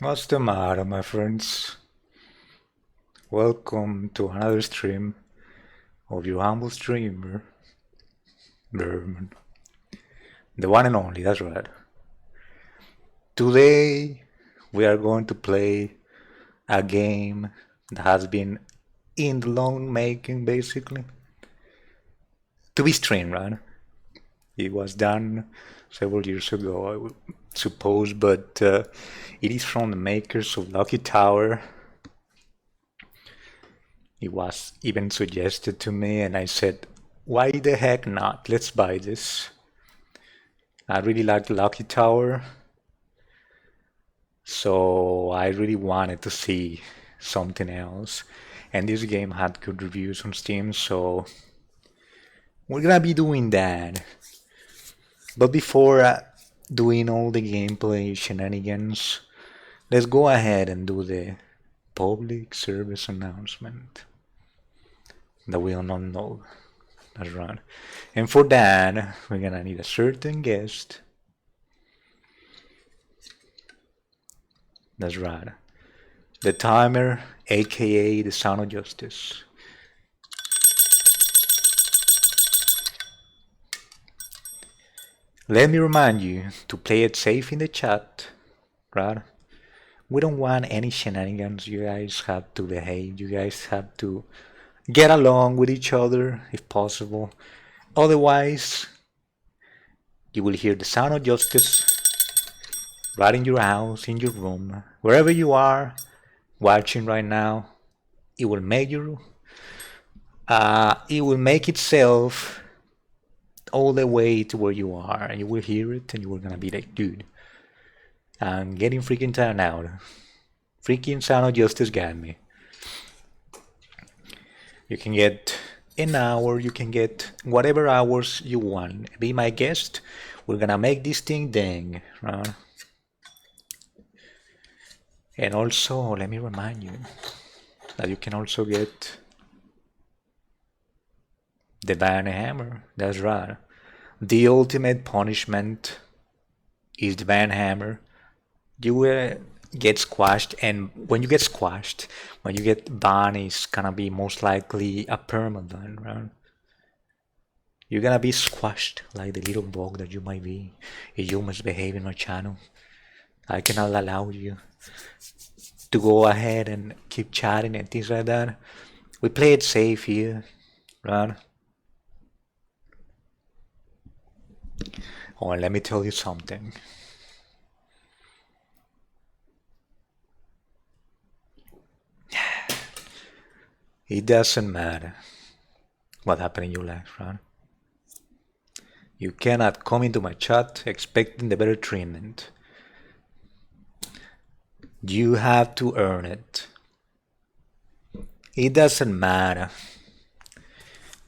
What's the matter, my friends? Welcome to another stream of your humble streamer, Berman. The one and only, that's right. Today, we are going to play a game that has been in the long making, basically. To be streamed, right? It was done several years ago, I would suppose, but it is from the makers of Lucky Tower. It was even suggested to me, and I said, why the heck not? Let's buy this. I really like Lucky Tower, so I really wanted to see something else. And this game had good reviews on Steam, so we're gonna be doing that. But before doing all the gameplay shenanigans, let's go ahead and do the public service announcement that we all know. That's right. And for that, we're gonna need a certain guest. That's right. The timer, aka the Sound of Justice. Let me remind you to play it safe in the chat, right? We don't want any shenanigans. You guys have to behave. You guys have to get along with each other if possible. Otherwise, you will hear the sound of justice right in your house, in your room, wherever you are watching right now. It will make itself all the way to where you are, and you will hear it, and you will gonna be like, dude, I'm getting freaking tired now. Freaking sound of justice got me. You can get an hour, you can get whatever hours you want. Be my guest. We're gonna make this thing dang, right? And also, let me remind you that you can also get the Ban Hammer. That's right. The ultimate punishment is the Ban Hammer. You will get squashed, and when you get squashed, when you get banned, it's gonna be most likely a permaban, right? You're gonna be squashed like the little bug that you might be if you misbehave in my channel. I cannot allow you to go ahead and keep chatting and things like that. We play it safe here, right? Oh, and let me tell you something. It doesn't matter what happened in your life, right? You cannot come into my chat expecting the better treatment. You have to earn it. It doesn't matter.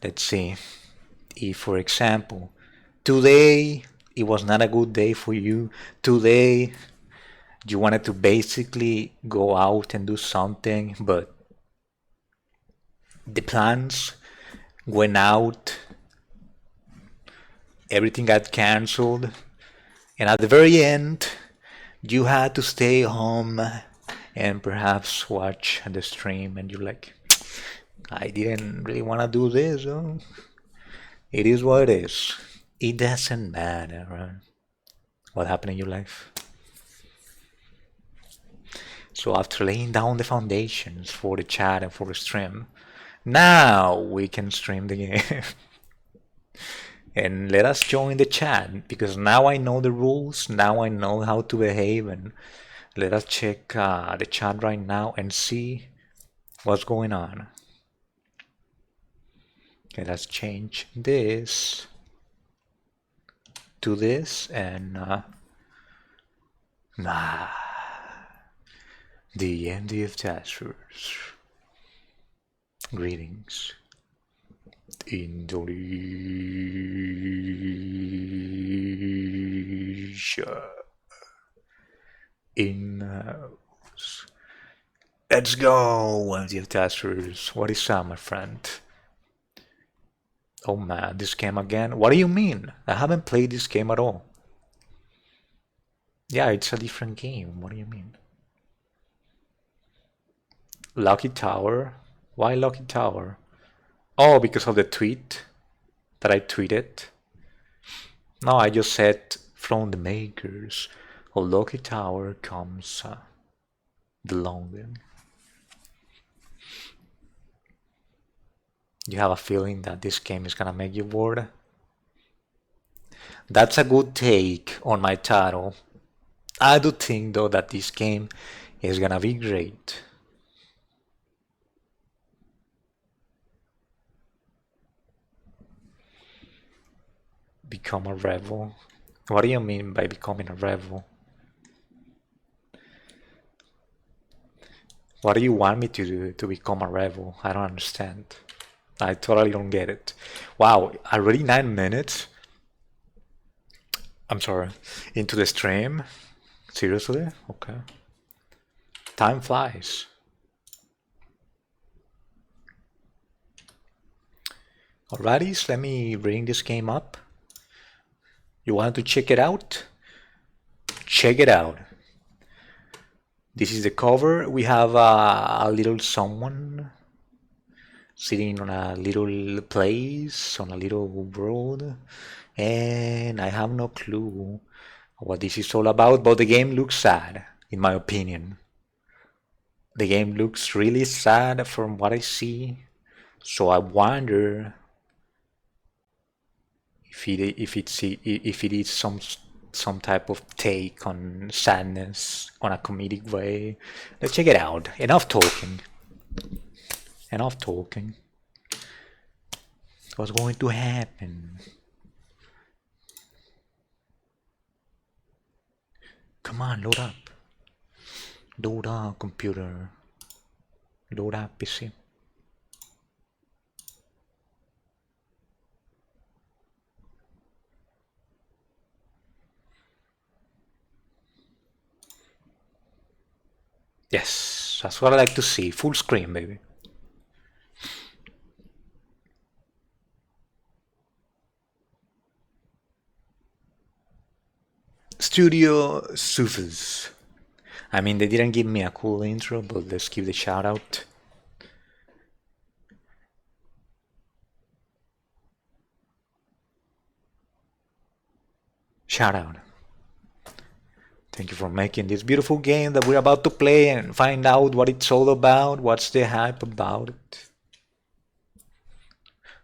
Let's see. If, for example, today it was not a good day for you, today you wanted to basically go out and do something, but the plans went out, everything got cancelled, and at the very end, you had to stay home and perhaps watch the stream, and you're like, I didn't really want to do this. Huh? It is what it is. It doesn't matter, right? What happened in your life. So after laying down the foundations for the chat and for the stream, now we can stream the game. And let us join the chat, because now I know the rules, now I know how to behave, and let us check the chat right now and see what's going on. Okay, let's change this to this, and the MDF Tasters. Greetings. Indonesia. In-house. Let's go, MDF Tasters. What is up, my friend? Oh man, this game again? What do you mean? I haven't played this game at all. Yeah, it's a different game. What do you mean? Lucky Tower. Why Lucky Tower? Oh, because of the tweet that I tweeted. No, I just said from the makers of Lucky Tower comes the longing. You have a feeling that this game is gonna make you bored? That's a good take on my title. I do think though that this game is gonna be great. Become a rebel. What do you mean by becoming a rebel? What do you want me to do to become a rebel? I don't understand. I totally don't get it. Wow, already 9 minutes? I'm sorry. Into the stream? Seriously? Okay. Time flies. Alrighty, so let me bring this game up. You want to check it out? Check it out. This is the cover. We have a little someone sitting on a little place, on a little world, and I have no clue what this is all about, but the game looks sad, in my opinion. The game looks really sad from what I see, so I wonder if it is some type of take on sadness on a comedic way. Let's check it out. Enough talking. Enough talking. What's going to happen? Come on, load up. Load up, computer. Load up, PC. Yes, that's what I like to see. Full screen, baby. Studio Sufas. I mean, they didn't give me a cool intro, but let's give the shout out. Shout out. Thank you for making this beautiful game that we're about to play and find out what it's all about. What's the hype about it?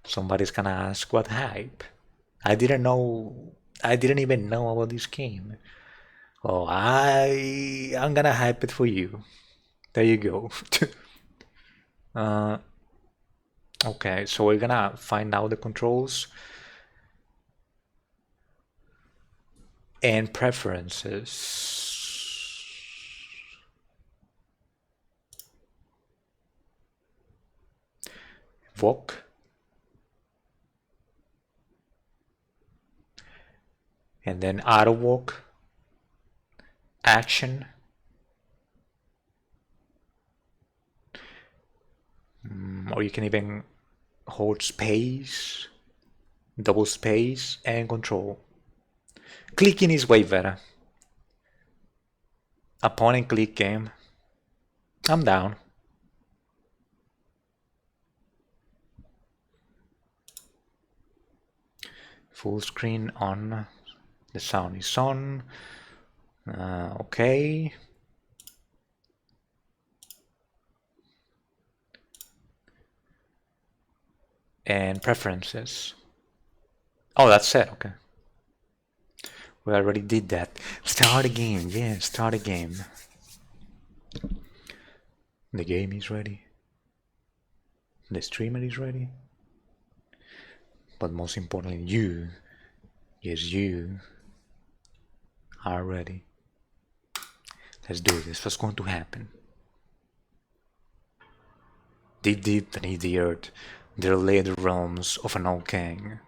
Somebody's gonna ask what hype. I didn't know. I didn't even know about this game. Oh, I'm gonna hype it for you. There you go. uh, okay, so we're gonna find out the controls and preferences. Voc. And then auto walk. Action. Or you can even hold space, double space, and control. Clicking is way better. A point and click game. I'm down. Full screen on. The sound is on. Okay. And preferences. Oh, that's it. Okay. We already did that. Start a game. Yeah, start a game. The game is ready. The streamer is ready. But most importantly, you, yes, you are ready. Let's do this. What's going to happen? Deep, deep beneath the earth, there lay the realms of an old king.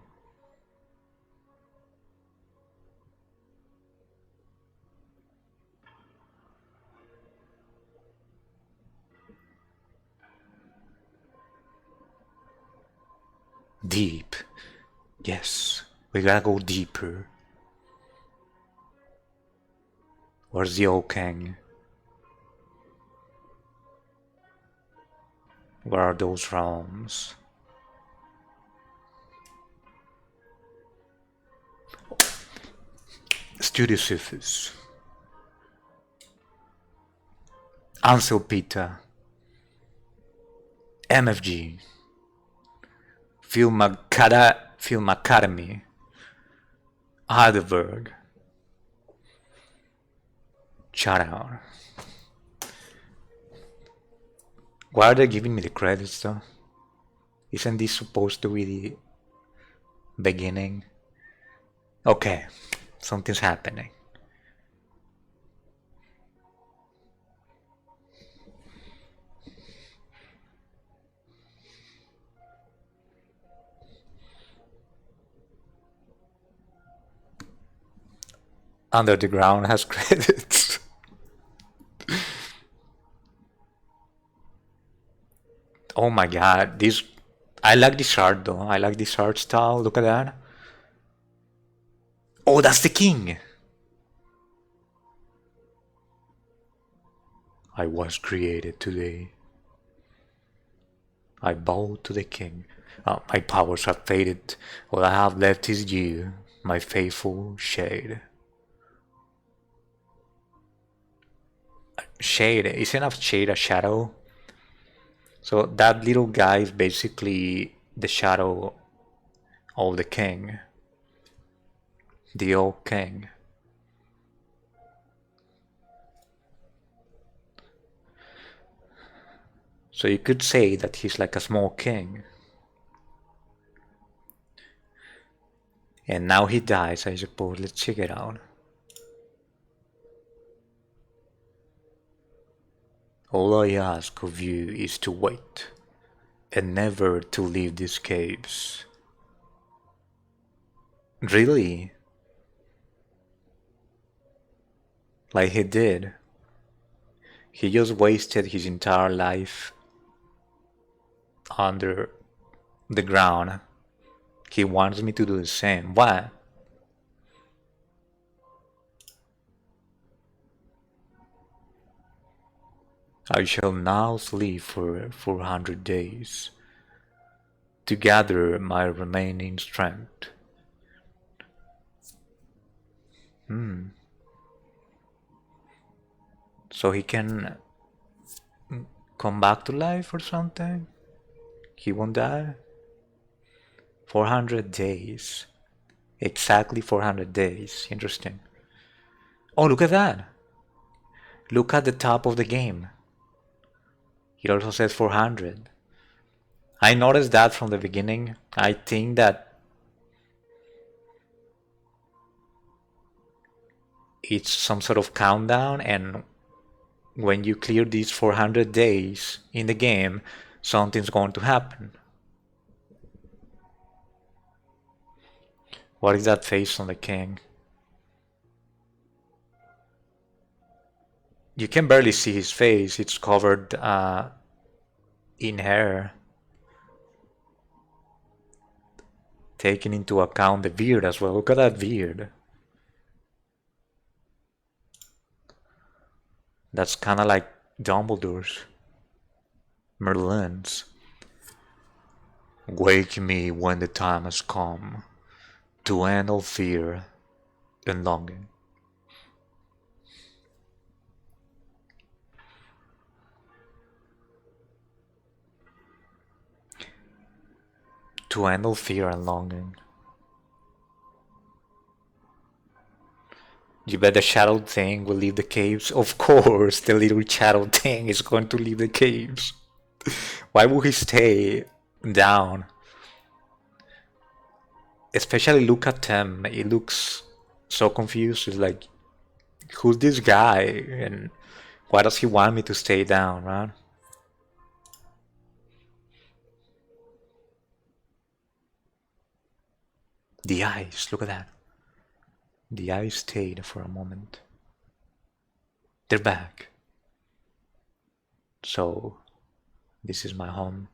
Deep. Yes, we gotta go deeper. Where's the old king? Where are those realms? Studio Surface. Ansel Peter. MFG. Film Academy. Heidelberg. Shout out. Why are they giving me the credits though? Isn't this supposed to be the beginning? Okay, something's happening. Under the Ground has credits. Oh my god, this... I like this art though. I like this art style. Look at that. Oh, that's the king. I was created today. I bow to the king. My powers have faded. All I have left is you, my faithful shade. Shade, isn't a shade a shadow? So that little guy is basically the shadow of the king. The old king. So you could say that he's like a small king. And now he dies, I suppose. Let's check it out. All I ask of you is to wait, and never to leave these caves. Really? Like he did. He just wasted his entire life under the ground. He wants me to do the same. Why? I shall now sleep for 400 days to gather my remaining strength. So he can come back to life or something? He won't die? 400 days. Exactly 400 days. Interesting. Oh, look at that. Look at the top of the game. It also says 400. I noticed that from the beginning. I think that it's some sort of countdown, and when you clear these 400 days in the game, something's going to happen. What is that face on the king? You can barely see his face. It's covered in hair. Taking into account the beard as well. Look at that beard. That's kind of like Dumbledore's. Merlin's. Wake me when the time has come to end all fear and longing. To end all fear and longing. You bet the shadow thing will leave the caves? Of course, the little shadow thing is going to leave the caves. Why would he stay down? Especially look at him. He looks so confused. He's like, who's this guy? And why does he want me to stay down, right? The eyes, look at that. The eyes stayed for a moment. They're back. So, this is my home.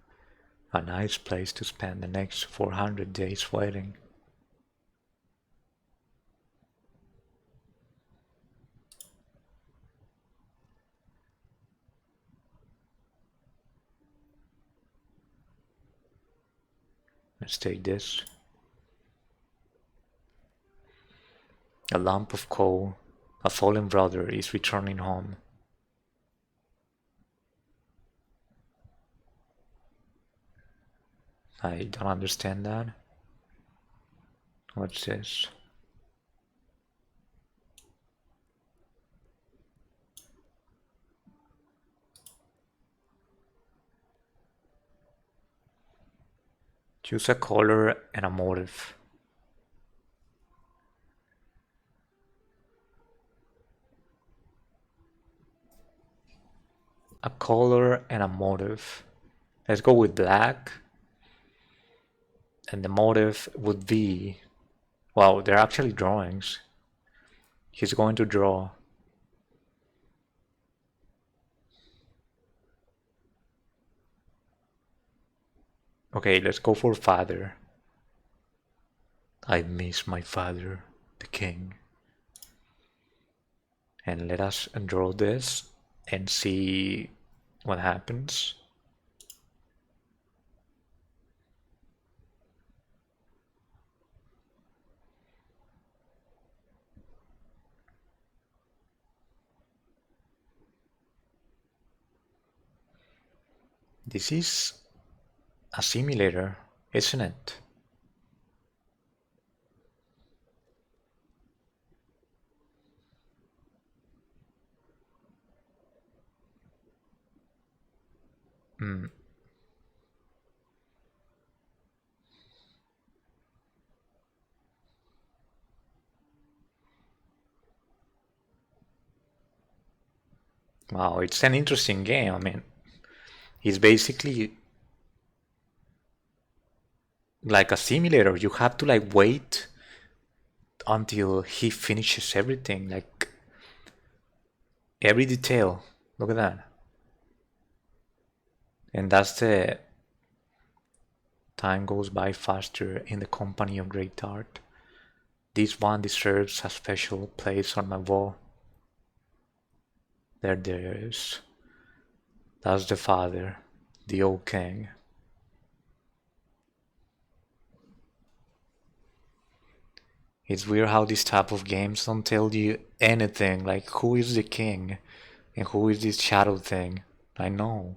A nice place to spend the next 400 days waiting. Let's take this. A lump of coal. A fallen brother is returning home. I don't understand that. What's this? Choose a color and a motive. A color and a motive. Let's go with black. And the motive would be, wow, they're actually drawings. He's going to draw. Okay, let's go for father. I miss my father, the king. And let us draw this and see what happens. This is a simulator, isn't it? Mm. Wow, it's an interesting game. I mean, it's basically like a simulator. You have to like wait until he finishes everything, like every detail. Look at that. And that's the time goes by faster in the company of great art. This one deserves a special place on my wall. There is. That's the father, the old king. It's weird how this type of games don't tell you anything, like who is the king and who is this shadow thing. I know.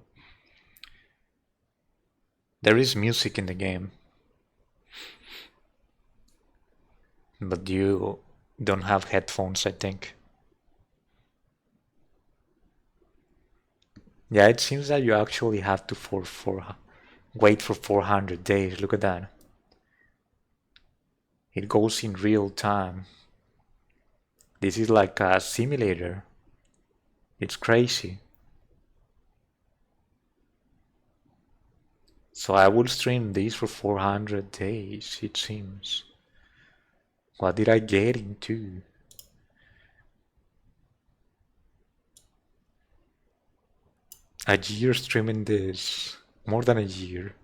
There is music in the game, but you don't have headphones, I think. Yeah, it seems that you actually have to wait for 400 days. Look at that. It goes in real time. This is like a simulator. It's crazy. So I will stream this for 400 days, it seems. What did I get into? A year streaming this. More than a year.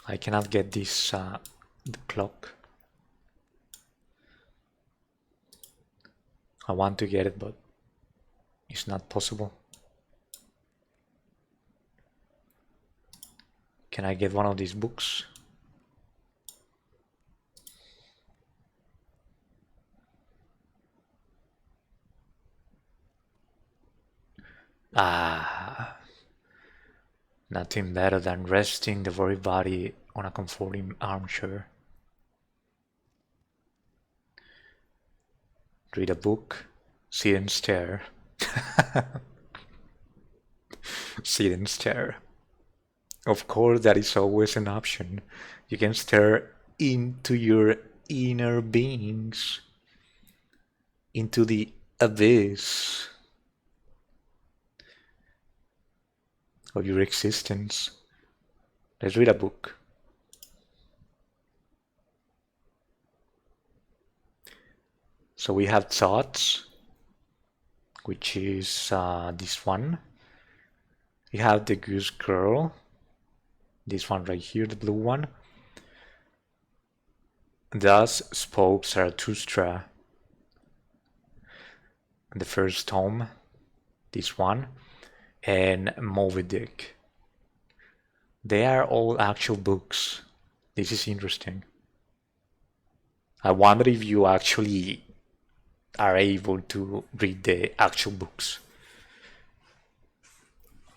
I cannot get this the clock. I want to get it, but it's not possible. Can I get one of these books? Ah, nothing better than resting the very body on a comforting armchair. Read a book, sit and stare. Sit and stare. Of course, that is always an option. You can stare into your inner beings, into the abyss of your existence. Let's read a book. So we have thoughts, which is this one. You have the Goose Girl, this one right here, the blue one. Thus spoke Zarathustra. The first tome, this one, and Moby Dick. They are all actual books. This is interesting. I wonder if you actually are able to read the actual books.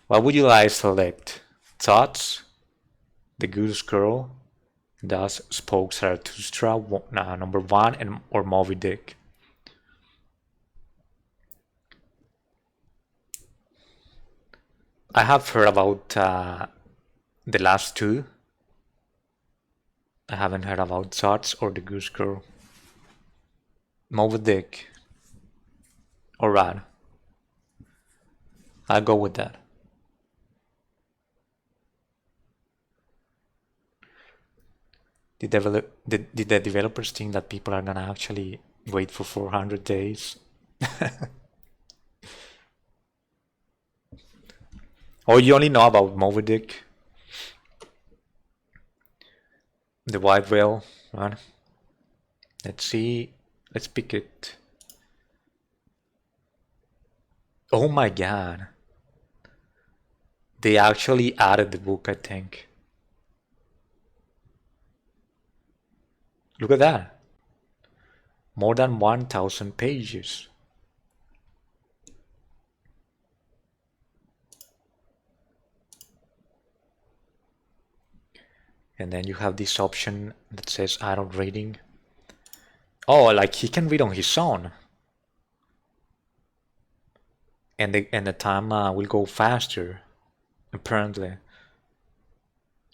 What would you guys select? Thoughts? The Goose Girl, Thus Spoke Zarathustra, number 1, or Moby Dick? I have heard about the last two. I haven't heard about Thoughts or the Goose Girl. Moby Dick. Alright. I'll go with that. Did the developers think that people are gonna actually wait for 400 days? Or you only know about Moby Dick? The white whale, right? Let's see. Let's pick it. Oh my god. They actually added the book, I think. Look at that. More than 1,000 pages. And then you have this option that says adult reading. Oh, like he can read on his own. And the time will go faster, apparently.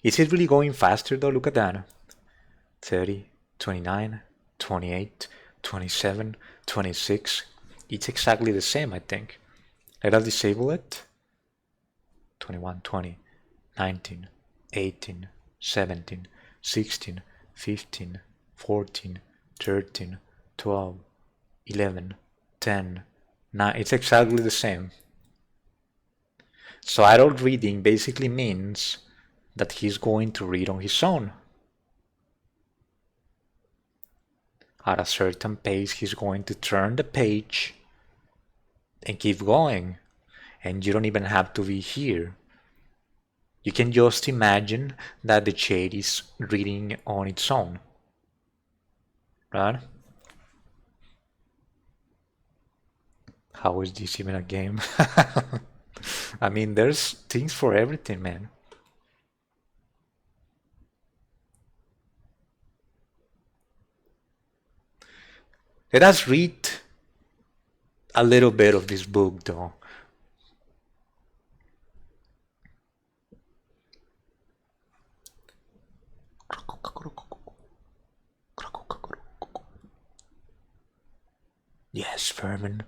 Is it really going faster though? Look at that. 30, 29, 28, 27, 26. It's exactly the same, I think. Let us disable it. 21, 20, 19, 18, 17, 16, 15, 14, 13, 12, 11, 10, 9. It's exactly the same. So adult reading basically means that he's going to read on his own. At a certain pace, he's going to turn the page and keep going. And you don't even have to be here. You can just imagine that the shade is reading on its own. Right? How is this even a game? I mean, there's things for everything, man. Let us read a little bit of this book, though. Yes, Furman,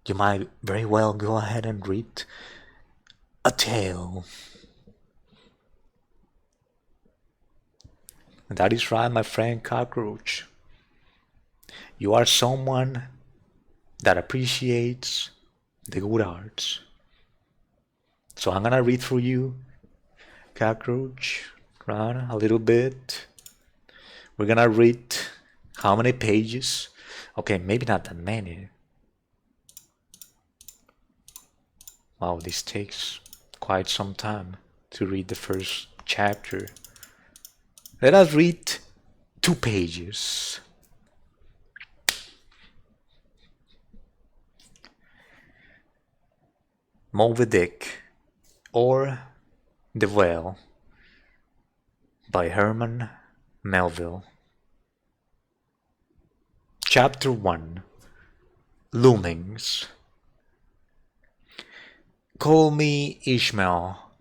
you might very well go ahead and read a tale. That is right, my friend Cockroach. You are someone that appreciates the good arts. So I'm gonna read for you, Cockroach, right? A little bit. We're gonna read how many pages? Okay, maybe not that many. Wow, this takes quite some time to read the first chapter. Let us read 2 pages. Moby Dick, or The Whale, by Herman Melville. Chapter 1, Loomings. Call me Ishmael.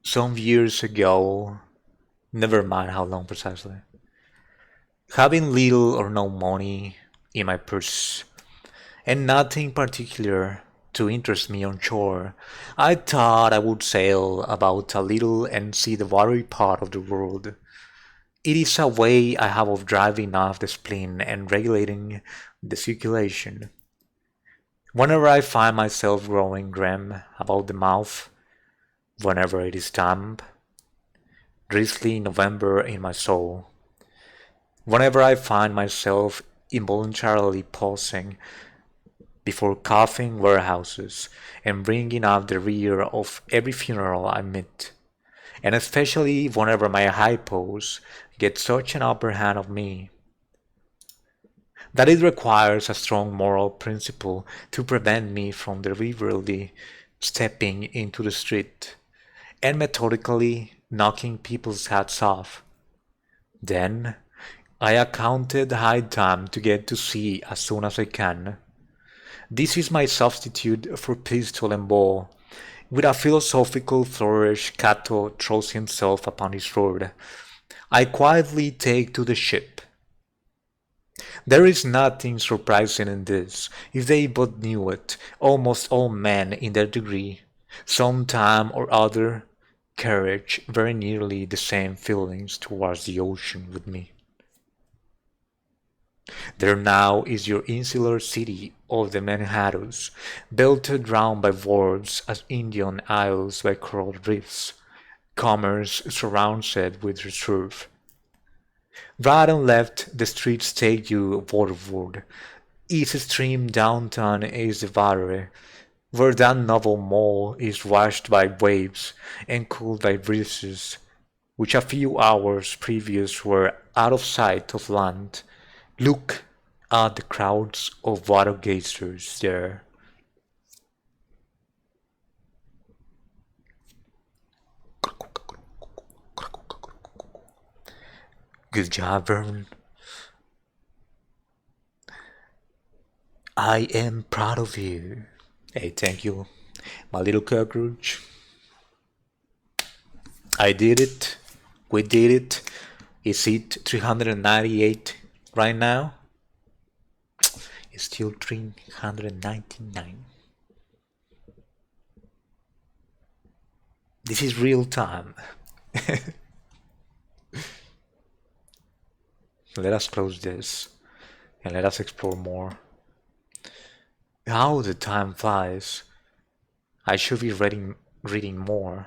Some years ago, never mind how long precisely, having little or no money in my purse, and nothing particular to interest me on shore, I thought I would sail about a little and see the watery part of the world. It is a way I have of driving off the spleen and regulating the circulation. Whenever I find myself growing grim about the mouth, whenever it is damp, drizzly November in my soul, whenever I find myself involuntarily pausing before coughing warehouses and bringing up the rear of every funeral I meet, and especially whenever my hypos get such an upper hand of me that it requires a strong moral principle to prevent me from deliberately stepping into the street and methodically knocking people's hats off. Then I accounted high time to get to sea as soon as I can. This is my substitute for pistol and ball. With a philosophical flourish, Cato throws himself upon his sword. I quietly take to the ship. There is nothing surprising in this, if they but knew it. Almost all men in their degree, some time or other, carriage very nearly the same feelings towards the ocean with me. There now is your insular city of the Manhattoes, belted round by wharves as Indian isles by coral reefs. Commerce surrounds it with reserve. Right and left, the streets take you waterward. East Stream downtown is the Battery, where that novel mall is washed by waves and cooled by breezes, which a few hours previous were out of sight of land. Look at the crowds of water gazers there. Good job, Vernon. I am proud of you. Hey, thank you, my little cockroach. I did it. We did it. Is it 398 right now? It's still 399. This is real time. Let us close this and let us explore more. How the time flies. I should be reading more.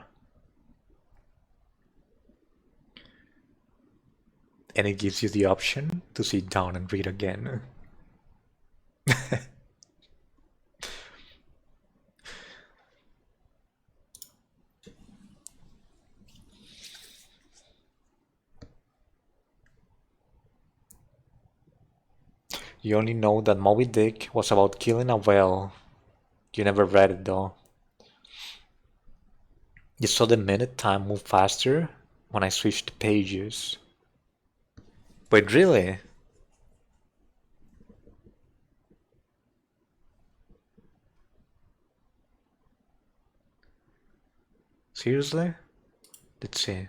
And it gives you the option to sit down and read again. You only know that Moby Dick was about killing a whale. You never read it though. You saw the minute time move faster when I switched pages. Wait, really? Seriously? Let's see.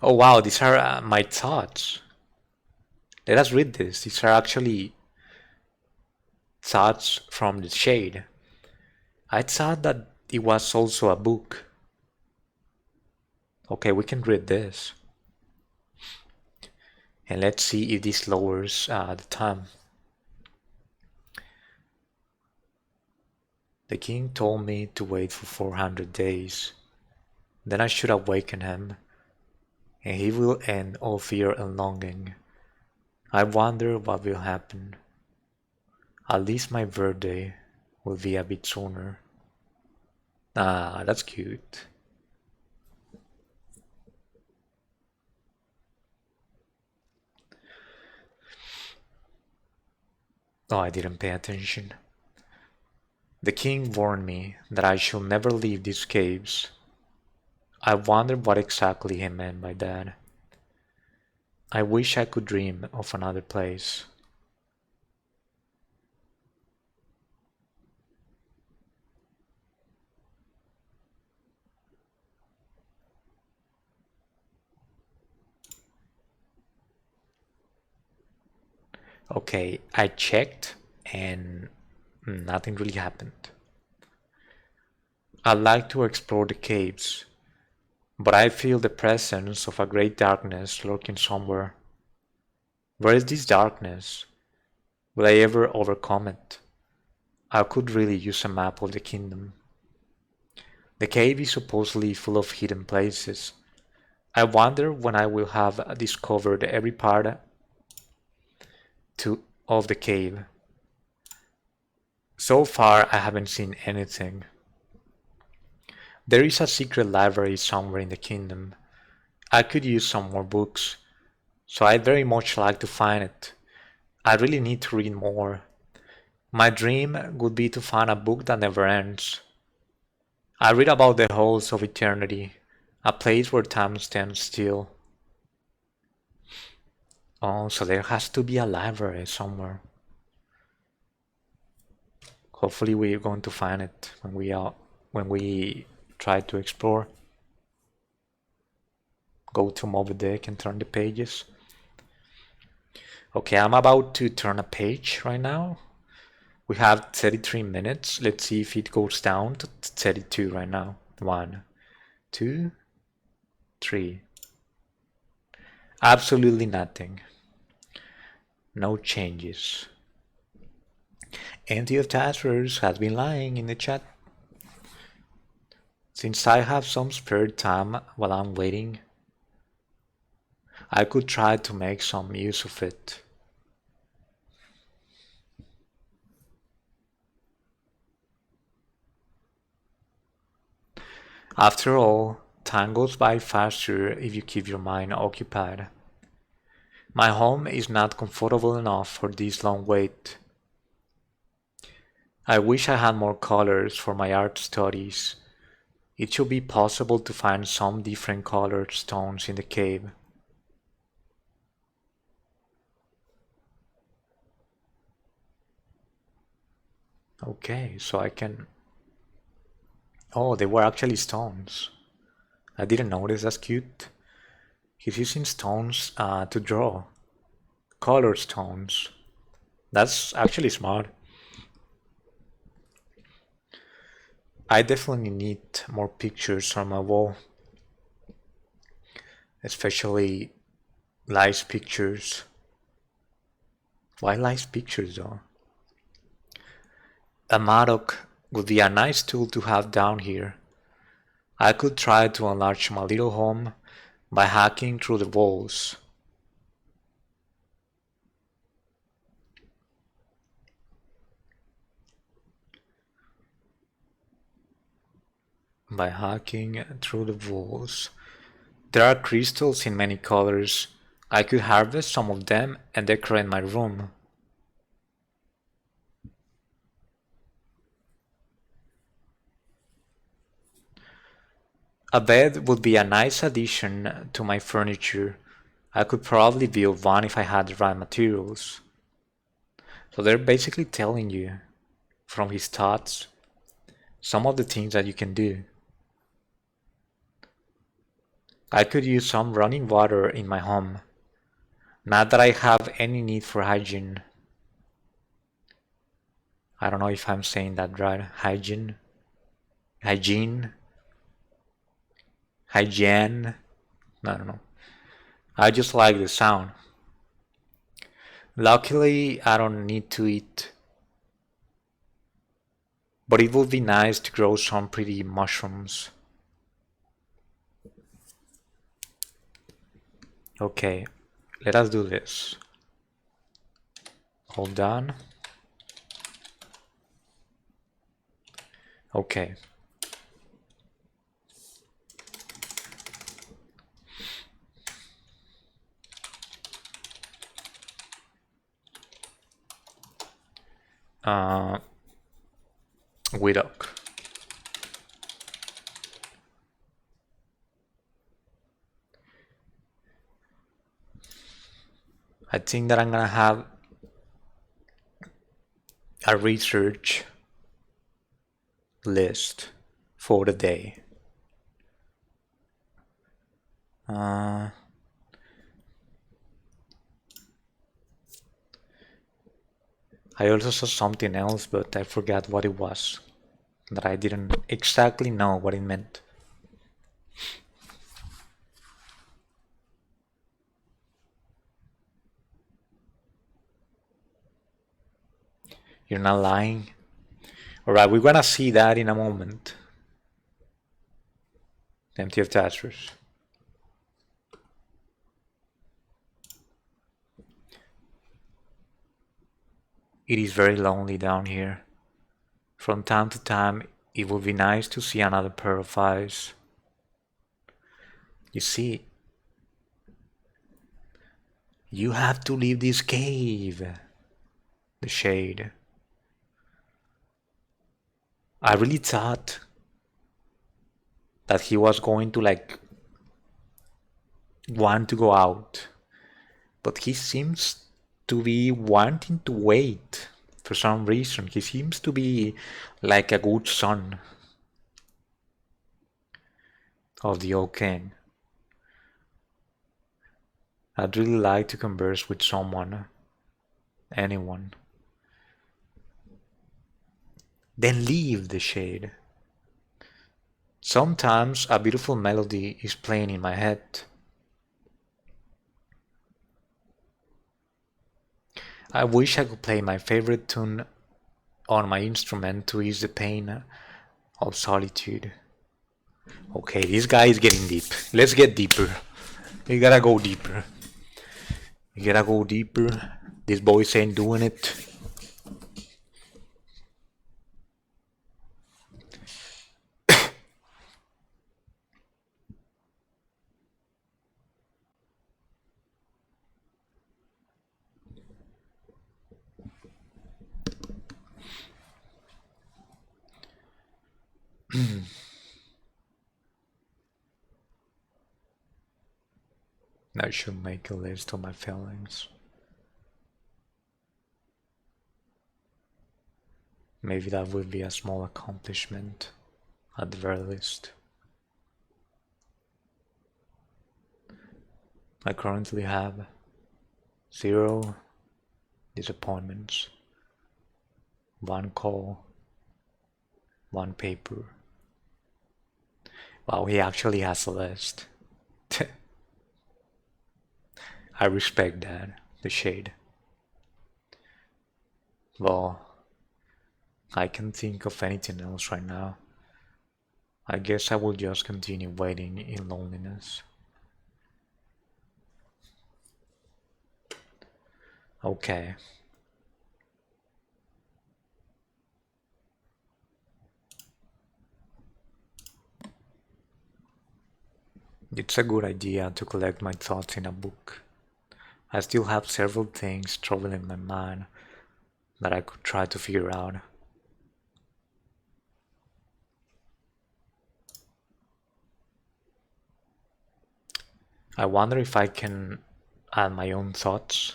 Oh wow, these are my thoughts. Let us read this. These are actually thoughts from the shade. I thought that it was also a book. Okay, we can read this. And let's see if this lowers the time. The king told me to wait for 400 days. Then I should awaken him, and he will end all fear and longing. I wonder what will happen. At least my birthday will be a bit sooner. Ah, that's cute. Oh, I didn't pay attention. The king warned me that I should never leave these caves. I wondered what exactly he meant by that. I wish I could dream of another place. Okay, I checked and nothing really happened. I'd like to explore the caves, but I feel the presence of a great darkness lurking somewhere. Where is this darkness? Will I ever overcome it? I could really use a map of the kingdom. The cave is supposedly full of hidden places. I wonder when I will have discovered every part of the cave. So far, I haven't seen anything. There is a secret library somewhere in the kingdom. I could use some more books, so I'd very much like to find it. I really need to read more. My dream would be to find a book that never ends. I read about the halls of eternity, a place where time stands still. Oh, so there has to be a library somewhere. Hopefully we're going to find it when we try to explore. Go to Moby Deck and turn the pages. Okay, I'm about to turn a page right now. We have 33 minutes. Let's see if it goes down to 32 right now. 1, 2, 3. Absolutely nothing. No changes. Empty of Taskers has been lying in the chat. Since I have some spare time while I'm waiting, I could try to make some use of it. After all, time goes by faster if you keep your mind occupied. My home is not comfortable enough for this long wait. I wish I had more colors for my art studies. It should be possible to find some different colored stones in the cave. Okay, so I can... Oh, they were actually stones. I didn't notice, that's cute. He's using stones to draw. Colored stones. That's actually smart. I definitely need more pictures on my wall. Especially live pictures. Why live pictures though? A Madoc would be a nice tool to have down here. I could try to enlarge my little home by hacking through the walls. By hacking through the walls. There are crystals in many colors. I could harvest some of them and decorate my room. A bed would be a nice addition to my furniture. I could probably build one if I had the right materials. So they're basically telling you, from his thoughts, some of the things that you can do. I could use some running water in my home. Not that I have any need for hygiene. I don't know if I'm saying that right. Hygiene. Hygiene. Hygiene. I don't know. I just like the sound. Luckily, I don't need to eat. But it would be nice to grow some pretty mushrooms. Okay, let us do this. Hold on. Okay. Widok. I think that I'm gonna have a research list for the day. I also saw something else, but I forgot what it was. That I didn't exactly know what it meant. You're not lying? Alright, we're gonna see that in a moment. Empty of attachers. It is very lonely down here. From time to time, it would be nice to see another pair of eyes. You see, you have to leave this cave. The shade. I really thought that he was going to like want to go out, but he seems to be wanting to wait for some reason. He seems to be like a good son of the old king. I'd really like to converse with someone, anyone. Then leave the shade. Sometimes a beautiful melody is playing in my head. I wish I could play my favorite tune on my instrument to ease the pain of solitude. Okay, this guy is getting deep. Let's get deeper. We gotta go deeper. We gotta go deeper. This boys ain't doing it. I should make a list of my feelings. Maybe that would be a small accomplishment, at the very least. I currently have 0 disappointments, 1 call, 1 paper. Wow, he actually has a list. I respect that, the shade. Well, I can't think of anything else right now. I guess I will just continue waiting in loneliness. Okay. It's a good idea to collect my thoughts in a book. I still have several things troubling my mind that I could try to figure out. I wonder if I can add my own thoughts.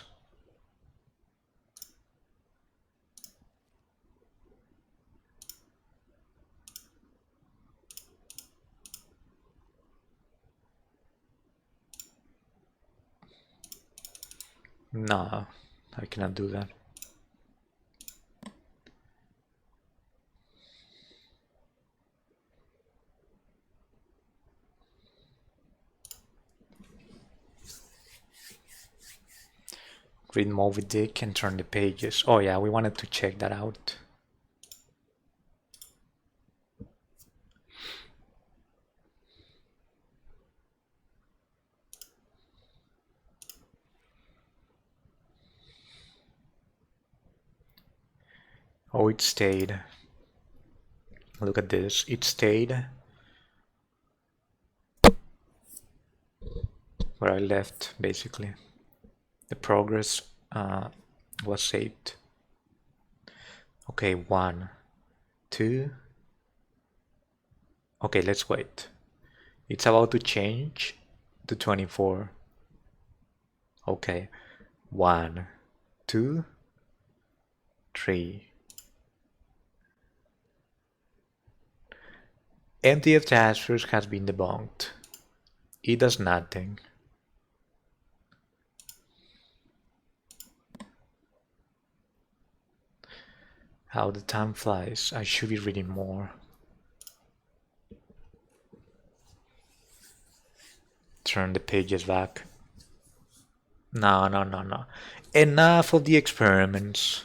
No, I cannot do that. Read Moby Dick and turn the pages. Oh yeah, we wanted to check that out. Oh, it stayed. Look at this. It stayed where I left, basically. The progress was saved. Okay, 1, 2. Okay, let's wait. It's about to change to 24. Okay, 1, 2, 3. Empty of transfers has been debunked. It does nothing. How the time flies. I should be reading more. Turn the pages back. No, no, no, no. Enough of the experiments.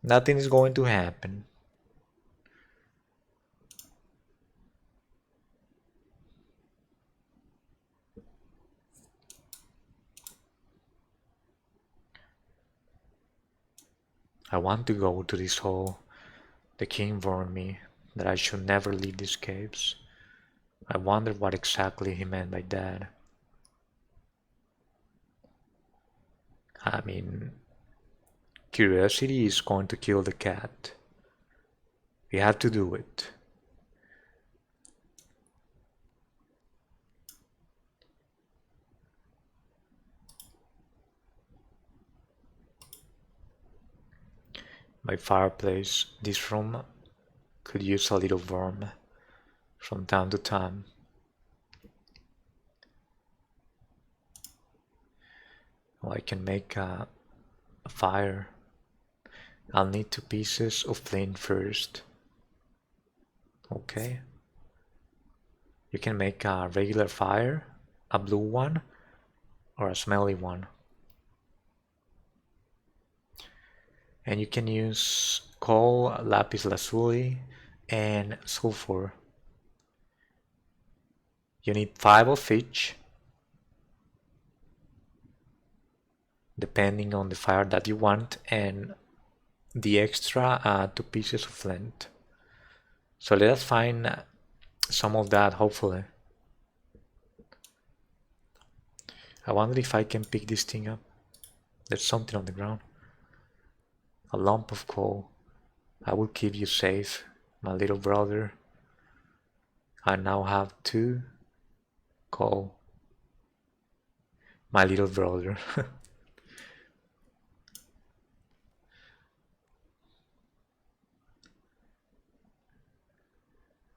Nothing is going to happen. I want to go to this hole. The king warned me that I should never leave these caves. I wonder what exactly he meant by that. I mean, curiosity is going to kill the cat. We have to do it. My fireplace, this room, could use a little warmth from time to time. Well, I can make a fire. I'll need 2 pieces of flint first. Okay. You can make a regular fire, a blue one, or a smelly one. And you can use coal, lapis lazuli, and sulfur. You need 5 of each, depending on the fire that you want, and the extra 2 pieces of flint. So let us find some of that, hopefully. I wonder if I can pick this thing up. There's something on the ground. A lump of coal. I will keep you safe, my little brother. I now have 2 coal. My little brother.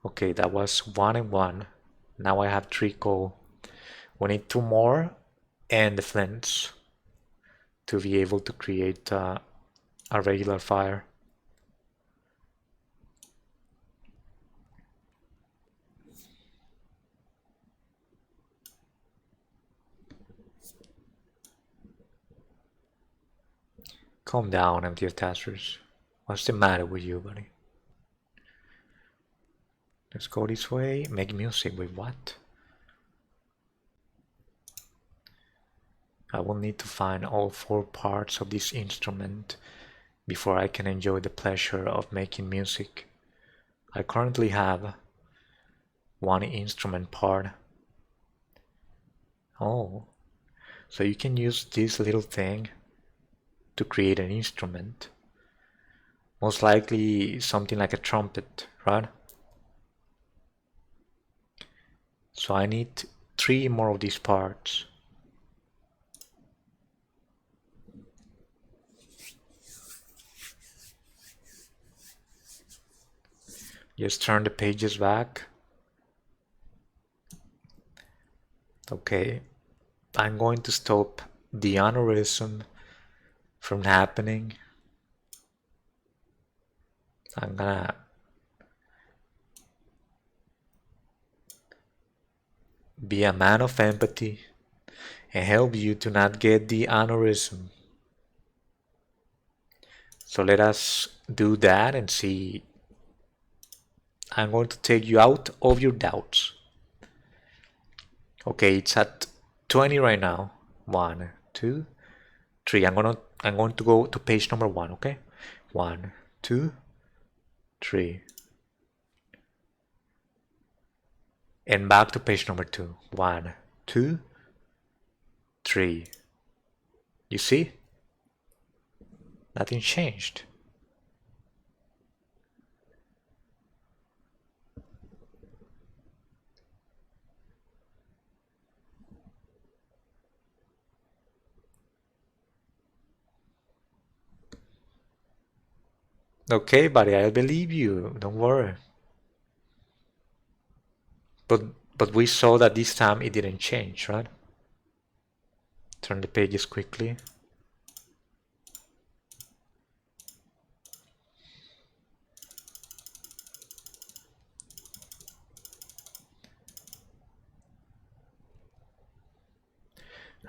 Okay, that was 1 and 1. Now I have 3 coal. We need 2 more and the flints to be able to create a regular fire. Calm down, empty attachers. What's the matter with you, buddy? Let's go this way. Make music with what? I will need to find all 4 parts of this instrument before I can enjoy the pleasure of making music. I currently have 1 instrument part. Oh, so you can use this little thing to create an instrument. Most likely something like a trumpet, right? So I need 3 more of these parts. Just turn the pages back. Okay, I'm going to stop the aneurysm from happening. I'm gonna be a man of empathy and help you to not get the aneurysm. So let us do that and see. I'm going to take you out of your doubts. Okay, it's at 20 right now. 1, 2, 3. I'm going to go to page number 1, okay? 1, 2, 3. And back to page number 2. 1, 2, 3. You see? Nothing changed. Okay, buddy, I believe you. Don't worry. But we saw that this time it didn't change, right? Turn the pages quickly.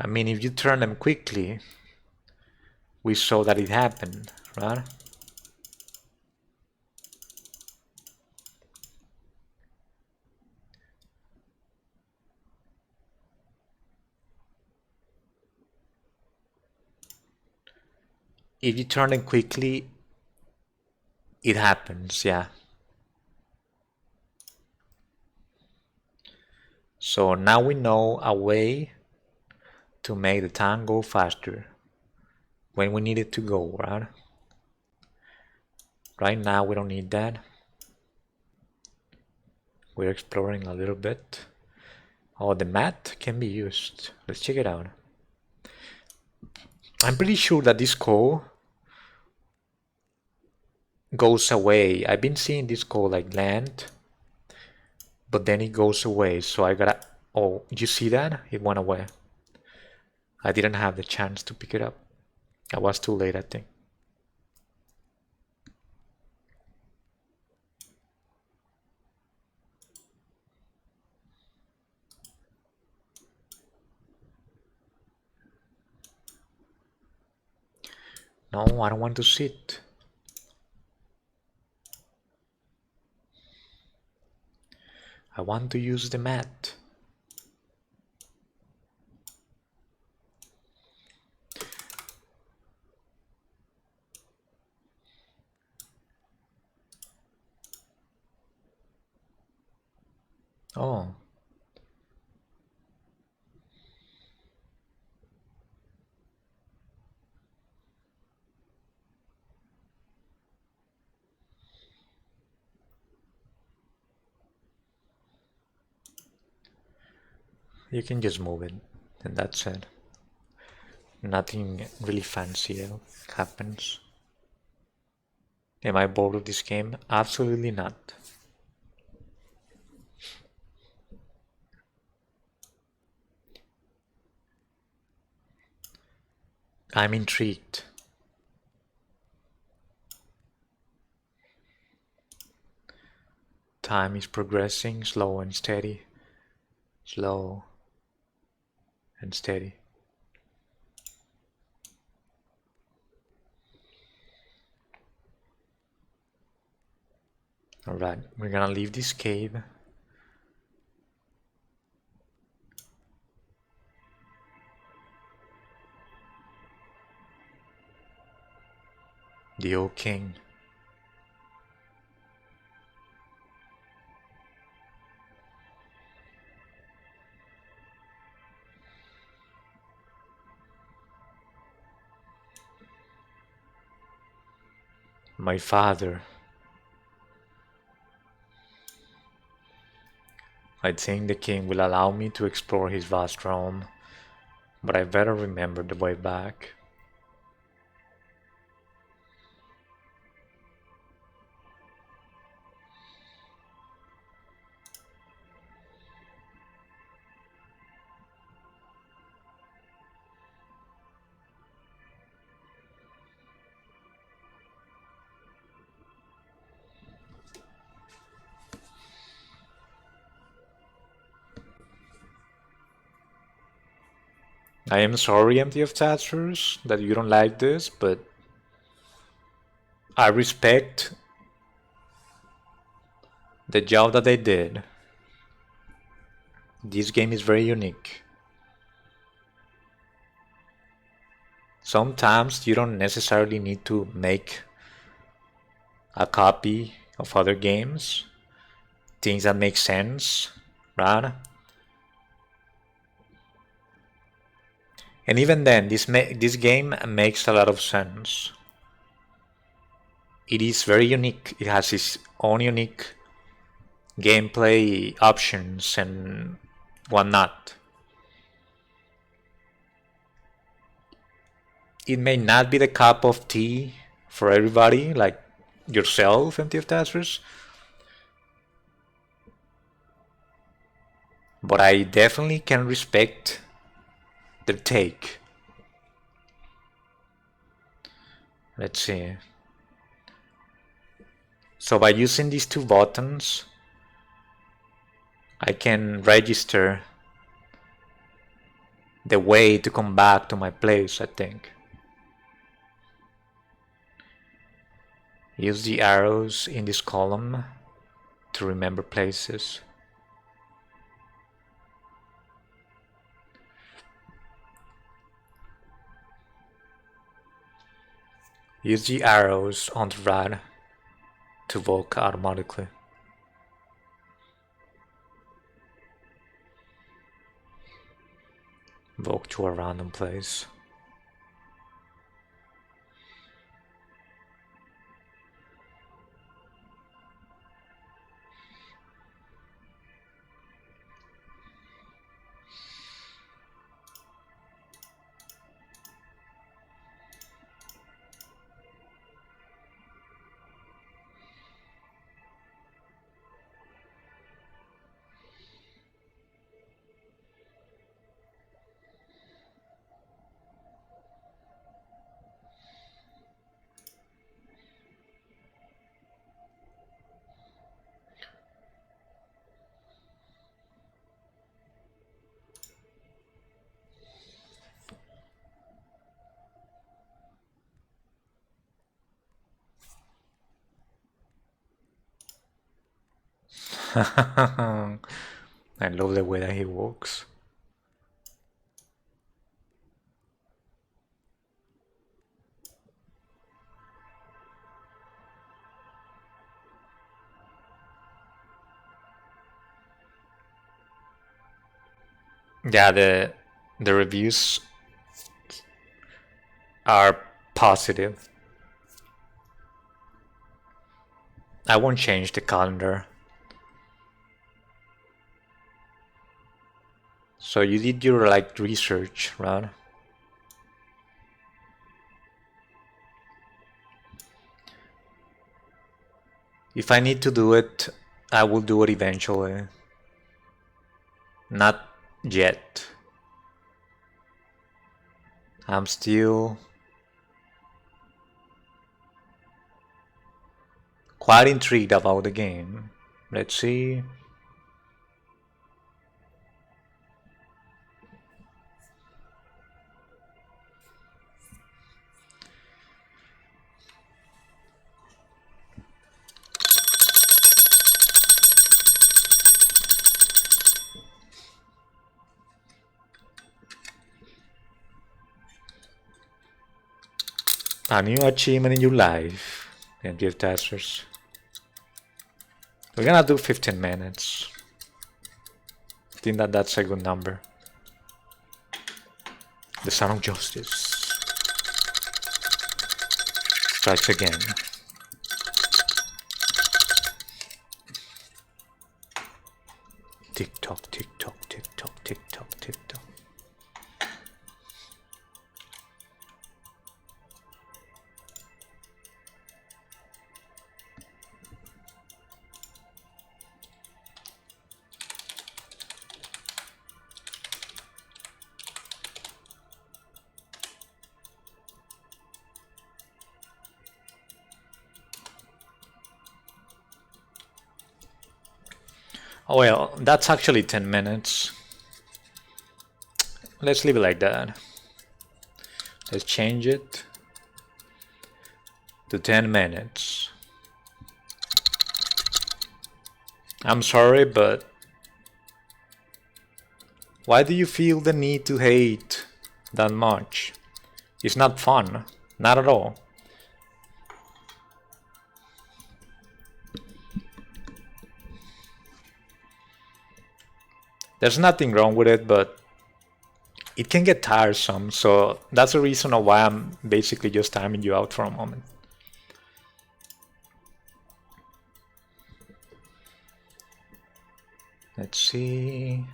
I mean, if you turn them quickly, we saw that it happened, right? If you turn them quickly, it happens, yeah. So now we know a way to make the time go faster when we need it to go, right? Right now we don't need that. We're exploring a little bit. Oh, the mat can be used. Let's check it out. I'm pretty sure that this call goes away. I've been seeing this call like land, but then it goes away. So I gotta. Oh, you see that? It went away. I didn't have the chance to pick it up. I was too late, I think. No, I don't want to sit. I want to use the mat. Oh. You can just move it, and that's it. Nothing really fancy happens. Am I bored of this game? Absolutely not. I'm intrigued. Time is progressing, slow and steady. Slow and steady. Alright, we're gonna leave this cave. The old king. My father. I think the king will allow me to explore his vast realm, but I better remember the way back. I am sorry, Empty of Tatchers, that you don't like this, but I respect the job that they did. This game is very unique. Sometimes you don't necessarily need to make a copy of other games, things that make sense, right? And even then, this game makes a lot of sense. It is very unique. It has its own unique gameplay options and whatnot. It may not be the cup of tea for everybody, like yourself, Empty of Tasters, but I definitely can respect their take. Let's see. So by using these two buttons, I can register the way to come back to my place, I think. Use the arrows in this column to remember places. Use the arrows on the right to walk automatically. Walk to a random place. I love the way that he walks. Yeah, the reviews are positive. I won't change the calendar. So you did your research, right? If I need to do it, I will do it eventually. Not yet. I'm still quite intrigued about the game. Let's see. A new achievement in your life. MTF testers. We're gonna do 15 minutes. I think that's a good number. The Son of Justice strikes again. Tick tock, tick tock, tick tock, tick tock, tick tock. Oh well, that's actually 10 minutes. Let's leave it like that. Let's change it to 10 minutes. I'm sorry, but why do you feel the need to hate that much? It's not fun, not at all. There's nothing wrong with it, but it can get tiresome, so that's the reason why I'm basically just timing you out for a moment. Let's see.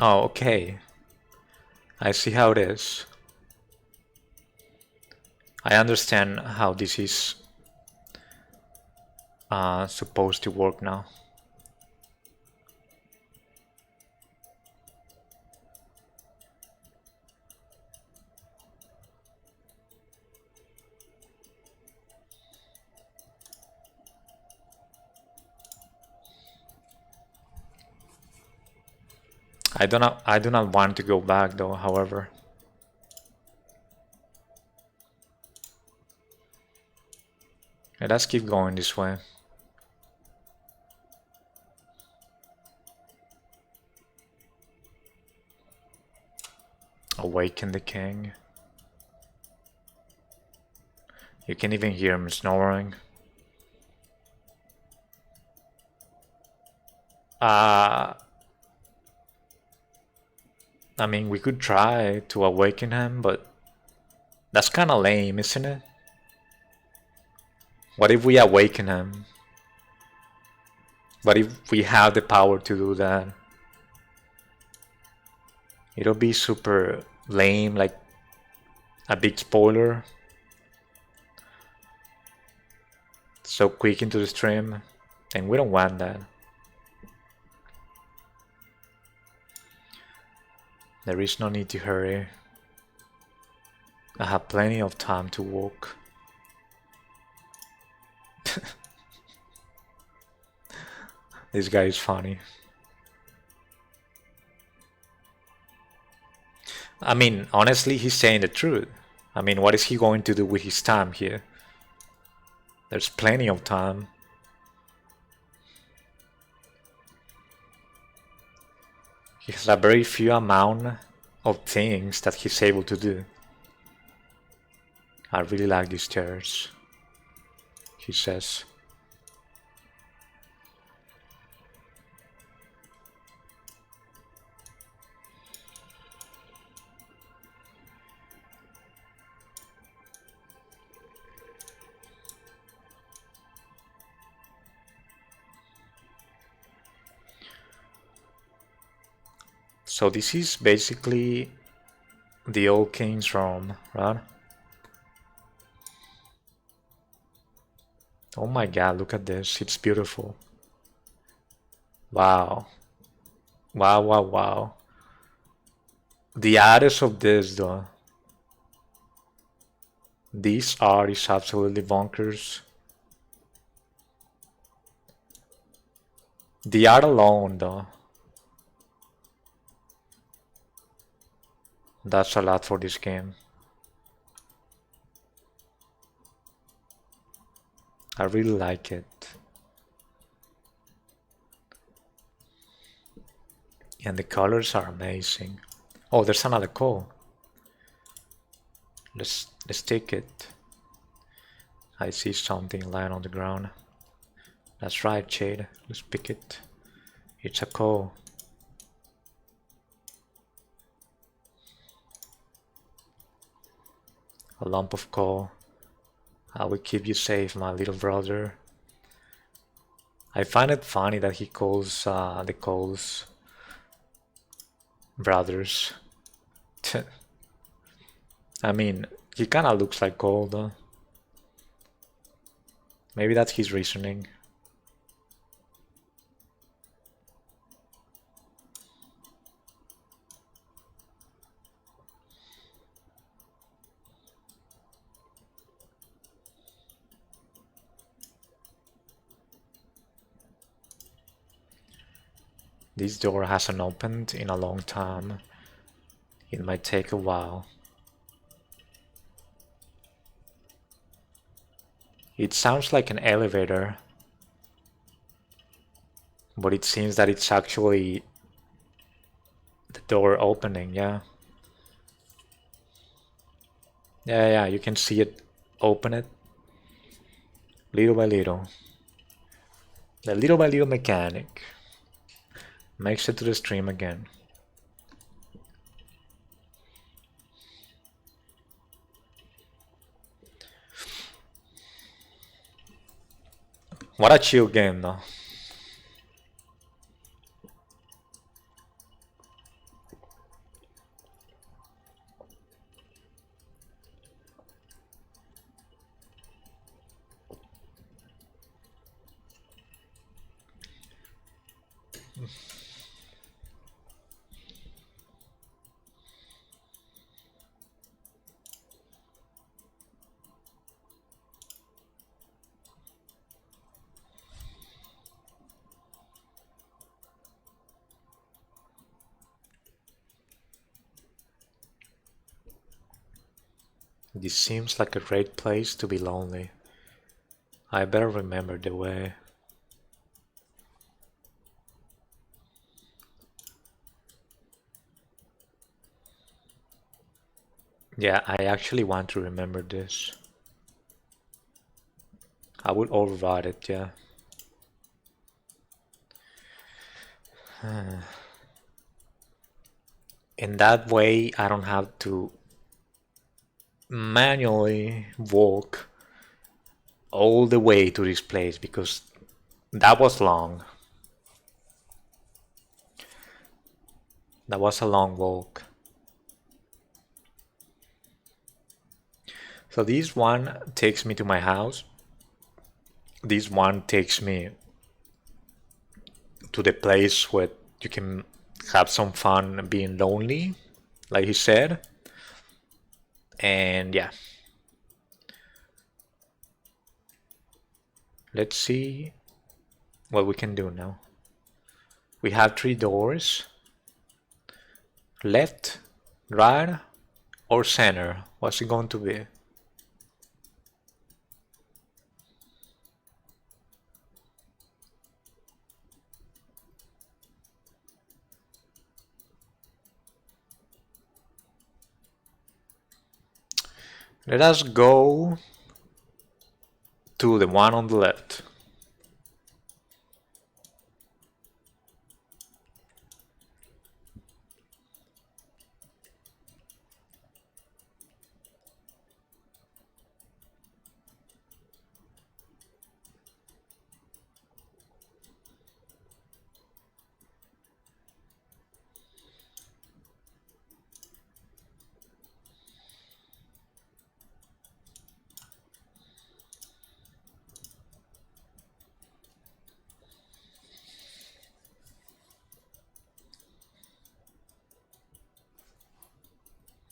Oh, okay. I see how it is. I understand how this is supposed to work now. I do not want to go back though, however. Yeah, let's keep going this way. Awaken the king. You can even hear him snoring. I mean, we could try to awaken him, but that's kind of lame, isn't it? What if we awaken him? What if we have the power to do that? It'll be super lame, like a big spoiler. So quick into the stream, and we don't want that. There is no need to hurry. I have plenty of time to walk. This guy is funny. I mean, honestly, he's saying the truth. I mean, what is he going to do with his time here? There's plenty of time. He has a very few amount of things that he's able to do. I really like these stairs, he says. So this is basically the old king's realm, right? Oh my god, look at this. It's beautiful. Wow. Wow, wow, wow. The artist of this, though. This art is absolutely bonkers. The art alone, though. That's a lot for this game. I really like it. And the colors are amazing. Oh, there's another call. Let's take it. I see something lying on the ground. That's right, Jade. Let's pick it. It's a call. A lump of coal. I will keep you safe, my little brother. I find it funny that he calls the coals brothers. I mean, he kinda looks like coal though. Maybe that's his reasoning. This door hasn't opened in a long time. It might take a while. It sounds like an elevator, but it seems that it's actually the door opening, yeah. Yeah, you can see it open it little by little. The little by little mechanic makes it to the stream again. What a chill game though. This seems like a great place to be lonely. I better remember the way. Yeah, I actually want to remember this. I would override it, yeah. In that way, I don't have to manually walk all the way to this place because that was long. That was a long walk. So this one takes me to my house. This one takes me to the place where you can have some fun being lonely, like he said. And yeah, let's see what we can do now. We have 3 doors. Left, right, or center? What's it going to be? Let us go to the one on the left.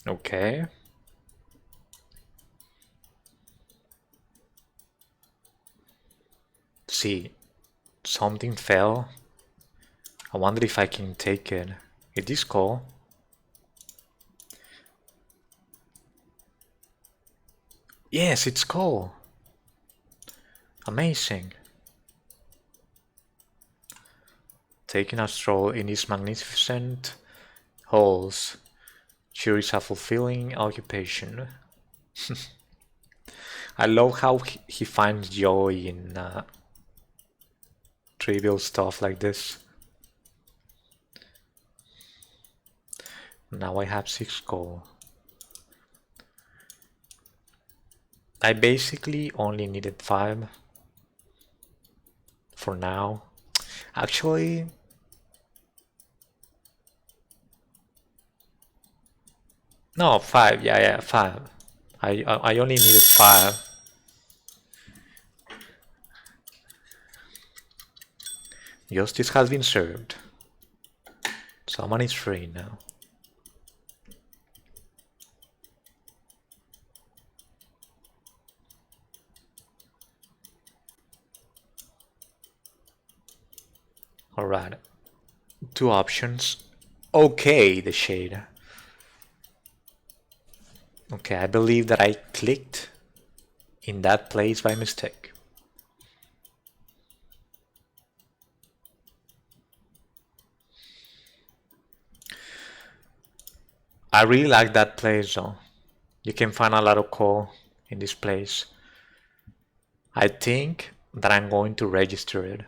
Okay. See, something fell. I wonder if I can take it. It is cool. Yes, it's cool. Amazing. Taking a stroll in these magnificent halls sure is a fulfilling occupation. I love how he finds joy in trivial stuff like this. Now I have 6 gold. I basically only needed 5 for now. Actually, no, 5. Yeah, 5. I only needed 5. Justice has been served. Someone is free now. Alright. 2 options. Okay, the shade. Okay, I believe that I clicked in that place by mistake. I really like that place though. You can find a lot of coal in this place. I think that I'm going to register it.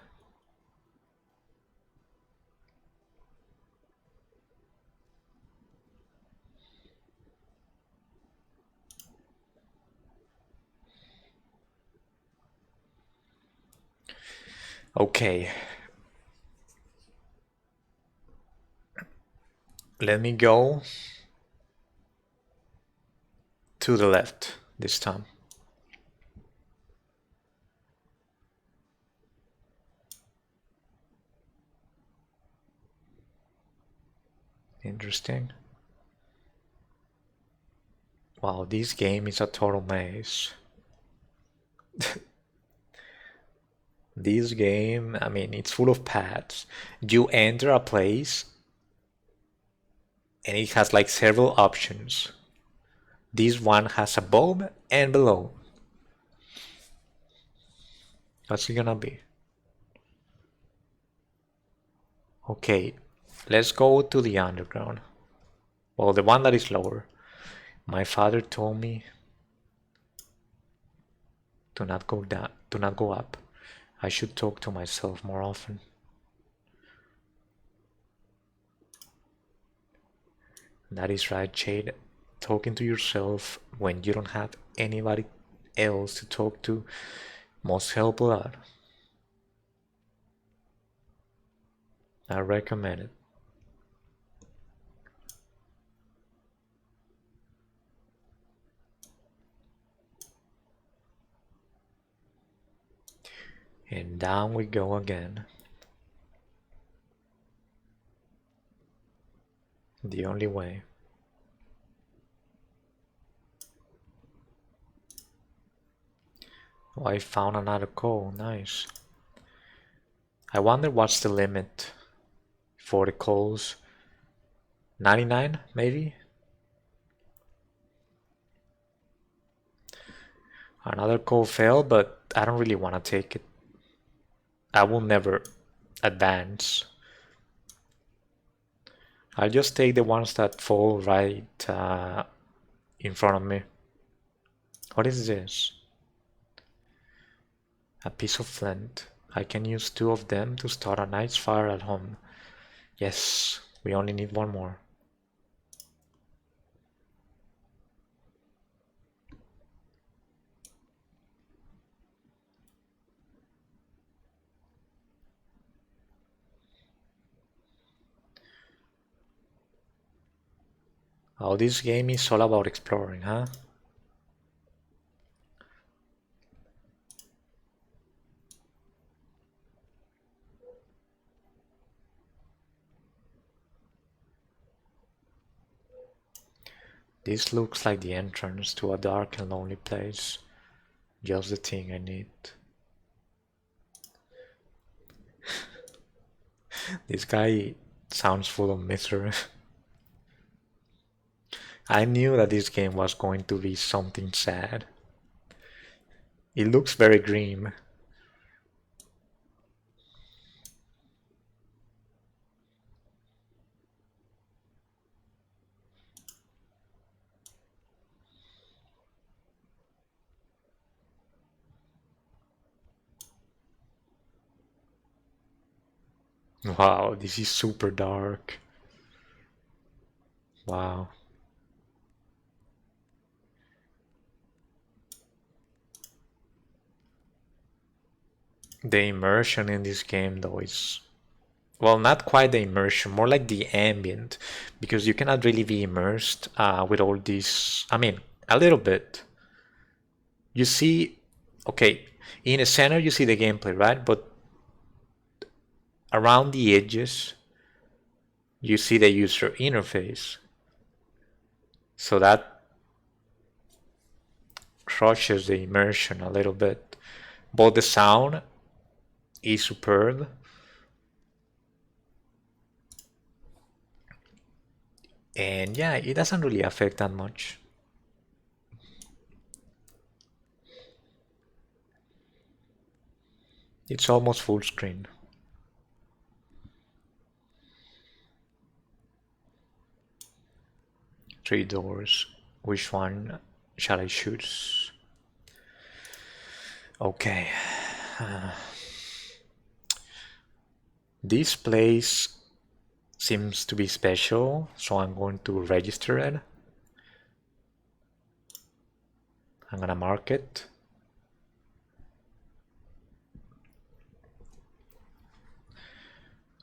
Okay. Let me go to the left this time. Interesting. Wow, this game is a total maze. This game, I mean, it's full of paths. You enter a place and it has like several options. This one has above and below. What's it gonna be? Okay, let's go to the underground. Well, the one that is lower. My father told me to not go down, to not go up. I should talk to myself more often. That is right, Jade. Talking to yourself when you don't have anybody else to talk to must help a lot. I recommend it. And down we go again. The only way. Oh, I found another coal. Nice. I wonder what's the limit for the coals. 99 maybe? Another coal fell, but I don't really want to take it. I will never advance. I'll just take the ones that fall right in front of me. What is this? A piece of flint. I can use 2 of them to start a nice fire at home. Yes, we only need 1 more. Oh, this game is all about exploring, huh? This looks like the entrance to a dark and lonely place. Just the thing I need. This guy sounds full of misery. I knew that this game was going to be something sad. It looks very grim. Wow, this is super dark. Wow. The immersion in this game though is, well, not quite the immersion, more like the ambient, because you cannot really be immersed with all this. I mean, a little bit. You see, okay, in the center you see the gameplay, right? But around the edges you see the user interface. So that crushes the immersion a little bit. But the sound is superb. And yeah, it doesn't really affect that much. It's almost full screen. Three doors. Which one shall I choose? Okay. This place seems to be special, so I'm going to register it. I'm gonna mark it.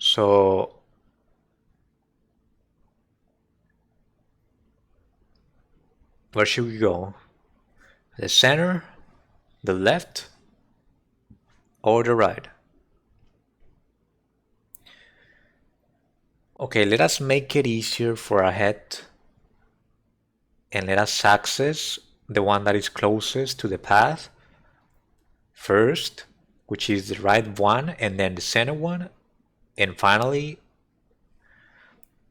So where should we go? The center, the left, or the right? Okay, let us make it easier for our head and let us access the one that is closest to the path first, which is the right one, and then the center one, and finally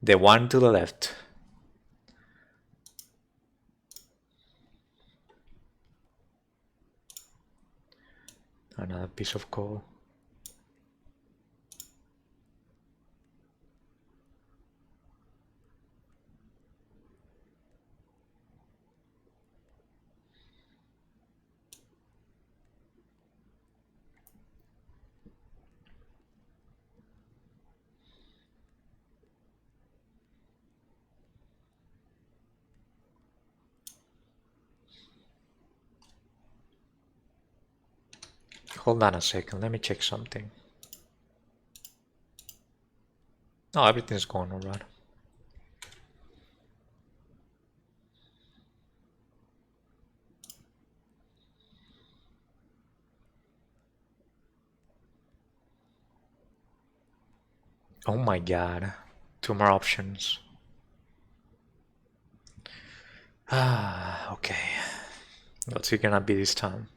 the one to the left. Another piece of coal. Hold on a second, let me check something. No, everything's going alright. Oh my god. Two more options. Ah, okay. What's it gonna be this time?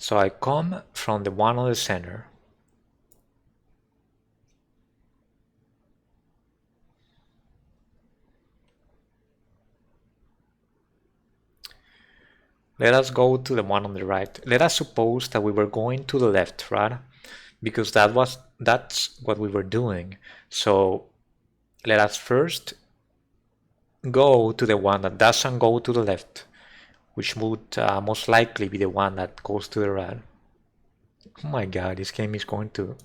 So I come from the one on the center. Let us go to the one on the right. Let us suppose that we were going to the left, right? Because that's what we were doing. So let us first go to the one that doesn't go to the left, which would most likely be the one that goes to the right. Oh my god, this game is going to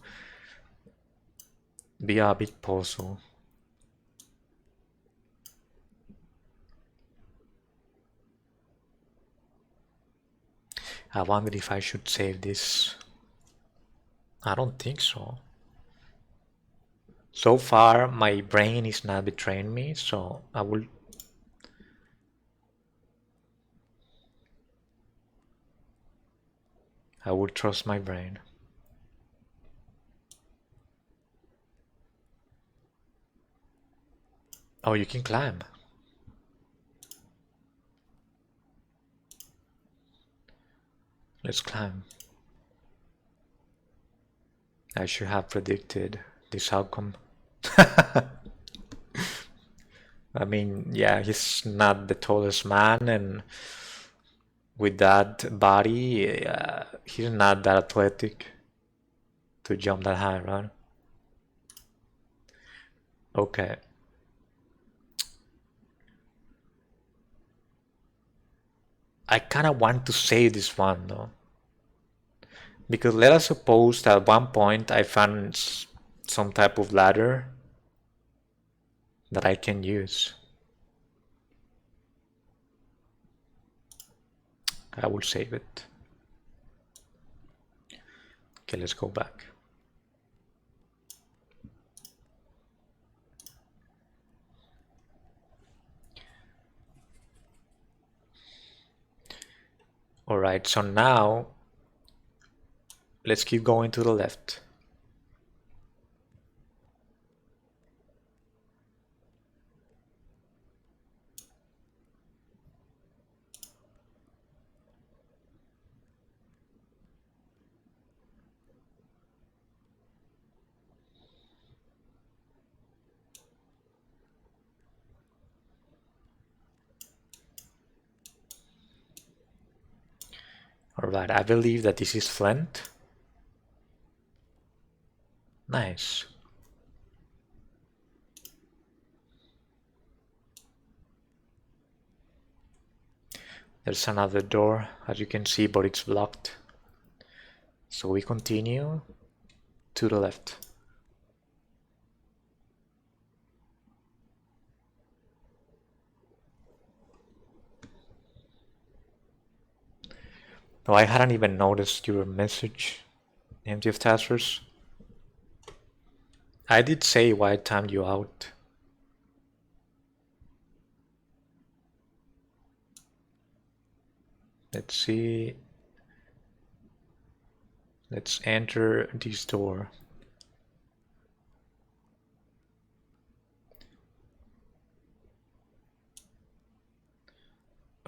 be a big puzzle. I wonder if I should save this. I don't think so. So far, my brain is not betraying me, so I will trust my brain. Oh, you can climb. Let's climb. I should have predicted this outcome. I mean, yeah, he's not the tallest man, and with that body, he's not that athletic to jump that high, right? Okay. I kind of want to save this one though. Because let us suppose that at one point I found some type of ladder that I can use. I will save it. Okay, let's go back. Alright, so now let's keep going to the left. Alright, I believe that this is flint. Nice. There's another door, as you can see, but it's blocked. So we continue to the left. Oh, I hadn't even noticed your message, empty of tasters. I did say why I timed you out. Let's see. Let's enter this door.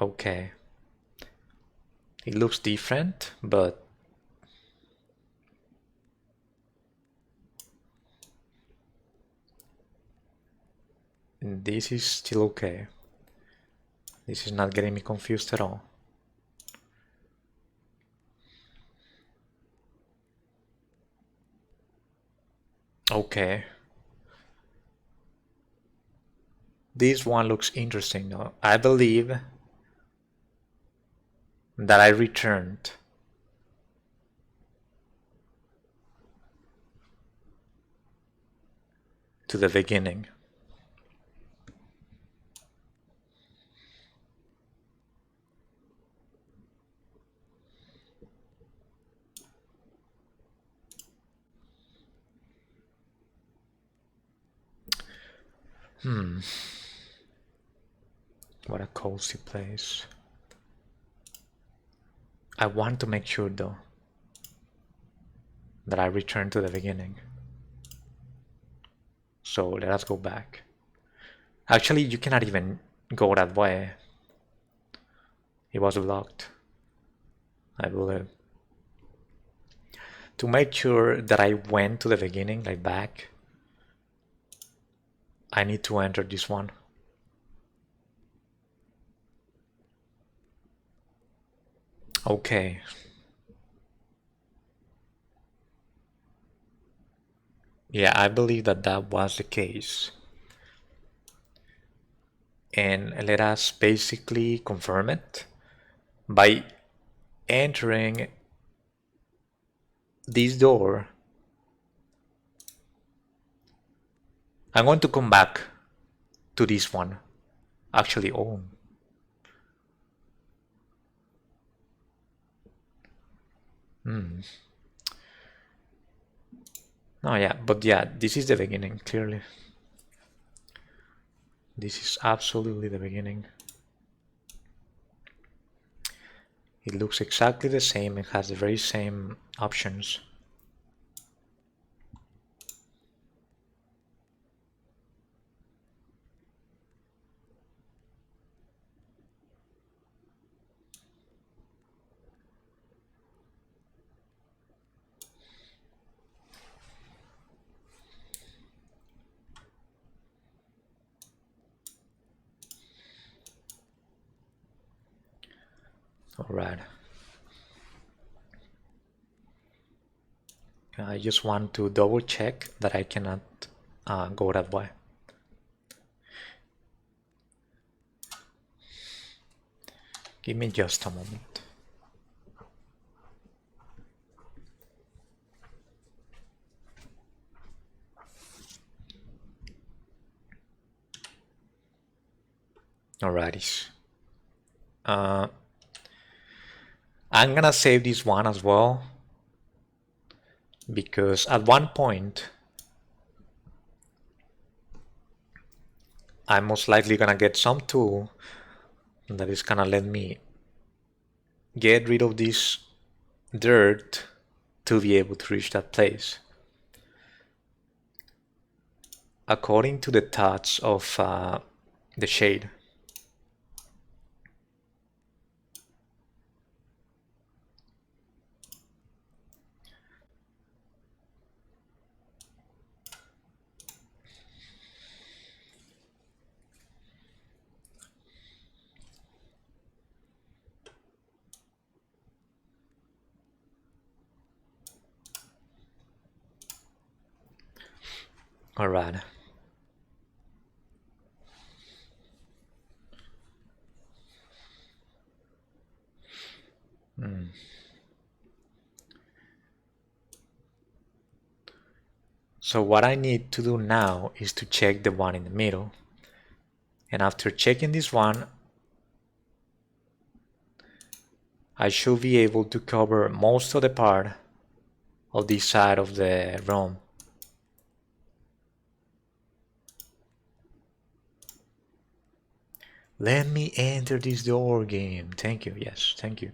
Okay. It looks different, but this is still okay. This is not getting me confused at all. Okay. This one looks interesting though. I believe that I returned to the beginning. What a cozy place. I want to make sure though that I return to the beginning. So let us go back. Actually, you cannot even go that way. It was blocked, I believe. To make sure that I went to the beginning, like back, I need to enter this one. Okay. Yeah, I believe that that was the case. And let us basically confirm it by entering this door. I'm going to come back to this one. Actually, oh. No, yeah, but yeah, this is the beginning, clearly. This is absolutely the beginning. It looks exactly the same. It has the very same options. All right. I just want to double check that I cannot go that way. Give me just a moment. Alrighty. I'm gonna save this one as well because at one point I'm most likely gonna get some tool that is gonna let me get rid of this dirt to be able to reach that place. According to the thoughts of the shade. All right. So what I need to do now is to check the one in the middle. And after checking this one, I should be able to cover most of the part of this side of the room. Let me enter this door game. Thank you. Yes, thank you.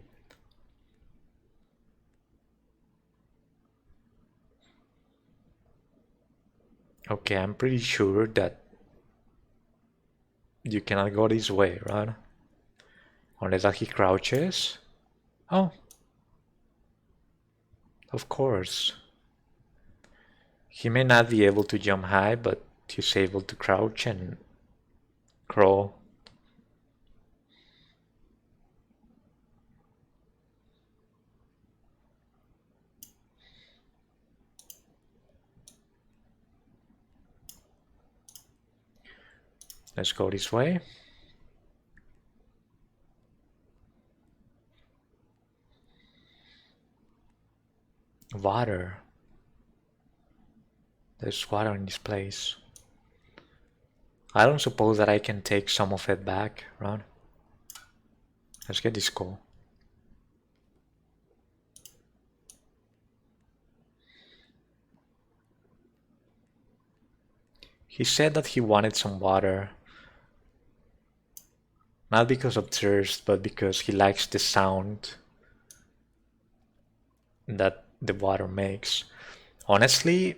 Okay, I'm pretty sure that you cannot go this way, right? Unless that he crouches. Oh, of course. He may not be able to jump high, but he's able to crouch and crawl. Let's go this way. Water. There's water in this place. I don't suppose that I can take some of it back, right? Let's get this coal. He said that he wanted some water. Not because of thirst, but because he likes the sound that the water makes. Honestly,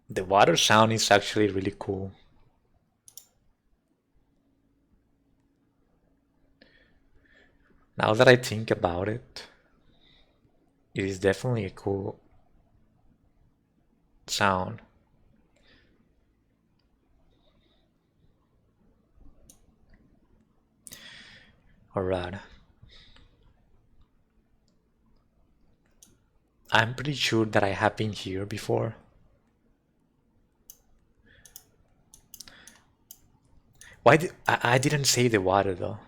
the water sound is actually really cool. Now that I think about it, it is definitely a cool sound. Alright. I'm pretty sure that I have been here before. Why did I didn't save the water though?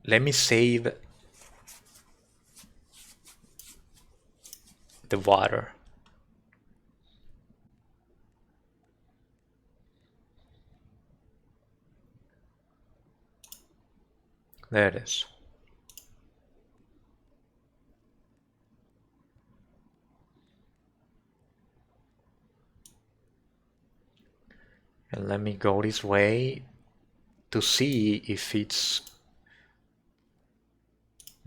Let me save the water. There it is. And let me go this way to see if it's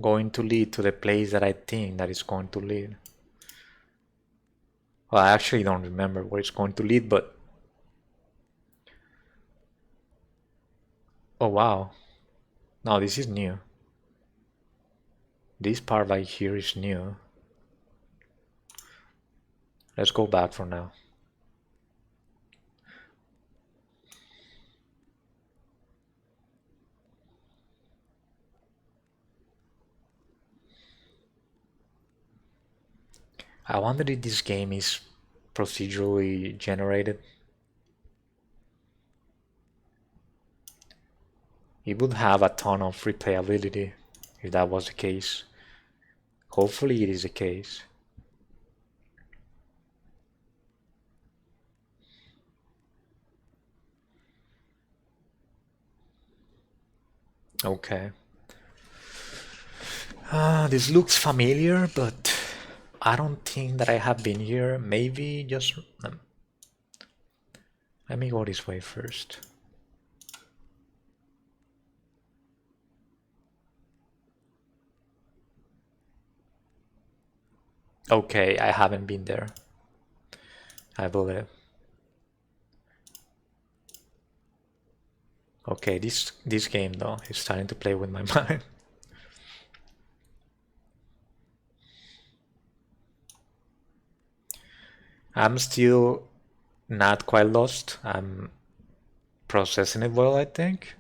going to lead to the place that I think that it's going to lead. Well, I actually don't remember where it's going to lead, but... Oh wow. No, this is new. This part right here is new. Let's go back for now. I wonder if this game is procedurally generated. It would have a ton of replayability if that was the case. Hopefully it is the case. Okay. This looks familiar, but I don't think that I have been here. Maybe just... Let me go this way first. Okay, I haven't been there. I believe. Okay, this game though is starting to play with my mind. I'm still not quite lost. I'm processing it well, I think.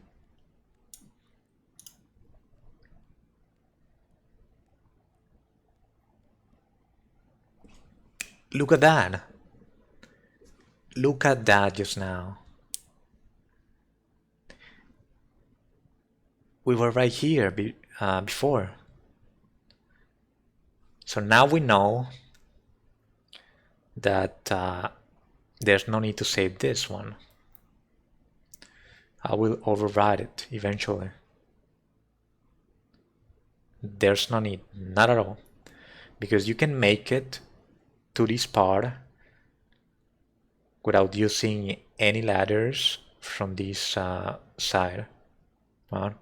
Look at that. Look at that just now. We were right here before. So now we know that there's no need to save this one. I will override it eventually. There's no need, not at all. Because you can make it to this part without using any ladders from this side. Right?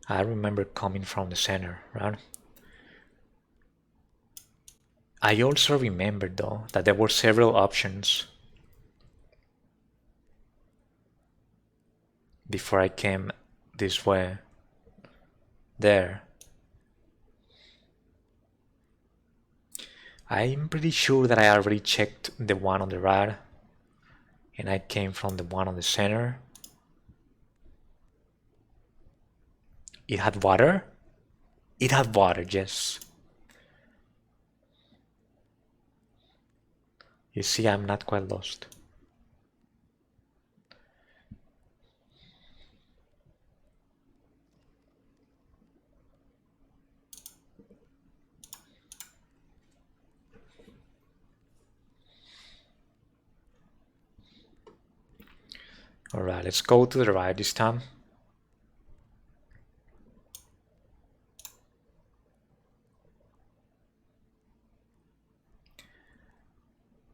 I remember coming from the center, right? I also remember though that there were several options before I came this way. There. I'm pretty sure that I already checked the one on the right and I came from the one on the center. It had water? It had water, yes. You see, I'm not quite lost. Alright, let's go to the right this time.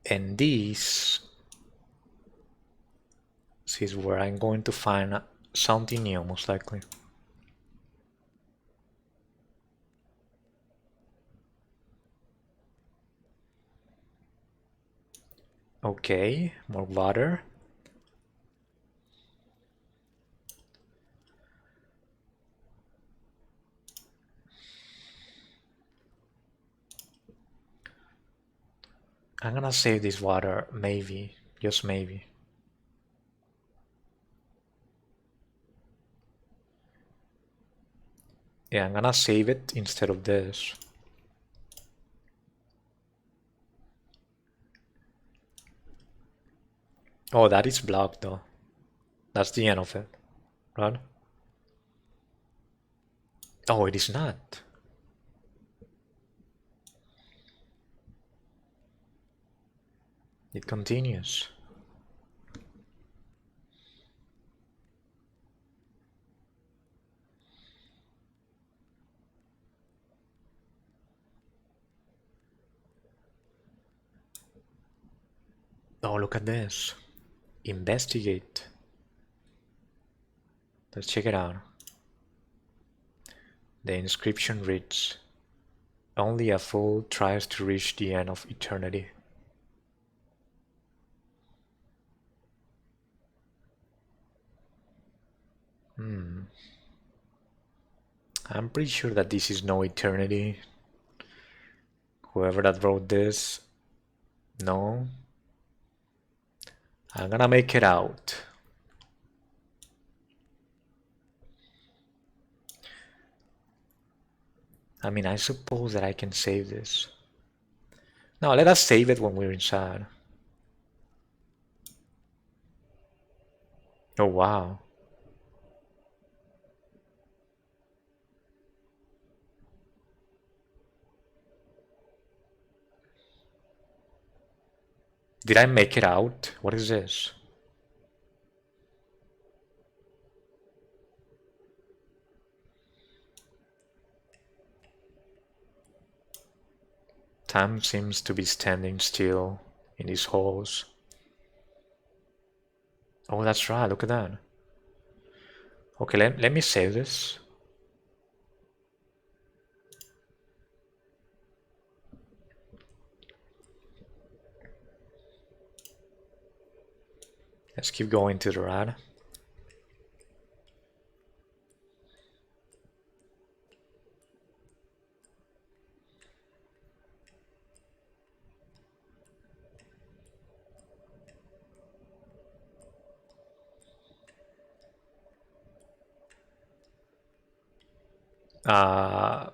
And this is where I'm going to find something new, most likely. Okay, more water. I'm gonna save this water, maybe, just maybe. Yeah, I'm gonna save it instead of this. Oh, that is blocked though. That's the end of it, right? Oh, it is not. It continues. Oh, look at this. Investigate. Let's check it out. The inscription reads, "Only a fool tries to reach the end of eternity." I'm pretty sure that this is no eternity. Whoever that wrote this, no. I'm gonna make it out. I mean, I suppose that I can save this. No, let us save it when we're inside. Oh, wow. Did I make it out? What is this? Time seems to be standing still in these halls. Oh, that's right, look at that. Okay, let me save this. Let's keep going to the right. Uh,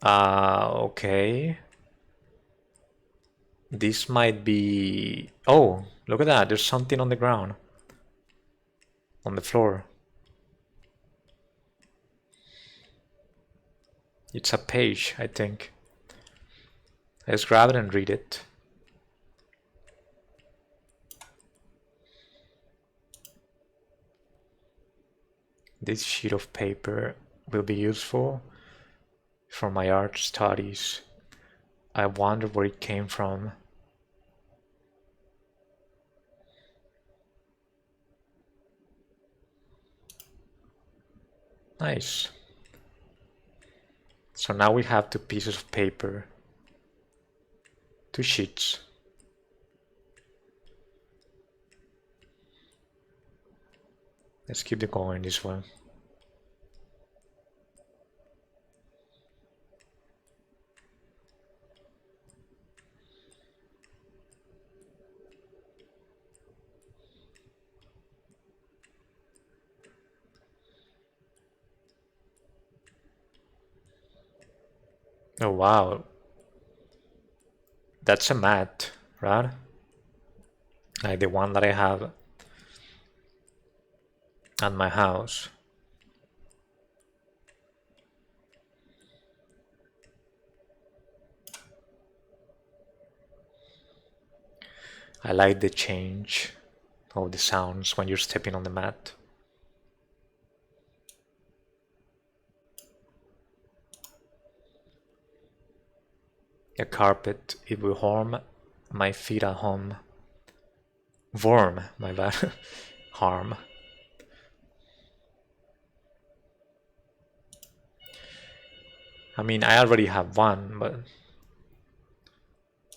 okay. This might be... Oh, look at that. There's something on the ground. On the floor. It's a page, I think. Let's grab it and read it. This sheet of paper will be useful for my art studies. I wonder where it came from. Nice. So now we have 2 pieces of paper, 2 sheets. Let's keep it going this way. Oh wow, that's a mat, right? Like the one that I have at my house. I like the change of the sounds when you're stepping on the mat. A carpet, it will harm my feet at home. Warm, my bad. Harm. I mean, I already have one, but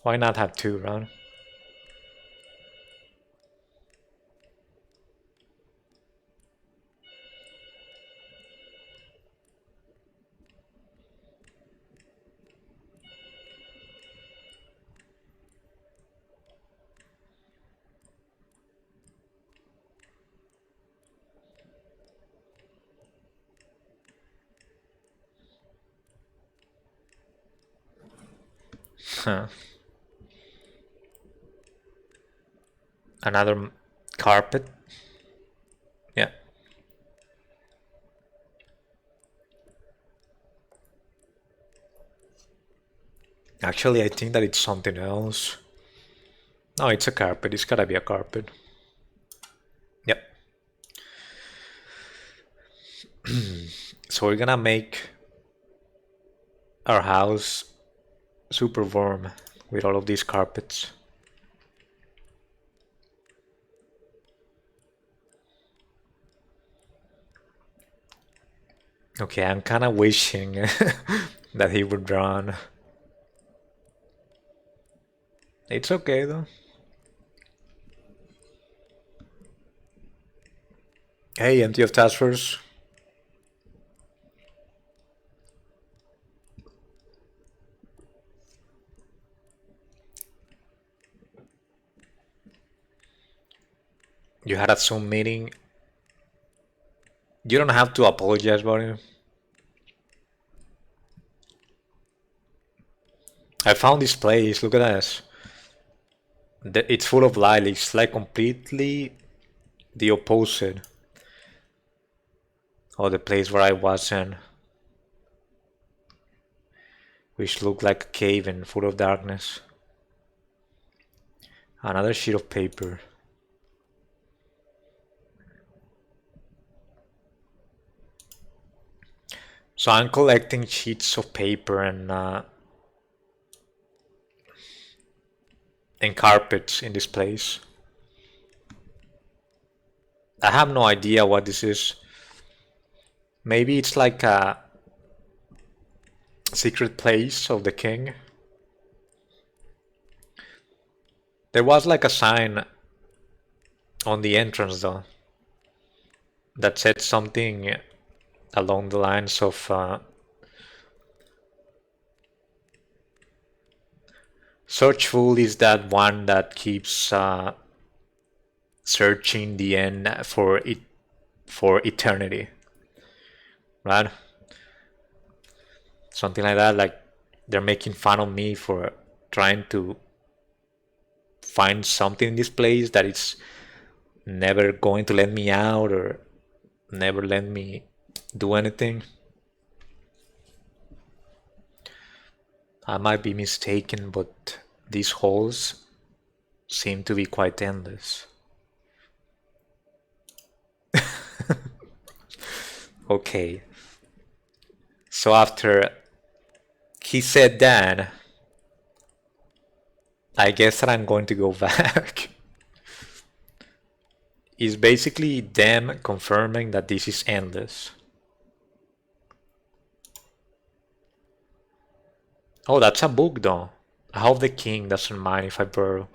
why not have two, right? Huh. Another carpet. Yeah. Actually, I think that it's something else. No, it's a carpet. It's gotta be a carpet. Yep. So we're gonna make our house super warm with all of these carpets. Okay, I'm kind of wishing that he would run. It's okay though. Hey, empty of task force. You had a Zoom meeting. You don't have to apologize about it. I found this place. Look at this. It's full of light. It's like completely the opposite of the place where I was in, which looked like a cave and full of darkness. Another sheet of paper. So I'm collecting sheets of paper and carpets in this place. I have no idea what this is. Maybe it's like a secret place of the king. There was like a sign on the entrance though that said something along the lines of searchful is that one that keeps searching the end for it for eternity, right? Something like that. Like they're making fun of me for trying to find something in this place that it's never going to let me out or never let me do anything. I might be mistaken, but these holes seem to be quite endless. Okay, so after he said that, I guess that I'm going to go back. It's basically them confirming that this is endless. Oh, that's a book though. I hope the king doesn't mind if I borrow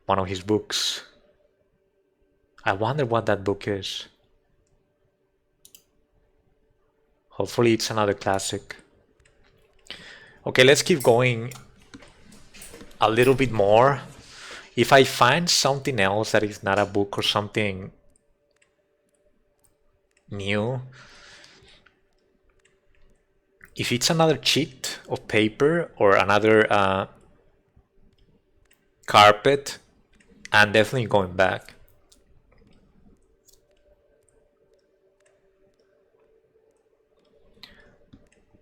one of his books. I wonder what that book is. Hopefully it's another classic. Okay, let's keep going a little bit more. If I find something else that is not a book or something new, If it's another sheet of paper or another carpet, I'm definitely going back.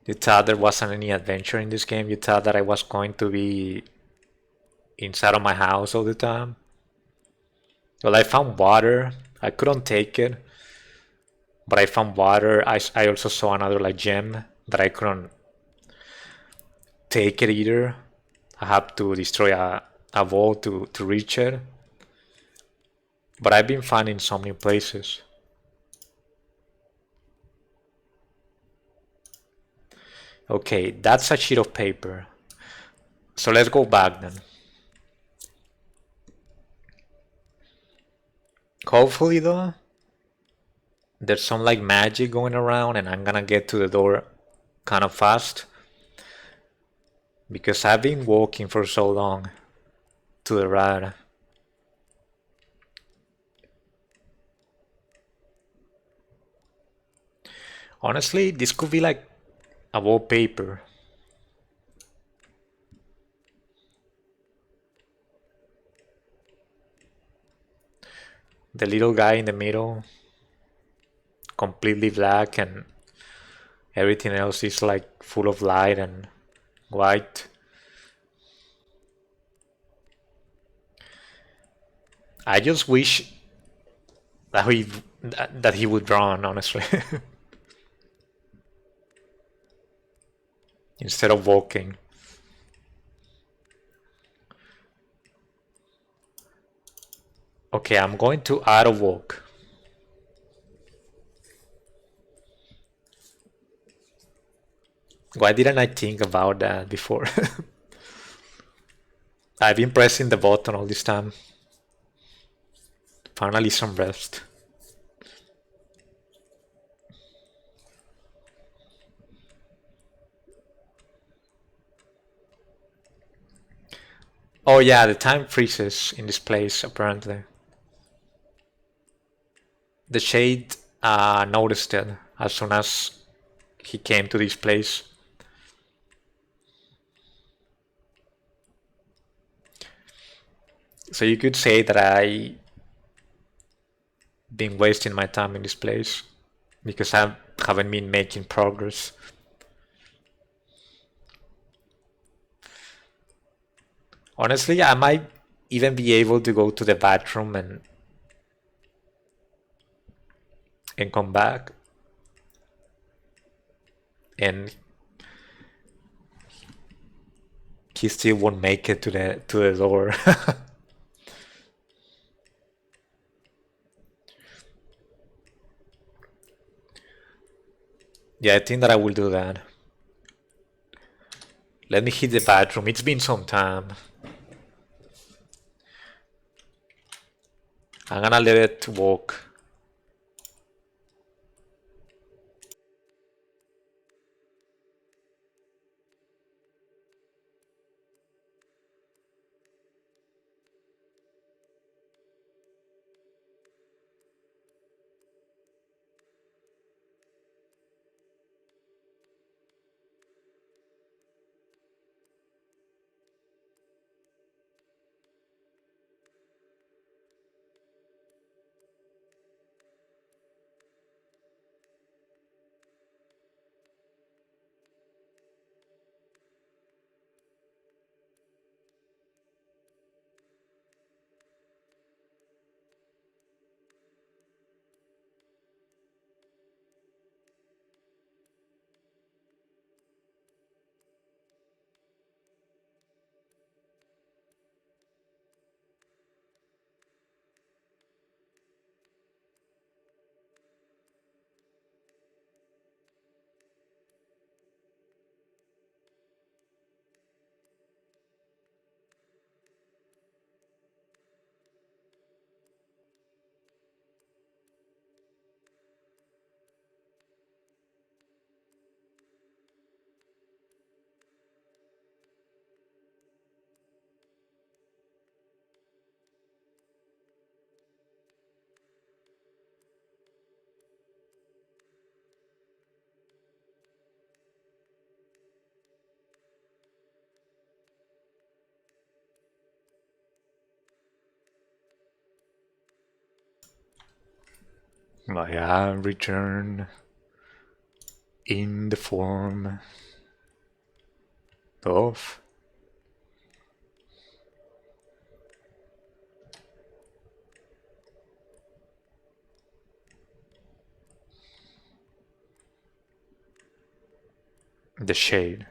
You thought there wasn't any adventure in this game? You thought that I was going to be inside of my house all the time? Well, I found water. I couldn't take it, but I found water. I also saw another like gem that I couldn't take it either. I have to destroy a wall to reach it. But I've been finding some new places. Okay, that's a sheet of paper. So let's go back then. Hopefully though, there's some like magic going around and I'm gonna get to the door kind of fast. Because I've been walking for so long to the right. Honestly, this could be like a wallpaper. The little guy in the middle, completely black, and everything else is like full of light and white. I just wish that he would run, honestly, instead of walking. Okay, I'm going to add a walk. Why didn't I think about that before? I've been pressing the button all this time. Finally, some rest. Oh yeah, the time freezes in this place apparently. The shade noticed it as soon as he came to this place. So you could say that I been wasting my time in this place because I haven't been making progress. Honestly, I might even be able to go to the bathroom and come back, and he still won't make it to the door. Yeah, I think that I will do that. Let me hit the bathroom. It's been some time. I'm gonna let it walk. I have returned in the form of the shade.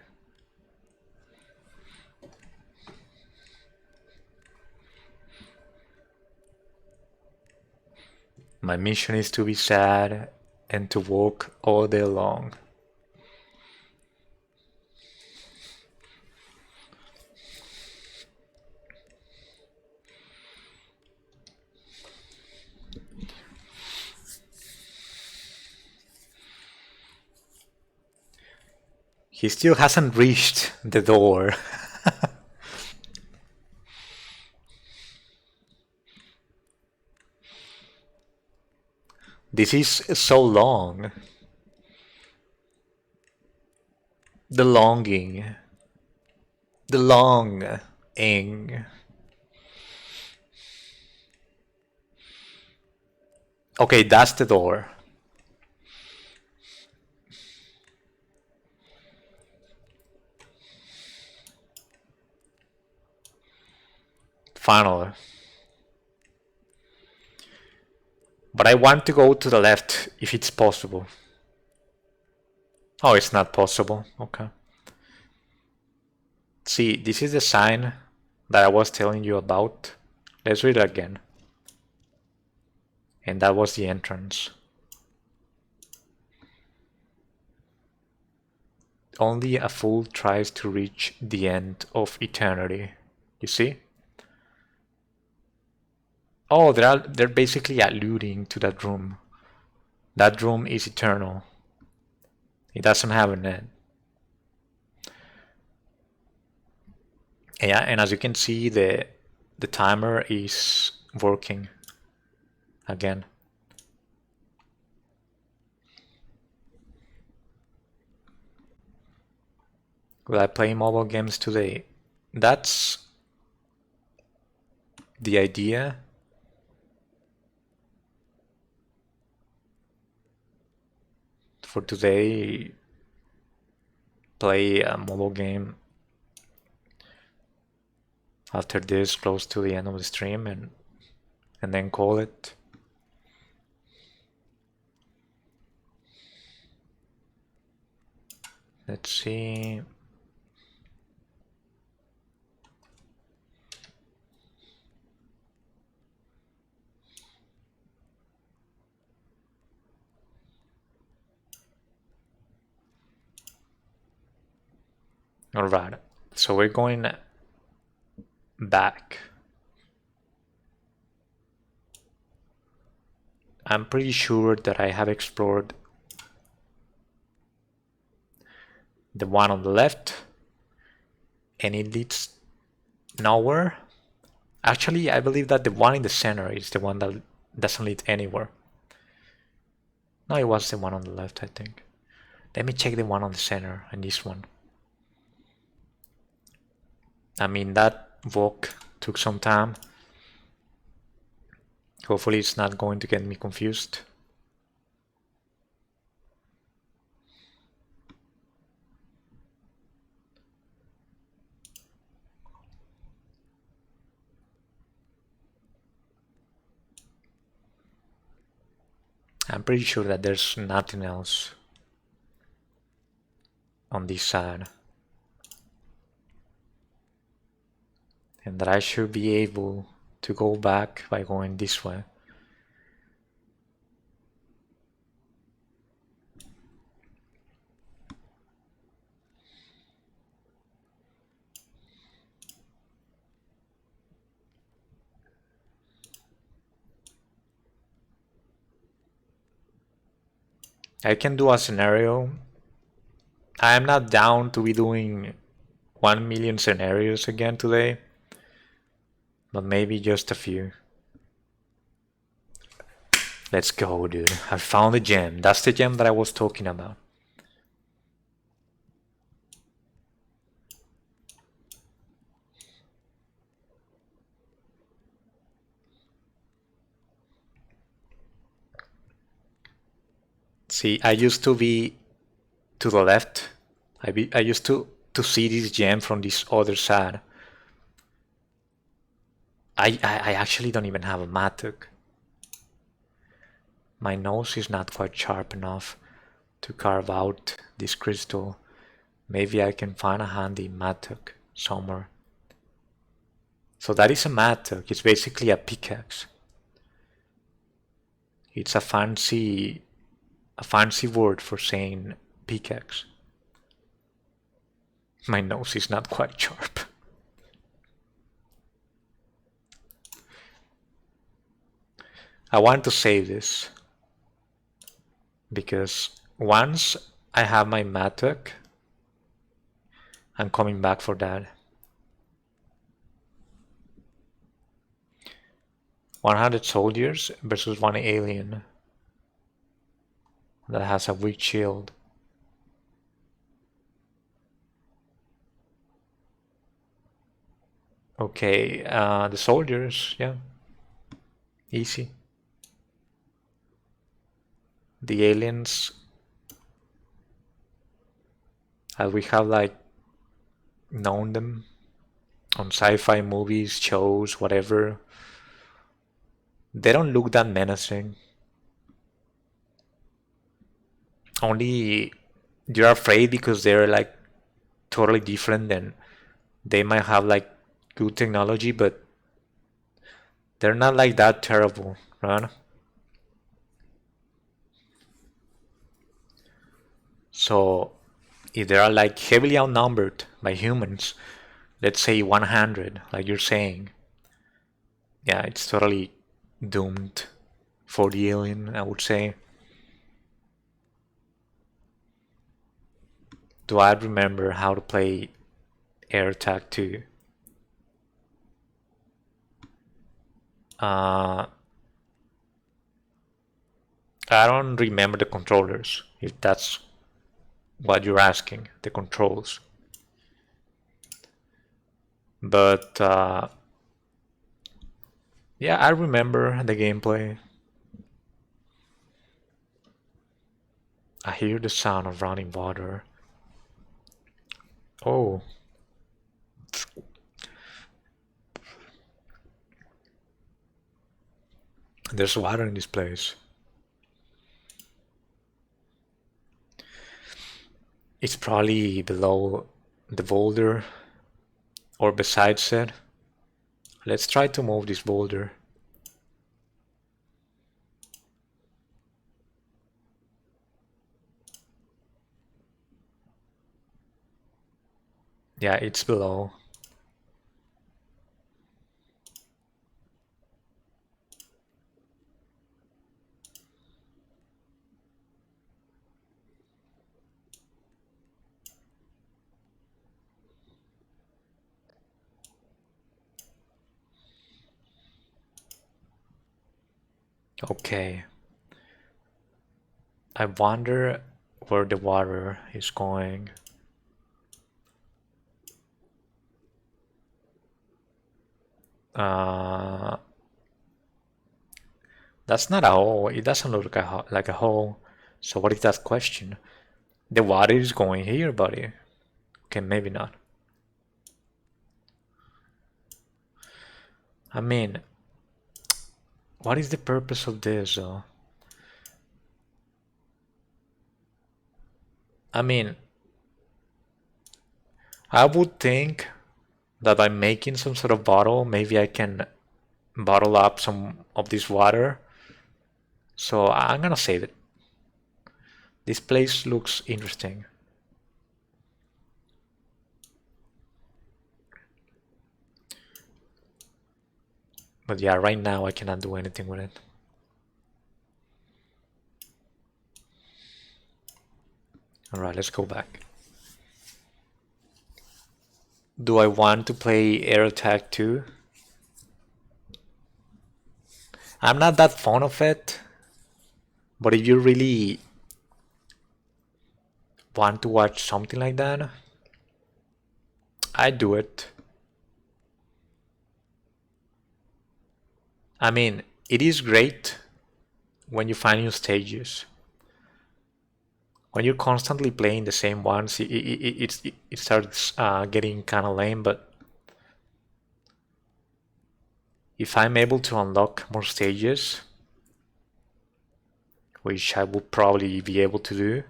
My mission is to be sad and to walk all day long. He still hasn't reached the door. This is so long. The longing. The longing. Okay, that's the door. Finally. But I want to go to the left if it's possible. Oh, it's not possible. Okay. See, this is the sign that I was telling you about. Let's read it again. And that was the entrance. Only a fool tries to reach the end of eternity. You see? Oh, they're basically alluding to that room. That room is eternal. It doesn't have an end. Yeah, and as you can see, the timer is working again. Will I play mobile games today? That's the idea. For today, play a mobile game after this, close to the end of the stream, and then call it. Let's see. All right, so we're going back. I'm pretty sure that I have explored the one on the left, and it leads nowhere. Actually, I believe that the one in the center is the one that doesn't lead anywhere. No, it was the one on the left, I think. Let me check the one on the center and this one. I mean, that walk took some time. Hopefully it's not going to get me confused. I'm pretty sure that there's nothing else on this side. And that I should be able to go back by going this way. I can do a scenario. I am not down to be doing 1 million scenarios again today, but maybe just a few. Let's go, dude. I found the gem. That's the gem that I was talking about. See, I used to be to the left. I used to see this gem from this other side. I actually don't even have a mattock. My nose is not quite sharp enough to carve out this crystal. Maybe I can find a handy mattock somewhere. So that is a mattock. It's basically a pickaxe. It's a fancy word for saying pickaxe. My nose is not quite sharp. I want to save this because once I have my mattock, I'm coming back for that. 100 soldiers versus one alien that has a weak shield. Okay, the soldiers, yeah, easy. The aliens, as we have like known them on sci-fi movies, shows, whatever, they don't look that menacing. Only you're afraid because they're like totally different and they might have like good technology, but they're not like that terrible, right? So if they are like heavily outnumbered by humans, let's say 100, like you're saying, yeah, it's totally doomed for the alien, I would say. Do I remember how to play Air Tag 2? I don't remember the controllers, if that's what you're asking, the controls. But yeah, I remember the gameplay. I hear the sound of running water. Oh, there's water in this place. It's probably below the boulder or besides it. Let's try to move this boulder. Yeah, it's below. Okay. I wonder where the water is going. Uh, that's not a hole. It doesn't look like a hole. So what is that question? The water is going here, buddy. Okay, maybe not. I mean, what is the purpose of this, though? I mean, I would think that by making some sort of bottle, maybe I can bottle up some of this water. So I'm gonna save it. This place looks interesting. But yeah, right now I cannot do anything with it. Alright, let's go back. Do I want to play Air Attack 2? I'm not that fond of it, but if you really want to watch something like that, I do it. I mean, it is great when you find new stages. when you're constantly playing the same ones, it starts getting kind of lame. But if I'm able to unlock more stages, which I will probably be able to do,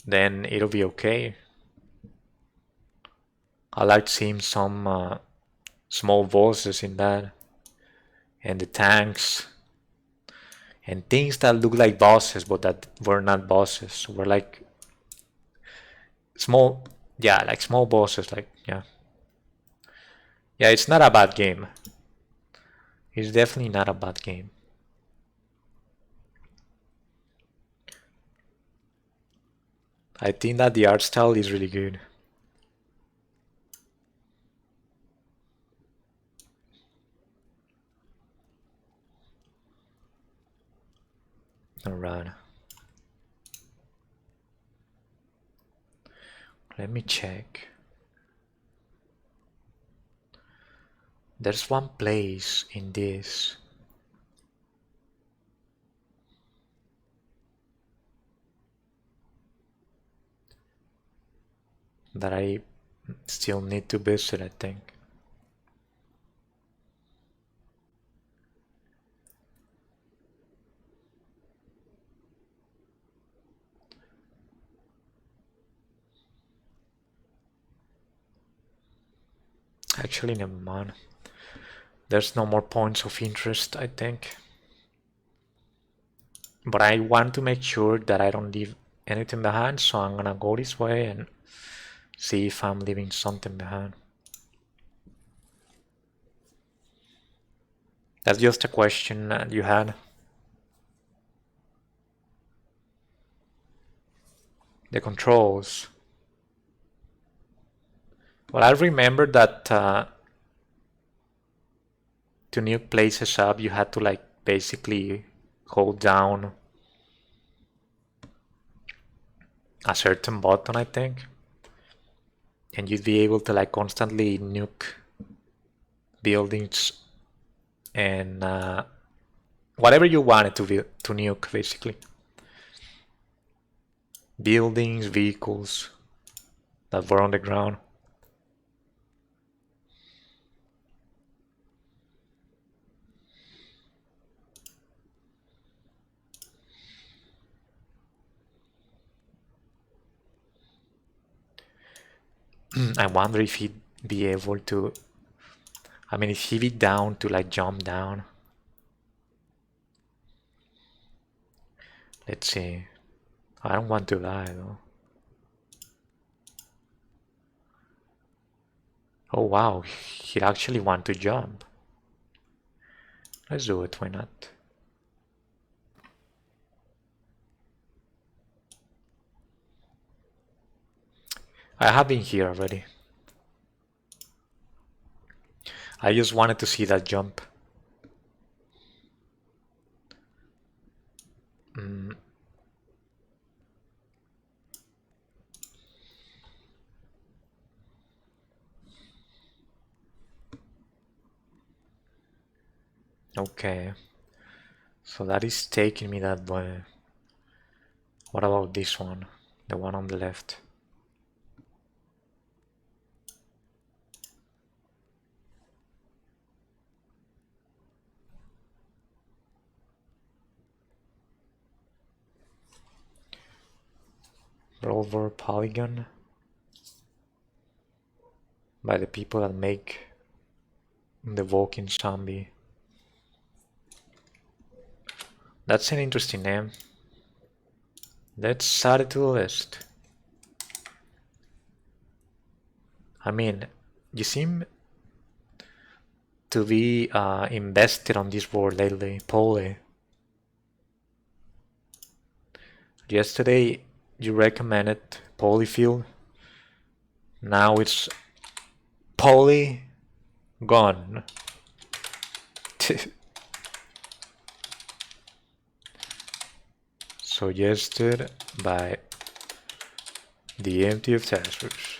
then it'll be okay. I like seeing some small bosses in that, and the tanks, and things that look like bosses but that were not bosses, were like small, yeah, like small bosses, like, yeah. Yeah, it's not a bad game. It's definitely not a bad game. I think that the art style is really good. Alright. Let me check. There's one place in this. That I still need to visit, I think. Actually, never mind. There's no more points of interest, I think. But I want to make sure that I don't leave anything behind, so I'm gonna go this way and see if I'm leaving something behind. That's just a question that you had. The controls. Well, I remember that to nuke places up, you had to like basically hold down a certain button, I think, and you'd be able to like constantly nuke buildings and whatever you wanted to nuke, basically. Buildings, vehicles that were on the ground. I wonder if he'd be able to. I mean, if he'd be down to like jump down. Let's see. I don't want to die though. Oh wow, he'd actually want to jump. Let's do it, why not? I have been here already. I just wanted to see that jump. Mm. Okay, so that is taking me that way. What about this one? The one on the left. Rover Polygon by the people that make the Walking Zombie. That's an interesting name. Let's add it to the list. I mean, you seem to be invested on this board lately, Polly. Yesterday you recommended Polyfield. Now it's Polygon. Suggested by the empty of testers.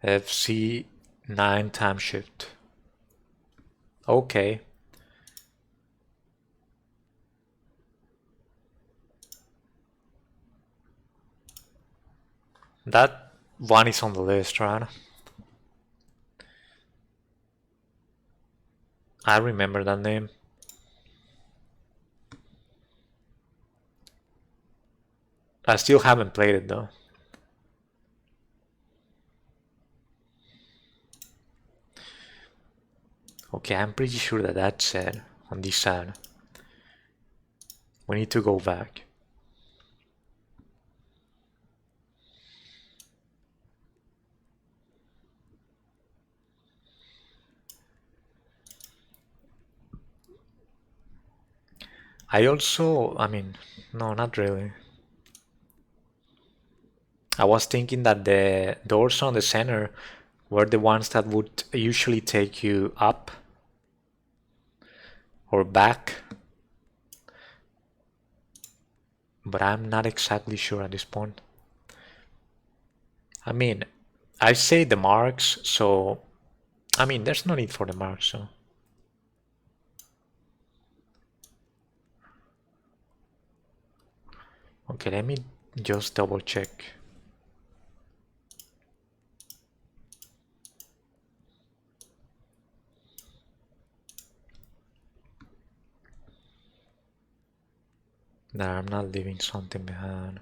FC9 time shift. Okay. That one is on the list, right? I remember that name. I still haven't played it though. Okay, I'm pretty sure that that's it on this side. We need to go back. I mean, no, not really. I was thinking that the doors on the center were the ones that would usually take you up or back, but I'm not exactly sure at this point. I mean, I say the marks, so I mean, there's no need for the marks, so. Okay, let me just double check. That I'm not leaving something behind.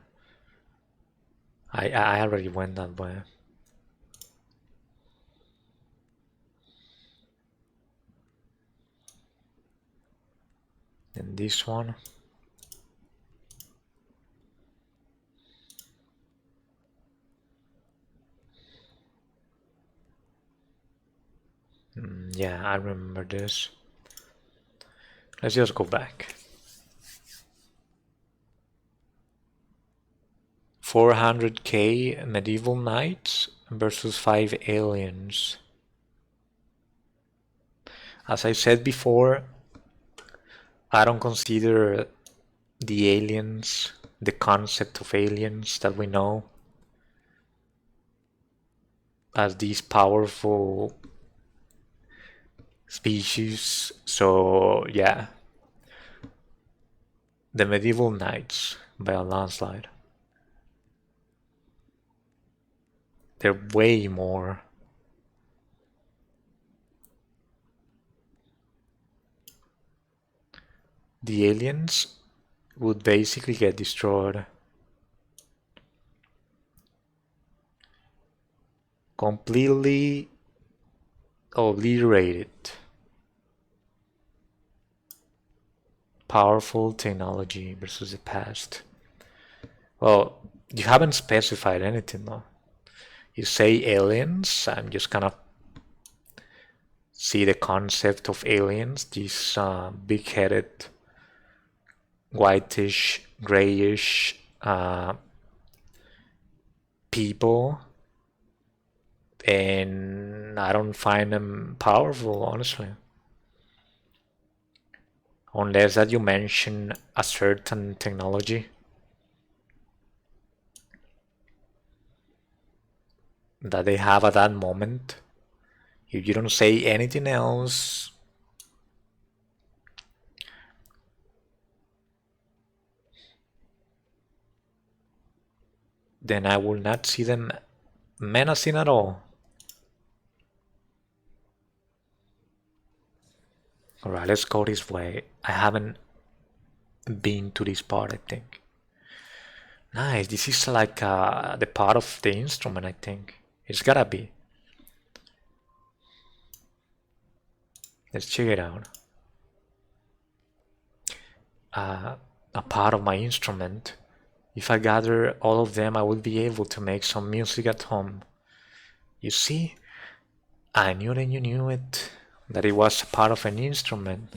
I already went that way. And this one. Yeah, I remember this. Let's just go back. 400k medieval knights versus 5 aliens. As I said before, I don't consider the aliens, the concept of aliens that we know, as these powerful species. So yeah, the medieval knights by a landslide. They're way more. The aliens would basically get destroyed. Completely obliterated. Powerful technology versus the past. Well, you haven't specified anything though. You say aliens, I'm just gonna see the concept of aliens, these big-headed, whitish, grayish people, and I don't find them powerful, honestly. Unless that you mention a certain technology that they have at that moment. If you don't say anything else, then I will not see them menacing at all. Alright, let's go this way. I haven't been to this part, I think. Nice, this is like the part of the instrument, I think. It's gotta be. Let's check it out. A part of my instrument. If I gather all of them, I would be able to make some music at home. You see? I knew that you knew it, that it was a part of an instrument.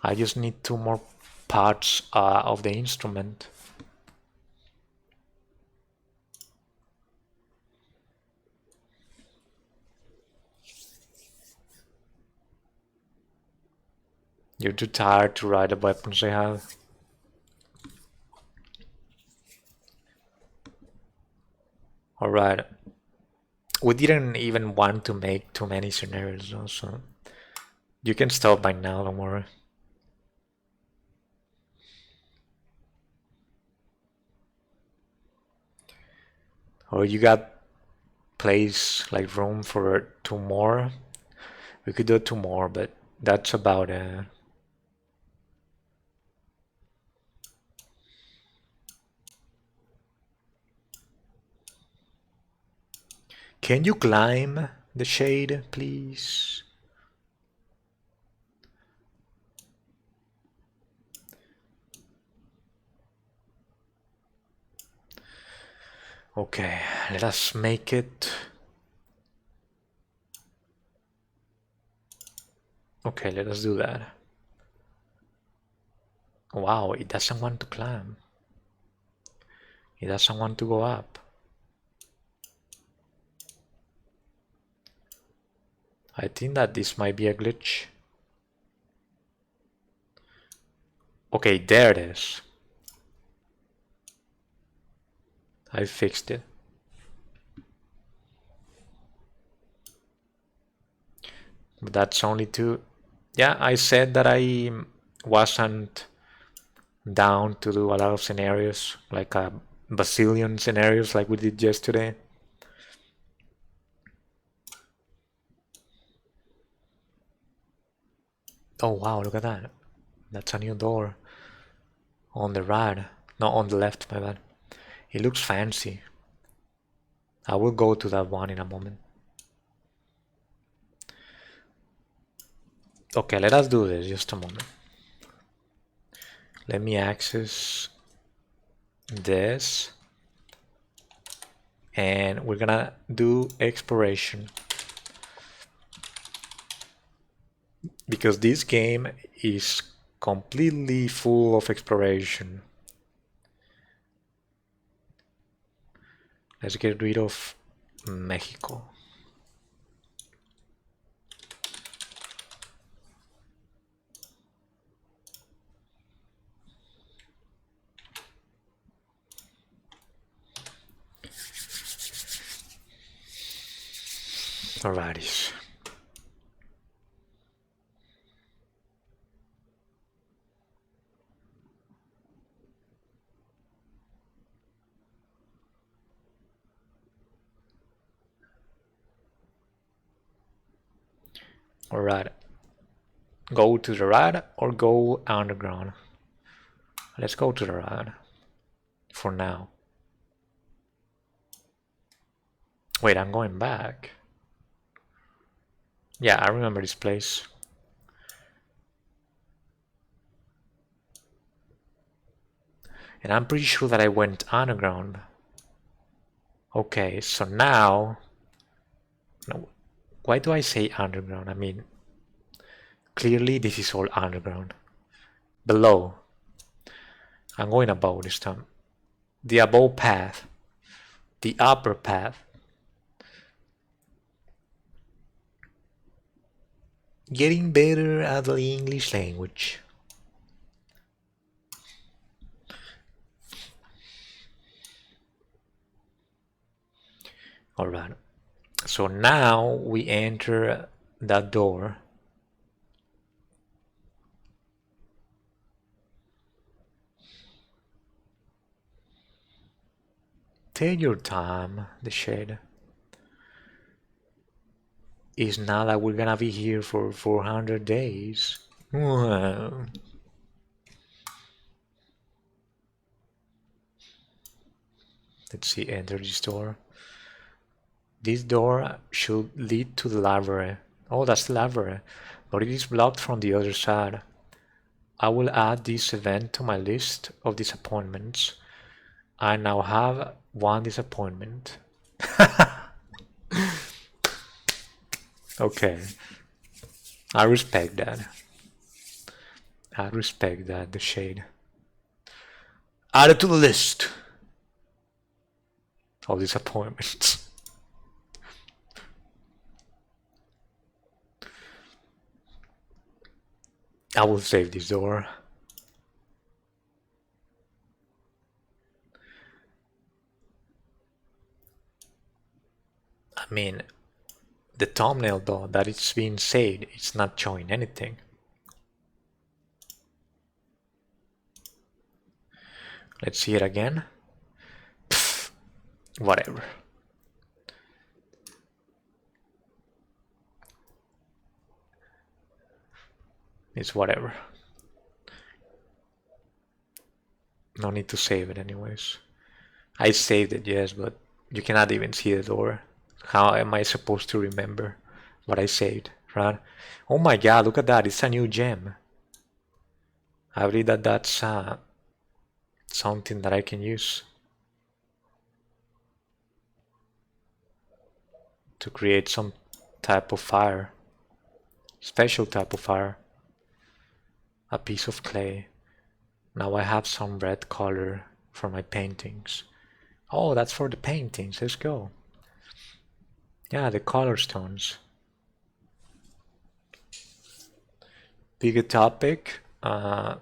I just need 2 more parts of the instrument. You're too tired to ride the weapons I have. Alright. We didn't even want to make too many scenarios though, so you can stop by now, don't worry. Or you got place like room for 2 more? We could do 2 more, but that's about it. Can you climb the shade, please? Okay, let us make it. Okay, let us do that. Wow, it doesn't want to climb. It doesn't want to go up. I think that this might be a glitch. Okay, there it is. I fixed it. But that's only two. Yeah, I said that I wasn't down to do a lot of scenarios, like a bazillion scenarios like we did yesterday. Oh wow, look at that. That's a new door. On the right. No, on the left, my bad. It looks fancy. I will go to that one in a moment. Okay, let us do this, just a moment. Let me access this. And we're gonna do exploration. Because this game is completely full of exploration. Let's get rid of Mexico. Alrighty. Alright. Go to the right or go underground? Let's go to the right. For now. Wait, I'm going back. Yeah, I remember this place. And I'm pretty sure that I went underground. Okay, so now... No, why do I say underground? I mean, clearly this is all underground. Below. I'm going above this time. The above path. The upper path. Getting better at the English language. Alright. So now we enter that door. Take your time, the shade. It's not that we're gonna be here for 400 days. Let's see, enter this door. This door should lead to the library. Oh, that's the library, but it is blocked from the other side. I will add this event to my list of disappointments. I now have one disappointment. Okay, I respect that. I respect that, the shade. Add it to the list of disappointments. I will save this door. I mean, the thumbnail though, that it's being saved, it's not showing anything. Let's see it again. Pfft, whatever. It's whatever. No need to save it anyways. I saved it, yes, but you cannot even see the door. How am I supposed to remember what I saved, right? Oh my god, look at that, it's a new gem. I believe that that's something that I can use to create some type of fire. Special type of fire. A piece of clay. Now I have some red color for my paintings. Oh, that's for the paintings. Let's go. Yeah, the color stones. Bigger topic. I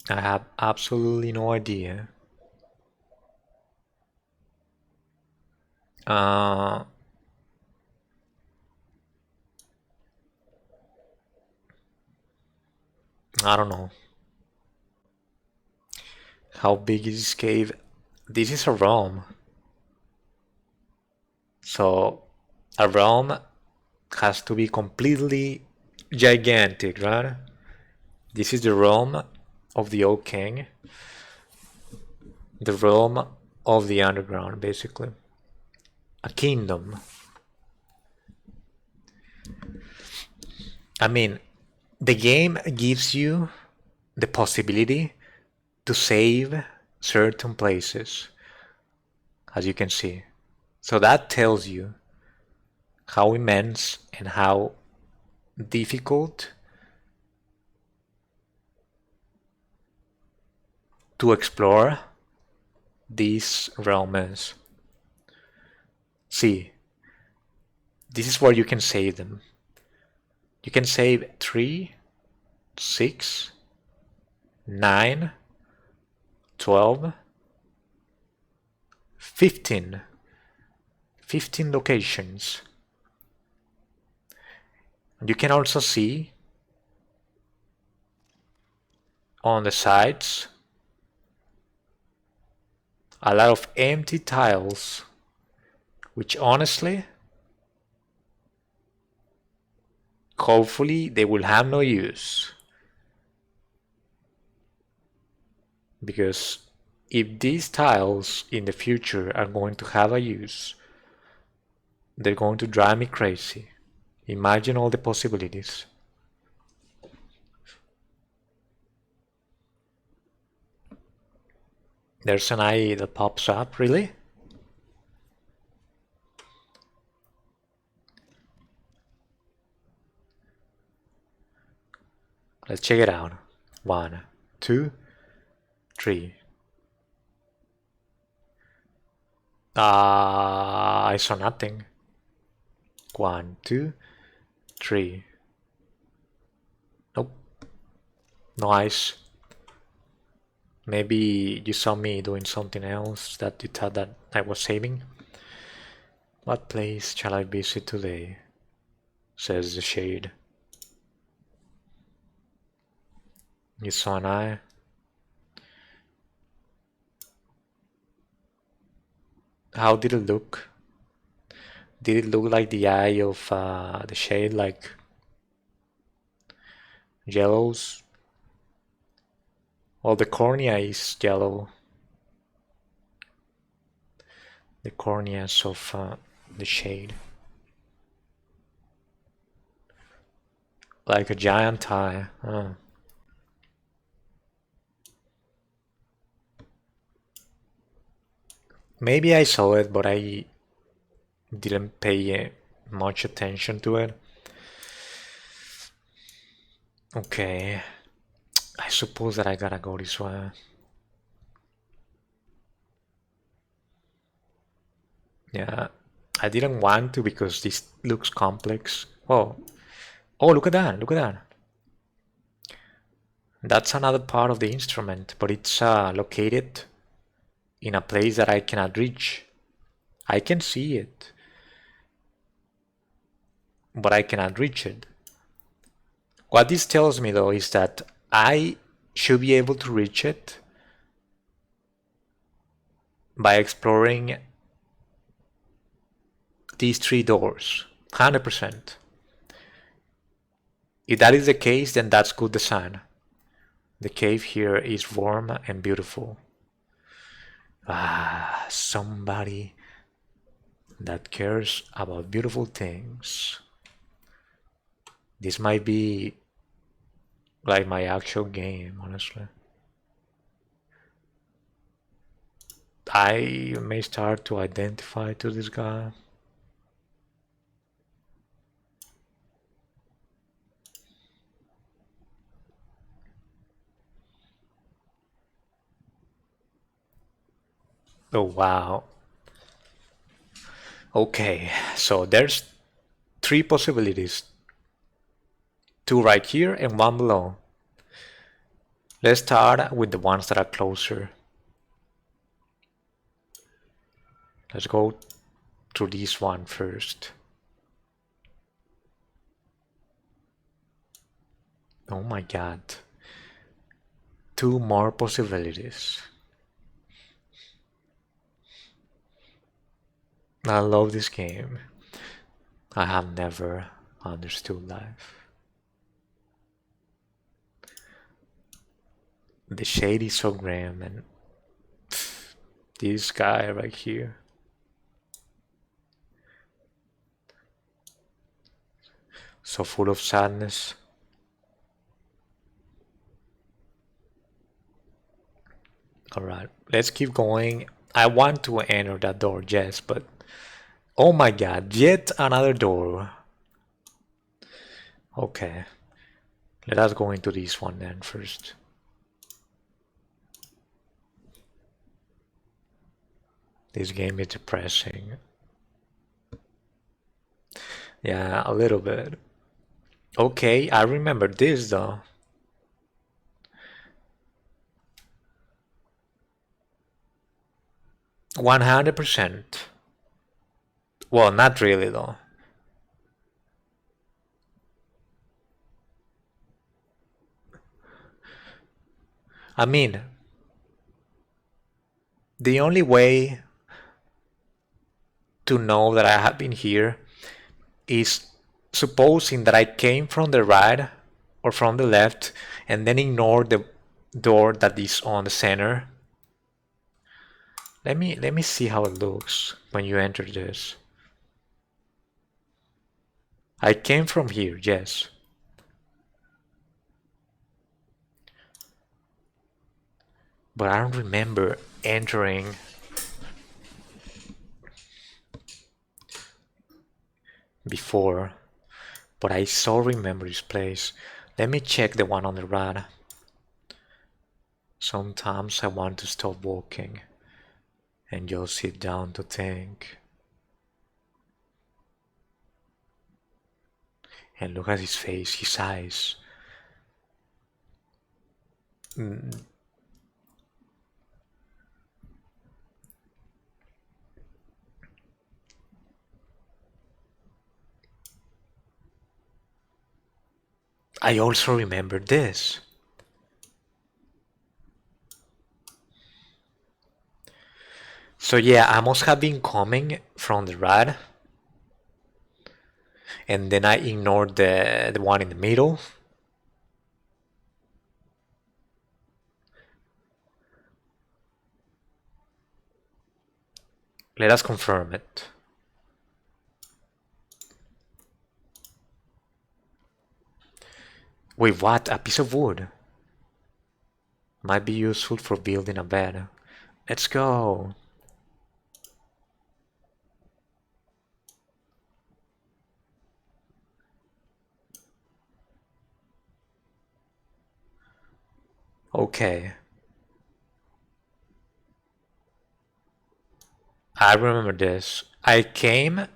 have absolutely no idea. I don't know. How big is this cave? This is a realm. So a realm has to be completely gigantic, right? This is the realm of the Old King. The realm of the underground, basically. A kingdom. I mean, the game gives you the possibility to save certain places, as you can see. So that tells you how immense and how difficult to explore this realm is. See, this is where you can save them. You can save 3, 6, 9, 12, 15. 15 locations. You can also see on the sides a lot of empty tiles, which honestly, hopefully they will have no use. Because if these tiles in the future are going to have a use, they're going to drive me crazy. Imagine all the possibilities. There's an eye that pops up, really? Let's check it out. 1, 2, 3. I saw nothing. 1, 2, 3. Nope. No eyes. Maybe you saw me doing something else that you thought that I was saving. What place shall I visit today? Says the shade. You saw an eye. How did it look? Did it look like the eye of the shade, like yellows? Well, the cornea is yellow. The corneas of the shade. Like a giant eye. Maybe I saw it, but I didn't pay much attention to it. Okay. I suppose that I gotta go this way. Yeah, I didn't want to because this looks complex. Oh, oh, look at that, look at that. That's another part of the instrument, but it's located in a place that I cannot reach. I can see it, but I cannot reach it. What this tells me though is that I should be able to reach it by exploring these three doors, 100%. If that is the case, then that's good design. The cave here is warm and beautiful. Ah, somebody that cares about beautiful things. This might be like my actual game, honestly. I may start to identify to this guy. Oh wow. Okay, so there's three possibilities. Two right here and one below. Let's start with the ones that are closer. Let's go through this one first. Oh my god. Two more possibilities. I love this game. I have never understood life. The shade is so grim and this guy right here. So full of sadness. Alright, let's keep going. I want to enter that door, yes, but oh my god, yet another door. Okay, let us go into this one then first. This game is depressing. Yeah, a little bit. Okay, I remember this though. $100%. Well, not really though. I mean, the only way to know that I have been here is supposing that I came from the right or from the left and then ignore the door that is on the center. Let me see how it looks when you enter this. I came from here, yes. But I don't remember entering before. But I so remember this place. Let me check the one on the right. Sometimes I want to stop walking and just sit down to think. And look at his face, his eyes. I also remember this. So yeah, I must have been coming from the right, and then I ignored the one in the middle. Let us confirm it. Wait, what? A piece of wood? Might be useful for building a bed. Let's go. Okay. I remember this. I came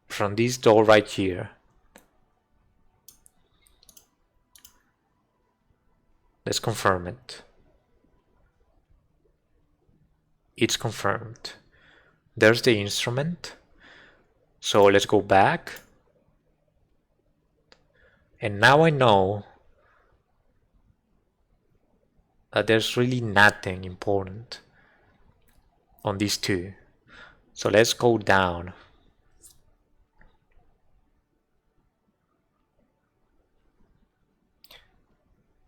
from this door right here. Let's confirm it. It's confirmed. There's the instrument. So let's go back. And now I know that there's really nothing important on these two. So let's go down.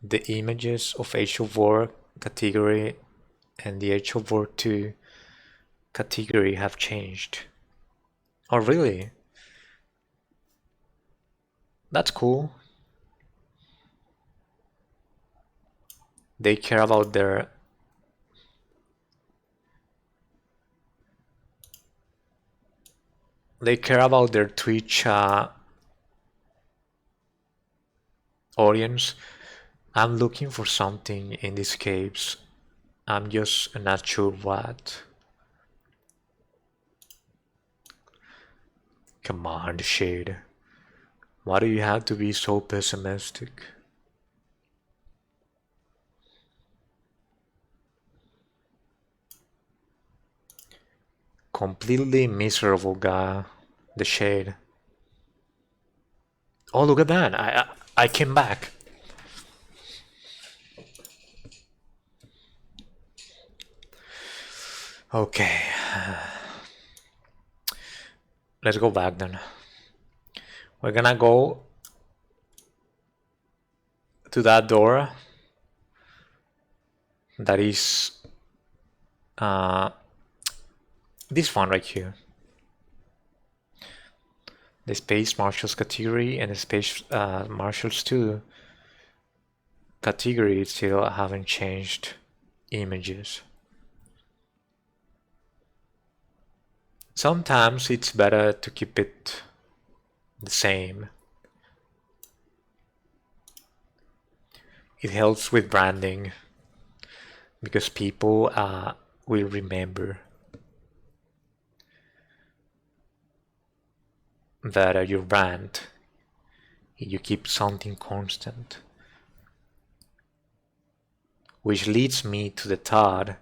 The images of Age of War category and the Age of War 2 category have changed. Oh, really? That's cool. They care about their Twitch audience. I'm looking for something in these caves. I'm just not sure what. Come on, Shade. Why do you have to be so pessimistic? Completely miserable guy. The Shade. Oh, look at that. I came back. Okay. Let's go back then. We're gonna go to that door that is this one right here. The Space Marshals category and the Space Marshals 2 category still haven't changed images. Sometimes it's better to keep it the same. It helps with branding because people will remember that your brand, you keep something constant. Which leads me to the thought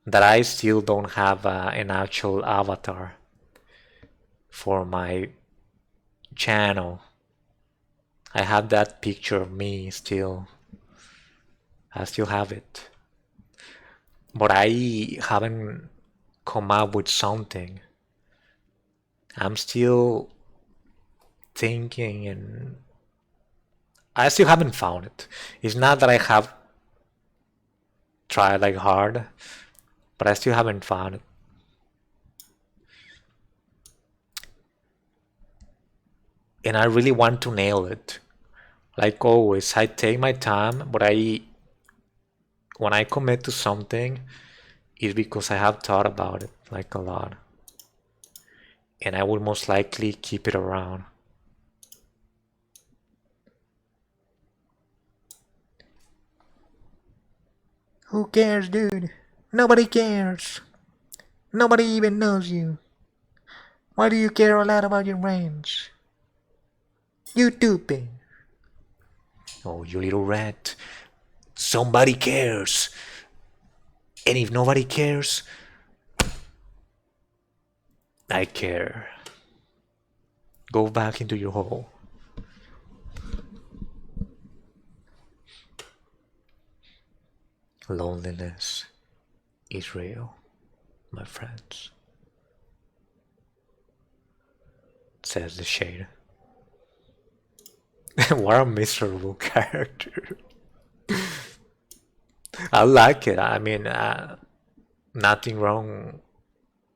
that I still don't have an actual avatar for my channel. I have that picture of me still. I still have it. But I haven't come up with something. I'm still thinking and I still haven't found it. It's not that I have tried like hard, but I still haven't found it. And I really want to nail it. Like always, I take my time, but when I commit to something, it's because I have thought about it like a lot. And I will most likely keep it around. Who cares, dude? Nobody cares. Nobody even knows you. Why do you care a lot about your brains? YouTube. Oh, you little rat. Somebody cares. And if nobody cares, I care. Go back into your hole. Loneliness is real, my friends, says the Shade. What a miserable character. I like it. I mean, nothing wrong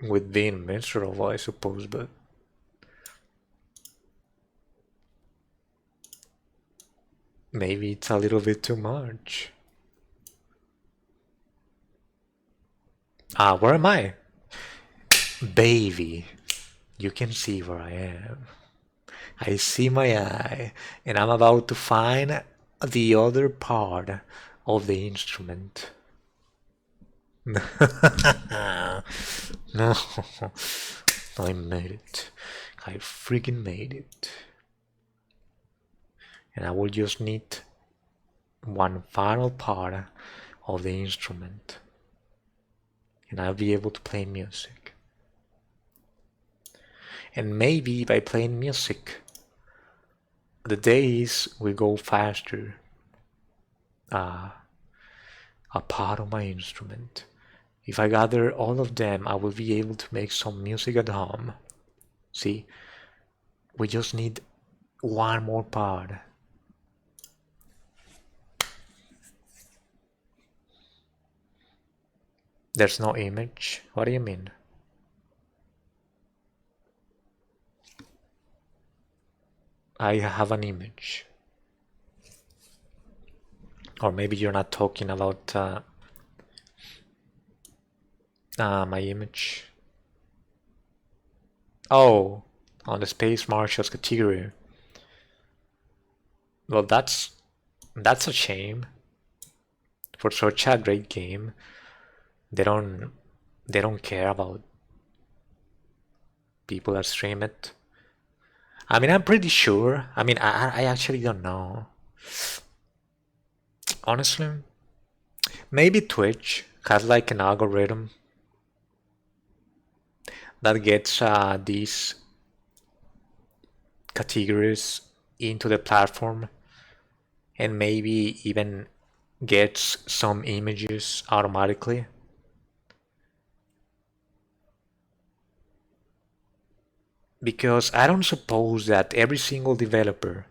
with being miserable, I suppose, but maybe it's a little bit too much. Where am I? Baby, you can see where I am. I see my eye, and I'm about to find the other part of the instrument. No, I made it. I freaking made it. And I will just need one final part of the instrument. and I'll be able to play music. And maybe by playing music, the days will go faster. A part of my instrument. If I gather all of them, I will be able to make some music at home. See, we just need one more part. There's no image? What do you mean? I have an image. Or maybe you're not talking about my image. Oh, on the Space Marshals category. Well, that's a shame. For such a great game, they don't care about people that stream it. I mean, I'm pretty sure. I mean, I actually don't know. Honestly, maybe Twitch has like an algorithm that gets these categories into the platform and maybe even gets some images automatically. Because I don't suppose that every single developer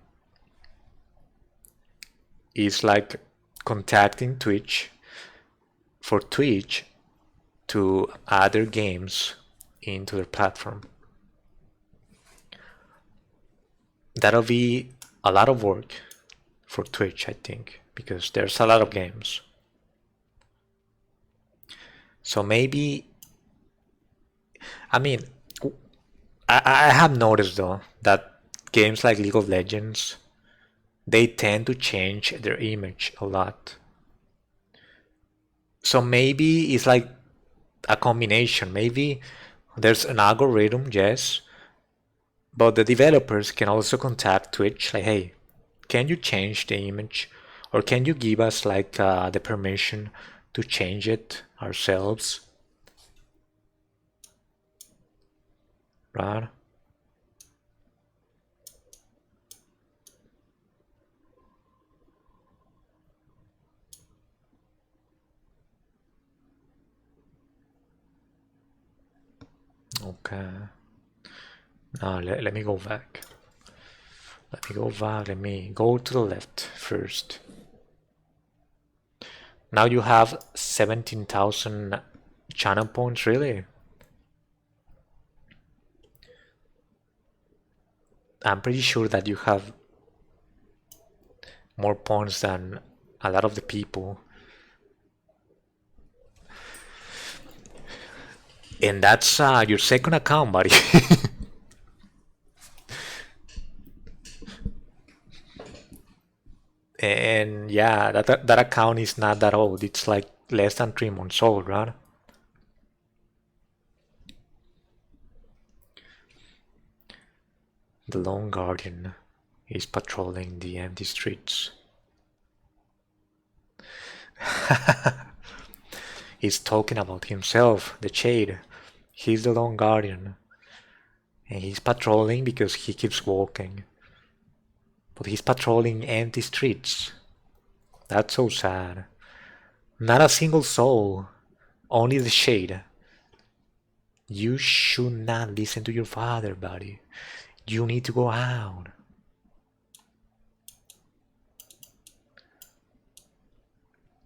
is like contacting Twitch for Twitch to add their games into their platform. That'll be a lot of work for Twitch, I think, because there's a lot of games. So maybe, I mean, I have noticed though that games like League of Legends, they tend to change their image a lot. So maybe it's like a combination. Maybe there's an algorithm, yes, but the developers can also contact Twitch, like, hey, can you change the image, or can you give us like the permission to change it ourselves, right? Okay. Now let me go back. Let me go back. Let me go to the left first. Now you have 17,000 channel points, really? I'm pretty sure that you have more points than a lot of the people. And that's your second account, buddy. And yeah, that account is not that old. It's like less than 3 months old, right? The lone guardian is patrolling the empty streets. He's talking about himself, the Shade. He's the lone guardian. And he's patrolling because he keeps walking. But he's patrolling empty streets. That's so sad. Not a single soul, only the Shade. You should not listen to your father, buddy. You need to go out.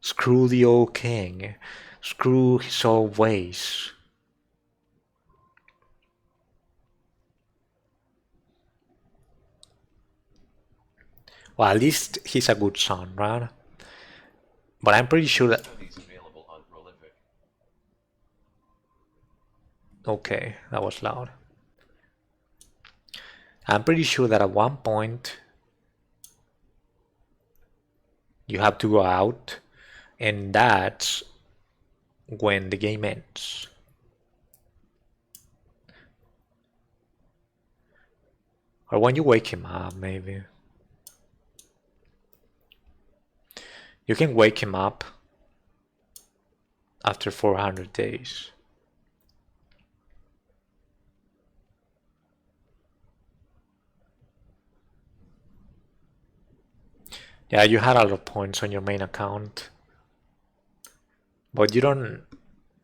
Screw the old king. Screw his old ways. Well, at least he's a good son, right? But I'm pretty sure that... Okay, that was loud. I'm pretty sure that at one point you have to go out, and that's when the game ends. Or when you wake him up, maybe. You can wake him up after 400 days. Yeah, you had a lot of points on your main account, but you don't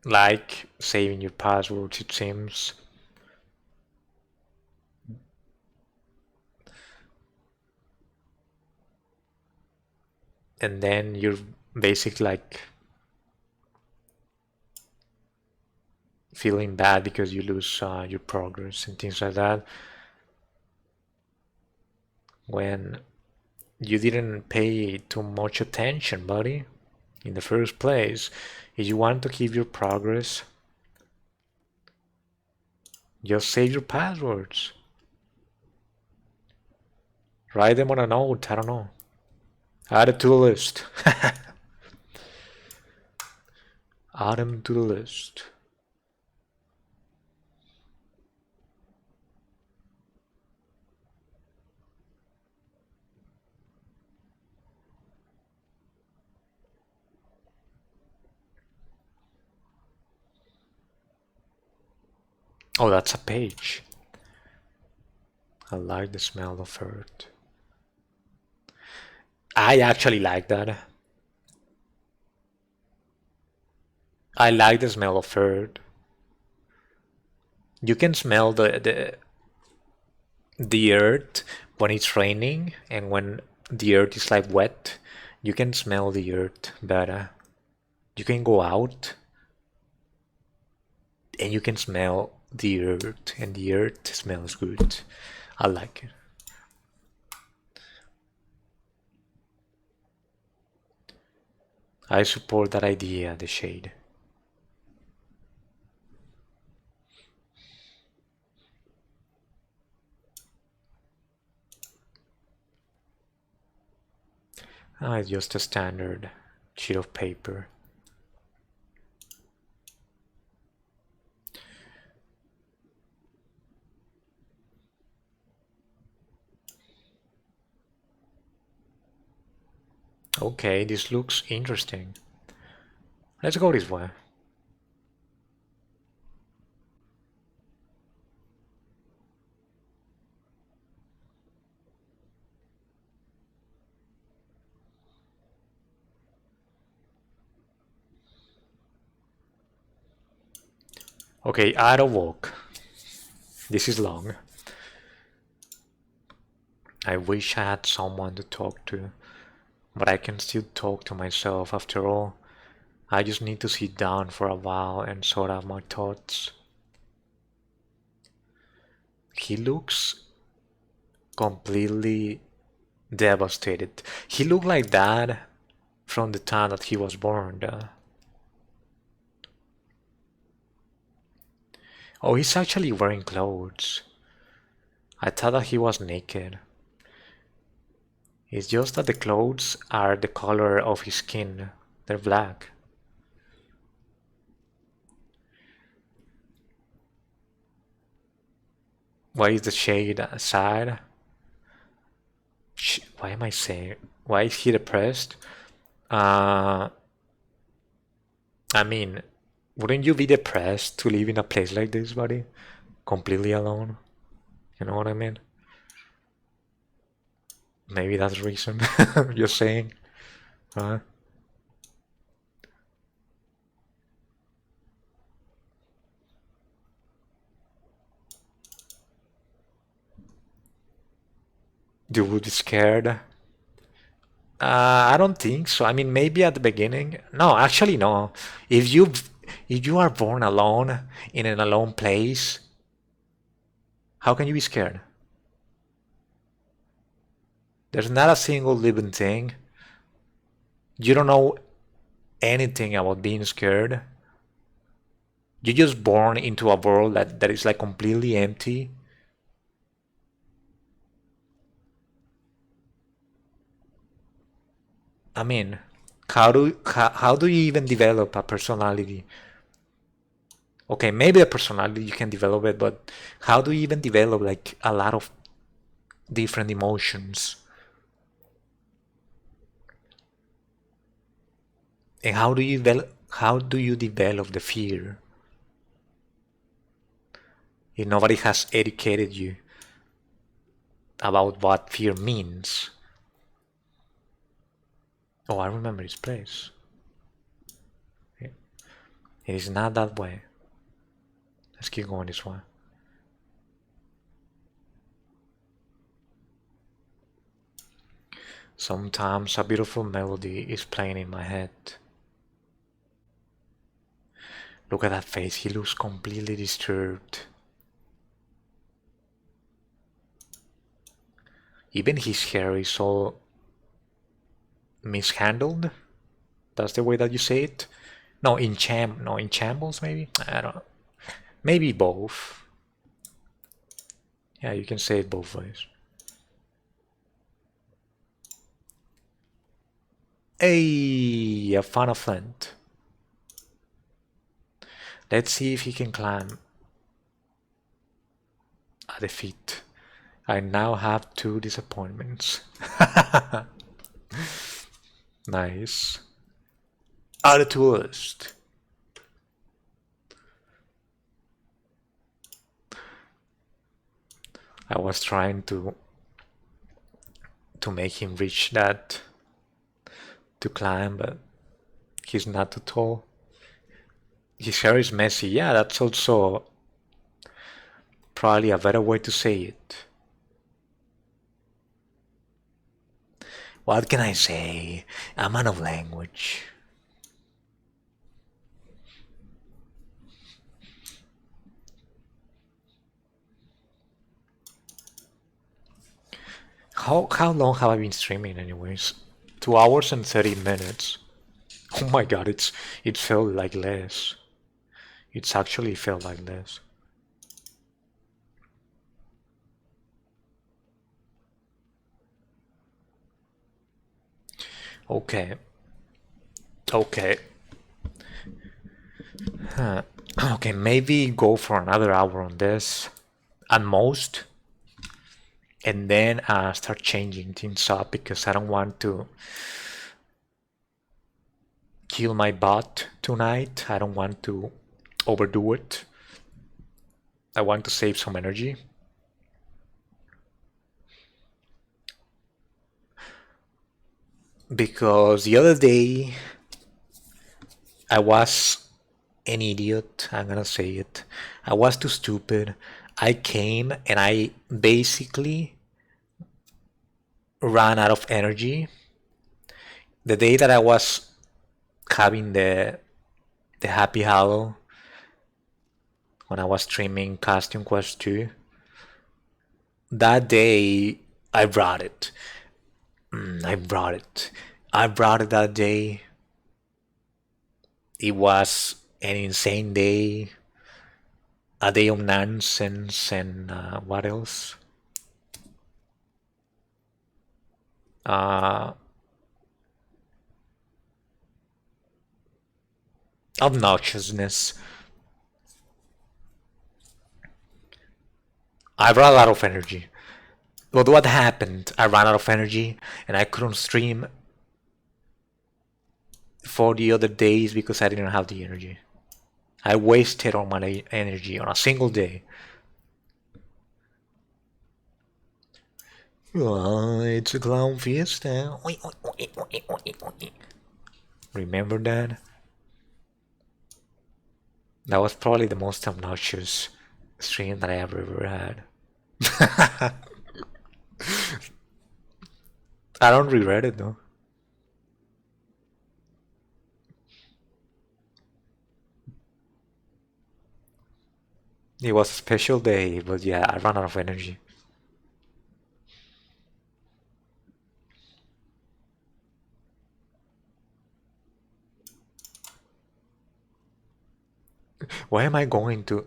like saving your passwords, it seems. And then you're basically like feeling bad because you lose your progress and things like that when you didn't pay too much attention, buddy, in the first place. If you want to keep your progress, just save your passwords. Write them on a note, I don't know. Add it to the list. Add them to the list. Oh, that's a page. I like the smell of earth. I actually like that. I like the smell of earth. You can smell the earth when it's raining and when the earth is like wet. You can smell the earth better. You can go out and you can smell the earth, and the earth smells good. I like it. I support that idea, the shade. It's just a standard sheet of paper. Okay, this looks interesting. Let's go this way. Okay, add a walk. This is long. I wish I had someone to talk to, but I can still talk to myself after all. I just need to sit down for a while and sort out my thoughts. He looks completely devastated. He looked like that from the time that he was born. Oh, he's actually wearing clothes. I thought that he was naked. It's just that the clothes are the color of his skin. They're black. Why is the shade sad? Why am I saying? Why is he depressed? Uh, I mean, wouldn't you be depressed to live in a place like this, buddy? Completely alone? You know what I mean? Maybe that's the reason. You're saying, right? You would be scared. I don't think so. I mean, maybe at the beginning. No, actually, no. If you if you are born alone in an alone place, how can you be scared? There's not a single living thing. You don't know anything about being scared. You're just born into a world that is like completely empty. I mean, how do you even develop a personality? Okay, maybe a personality you can develop it, but how do you even develop like a lot of different emotions? And How do you develop the fear if nobody has educated you about what fear means? Oh, I remember this place. It is not that way. Let's keep going this way. Sometimes a beautiful melody is playing in my head. Look at that face, he looks completely disturbed. Even his hair is all mishandled. That's the way that you say it? No, in shambles maybe? I don't know. Maybe both. Yeah, you can say it both ways. Hey, I found a flint. Let's see if he can climb a defeat. I now have 2 disappointments. Nice. Add it to list. I was trying to make him reach that to climb, but he's not too tall. His hair is messy. Yeah, that's also probably a better way to say it. What can I say? A man of language. How long have I been streaming anyways? 2 hours and 30 minutes. Oh my god, it felt like less. It's actually felt like less. Okay. Okay. Okay, maybe go for another hour on this at most, and then start changing things up because I don't want to kill my bot tonight. I don't want to overdo it. I want to save some energy. Because the other day I was an idiot, I'm gonna say it. I was too stupid. I came and I basically ran out of energy. The day that I was having the Happy Hollow, when I was streaming Costume Quest 2, that day I brought it. I brought it. I brought it that day. It was an insane day, a day of nonsense, and what else? Obnoxiousness. I ran out of energy. But what happened? I ran out of energy and I couldn't stream for the other days because I didn't have the energy. I wasted all my energy on a single day. Oh, it's a clown fiesta. Remember that? That was probably the most obnoxious stream that I ever had. I don't regret it though. It was a special day, but yeah, I ran out of energy. Why am I going to...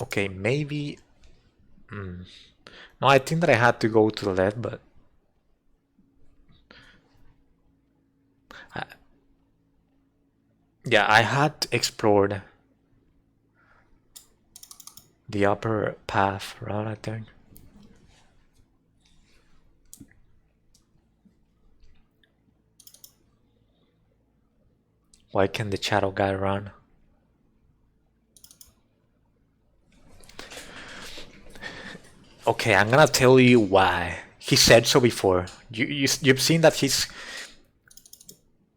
Okay, maybe... No, I think that I had to go to the left, but... Yeah, I had explored the upper path, right, I think. Why can the shadow guy run? Okay, I'm gonna tell you why. He said so before. You've seen that he's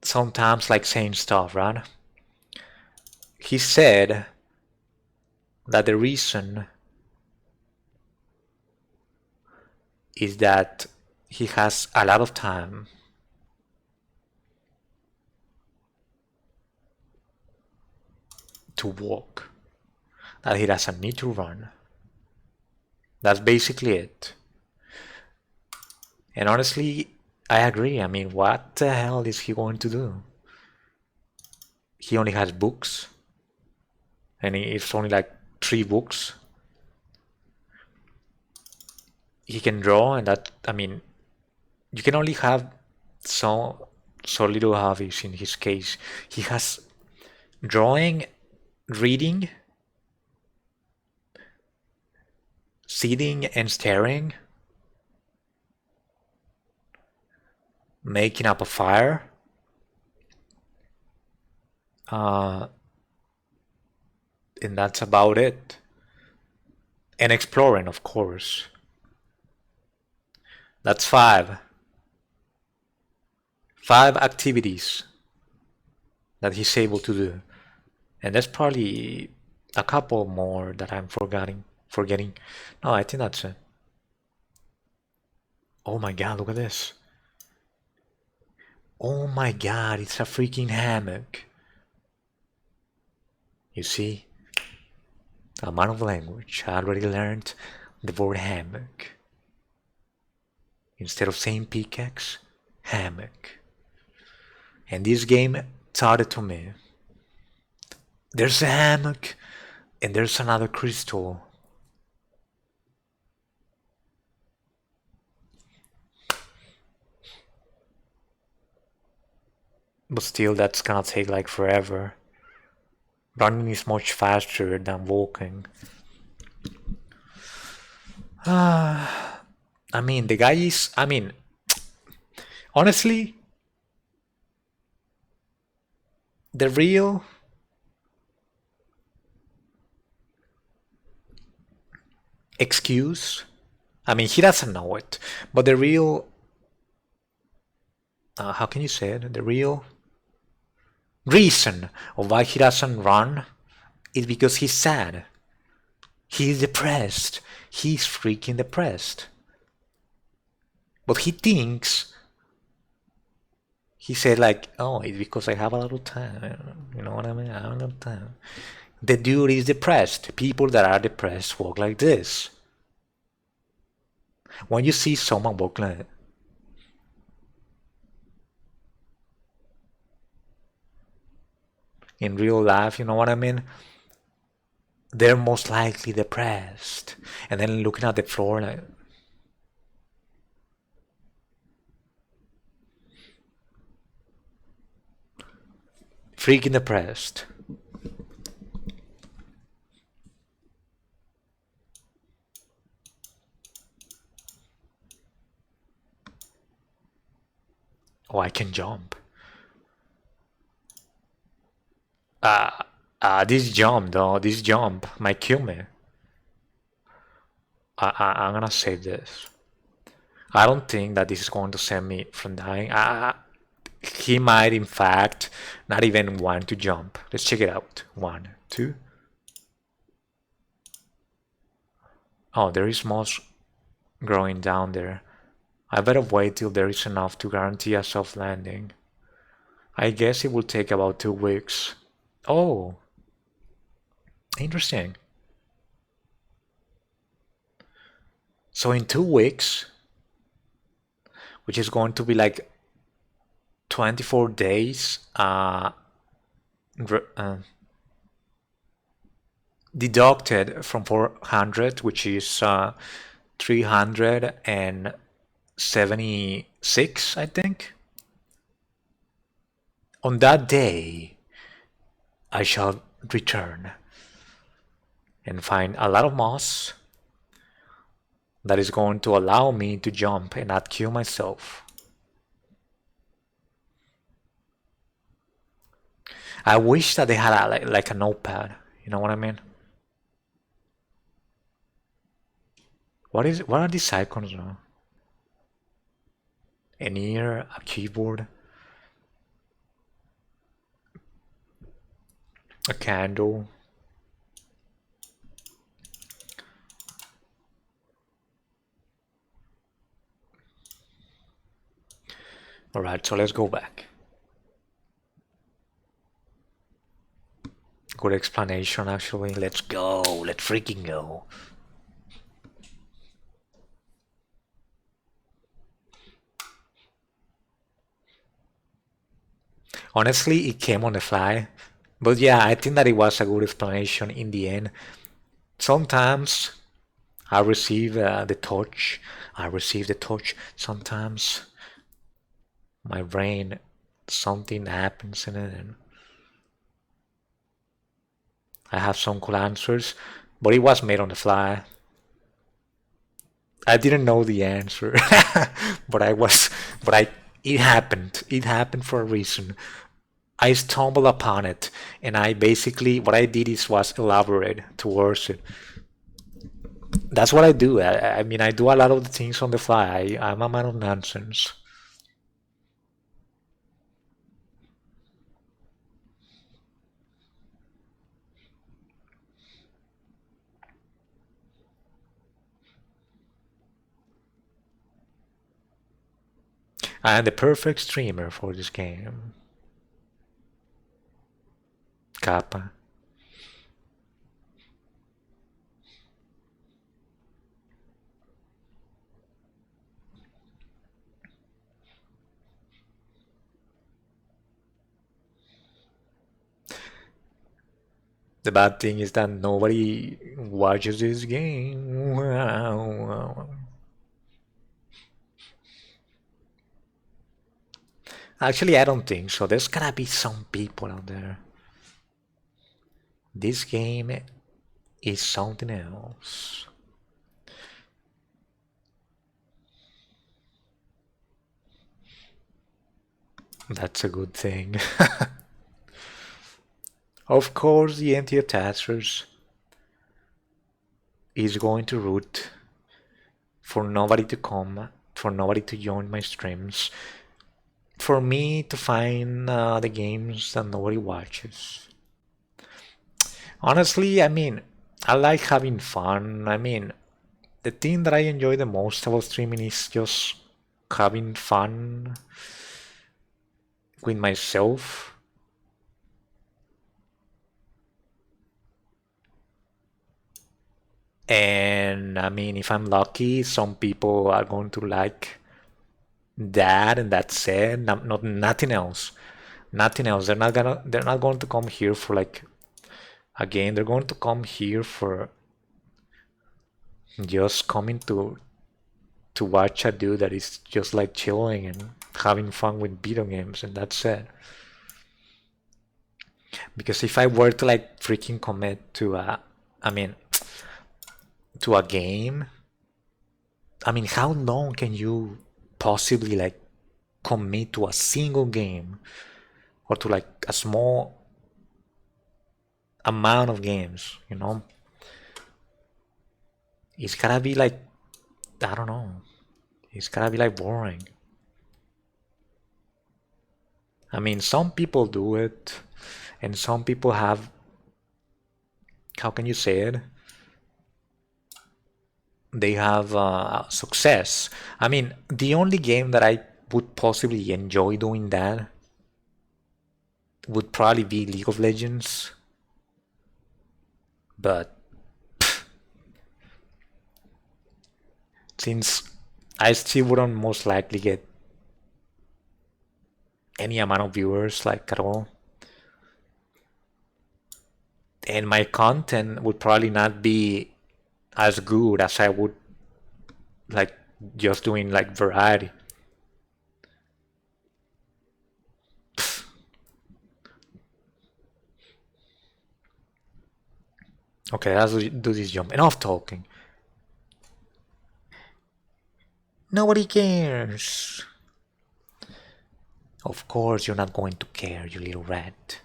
sometimes like saying stuff, right? He said that the reason is that he has a lot of time to walk, that he doesn't need to run. That's basically it. And honestly, I agree. I mean, what the hell is he going to do? He only has books, and it's only like 3 books. He can draw, and that, I mean, you can only have so little hobbies in his case. He has drawing, reading, sitting and staring, making up a fire, and that's about it. And exploring, of course. That's 5. 5 activities that he's able to do. And there's probably a couple more that I'm forgetting. No, I think that's it. Oh my god, look at this. Oh my god, it's a freaking hammock. You see? A man of language. I already learned the word hammock. Instead of saying pickaxe, hammock. And this game taught it to me. There's a hammock, and there's another crystal. But still, that's gonna take like forever. Running is much faster than walking. I mean, the guy is, I mean, honestly, the real excuse, I mean, he doesn't know it, but the real, how can you say it? The real reason of why he doesn't run is because he's sad. He's depressed. He's freaking depressed. But he thinks, he said like, oh, it's because I have a lot of time. You know what I mean? I have a lot of time. The dude is depressed. People that are depressed walk like this. When you see someone walk like in real life, you know what I mean? They're most likely depressed. And then looking at the floor like, freaking depressed. Oh, I can jump. This jump though, this jump might kill me. I'm gonna save this. I don't think that this is going to save me from dying. He might, in fact, not even want to jump. Let's check it out. 1, 2. Oh, there is moss growing down there. I better wait till there is enough to guarantee a soft landing. I guess it will take about 2 weeks. Oh, interesting. So in 2 weeks, which is going to be like 24 days, deducted from 400, which is 376, I think. On that day, I shall return and find a lot of moss that is going to allow me to jump and not kill myself. I wish that they had like a notepad. You know what I mean? What are these icons now? An ear, a keyboard, a candle. Alright, so let's go back. Good explanation, actually. Let's go. Let's freaking go. Honestly, it came on the fly. But yeah, I think that it was a good explanation in the end. Sometimes I receive the touch. I receive the touch. Sometimes my brain, something happens in it, and I have some cool answers. But it was made on the fly. I didn't know the answer, but I was, but I, it happened. It happened for a reason. I stumbled upon it, and I basically, what I did is was elaborate towards it. That's what I do. I mean, I do a lot of the things on the fly. I'm a man of nonsense. I am the perfect streamer for this game. Kappa. The bad thing is that nobody watches this game. Actually, I don't think so. There's gotta be some people out there. This game is something else. That's a good thing. Of course, the anti-attachers is going to root for nobody to come, for nobody to join my streams, for me to find the games that nobody watches. Honestly, I mean, I like having fun. I mean, the thing that I enjoy the most about streaming is just having fun with myself. And I mean, if I'm lucky, some people are going to like that, and that's it. Nothing else. Nothing else. They're not going to come here for like again, they're going to come here for just coming to watch a dude that is just like chilling and having fun with video games, and that's it. Because if I were to like freaking commit to I mean, to a game, I mean, how long can you possibly like commit to a single game or to like a small amount of games, you know? It's gotta be like, I don't know, it's gotta be like boring. I mean, some people do it, and some people have, how can you say it? They have success. I mean, the only game that I would possibly enjoy doing that would probably be League of Legends, but since I still wouldn't most likely get any amount of viewers like at all, and my content would probably not be as good as I would like just doing like variety. Okay, let's do this jump. Enough talking. Nobody cares. Of course you're not going to care, you little rat.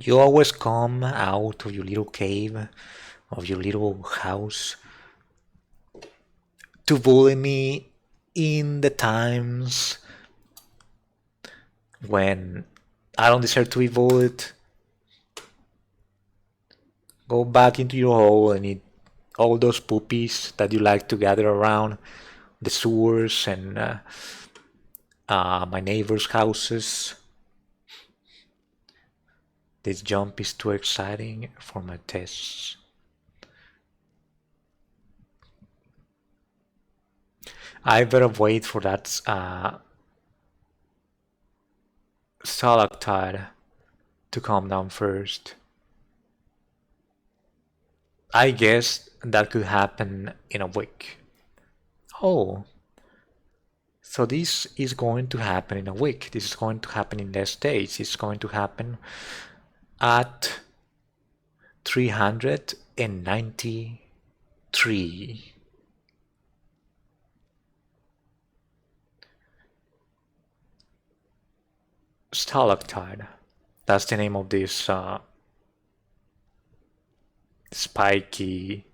You always come out of your little cave, of your little house, to bully me in the times when I don't deserve to be bullied. Go back into your hole and eat all those poopies that you like to gather around the sewers and my neighbors' houses. This jump is too exciting for my tests. I better wait for that stalactite to come down first. I guess that could happen in a week. Oh, so this is going to happen in a week. This is going to happen in less days. It's going to happen at 393. Stalactite. That's the name of this spiky.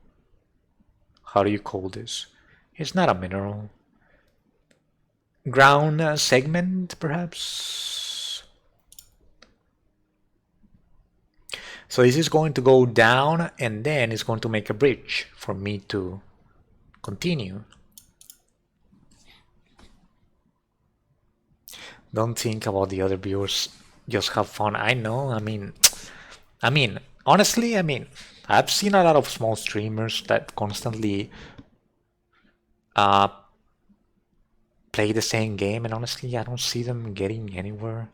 How do you call this? It's not a mineral. Ground segment, perhaps? So this is going to go down and then it's going to make a bridge for me to continue. Don't think about the other viewers. Just have fun. I know. Honestly, I've seen a lot of small streamers that constantly play the same game, and honestly, I don't see them getting anywhere.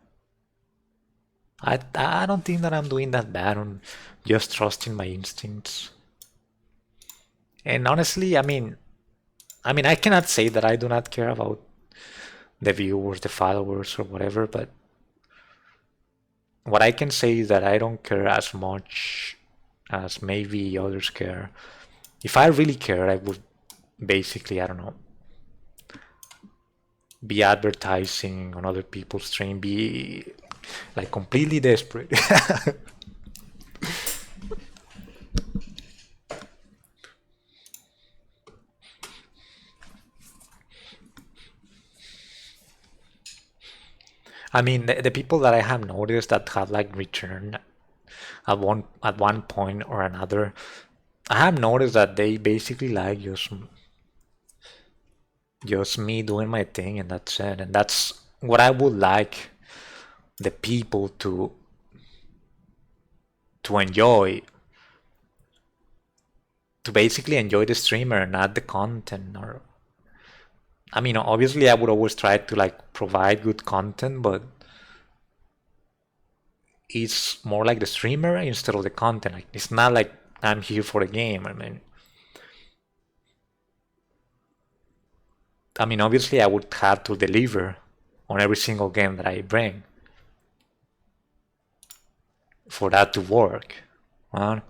I don't think that I'm doing that bad on just trusting my instincts. And honestly, I cannot say that I do not care about the viewers, the followers, or whatever, but what I can say is that I don't care as much as maybe others care. If I really cared, I would basically, I don't know, be advertising on other people's stream, be like completely desperate. The people that I have noticed that have like returned at one point or another, I have noticed that they basically like just me doing my thing and that's it. And that's what I would like the people to enjoy, to basically enjoy the streamer, not the content. Or obviously I would always try to like provide good content, but it's more like the streamer instead of the content. Like, it's not like I'm here for the game. Obviously I would have to deliver on every single game that I bring for that to work. Right?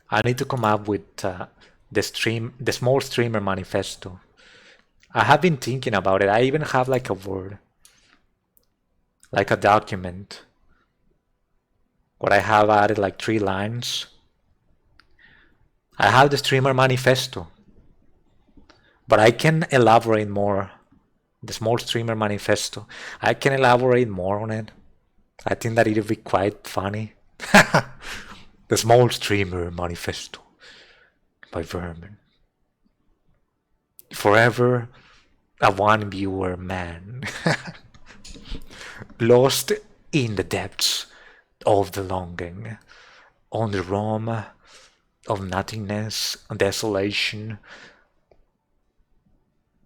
I need to come up with the small streamer manifesto. I have been thinking about it. I even have like a word, like a document, where I have added like 3 lines. I have the streamer manifesto, but I can elaborate more. The small streamer manifesto. I can elaborate more on it. I think that it'll be quite funny. The small streamer manifesto by Vermin. Forever a one viewer man. Lost in the depths of the longing, on the realm of nothingness, desolation,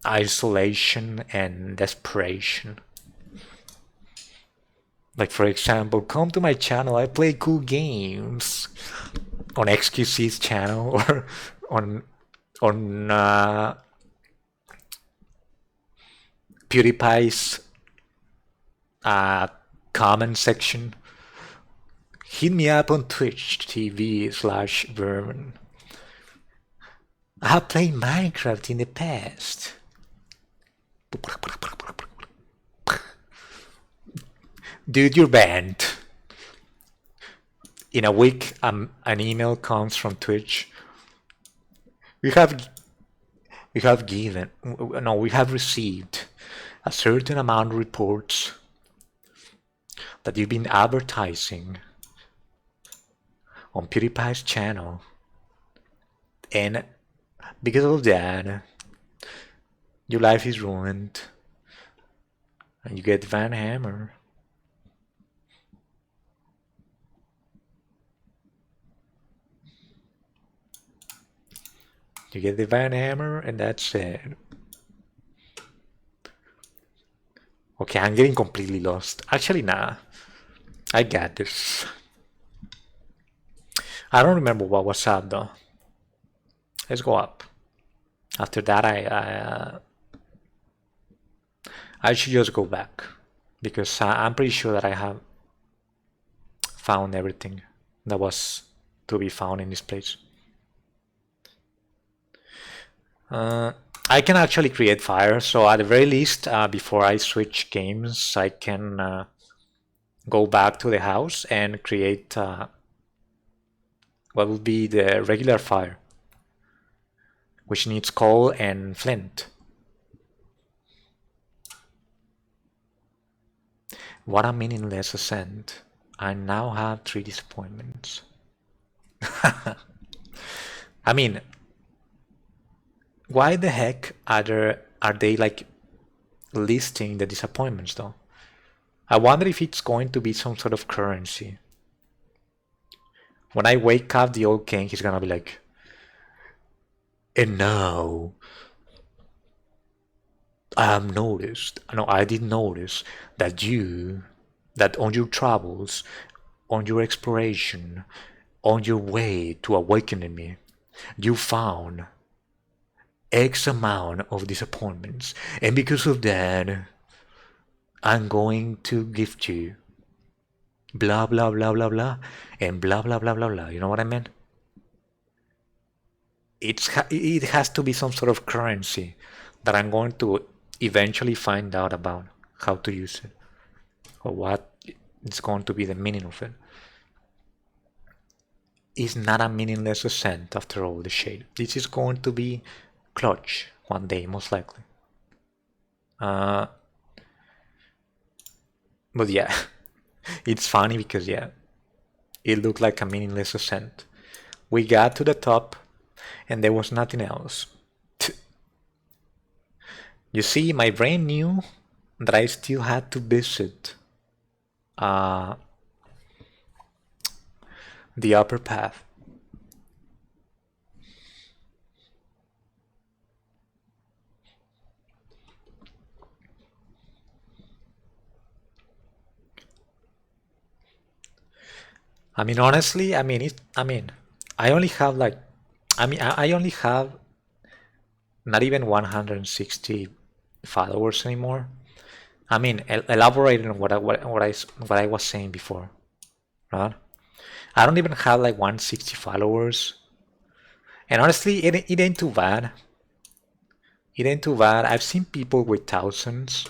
isolation, and desperation. Like, for example, come to my channel, I play cool games. On XQC's channel, or on PewDiePie's comment section. Hit me up on Twitch TV/Vermin. I have played Minecraft in the past. Dude, you're banned. In a week, an email comes from Twitch. We have we have given no, we have received a certain amount of reports that you've been advertising on PewDiePie's channel, and because of that, your life is ruined, and you get Van Hammer. You get the Van Hammer, and that's it. Okay, I'm getting completely lost. Actually, nah. I got this. I don't remember what was up, though. Let's go up. After that, I should just go back. Because I'm pretty sure that I have found everything that was to be found in this place. I can actually create fire, so at the very least, before I switch games, I can go back to the house and create what would be the regular fire, which needs coal and flint. What a meaningless ascent. I now have 3 disappointments. I mean, why the heck are they like listing the disappointments though? I wonder if it's going to be some sort of currency. When I wake up, the old king is gonna be like, and now I did notice that on your travels, on your exploration, on your way to awakening me, you found X amount of disappointments, and because of that, I'm going to gift you blah blah blah blah blah and blah blah blah blah blah. You know what I mean? It has to be some sort of currency that I'm going to eventually find out about how to use it or what is going to be the meaning of it. It's not a meaningless ascent after all the shade. This is going to be clutch one day, most likely. But yeah, it's funny because yeah, it looked like a meaningless ascent. We got to the top and there was nothing else. You see, my brain knew that I still had to visit the upper path. I mean, honestly, I only have like, I only have not even 160 followers anymore. I mean, elaborating on what I was saying before, right? I don't even have like 160 followers, and honestly, it ain't too bad. It ain't too bad. I've seen people with thousands,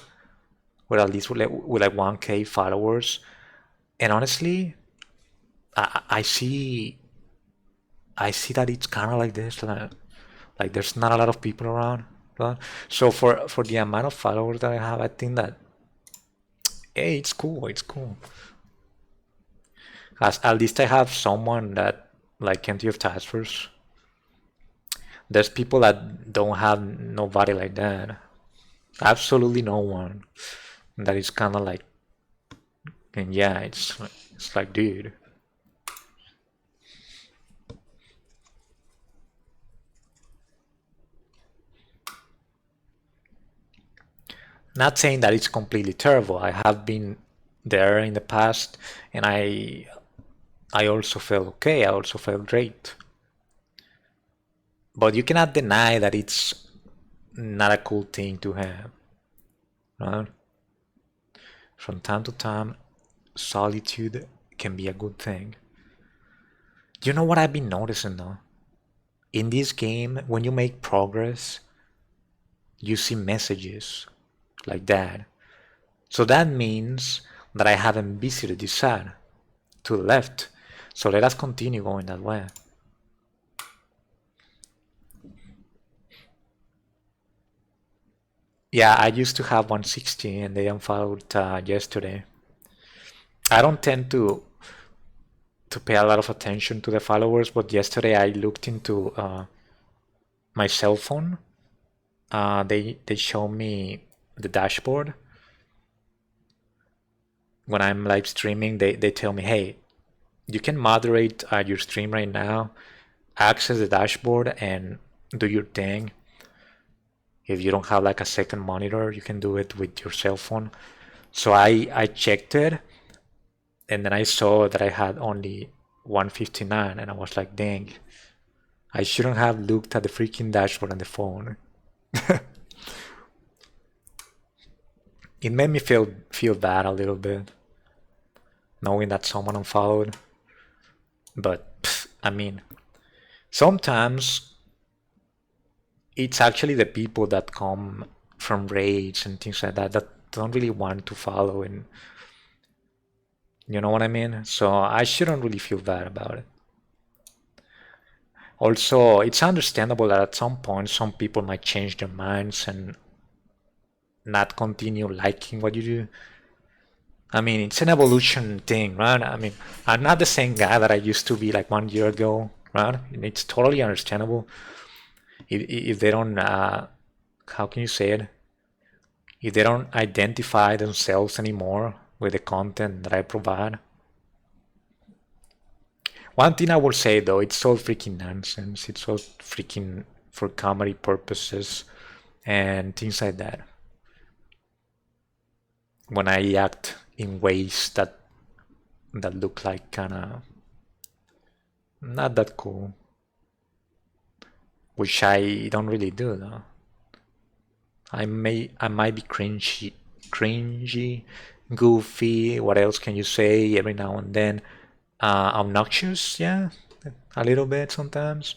or at least with like 1K followers, and honestly, I see that it's kind of like this, like there's not a lot of people around. Right? So for the amount of followers that I have, I think that hey, it's cool. It's cool. At least I have someone that like empty of taskers. There's people that don't have nobody like that. Absolutely no one. That is kind of like, and yeah, it's like, dude. Not saying that it's completely terrible. I have been there in the past, and I also felt okay. I also felt great. But you cannot deny that it's not a cool thing to have, right? From time to time, solitude can be a good thing. You know what I've been noticing though? In this game, when you make progress, you see messages like that. So that means that I haven't visited this side to the left. So let us continue going that way. Yeah, I used to have 160 and they unfollowed yesterday. I don't tend to pay a lot of attention to the followers, but yesterday I looked into my cell phone. They show me the dashboard when I'm live streaming. They tell me, hey, you can moderate your stream right now, access the dashboard and do your thing. If you don't have like a second monitor, you can do it with your cell phone. So I checked it and then I saw that I had only 159 and I was like, dang, I shouldn't have looked at the freaking dashboard on the phone. It made me feel bad a little bit, knowing that someone unfollowed. But I mean, sometimes it's actually the people that come from raids and things like that that don't really want to follow, and you know what I mean? So I shouldn't really feel bad about it. Also, it's understandable that at some point some people might change their minds and not continue liking what you do. I mean, it's an evolution thing, right? I mean, I'm not the same guy that I used to be like 1 year ago, right? And it's totally understandable if they don't, how can you say it? If they don't identify themselves anymore with the content that I provide. One thing I will say though, it's all freaking nonsense. It's all freaking for comedy purposes and things like that. When I act in ways that look like kind of not that cool, which I don't really do though. I might be cringy, goofy. What else can you say? Every now and then, obnoxious. Yeah, a little bit sometimes.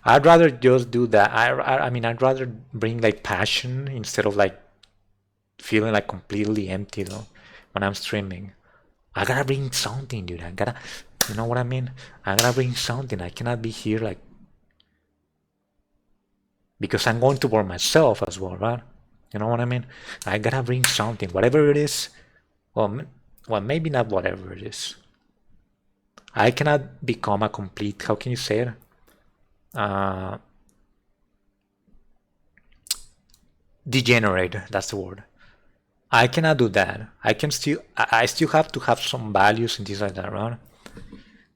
I'd rather just do that. I mean, I'd rather bring like passion instead of like feeling like completely empty though when I'm streaming. I gotta bring something, dude. I gotta, you know what I mean? I gotta bring something. I cannot be here like because I'm going to work myself as well, right? You know what I mean? I gotta bring something, whatever it is. Well, maybe not whatever it is. I cannot become a complete. How can you say it? Uh, Degenerate. That's the word. I cannot do that. I still have to have some values and things like that, right?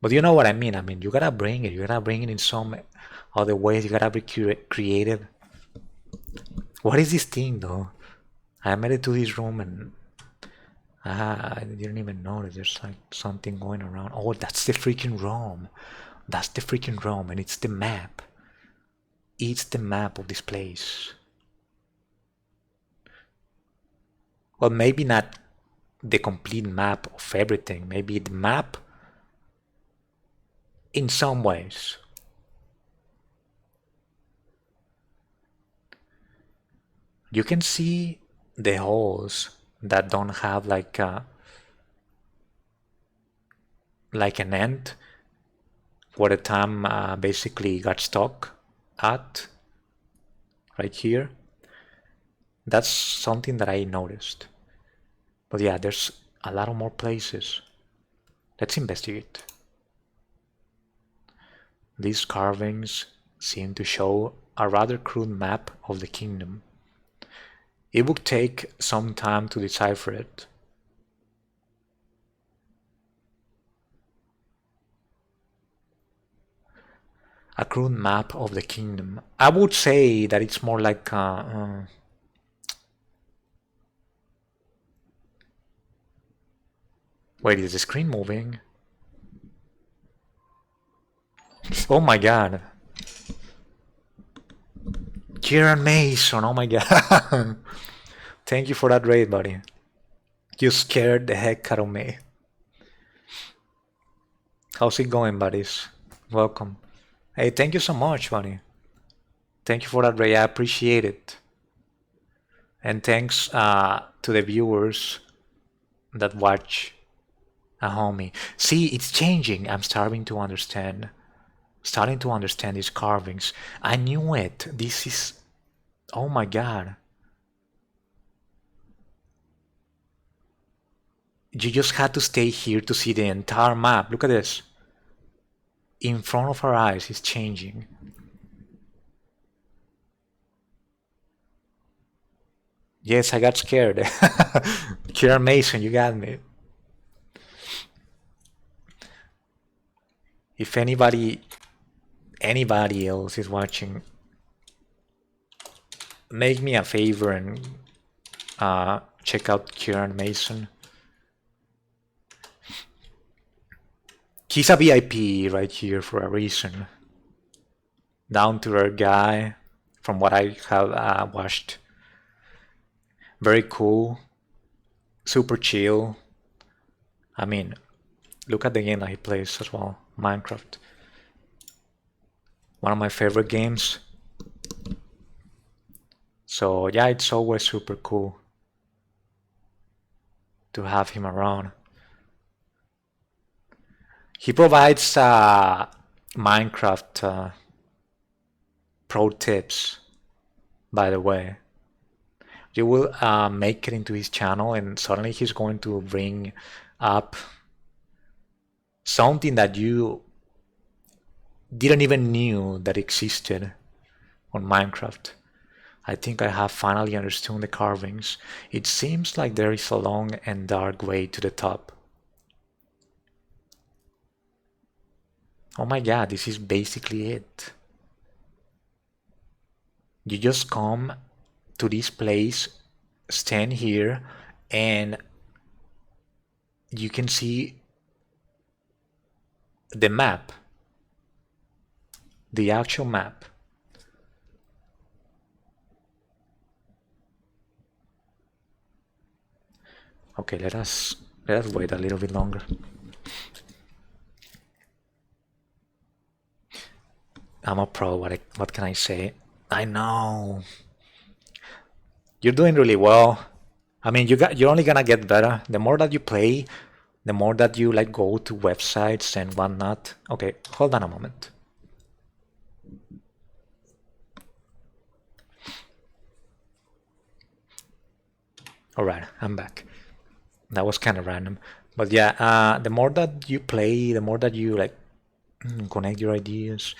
But you know what I mean. I mean, you gotta bring it. You gotta bring it in some other ways. You gotta be creative. What is this thing though? I made it to this room and I didn't even notice there's like something going around. Oh, that's the freaking room. That's the freaking room, and it's the map. It's the map of this place. Well, maybe not the complete map of everything. Maybe the map in some ways. You can see the holes that don't have like an end where the time basically got stuck at right here. That's something that I noticed. But yeah, there's a lot of more places. Let's investigate. These carvings seem to show a rather crude map of the kingdom. It would take some time to decipher it. A crude map of the kingdom. I would say that it's more like wait, is the screen moving? Oh my god. Kieran Mason, oh my god. Thank you for that raid, buddy. You scared the heck out of me. How's it going, buddies? Welcome. Hey, thank you so much, buddy. Thank you for that raid. I appreciate it. And thanks to the viewers that watch a homie. See, it's changing. I'm starting to understand. Starting to understand these carvings. I knew it. This is... Oh my god. You just had to stay here to see the entire map. Look at this. In front of our eyes, it's changing. Yes, I got scared. Kieran Mason, you got me. If anybody else is watching, make me a favor and check out Kieran Mason. He's a VIP right here for a reason. Down to earth guy, from what I have watched. Very cool, super chill. I mean, look at the game that he plays as well, Minecraft. One of my favorite games. So yeah, it's always super cool to have him around. He provides Minecraft pro tips, by the way. You will make it into his channel and suddenly he's going to bring up something that you didn't even knew that existed on Minecraft. I think I have finally understood the carvings. It seems like there is a long and dark way to the top. Oh my god, this is basically it. You just come to this place, stand here, and you can see the map, the actual map. Okay, let us wait a little bit longer. I'm a pro. What can I say? I know. You're doing really well. I mean, you're only gonna get better. The more that you play, the more that you like go to websites and whatnot. Okay, hold on a moment. All right, I'm back. That was kind of random, but yeah, the more that you play, the more that you like connect your ideas,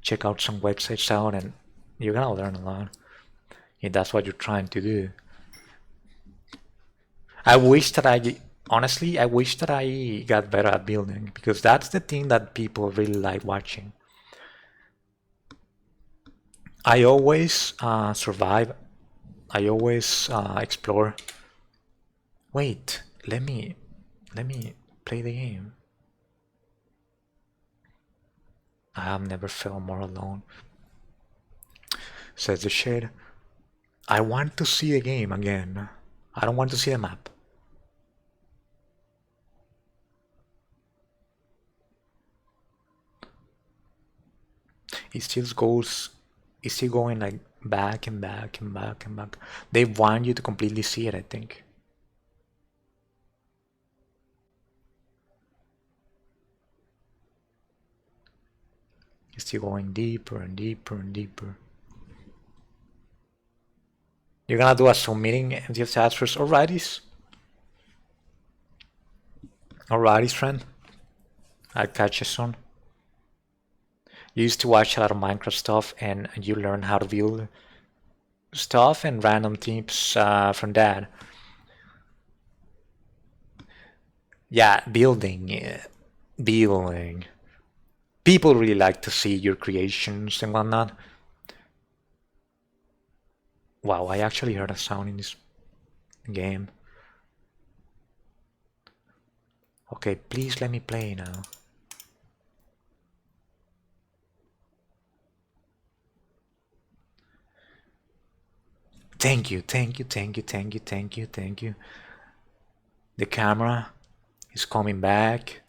check out some websites out, and you're gonna learn a lot. If that's what you're trying to do. I wish that honestly, I wish that I got better at building because that's the thing that people really like watching. I always survive. I always explore. Wait, let me play the game. I have never felt more alone. Says the shade. I want to see the game again. I don't want to see the map. It still goes. It's still going like back and back and back and back. They want you to completely see it, I think. It's still going deeper and deeper and deeper. You're gonna do a Zoom meeting and just ask for alrighties? Alrighties, friend. I'll catch you soon. You used to watch a lot of Minecraft stuff and you learn how to build stuff and random tips from that. Yeah, building. Building. People really like to see your creations and whatnot. Wow, I actually heard a sound in this game. Okay, please let me play now. Thank you, thank you, thank you, thank you, thank you, thank you. The camera is coming back.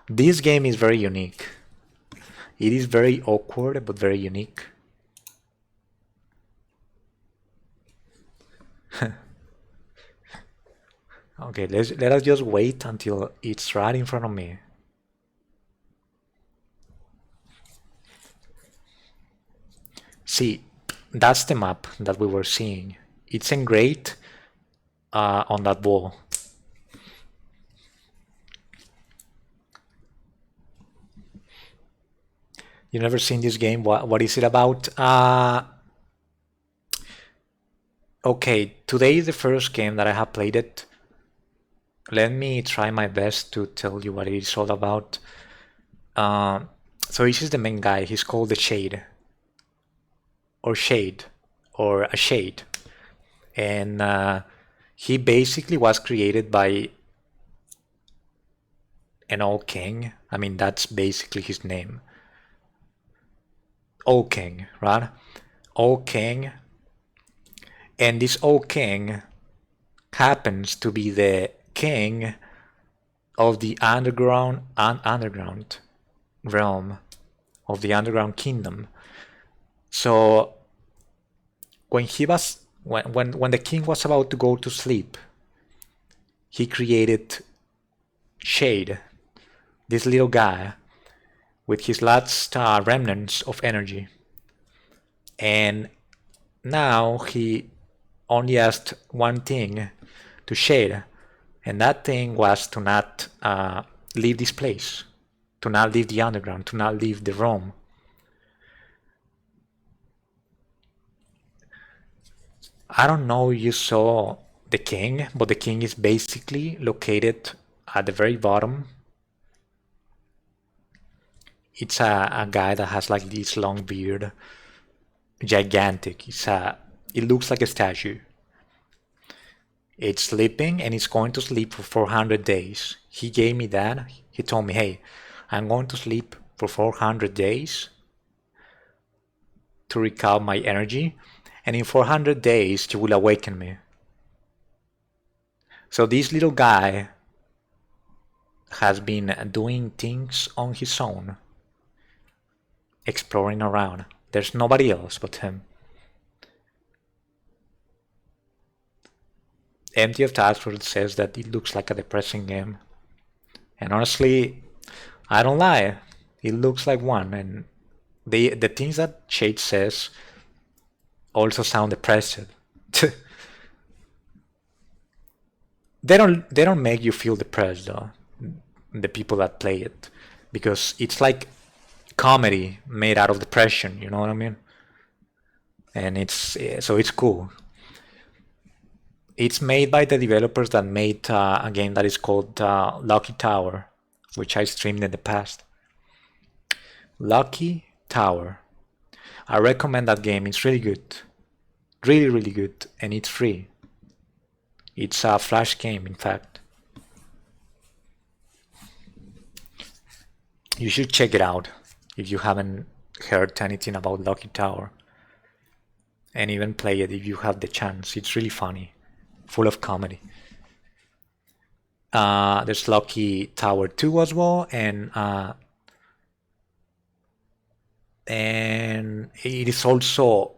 This game is very unique. It is very awkward but very unique. Okay, let us just wait until it's right in front of me. See, that's the map that we were seeing. It's engraved on that wall. You never seen this game? What is it about? Okay, today is the first game that I have played it. Let me try my best to tell you what it is all about. So this is the main guy. He's called the Shade, or Shade, or a Shade, and he basically was created by an old king. I mean, that's basically his name. Old king, right? Old king, and this old king happens to be the king of the underground realm, of the underground kingdom. So when the king was about to go to sleep, he created Shade, this little guy with his last remnants of energy, and now he only asked one thing to Shade, and that thing was to not leave this place, to not leave the underground, to not leave the realm. I don't know if you saw the king, but the king is basically located at the very bottom. It's a guy that has like this long beard, gigantic. It looks like a statue. It's sleeping and it's going to sleep for 400 days. He gave me that. He told me, hey, I'm going to sleep for 400 days to recall my energy, and in 400 days you will awaken me. So this little guy has been doing things on his own, exploring around. There's nobody else but him. Empty of Taskforce says that it looks like a depressing game. And honestly, I don't lie. It looks like one, and the things that Shade says also sound depressive. They don't make you feel depressed though, the people that play it, because it's like comedy made out of depression, you know what I mean? And it's cool. It's made by the developers that made a game that is called Lucky Tower, which I streamed in the past. Lucky Tower. I recommend that game. It's really good. Really, really good. And it's free. It's a flash game, in fact. You should check it out if you haven't heard anything about Lucky Tower. And even play it if you have the chance. It's really funny. Full of comedy. There's Lucky Tower 2 as well, and it is also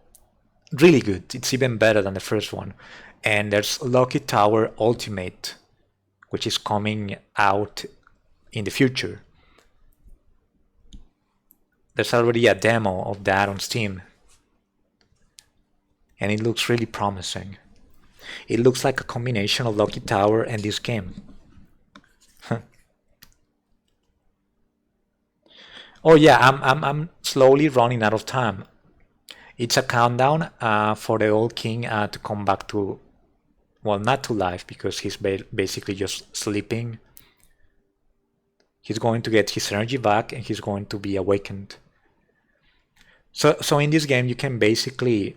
really good. It's even better than the first one. And there's Lucky Tower Ultimate, which is coming out in the future. There's already a demo of that on Steam, and it looks really promising. It looks like a combination of Lucky Tower and this game. Oh yeah, I'm slowly running out of time. It's a countdown for the old king to come back to, well, not to life, because he's basically just sleeping. He's going to get his energy back and he's going to be awakened. So in this game you can basically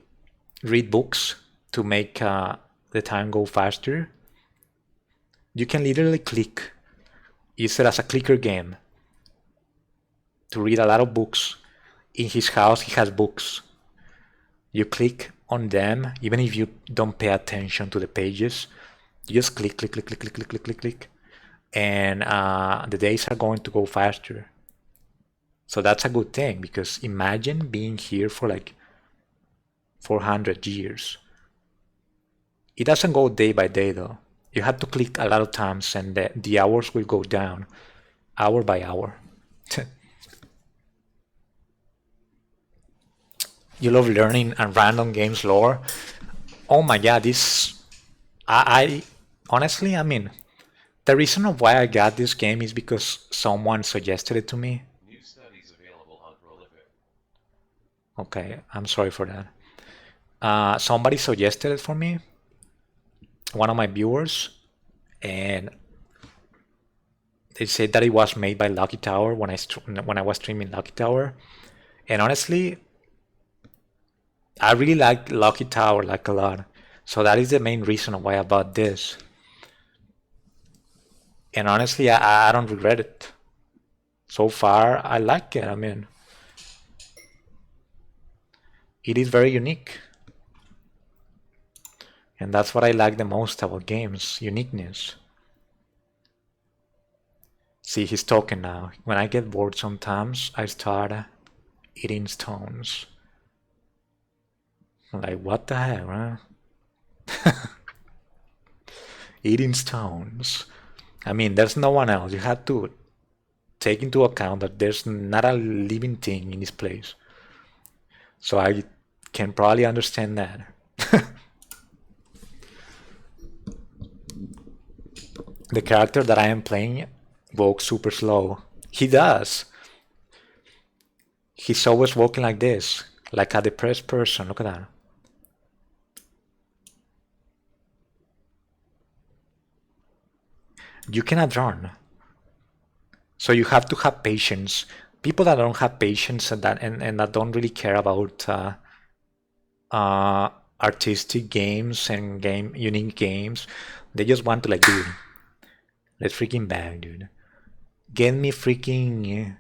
read books to make the time go faster. You can literally click. Use it as a clicker game to read a lot of books. In his house he has books. You click on them, even if you don't pay attention to the pages. You just click, click, click, click, click, click, click, click, click, and the days are going to go faster. So that's a good thing, because imagine being here for like 400 years. It doesn't go day by day though. You have to click a lot of times and the hours will go down hour by hour. You love learning and random games lore. Oh my god, this I honestly, I mean, the reason of why I got this game is because someone suggested it to me. New studies available on Prolific. Okay, I'm sorry for that. Somebody suggested it for me, one of my viewers, and they said that it was made by Lucky Tower when I was streaming Lucky Tower. And honestly, I really like Lucky Tower like a lot. So that is the main reason why I bought this. And honestly, I don't regret it. So far, I like it. I mean, it is very unique. And that's what I like the most about games, uniqueness. See, he's talking now. When I get bored sometimes, I start eating stones. Like, what the heck, huh? Eating stones. I mean, there's no one else. You have to take into account that there's not a living thing in this place. So I can probably understand that. The character that I am playing walks super slow. He does. He's always walking like this, like a depressed person. Look at that. You cannot run. So you have to have patience. People that don't have patience and that don't really care about uh, artistic games and unique games, they just want to like, dude, let's freaking bang, dude. Get me freaking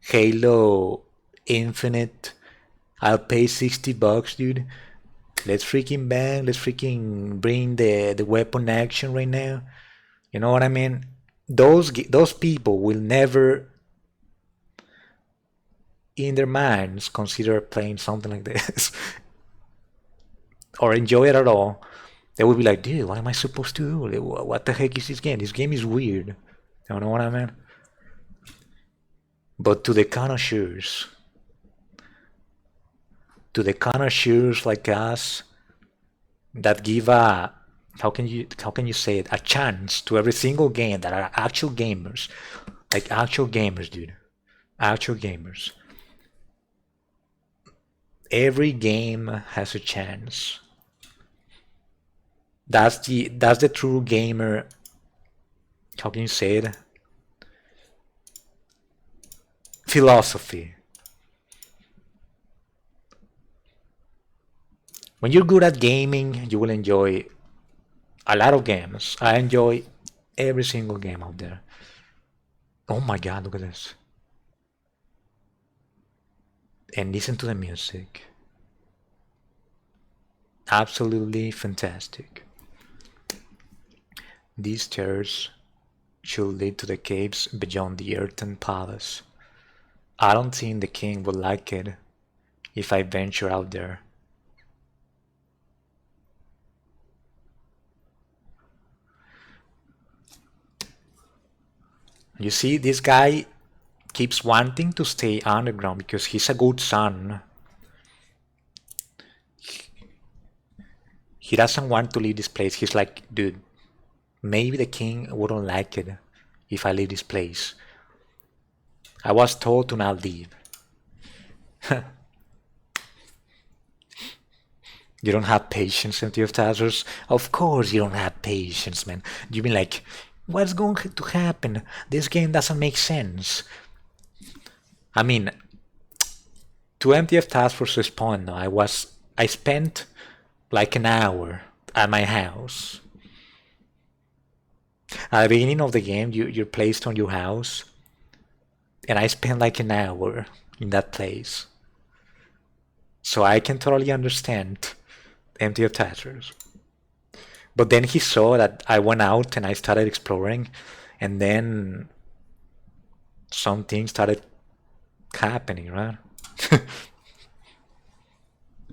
Halo Infinite. I'll pay $60, dude. Let's freaking bang. Let's freaking bring the weapon action right now. You know what I mean? Those people will never in their minds consider playing something like this or enjoy it at all. They will be like, dude, what am I supposed to do? What the heck is this game? This game is weird. You know what I mean? But to the connoisseurs like us that give a how can you say it, a chance to every single game, that are actual gamers, like actual gamers, dude, actual gamers. Every game has a chance. That's the true gamer. How can you say it? Philosophy. When you're good at gaming, you will enjoy a lot of games. I enjoy every single game out there. Oh my god, look at this. And listen to the music. Absolutely fantastic. These stairs should lead to the caves beyond the earthen palace. I don't think the king would like it if I venture out there. You see, this guy keeps wanting to stay underground because he's a good son. He doesn't want to leave this place. He's like, dude, maybe the king wouldn't like it if I leave this place. I was told to not leave. You don't have patience, empty of Tazers? Of course you don't have patience, man. You mean like, what's going to happen? This game doesn't make sense. I mean, to MTF Task Force respawn, no, I spent like an hour at my house. At the beginning of the game, you're placed on your house, and I spent like an hour in that place. So I can totally understand MTF Taskers. But then he saw that I went out and I started exploring, and then some things started happening, right?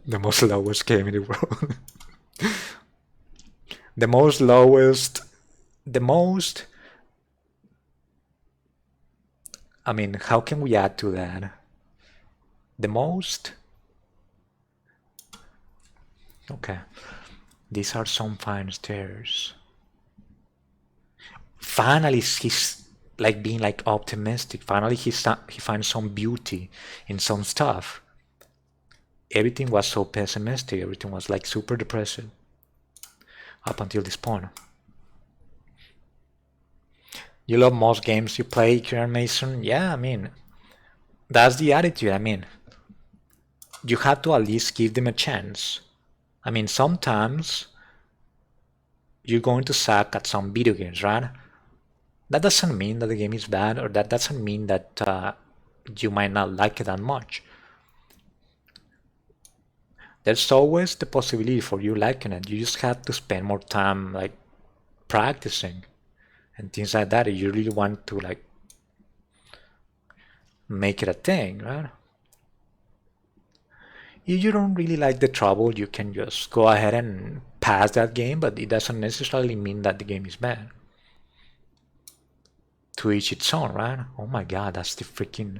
The most lowest game in the world. The most lowest, the most, I mean, how can we add to that? The most, okay, these are some fine stairs. Finally, he's like being like optimistic. Finally, he finds some beauty in some stuff. Everything was so pessimistic. Everything was like super depressing up until this point. You love most games you play, Kieran Mason? Yeah, I mean, that's the attitude. I mean, you have to at least give them a chance. I mean, sometimes you're going to suck at some video games, right? That doesn't mean that the game is bad, or that doesn't mean that you might not like it that much. There's always the possibility for you liking it. You just have to spend more time like practicing and things like that. If you really want to like make it a thing, right? If you don't really like the trouble, you can just go ahead and pass that game, but it doesn't necessarily mean that the game is bad. To each its own, right? Oh my god, that's the freaking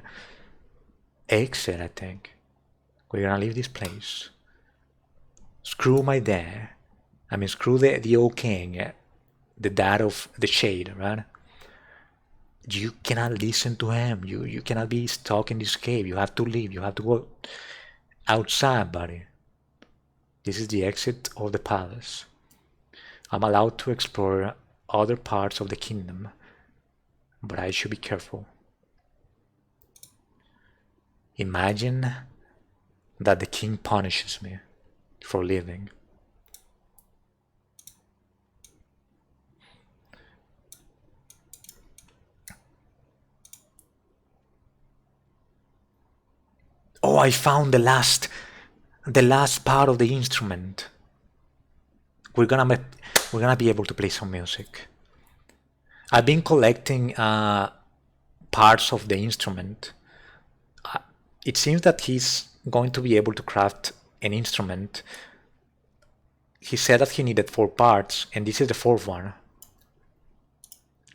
exit, I think. We're gonna leave this place. Screw my dad. I mean, screw the old king, the dad of the shade, right? You cannot listen to him. You cannot be stuck in this cave. You have to leave. You have to go outside, buddy. This is the exit of the palace. I'm allowed to explore other parts of the kingdom, but I should be careful. Imagine that the king punishes me for leaving. Oh, I found the last part of the instrument. We're gonna be able to play some music. I've been collecting parts of the instrument. It seems that he's going to be able to craft an instrument. He said that he needed 4 parts, and this is the 4th one.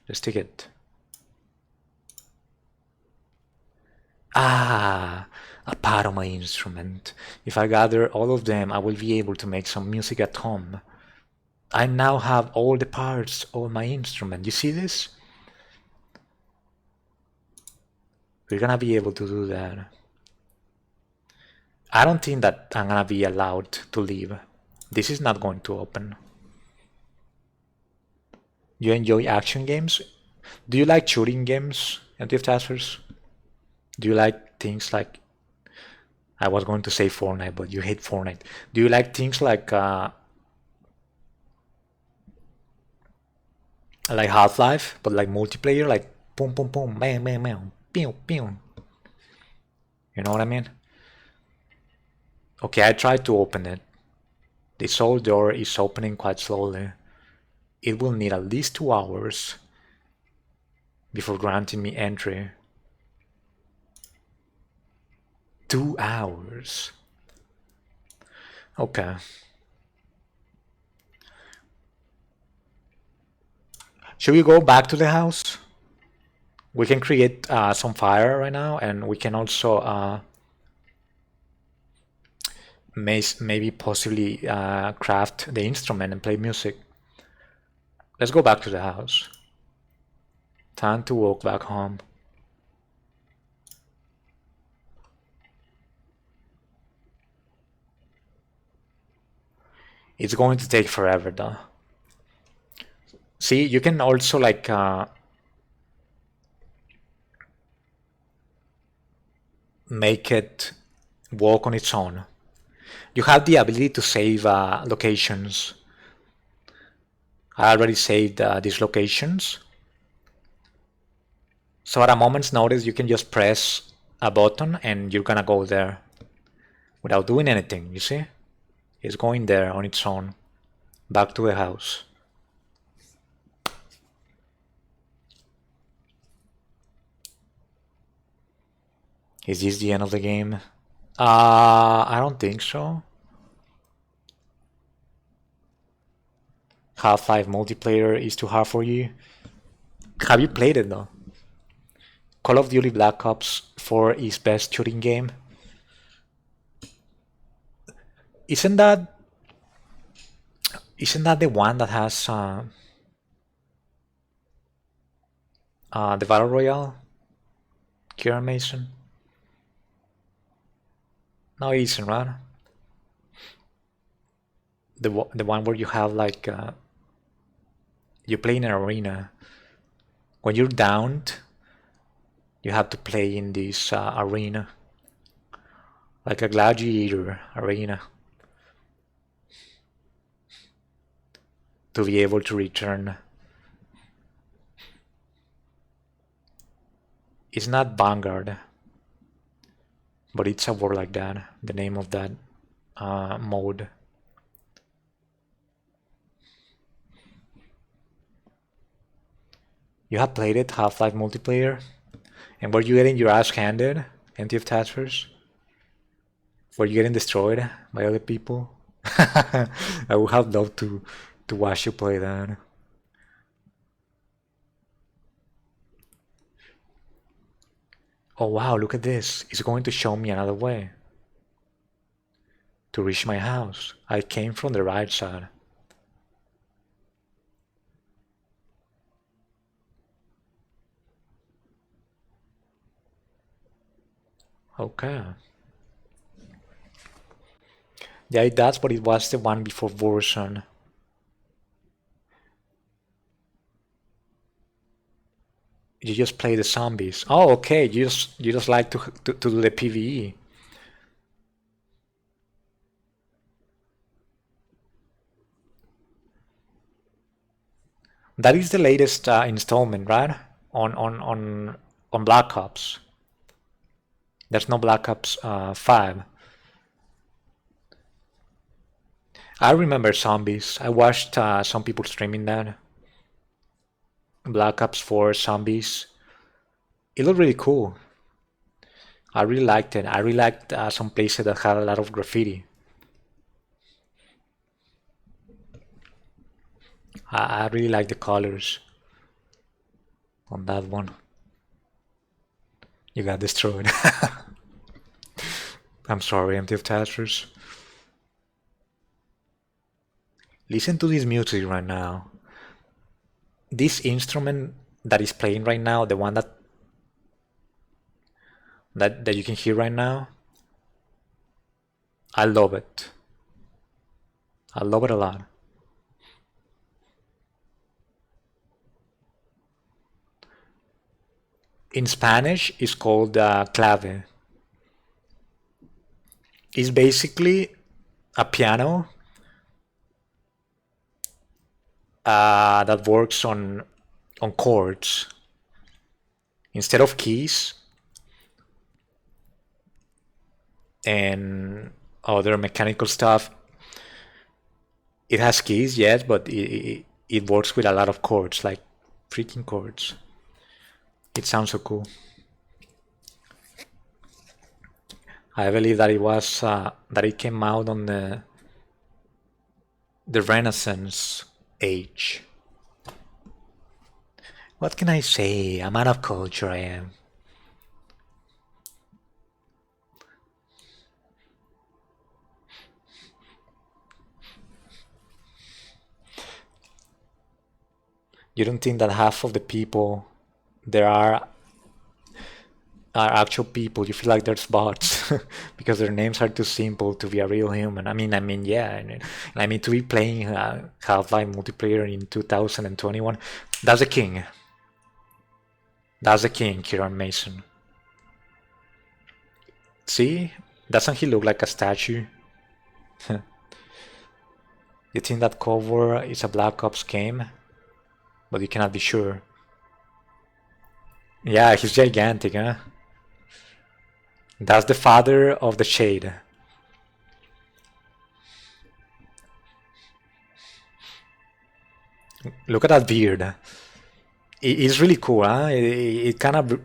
Let's take it. Ah, a part of my instrument. If I gather all of them, I will be able to make some music at home. I now have all the parts of my instrument. You see this? We're gonna be able to do that. I don't think that I'm gonna be allowed to leave. This is not going to open. You enjoy action games? Do you like shooting games, MTF Do you like things like, I was going to say Fortnite, but you hate Fortnite. Do you like things like Half-Life, but like multiplayer, like boom, boom, boom, bam, bam, bam, pew, pew. You know what I mean? Okay, I tried to open it. This old door is opening quite slowly. It will need at least 2 hours before granting me entry. 2 hours. Okay. Should we go back to the house? We can create some fire right now, and we can also maybe possibly craft the instrument and play music. Let's go back to the house. Time to walk back home. It's going to take forever though. See, you can also like make it walk on its own. You have the ability to save locations. I already saved these locations. So at a moment's notice, you can just press a button and you're gonna go there without doing anything, you see? It's going there on its own, back to the house. Is this the end of the game? I don't think so. Half-Life multiplayer is too hard for you. Have you played it though? Call of Duty Black Ops 4 is best shooting game. Isn't that isn't that the one that has the Battle Royale? Kieran Mason? No, it isn't, right? The one where you have like you play in an arena. When you're downed, you have to play in this arena, like a gladiator arena, to be able to return. It's not Vanguard, but it's a word like that, the name of that mode. You have played it, Half-Life multiplayer? And were you getting your ass handed, empty of testers? Were you getting destroyed by other people? I would have loved to watch you play that. Oh wow, look at this. It's going to show me another way to reach my house. I came from the right side. Okay. Yeah, that's what it was, the one before Warzone. You just play the zombies. Oh, okay. You just like to do the PvE. That is the latest installment, right? On Black Ops. There's no Black Ops 5. I remember zombies. I watched some people streaming that. Black Ops 4 zombies. It looked really cool. I really liked it. I really liked some places that had a lot of graffiti. I really like the colors on that one. You got destroyed. I'm sorry, empty of testers. Listen to this music right now. This instrument that is playing right now, the one that you can hear right now, I love it. I love it a lot. In Spanish, it's called clave. It's basically a piano that works on chords instead of keys and other mechanical stuff. It has keys, yes, but it works with a lot of chords, like freaking chords. It sounds so cool. I believe that it came out on the Renaissance age. What can I say? I'm out of culture, I am. You don't think that half of the people there are actual people? You feel like there's bots because their names are too simple to be a real human. Yeah. I mean, to be playing Half-Life multiplayer in 2021, that's the king. That's the king, Kieran Mason. See? Doesn't he look like a statue? You think that cover is a Black Ops game? But you cannot be sure. Yeah, he's gigantic, huh? That's the father of the shade. Look at that beard. It's really cool, huh? It kind of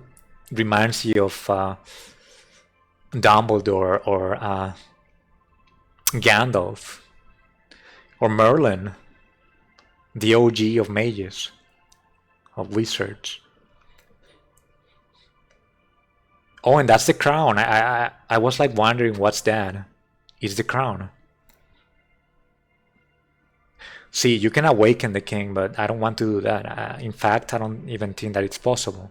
reminds you of Dumbledore or Gandalf or Merlin, the OG of mages, of wizards. Oh, and that's the crown. I was like wondering what's that. It's the crown. See, you can awaken the king, but I don't want to do that. In fact, I don't even think that it's possible.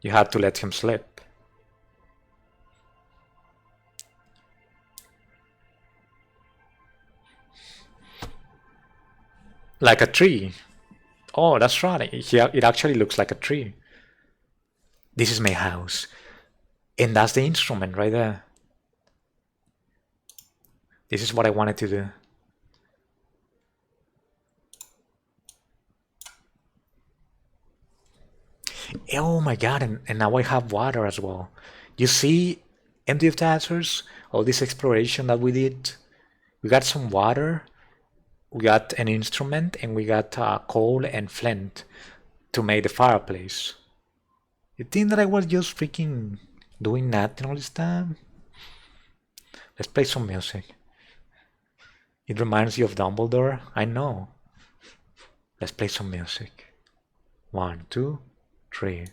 You have to let him slip. Like a tree. Oh, that's right. It actually looks like a tree. This is my house. And that's the instrument right there. This is what I wanted to do. Oh my god, and now I have water as well. You see, empty of tassers, all this exploration that we did. We got some water, we got an instrument, and we got coal and flint to make the fireplace. You think that I was just freaking doing nothing all this time? Let's play some music. It reminds you of Dumbledore? I know. Let's play some music. 1, 2, 3.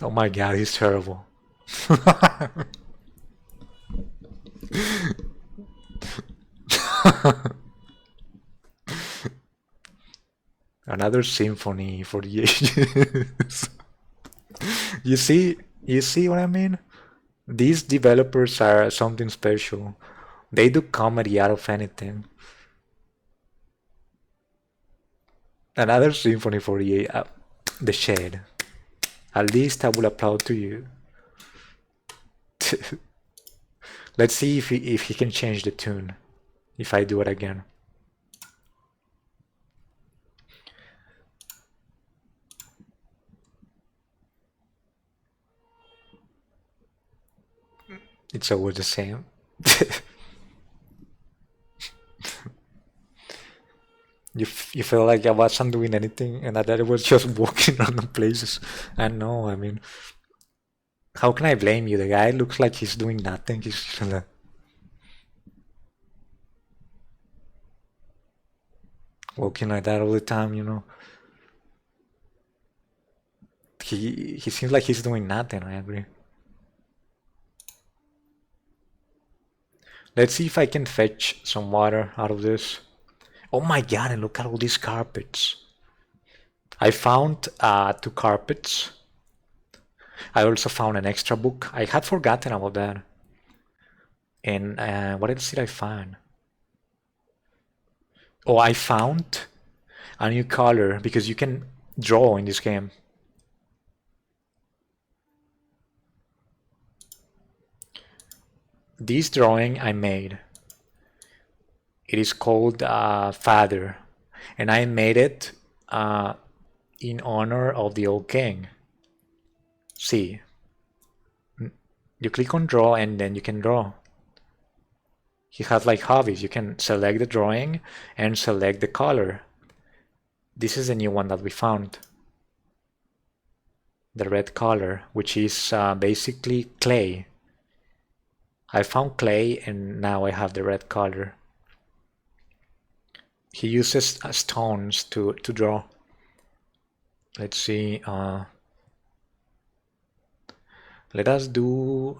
Oh my god, he's terrible. Another symphony for the ages. You see, you see what I mean? These developers are something special. They do comedy out of anything. Another symphony for the shade. At least I will applaud to you. Let's see if he can change the tune. If I do it again. It's always the same. You feel like I wasn't doing anything and that I was just walking random places. And no, I mean, how can I blame you? The guy looks like he's doing nothing. He's just walking like that all the time, you know. He seems like he's doing nothing, I agree. Let's see if I can fetch some water out of this. Oh my god, and look at all these carpets. I found 2 carpets. I also found an extra book. I had forgotten about that. And what else did I find? Oh, I found a new color because you can draw in this game. This drawing I made. It is called Father. And I made it in honor of the old king. See, you click on draw and then you can draw. He has like hobbies. You can select the drawing and select the color. This is the new one that we found. The red color, which is basically clay. I found clay and now I have the red color. He uses stones to draw. Let's see. Let us do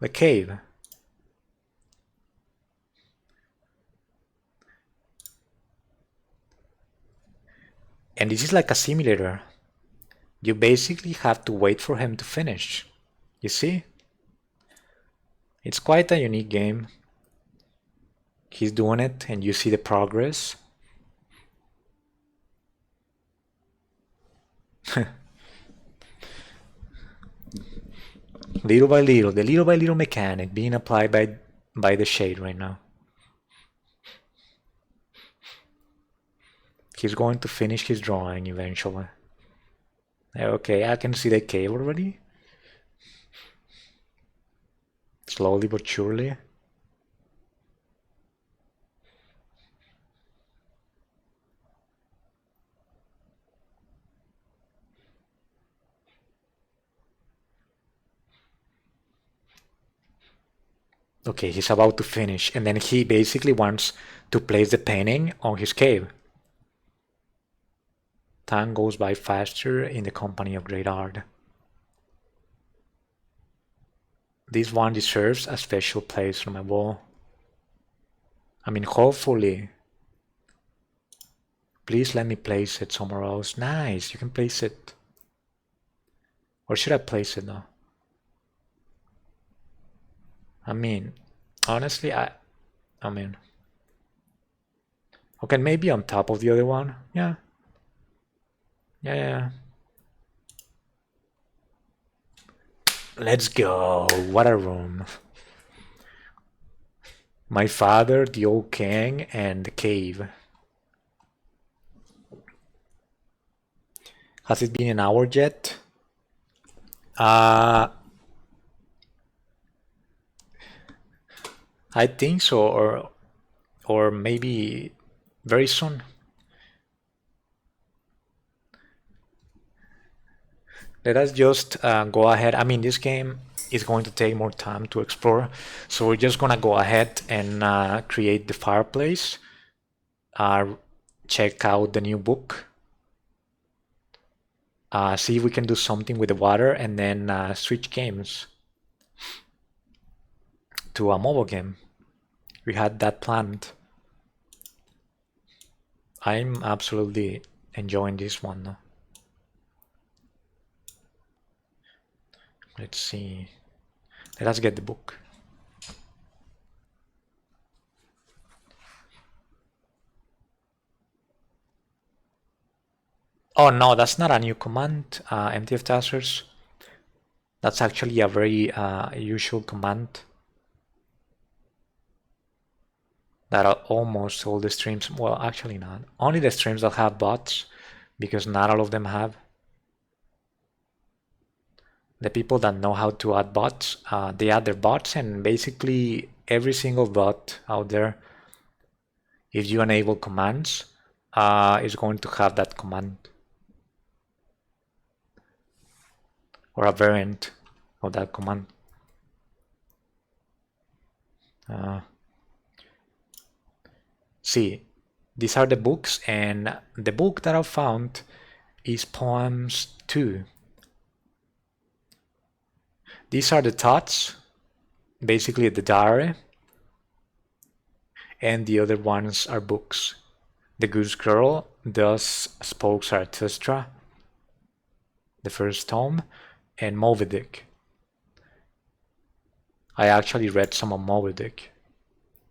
the cave. And this is like a simulator. You basically have to wait for him to finish. You see? It's quite a unique game. He's doing it and you see the progress. Little by little, the little by little mechanic being applied by the shade right now. He's going to finish his drawing eventually. Okay, I can see the cave already. Slowly but surely. Okay, he's about to finish, and then he basically wants to place the painting on his cave. Time goes by faster in the company of great art. This one deserves a special place on my wall. I mean, hopefully. Please let me place it somewhere else. Nice, you can place it. Where should I place it though? I mean, honestly, I mean, okay, maybe on top of the other one. Yeah. Yeah. Let's go. What a room. My father, the old king, and the cave. Has it been an hour yet? I think so, or maybe very soon. Let us just go ahead. I mean, this game is going to take more time to explore, so we're just gonna go ahead and create the fireplace, check out the new book, see if we can do something with the water, and then switch games to a mobile game. We had that planned. I'm absolutely enjoying this one though. Let's see. Let us get the book. Oh no, that's not a new command, MTF Tasters. That's actually a very usual command that almost all the streams, well, actually not. Only the streams that have bots, because not all of them have. The people that know how to add bots, they add their bots, and basically every single bot out there, if you enable commands, is going to have that command. Or a variant of that command. See, these are the books, and the book that I found is Poems 2. These are the thoughts, basically the diary, and the other ones are books. The Goose Girl, Thus Spoke Zarathustra, the first tome, and Moby Dick. I actually read some of Moby Dick.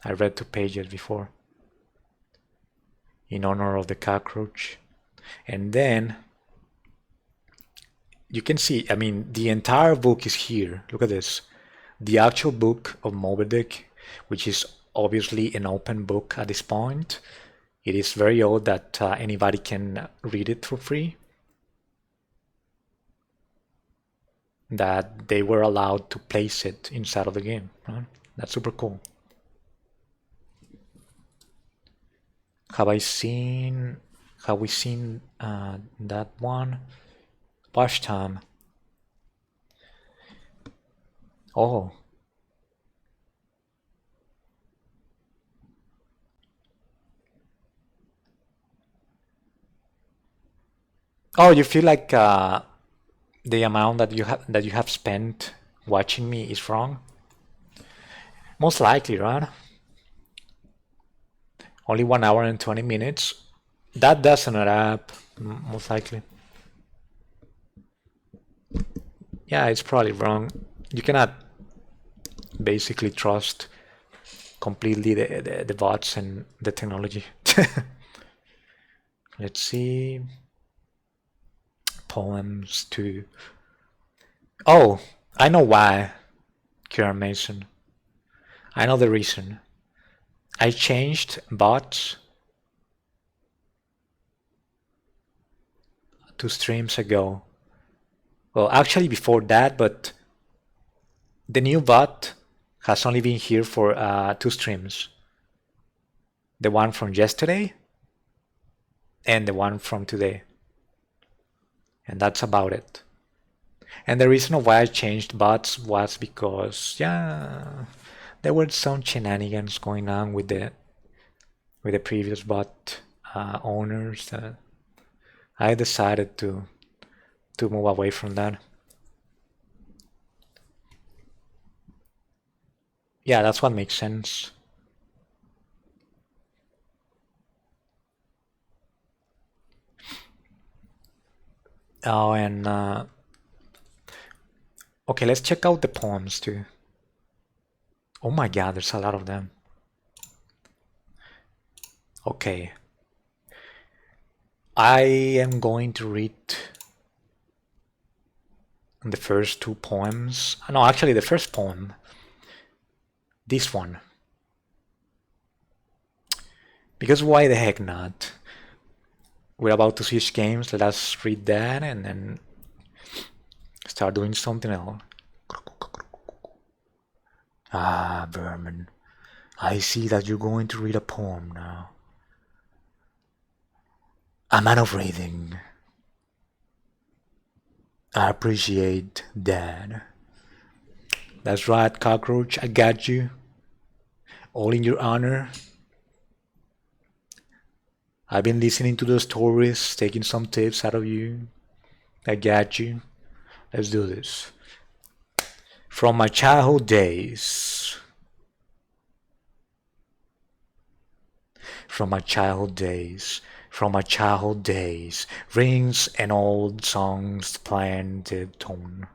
I read 2 pages before, in honor of the cockroach. And then you can see, I mean, the entire book is here. Look at this. The actual book of Moby Dick, which is obviously an open book at this point. It is very old that anybody can read it for free. That they were allowed to place it inside of the game. Right? That's super cool. Have we seen that one? Watch time. Oh. Oh, you feel like the amount that you have spent watching me is wrong? Most likely, right? Only 1 hour and 20 minutes. That doesn't add up, most likely. Yeah, it's probably wrong. You cannot basically trust completely the bots and the technology. Let's see. Poems 2. Oh, I know why, Kieran Mason. I know the reason. I changed bots 2 streams ago. Well, actually before that, but the new bot has only been here for 2 streams. The one from yesterday and the one from today. And that's about it. And the reason why I changed bots was because, yeah, There were some shenanigans going on with the previous bot owners. I decided to move away from that. Yeah, that's what makes sense. Oh, and okay, let's check out the poems too. Oh my god, there's a lot of them. Okay, I am going to read the first two poems. No, actually, the first poem. This one. Because why the heck not? We're about to switch games. Let us read that and then start doing something else. Ah, Vermin. I see that you're going to read a poem now. A man of reading. I appreciate that. That's right, Cockroach. I got you. All in your honor. I've been listening to the stories, taking some tips out of you. I got you. Let's do this. From my childhood days. From my childhood days. From my childhood days. Rings and old songs planted tone.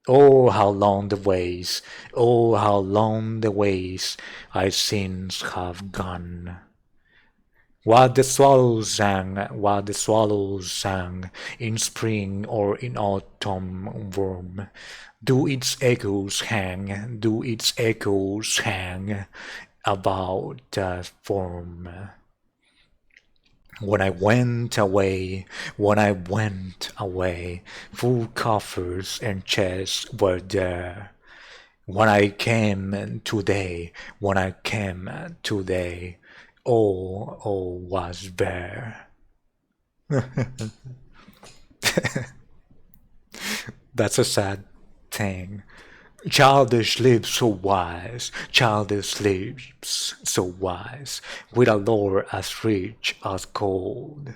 Oh, how long the ways, oh, how long the ways I since have gone. What the swallows sang, what the swallows sang, in spring or in autumn warm, do its echoes hang about the form. When I went away, full coffers and chests were there. When I came today, all was bare. That's a sad thing. Childish lips so wise, with a lore as rich as gold.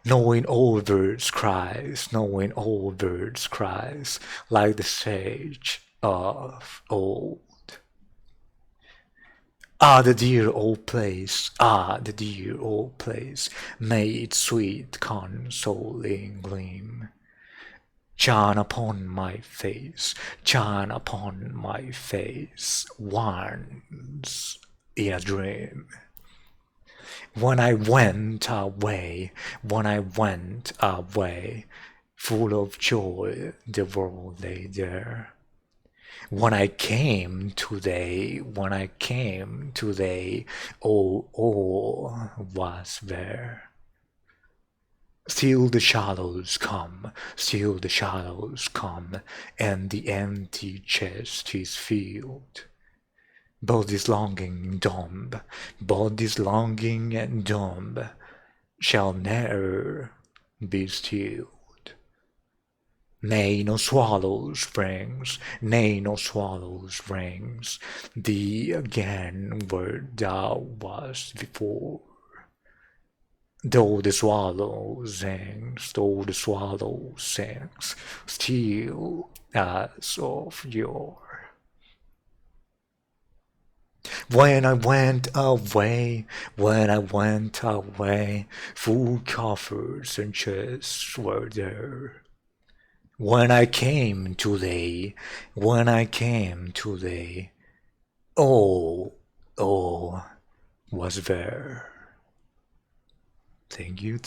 Knowing all birds cries, like the sage of old. The dear old place, may its sweet consoling gleam shine upon my face, once in a dream. When I went away, full of joy, the world lay there. When I came today, all was there. Still the shadows come, and the empty chest is filled. Body's longing and dumb, shall ne'er be stilled. Nay, no swallows rings thee again where thou wast before. Though the swallow sings, still as of yore. When I went away, full coffers and chests were there. When I came today, all was there. Thank you.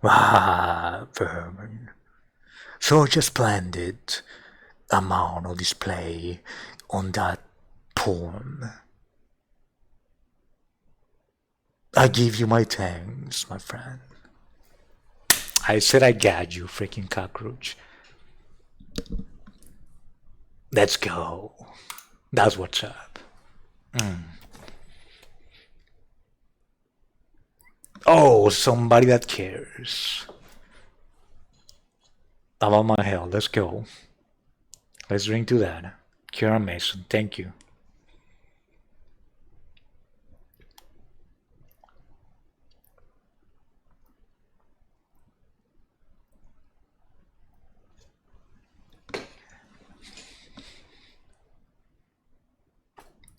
Ah, vermin. Such a splendid amount of display on that poem. I give you my thanks, my friend. I said I got you, freaking cockroach. Let's go. That's what's up. Oh, somebody that cares about my health. Let's go. Let's drink to that. Kieran Mason, thank you.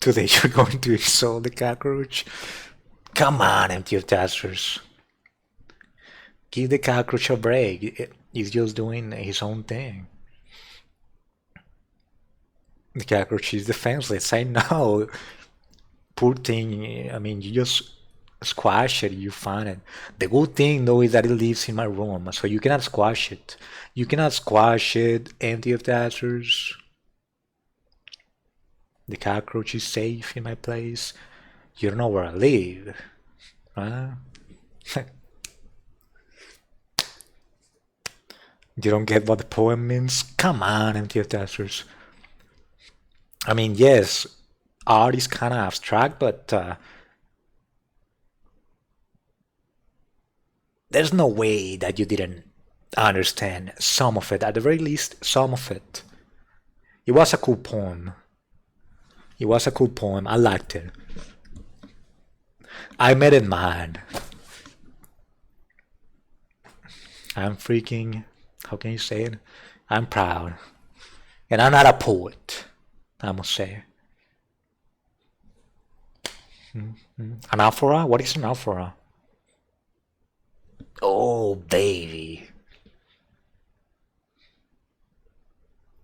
Today you're going to insult the cockroach? Come on, empty of testers. Give the cockroach a break. He's just doing his own thing. The cockroach is defenseless. I know. Poor thing. I mean, you just squash it, you find it. The good thing though is that it lives in my room, so you cannot squash it. You cannot squash it, empty of testers. The cockroach is safe in my place. You don't know where I live, huh? You don't get what the poem means? Come on, empty of testers. I mean, yes, art is kind of abstract, but there's no way that you didn't understand some of it. At the very least, some of it. It was a cool poem. It was a cool poem. I liked it. I made it mine. I'm freaking, how can you say it? I'm proud. And I'm not a poet, I must say. Anaphora? What is anaphora? Oh, baby.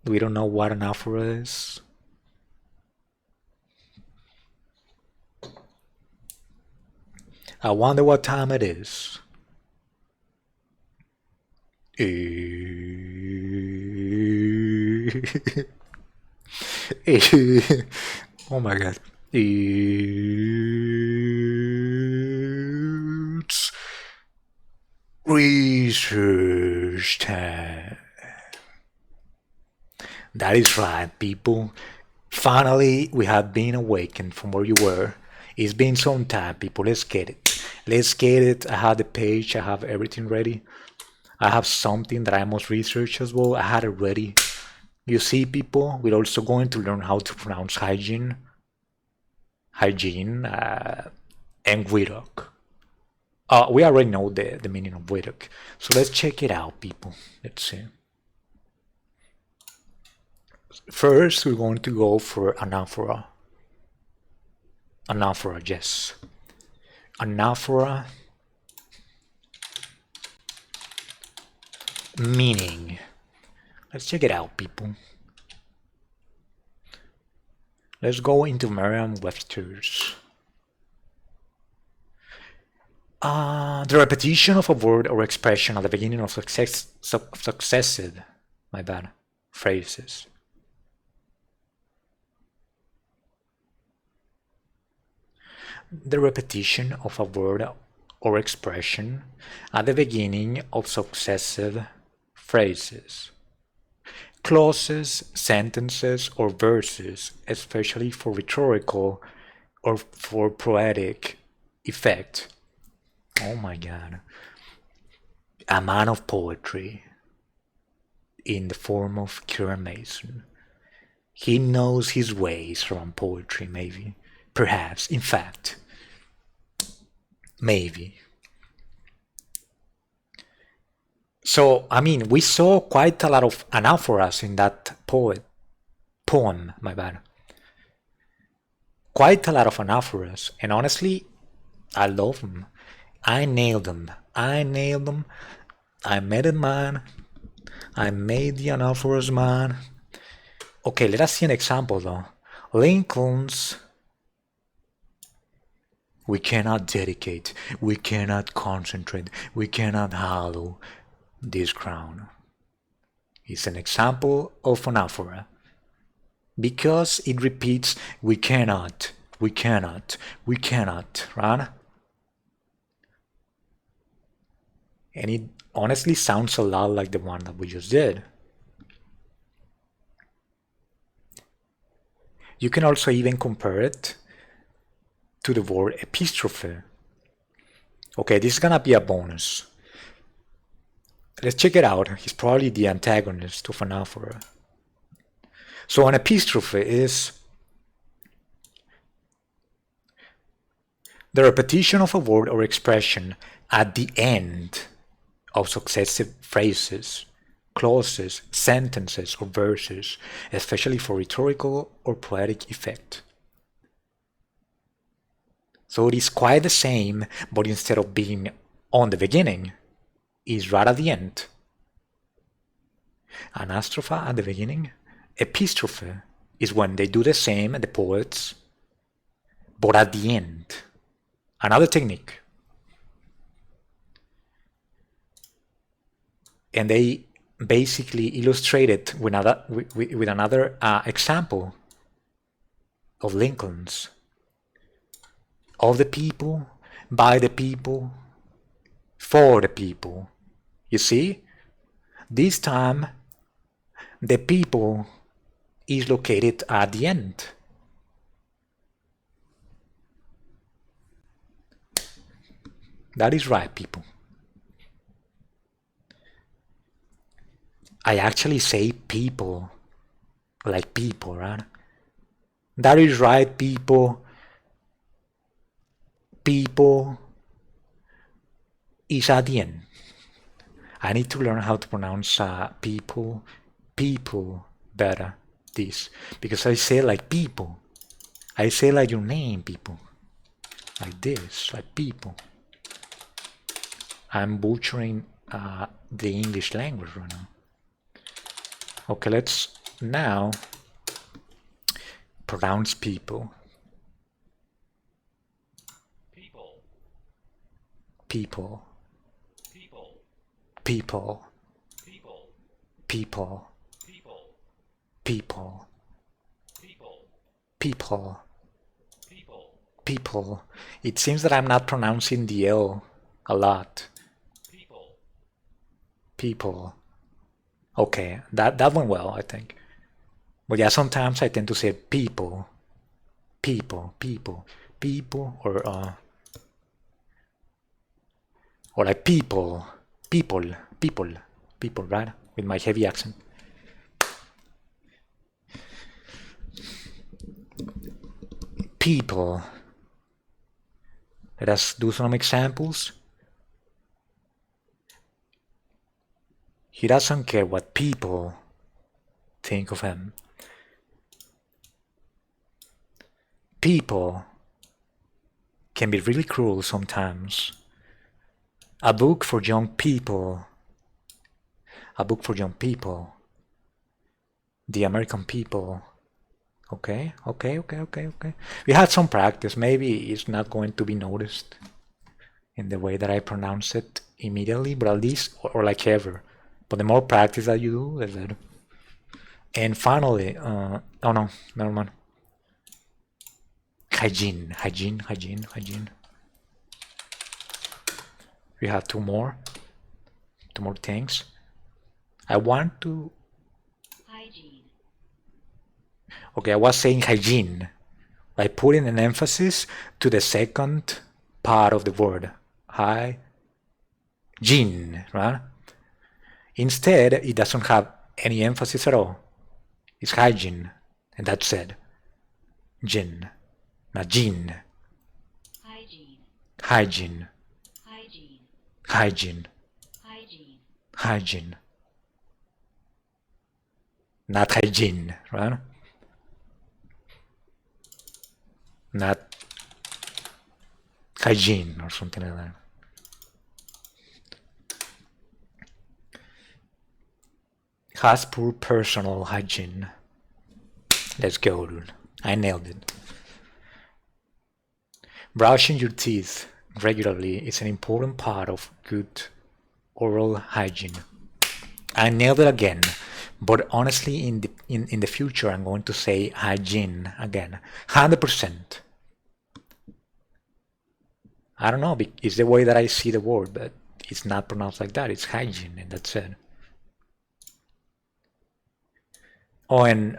We don't know what anaphora is. I wonder what time it is. Oh my god. It's research time. That is right, people. Finally, we have been awakened from where you were. It's been some time, people. Let's get it. Let's get it. I have the page. I have everything ready. I have something that I must research as well. I had it ready. You see, people, we're also going to learn how to pronounce hygiene, and Widok. We already know the meaning of Widok. So let's check it out, people. Let's see. First, we're going to go for anaphora. Anaphora, yes. Anaphora meaning. Let's check it out, people. Let's go into Merriam-Webster's. The repetition of a word or expression at the beginning of successive, phrases. The repetition of a word or expression at the beginning of successive phrases. Clauses, sentences, or verses, especially for rhetorical or for poetic effect. Oh my god. A man of poetry in the form of Kieran Mason. He knows his ways around poetry, maybe. Perhaps, in fact. Maybe. So, I mean, we saw quite a lot of anaphoras in that poem, my bad. Quite a lot of anaphoras, and honestly, I love them. I nailed them. I nailed them. I made it mine. I made the anaphoras mine. Okay, let us see an example though. Lincoln's. We cannot dedicate, we cannot concentrate, we cannot hallow this crown. It's an example of anaphora. Because it repeats, we cannot, we cannot, we cannot, right? And it honestly sounds a lot like the one that we just did. You can also even compare it to the word epistrophe. Okay, this is gonna be a bonus. Let's check it out. He's probably the antagonist of anaphora. So an epistrophe is the repetition of a word or expression at the end of successive phrases, clauses, sentences, or verses, especially for rhetorical or poetic effect. So it is quite the same, but instead of being on the beginning, is right at the end. Anastrophe at the beginning. Epistrophe is when they do the same, the poets, but at the end. Another technique. And they basically illustrate it with another example of Lincoln's. Of the people, by the people, for the people. You see? This time, the people is located at the end. That is right, people. I actually say people, like people, right? That is right, people. People is at the end. I need to learn how to pronounce people better, this. Because I say like people. I say like your name, people. Like this, like people. I'm butchering the English language right now. Okay, let's now pronounce people. People. People. People. People. People. People. It seems that I'm not pronouncing the L a lot. People. Okay, that went well, I think. But yeah, sometimes I tend to say people. People. Or like people, right? With my heavy accent. People. Let us do some examples. He doesn't care what people think of him. People can be really cruel sometimes. A book for young people. A book for young people. The American people. Okay. We had some practice. Maybe it's not going to be noticed in the way that I pronounce it immediately, but at least, or like ever. But the more practice that you do, the better. And finally, oh no, never mind. Hygiene. We have two more things. I want to. Hygiene. Okay, I was saying hygiene, like putting an emphasis to the second part of the word. Hygiene, right? Instead, it doesn't have any emphasis at all. It's hygiene, and that's it. Gin, not gene. Hygiene. Hygiene. Hygiene. Hygiene. Hygiene. Hygiene. Not hygiene, right? Not hygiene or something like that. Has poor personal hygiene. Let's go, dude. I nailed it. Brushing your teeth regularly is an important part of good oral hygiene. I nailed it again, but honestly, in the future, I'm going to say hygiene again, 100%. I don't know. It's the way that I see the word, but it's not pronounced like that. It's hygiene, and that's it. Oh, and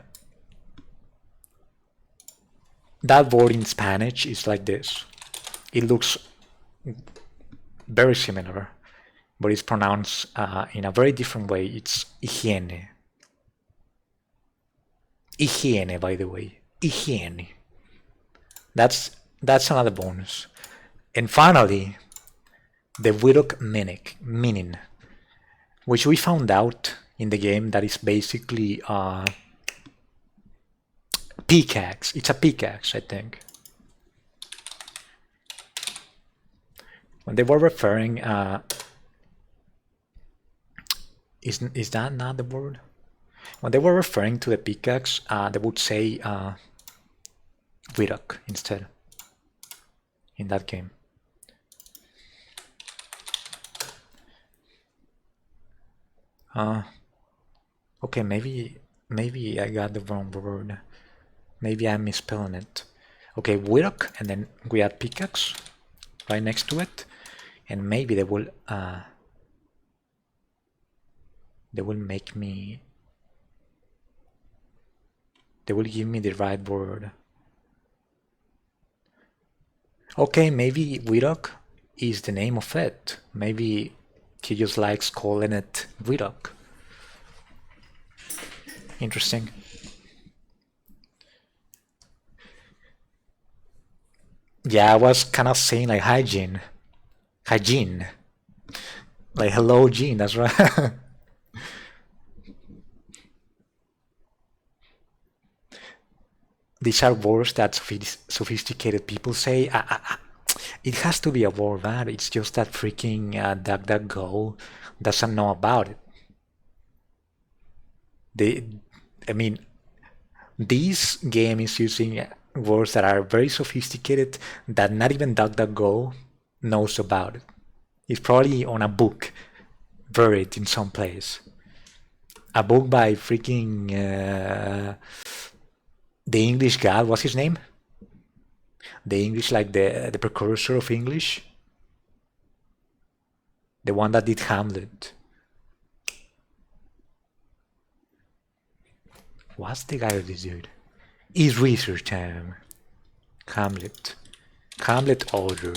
that word in Spanish is like this. It looks very similar, but it's pronounced in a very different way. It's higiene. Higiene, by the way. Higiene. That's another bonus. And finally, the Widok meaning, which we found out in the game that is basically pickaxe. It's a pickaxe, I think. When they were referring, is that not the word? When they were referring to the pickaxe, they would say Widok instead in that game. Okay, maybe I got the wrong word. Maybe I'm misspelling it. Okay, Widok, and then we add pickaxe right next to it, and maybe they will make me. They will give me the right word. Okay, maybe Widok is the name of it. Maybe he just likes calling it Widok. Interesting. Yeah, I was kind of saying like hygiene. Hygiene. Like hello, Gene, that's right. These are words that sophisticated people say. It has to be a word, man. It's just that freaking DuckDuckGo doesn't know about it. I mean, this game is using words that are very sophisticated that not even DuckDuckGo knows about it. It's probably on a book, buried in some place. A book by freaking the English god. What's his name? The English, like the precursor of English. The one that did Hamlet. What's the guy of this dude? It's research time. Hamlet. Hamlet order.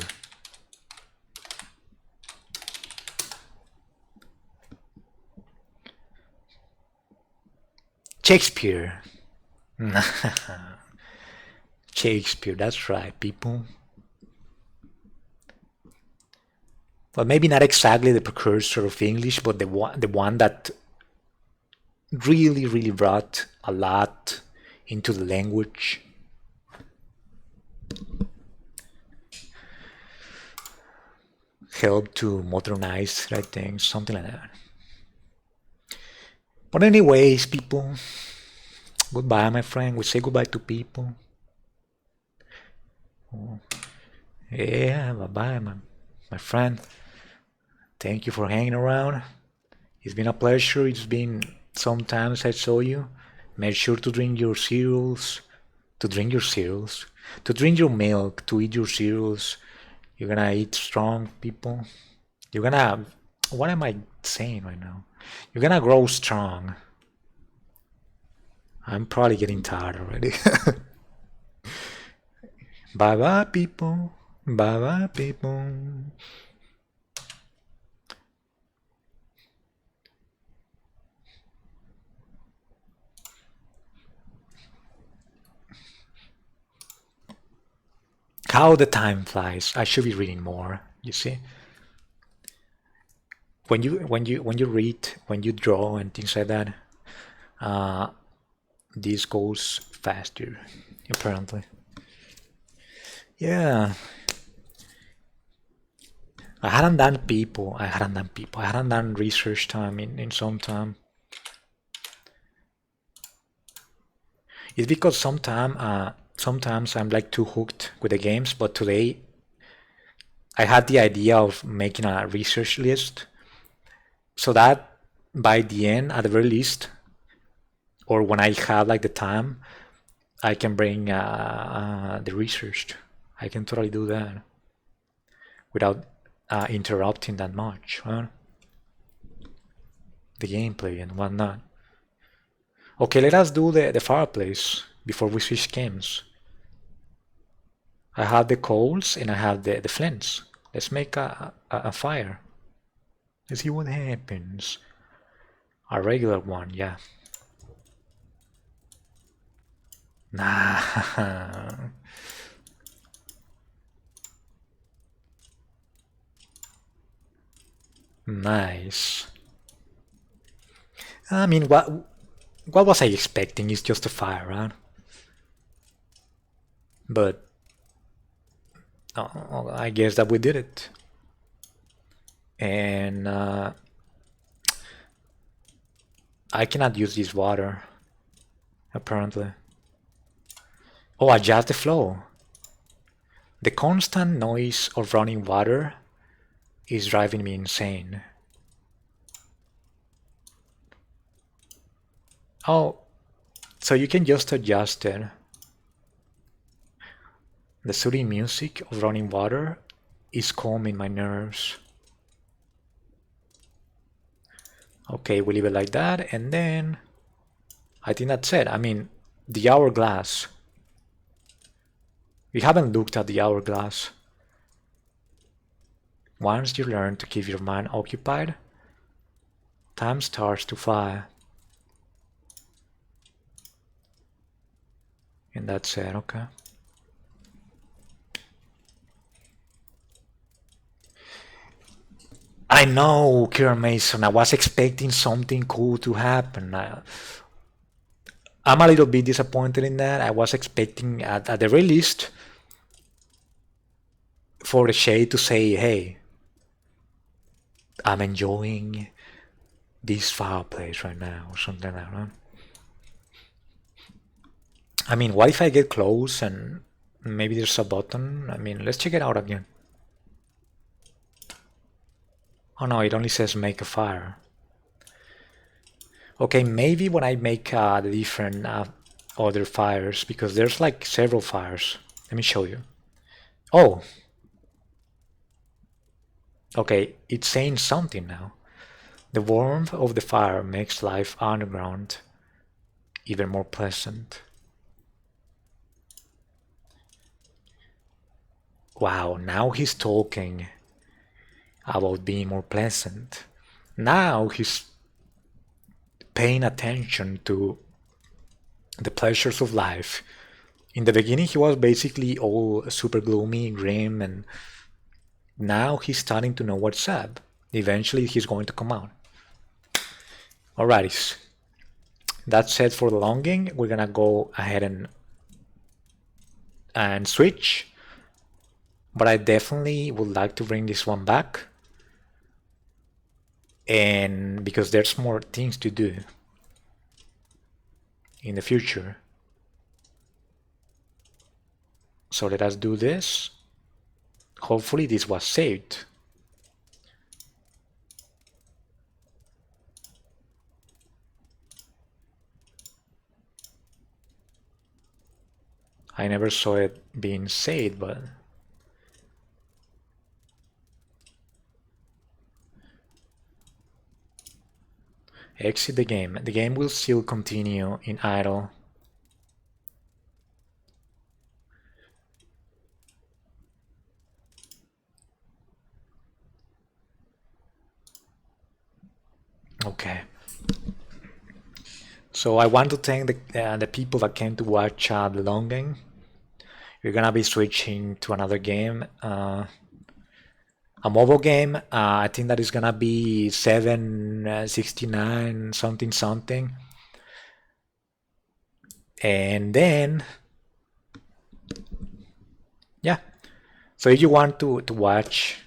Shakespeare. Shakespeare, that's right, people. Well, maybe not exactly the precursor of English, but the one that really brought a lot into the language. Helped to modernize, I think, something like that. But anyways, people, goodbye, my friend. We say goodbye to people. Oh, yeah, bye-bye, my friend. Thank you for hanging around. It's been a pleasure. It's been some time since I saw you. Make sure to drink your cereals, to drink your milk, to eat your cereals. You're gonna eat strong, people. You're gonna, what am I saying right now? You're gonna grow strong. I'm probably getting tired already. Bye bye, people. Bye bye, people. How the time flies. I should be reading more, you see. When you read, when you draw and things like that, this goes faster, apparently. Yeah. I hadn't done research time in some time. It's because sometimes I'm like too hooked with the games, but today I had the idea of making a research list so that by the end, at the very least, or when I have like the time, I can bring the research. I can totally do that without interrupting that much, huh? The gameplay and whatnot. Okay, let us do the fireplace before we switch games. I have the coals and I have the flints. Let's make a fire. Let's see what happens. A regular one, yeah. Nah. Nice. I mean, what was I expecting? It's just a fire, right? But I guess that we did it. And I cannot use this water, apparently. Oh, adjust the flow. The constant noise of running water is driving me insane. Oh, so you can just adjust it. The soothing music of running water is calming my nerves. Okay, we leave it like that, and then I think that's it. I mean, the hourglass. We haven't looked at the hourglass. Once you learn to keep your mind occupied, time starts to fly. And that's it, okay. I know, Kieran Mason, I was expecting something cool to happen. I'm a little bit disappointed in that. I was expecting, at the very least, for the shade to say, hey, I'm enjoying this fireplace right now, or something like that. I mean, what if I get close and maybe there's a button? I mean, let's check it out again. Oh no, it only says make a fire. Okay, maybe when I make the different other fires, because there's like several fires. Let me show you. Oh, okay, it's saying something now. The warmth of the fire makes life underground even more pleasant. Wow, now he's talking about being more pleasant. Now he's paying attention to the pleasures of life. In the beginning, he was basically all super gloomy, grim, and now he's starting to know what's up. Eventually, he's going to come out. Alrighty, that's it for the longing. We're gonna go ahead and switch, but I definitely would like to bring this one back, and because there's more things to do in the future. So let us do this. Hopefully this was saved. I never saw it being saved, but exit the game. The game will still continue in idle. Okay. So I want to thank the people that came to watch the long game. We're gonna be switching to another game, a mobile game. I think that is gonna be 769 something something, and then yeah. So if you want to watch,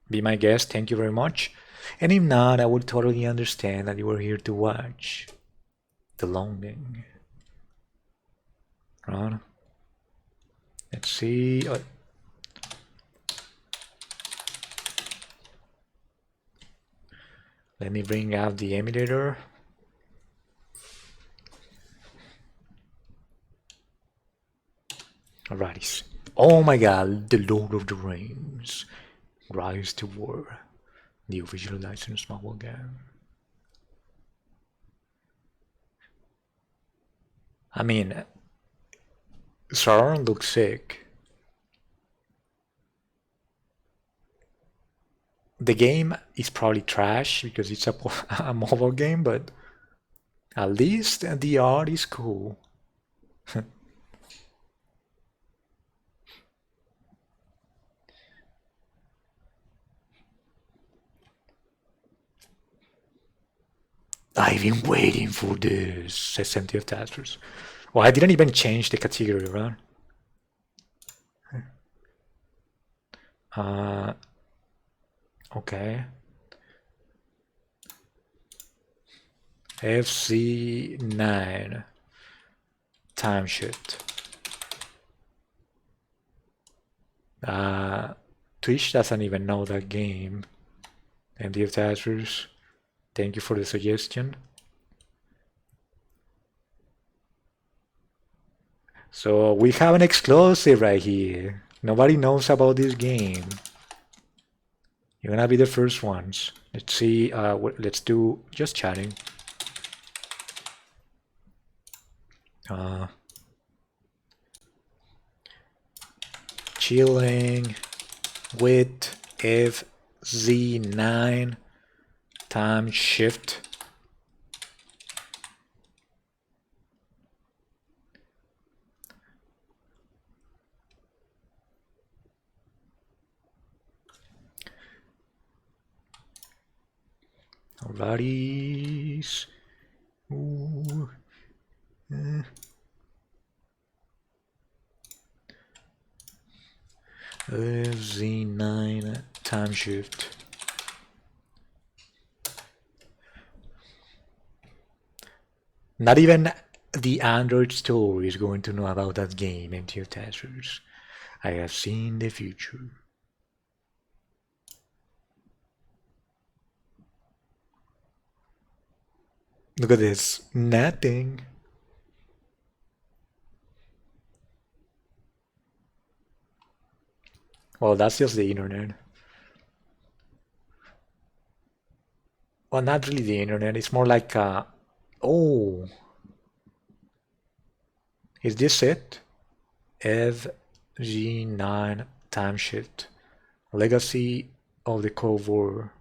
be my guest. Thank you very much. And if not, I would totally understand that you were here to watch the longing. Right? Let's see. Let me bring out the emulator. Alrighty. Oh my god, the Lord of the Rings. Rise to War. The official licensed mobile game. I mean, Sauron looks sick. The game is probably trash because it's a mobile game, but at least the art is cool. I've been waiting for this, says Empty of Tasters. Well, I didn't even change the category, right? Okay. FC9 time shift. Twitch doesn't even know that game. Empty of Tasters, thank you for the suggestion. So we have an exclusive right here. Nobody knows about this game. You're gonna be the first ones. Let's see. Let's do just chatting. Chilling with FZ9 time shift. Alrighties. Ooh. FZ9 time shift. Not even the Android store is going to know about that game, MTF testers. I have seen the future. Look at this. Nothing. Well, that's just the internet. Well, not really the internet. It's more like, oh, is this it? FG9 time shift. Legacy of the Cold War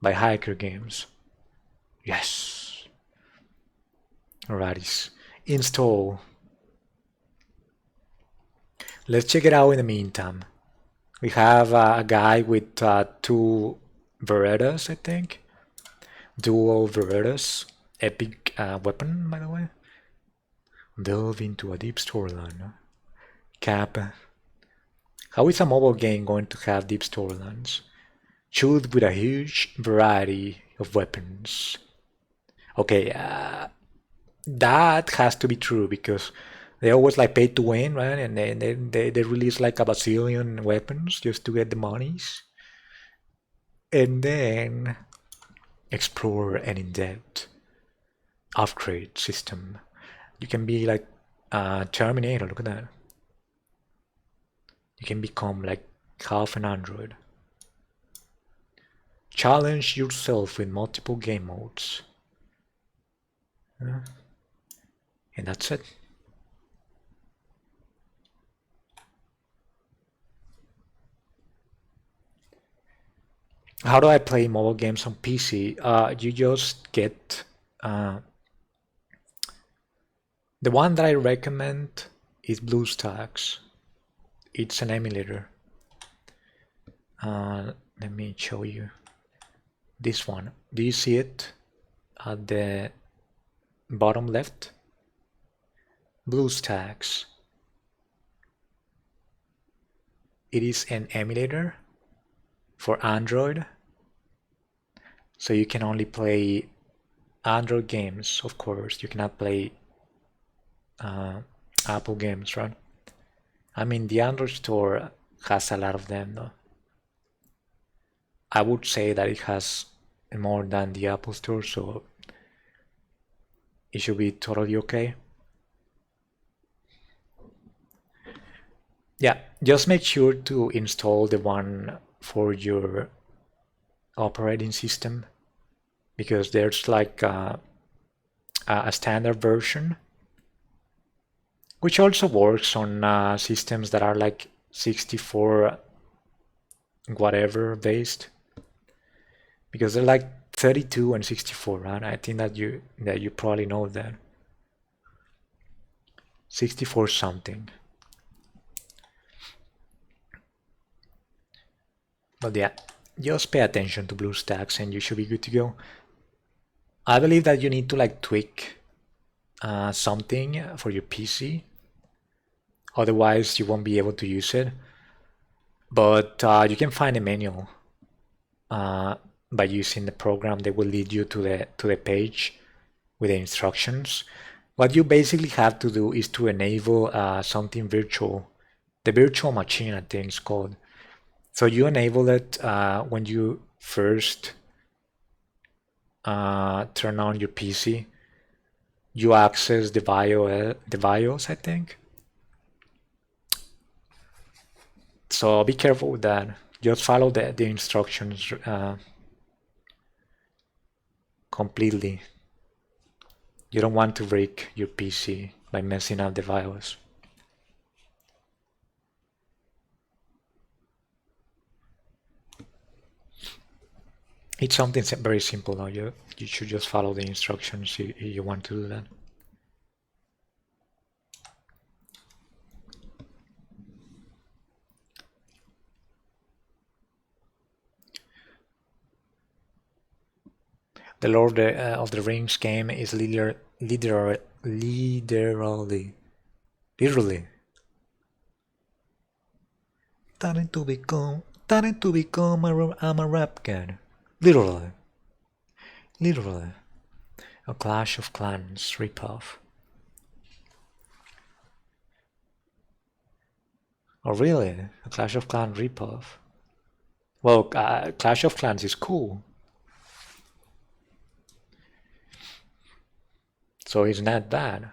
by Hiker Games. Yes. Alrighty. Install. Let's check it out in the meantime. We have a guy with two Berettas, I think. Dual Berettas. Epic weapon, by the way. Delve into a deep storyline. Cap. How is a mobile game going to have deep storylines? Choose with a huge variety of weapons. Okay, that has to be true because they always like pay to win, right? And they release like a bazillion weapons just to get the monies. And then explore an in-depth upgrade system. You can be like Terminator, look at that. You can become like half an android. Challenge yourself with multiple game modes. And that's it. How do I play mobile games on PC? You just get the one that I recommend is BlueStacks. It's an emulator. Let me show you this one. Do you see it at the bottom left? BlueStacks. It is an emulator for Android, so you can only play Android games. Of course, you cannot play Apple games, right? I mean, the Android store has a lot of them, though. I would say that it has more than the Apple store, so it should be totally okay. Yeah, just make sure to install the one for your operating system, because there's like a standard version which also works on systems that are like 64 whatever based, because they're like 32 and 64, right? I think that you probably know that. 64 something. But yeah, just pay attention to BlueStacks and you should be good to go. I believe that you need to like tweak something for your PC. Otherwise, you won't be able to use it. But you can find a manual by using the program that will lead you to the page with the instructions. What you basically have to do is to enable something virtual. The virtual machine, I think it's called. So you enable it when you first turn on your PC. You access the BIOS, I think. So be careful with that. Just follow the instructions completely. You don't want to break your PC by messing up the BIOS. It's something very simple though. You should just follow the instructions if you want to do that. The Lord of the Rings game is literally starting to become I'm a rap god. Literally a Clash of Clans ripoff. Oh really? A Clash of Clans ripoff? Well, Clash of Clans is cool. So it's not bad.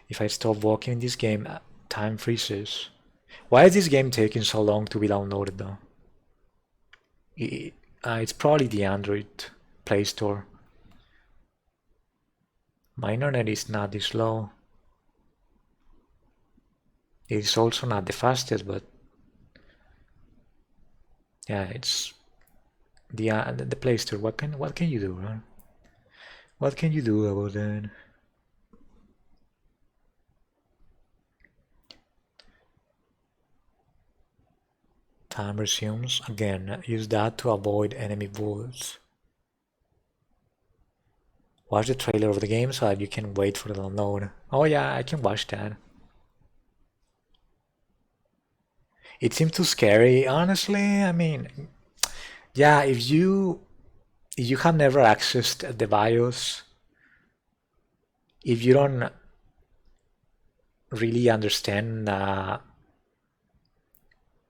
If I stop walking in this game, time freezes. Why is this game taking so long to be downloaded though? It's probably the Android Play Store. My internet is not this slow. It's also not the fastest, but yeah, it's the Play Store. What can you do, right? What can you do about that? Time resumes. Again, use that to avoid enemy bullets. Watch the trailer of the game so that you can wait for the download. Oh yeah, I can watch that. It seems too scary, honestly. I mean, yeah, if you have never accessed the BIOS, if you don't really understand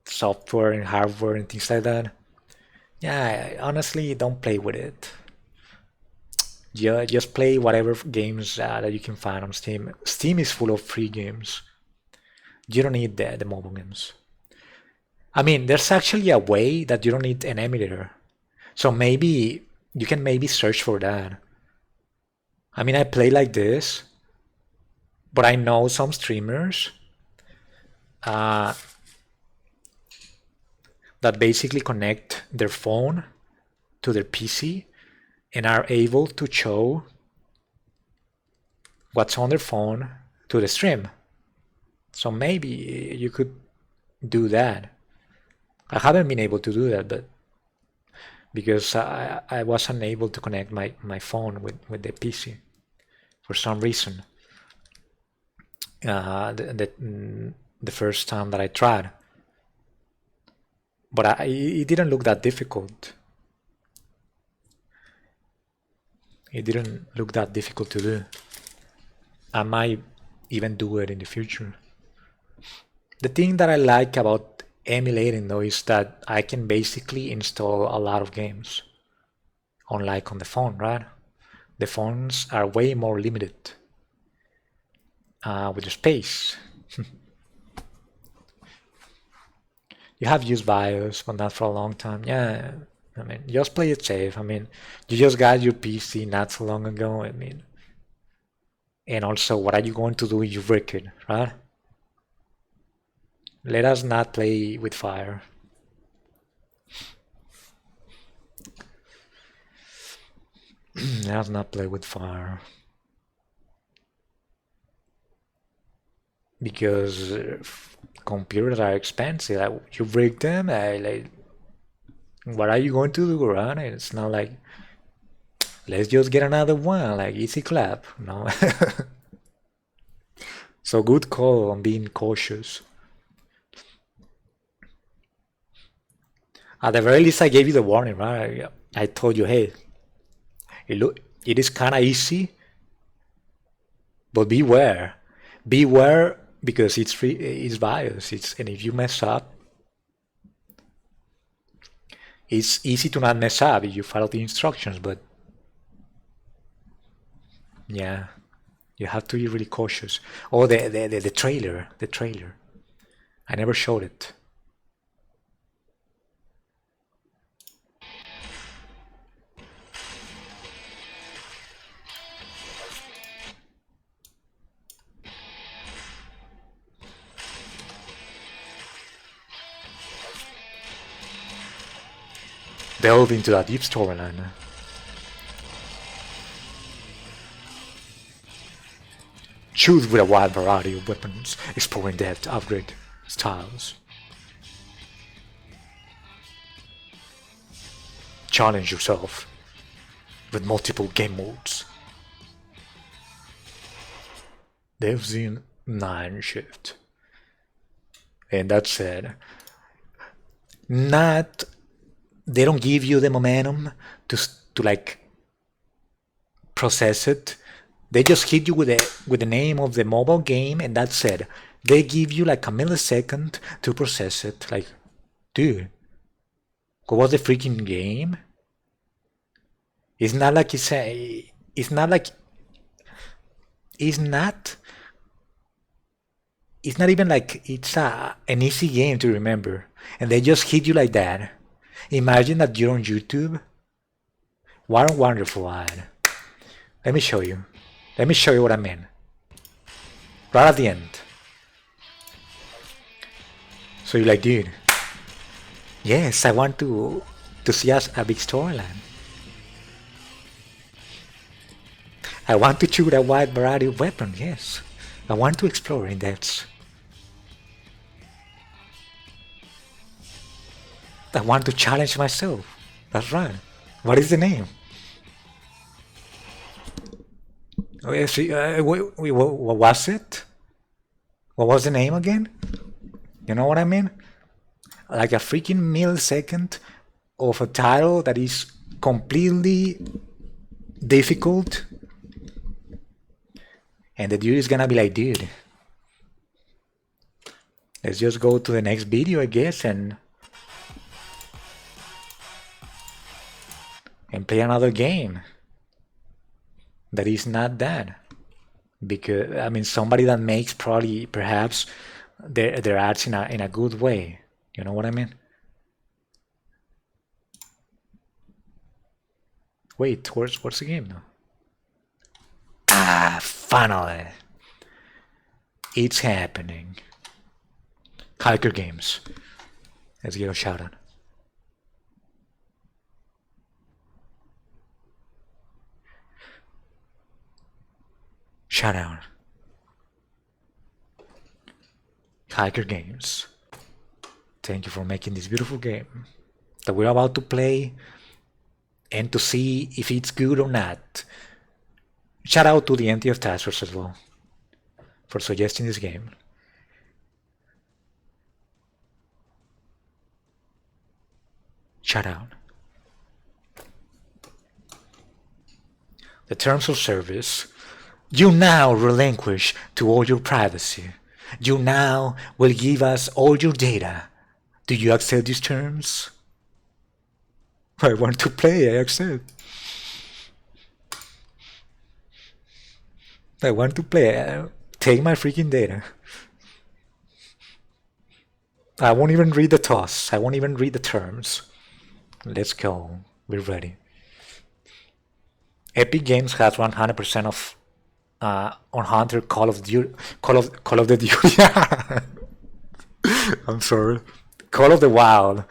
software and hardware and things like that, yeah, honestly, don't play with it. Just play whatever games that you can find on Steam. Steam is full of free games. You don't need the mobile games. I mean, there's actually a way that you don't need an emulator. So maybe you can maybe search for that. I mean, I play like this, but I know some streamers that basically connect their phone to their PC and are able to show what's on their phone to the stream. So maybe you could do that. I haven't been able to do that, but because I was unable to connect my phone with the PC for some reason. The first time that I tried, but it didn't look that difficult. It didn't look that difficult to do. I might even do it in the future. The thing that I like about emulating though is that I can basically install a lot of games, unlike on the phone, right? The phones are way more limited with the space. You have used BIOS, but not for a long time. Yeah, I mean, just play it safe. I mean, you just got your PC not so long ago. I mean, and also, what are you going to do if you break it, right? Let us not play with fire. Let's not play with fire. Because computers are expensive. Like, you break them, like, what are you going to do, right? It's not like, let's just get another one, like easy clap, no? So good call on being cautious. At the very least, I gave you the warning, right? I told you, hey, it is kind of easy, but beware. Beware because it's free, it's bias. And if you mess up, it's easy to not mess up if you follow the instructions. But yeah, you have to be really cautious. Oh, the trailer, the trailer. I never showed it. Delve into that deep storyline. Choose with a wide variety of weapons, exploring depth, upgrade styles. Challenge yourself with multiple game modes. Devs in 9 shift. And that said, not they don't give you the momentum to like process it. They just hit you with the name of the mobile game, and that's it. They give you like a millisecond to process it. Like, dude, what was the freaking game? It's not like it's not like it's not even like it's an easy game to remember, and they just hit you like that. Imagine that you're on YouTube. What a wonderful ad. Let me show you. Let me show you what I mean. Right at the end. So you're like, dude, yes, I want to see us a big storyline. I want to choose a wide variety of weapons, yes. I want to explore in depths. I want to challenge myself. That's right. What is the name? Oh, yes, what was it? What was the name again? You know what I mean? Like a freaking millisecond of a title that is completely difficult, and the dude is gonna be like, dude, let's just go to the next video, I guess, and play another game that is not that. Because I mean, somebody that makes probably perhaps their ads in a good way. You know what I mean? Wait, what's the game now? Ah, finally, it's happening. Hiker Games. Let's give a shout out. Shout out. Hiker Games. Thank you for making this beautiful game that we're about to play and to see if it's good or not. Shout out to the NTF Task Force as well for suggesting this game. Shout out. The terms of service. You now relinquish to all your privacy. You now will give us all your data. Do you accept these terms? I want to play, I accept. I want to play. Take my freaking data. I won't even read the toss. I won't even read the terms. Let's go. We're ready. Epic Games has 100% of on Hunter Call of Duty. Call of the Duty. I'm sorry. Call of the Wild.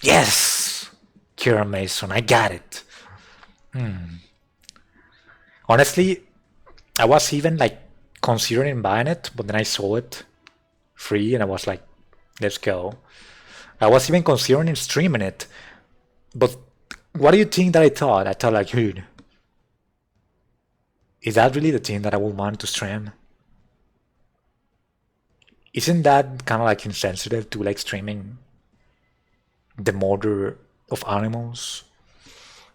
Yes, Kira Mason. I got it. Honestly, I was even like considering buying it, but then I saw it free and I was like, let's go. I was even considering streaming it, but what do you think that I thought? I thought like, dude, is that really the thing that I would want to stream? Isn't that kind of like insensitive to like streaming the murder of animals?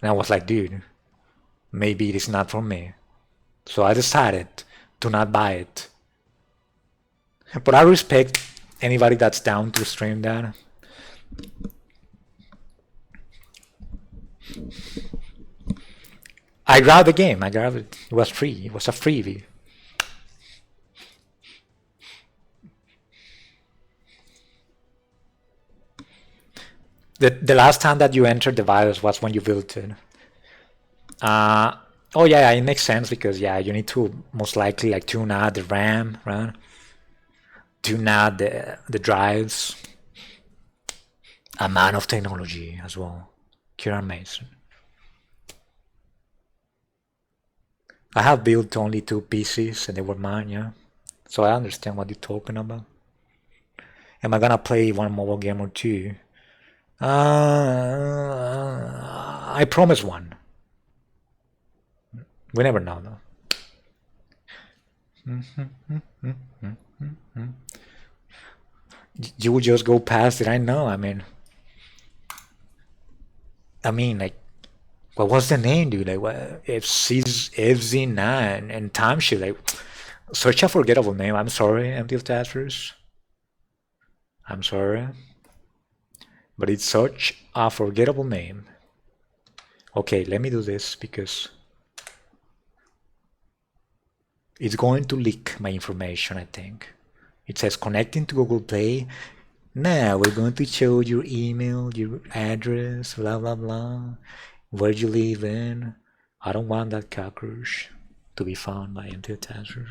And I was like, dude, maybe it is not for me. So I decided to not buy it. But I respect anybody that's down to stream that. I grabbed the game. I grabbed it. It was free. It was a freebie. The last time that you entered the virus was when you built it. Oh yeah, it makes sense because yeah, you need to most likely like tune out the RAM, right? Tune out the drives. A man of technology as well. Kieran Mason. I have built only 2 PCs and they were mine, yeah. So I understand what you're talking about. Am I gonna play one mobile game or two? I promise one. We never know though. You would just go past it. I know. Like, what was the name, dude? Like, what? FZ9 and timesheet. Like, such a forgettable name. I'm sorry, Empty Taskers. I'm sorry, but it's such a forgettable name. Okay, let me do this because it's going to leak my information, I think. It says connecting to Google Play. Now we're going to show your email, your address, blah blah blah, where you live in. I don't want that cockroach to be found by empty taskers.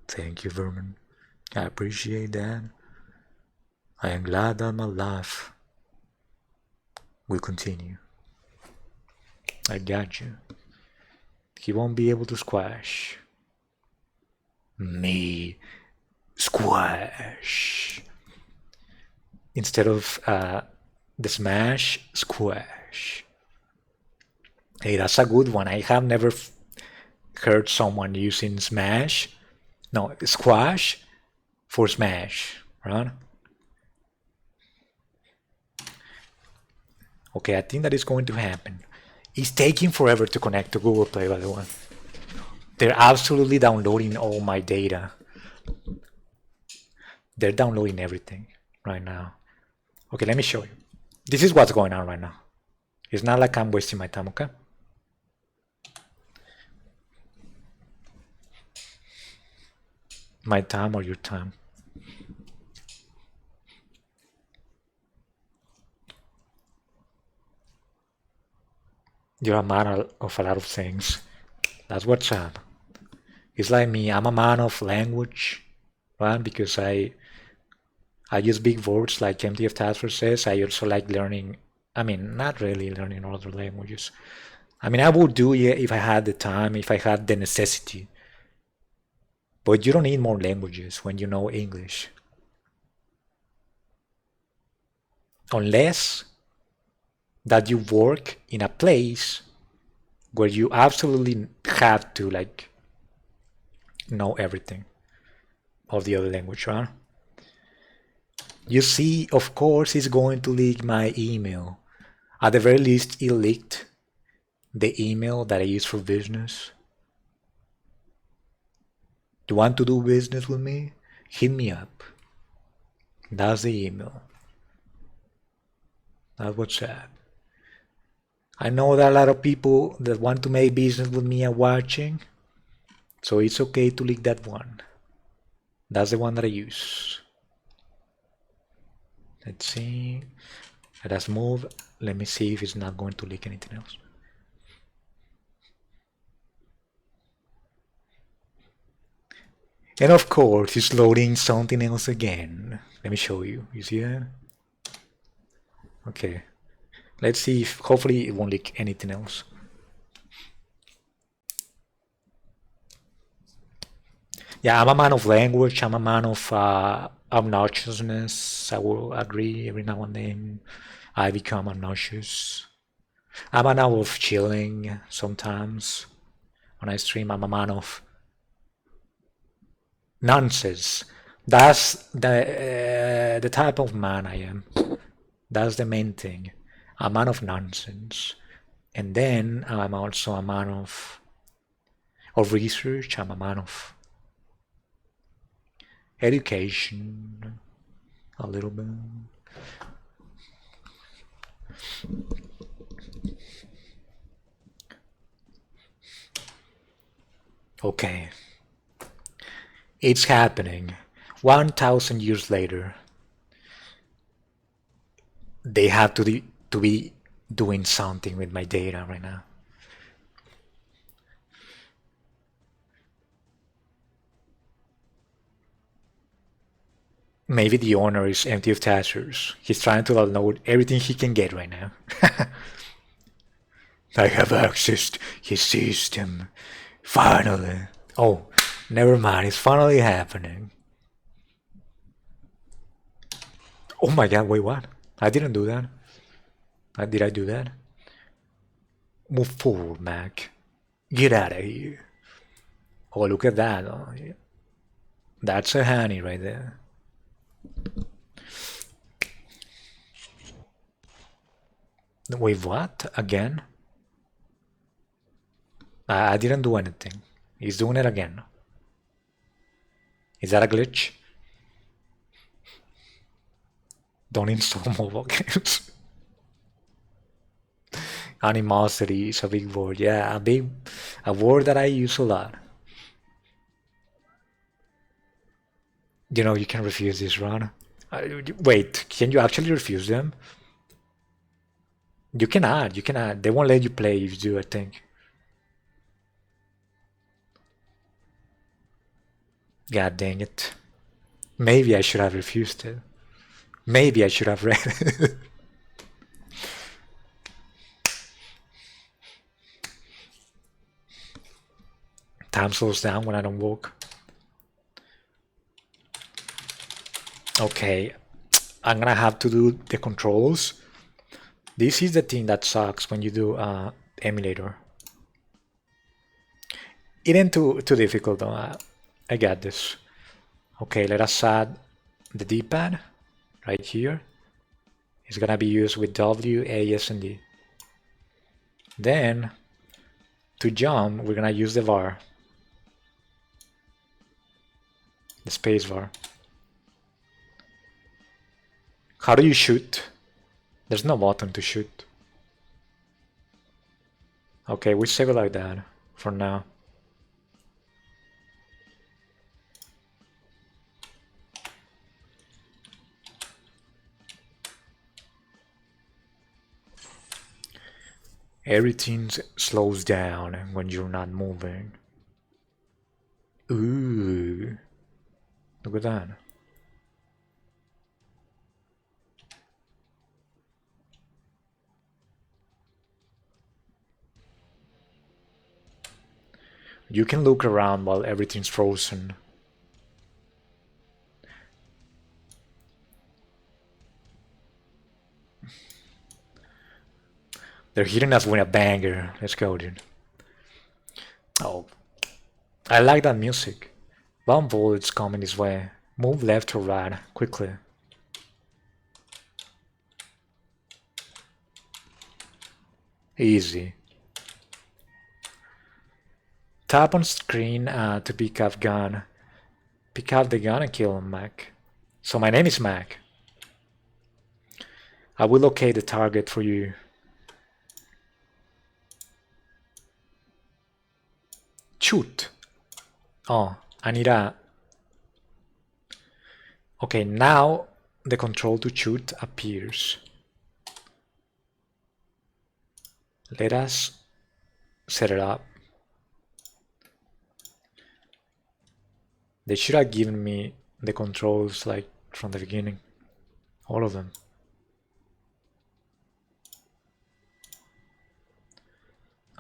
Thank you, Vermin. I appreciate that. I am glad that my life will continue. I got you. He won't be able to squash me. Squash. Instead of the smash, squash. Hey, that's a good one. I have never heard someone using smash. No, squash for smash, right? Okay, I think that is going to happen. It's taking forever to connect to Google Play, by the way. They're absolutely downloading all my data. They're downloading everything right now. Okay, let me show you. This is what's going on right now. It's not like I'm wasting my time, okay? My time or your time. You're a man of a lot of things. That's what's up. It's like me. I'm a man of language, right? Because I use big words like MTF Tasker says. I also like learning. Not really learning other languages. I would do it if I had the time, if I had the necessity. But you don't need more languages when you know English. Unless that you work in a place where you absolutely have to like know everything of the other language, right? You see, of course, it's going to leak my email. At the very least, it leaked the email that I use for business. You want to do business with me? Hit me up. That's the email. That's what's up. I know that a lot of people that want to make business with me are watching, so it's okay to leak that one. That's the one that I use. Let's see. Let us move. Let me see if it's not going to leak anything else. And of course, it's loading something else again. Let me show you. You see that? Okay. Let's see if hopefully it won't leak anything else. Yeah, I'm a man of language. I'm a man of obnoxiousness. I will agree every now and then. I become obnoxious. I'm a man of chilling sometimes. When I stream, I'm a man of nonsense. That's the type of man I am. That's the main thing. A man of nonsense. And then I'm also a man of research. I'm a man of education, a little bit. Okay, it's happening. 1,000 years later, they have to be doing something with my data right now. Maybe the owner is empty of tasks. He's trying to download everything he can get right now. I have accessed his system. Finally. Oh, never mind. It's finally happening. Oh my god, wait, what? I didn't do that. Did I do that? Move forward, Mac. Get out of here. Oh, look at that. Oh, yeah. That's a honey right there. Wait, what? Again? I didn't do anything. He's doing it again. Is that a glitch? Don't install mobile games. Animosity is a big word. Yeah, a word that I use a lot. You know, you can refuse this run. Wait, can you actually refuse them? You cannot. You cannot. They won't let you play if you do, I think. God dang it. Maybe I should have refused it. Maybe I should have read it. Time slows down when I don't walk. Okay, I'm gonna have to do the controls. This is the thing that sucks when you do emulator. It ain't too difficult though. I got this. Okay, let us add the D-pad right here. It's gonna be used with W, A, S, and D. Then to jump, we're gonna use the var, the space bar. How do you shoot? There's no button to shoot. Okay, we save it like that for now. Everything slows down when you're not moving. Ooh, look at that. You can look around while everything's frozen. They're hitting us with a banger. Let's go, dude. Oh, I like that music. One bullet's coming this way. Move left or right, quickly. Easy. Tap on screen to pick up gun. Pick up the gun and kill him, Mac. So my name is Mac. I will locate the target for you. Shoot. Oh, I need a... Okay, now the control to shoot appears. Let us set it up. They should have given me the controls like from the beginning. All of them.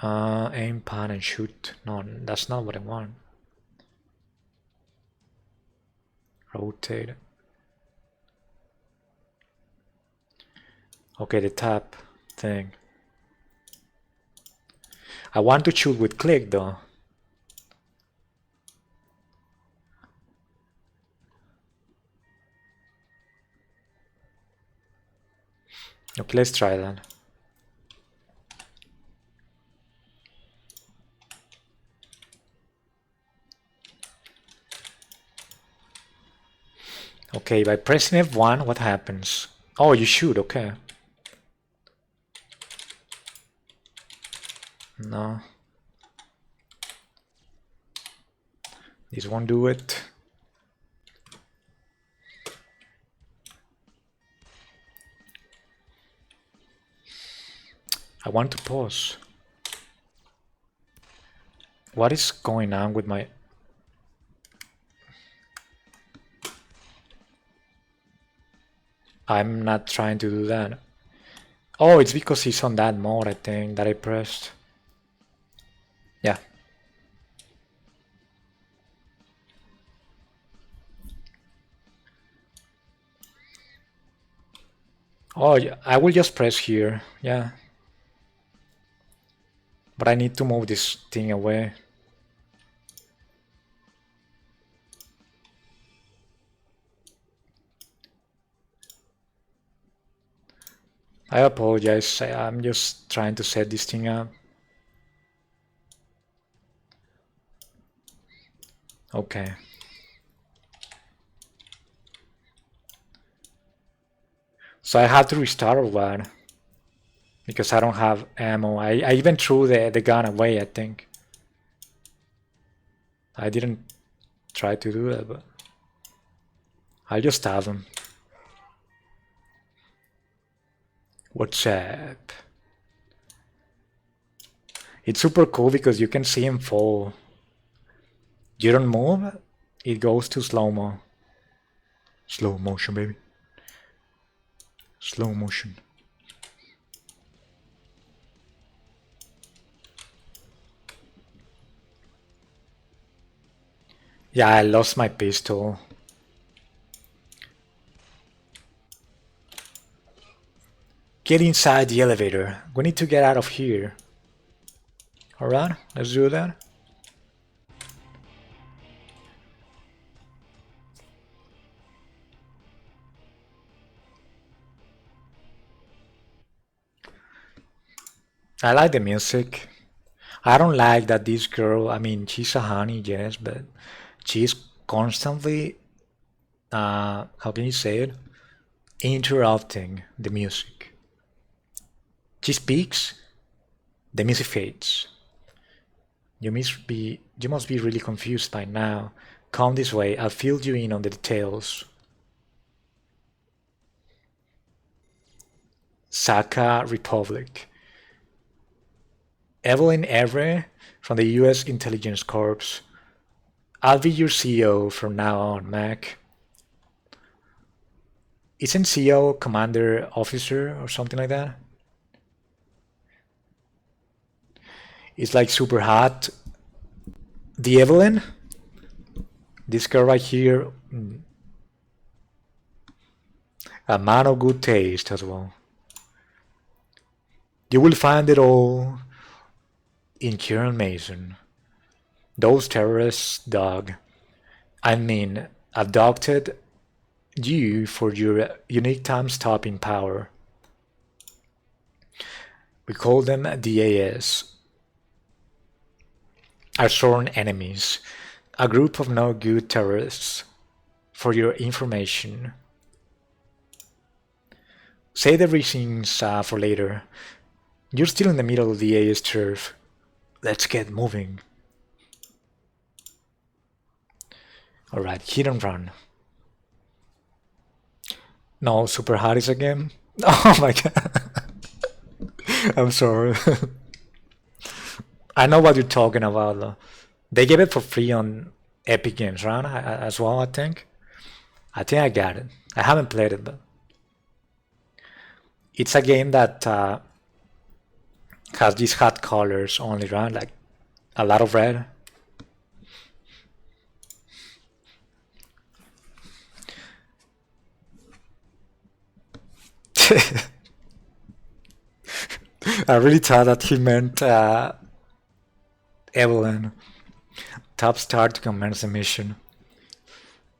Aim, pan, and shoot. No, that's not what I want. Rotate. Okay, the tap thing. I want to shoot with click though. Okay, let's try that. Okay, by pressing F1, what happens? Oh, you shoot, okay. No. This won't do it. I want to pause. What is going on with my... I'm not trying to do that. Oh, it's because he's on that mode, I think, that I pressed. Yeah. Oh, yeah, I will just press here. Yeah. But I need to move this thing away. I apologize. I'm just trying to set this thing up. Okay. So I have to restart or what? Because I don't have ammo. I even threw the gun away, I think. I didn't try to do that, but I'll just have them. What's up? It's super cool because you can see him fall. You don't move, it goes to slow-mo. Slow motion, baby. Slow motion. Yeah, I lost my pistol. Get inside the elevator. We need to get out of here. Alright, let's do that. I like the music. I don't like that this girl, I mean, she's a honey, yes, but she's constantly, how can you say it? Interrupting the music. She speaks, the music fades. You must be really confused by now. Come this way, I'll fill you in on the details. Saka Republic. Evelyn Everett from the US Intelligence Corps. I'll be your CEO from now on, Mac. Isn't CEO commander officer or something like that? It's like super hot. The Evelyn? This girl right here. A man of good taste as well. You will find it all in Kieran Mason. Those terrorists, dog. I mean, adopted you for your unique time-stopping power. We call them DAS. Our sworn enemies. A group of no good terrorists. For your information. Save the reasons for later. You're still in the middle of the AS turf. Let's get moving. Alright, hit and run. No, Super Hotties again? Oh my god. I'm sorry. I know what you're talking about though. They gave it for free on Epic Games, right? As well, I think. I think I got it. I haven't played it, but it's a game that Has these hot colors only, right? Like a lot of red. I really thought that he meant Evelyn. Top star to commence the mission.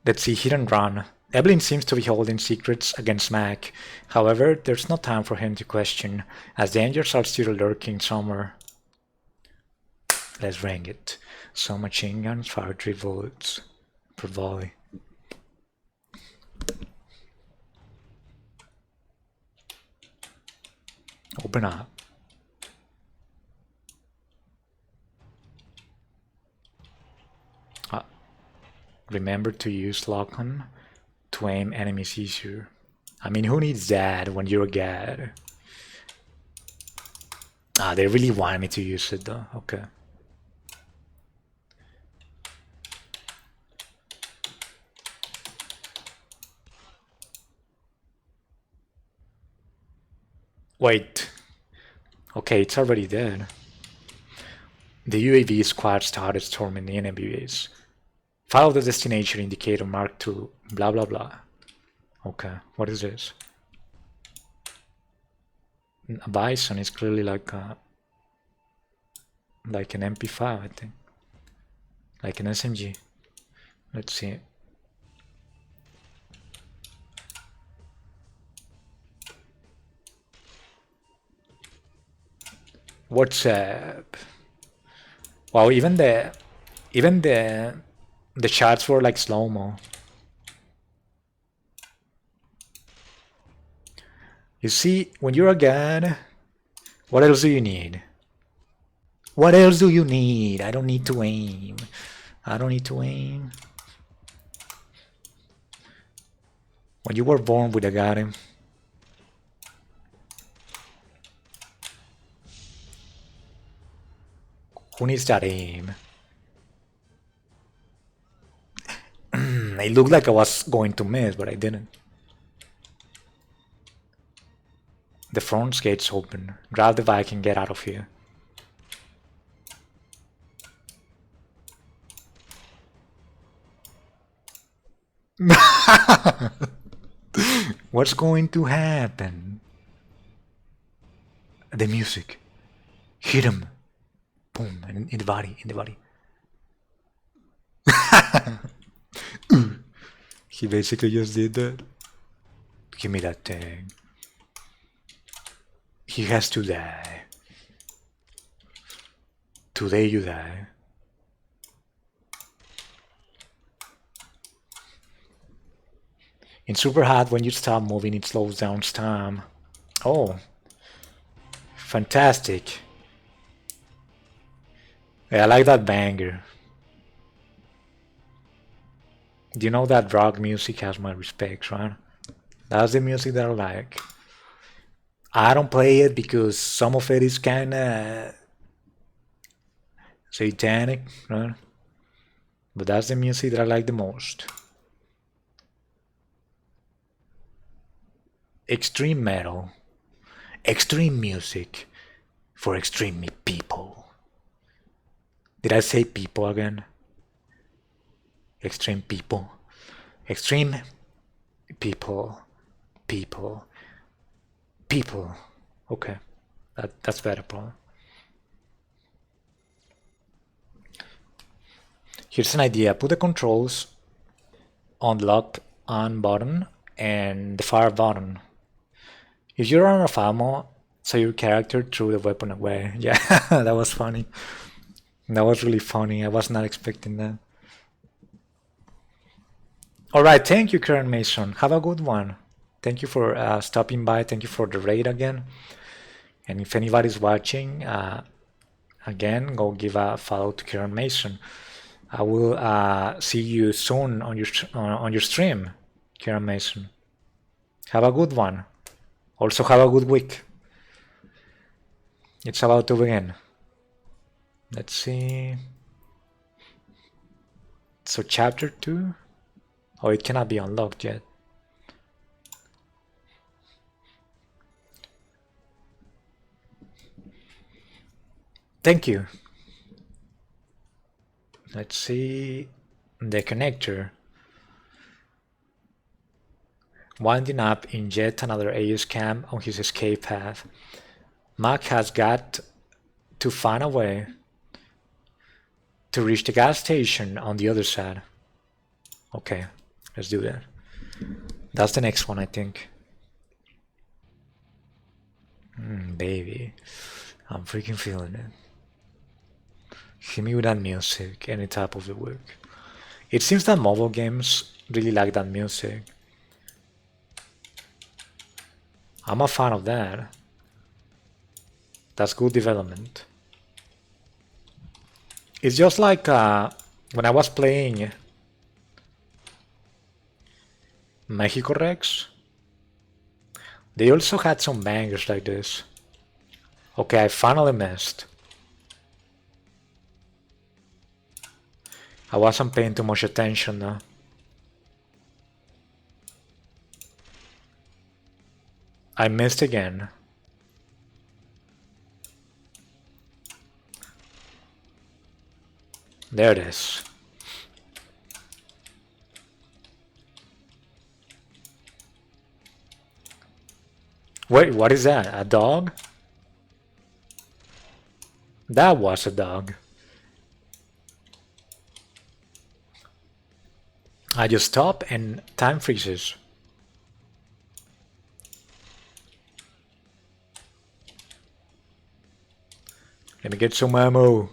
Let's see, hit and run. Evelyn seems to be holding secrets against Mac. However, there's no time for him to question, as dangers are still lurking somewhere. Let's ring it. Some machine guns fire 3 bullets per volley. Open up. Remember to use lock-on to aim enemies easier. I mean, who needs that when you're a god? Ah, they really want me to use it though. Okay. Wait. Okay, it's already dead. The UAV squad started storming the enemy base. Follow the destination indicator marked to blah blah blah. Okay, what is this? A bison is clearly like an MP5, I think. Like an SMG. Let's see. What's up? Wow, even the shots were like slow-mo. You see, when you're a god, what else do you need? What else do you need? I don't need to aim. I don't need to aim. When you were born with a god, who needs that aim? It looked like I was going to miss, but I didn't. The front gate's open. Grab the bike and get out of here. What's going to happen? The music. Hit him. Boom. In the body. In the body. He basically just did that. Give me that thing. He has to die. Today you die. In Super Hot, when you stop moving, it slows down time. Oh. Fantastic. Yeah, I like that banger. You know that rock music has my respect, right? That's the music that I like. I don't play it because some of it is kinda satanic, right? But that's the music that I like the most. Extreme metal. Extreme music for extreme people. Did I say people again? Extreme people. Extreme people. People. People. Okay. That's better, probably. Here's an idea. Put the controls on the lock on button and the fire button. If you're on a ammo, so your character threw the weapon away. Yeah, that was funny. That was really funny. I was not expecting that. Alright, thank you, Karen Mason. Have a good one. Thank you for stopping by. Thank you for the raid again. And if anybody's watching, again, go give a follow to Karen Mason. I will see you soon on your stream, Karen Mason. Have a good one. Also have a good week. It's about to begin. Let's see. So chapter 2? Oh, it cannot be unlocked yet. Thank you. Let's see. The connector. Winding up in yet another AS camp on his escape path, Mac has got to find a way to reach the gas station on the other side. Okay, let's do that. That's the next one, I think. Baby, I'm freaking feeling it. Hit me with that music any type of the work. It seems that mobile games really like that music. I'm a fan of that. That's good development. It's just like when I was playing Mexico Rex, they also had some bangers like this. Okay, I finally missed. I wasn't paying too much attention now. I missed again. There it is. Wait, what is that? A dog? That was a dog. I just stop and time freezes. Let me get some ammo.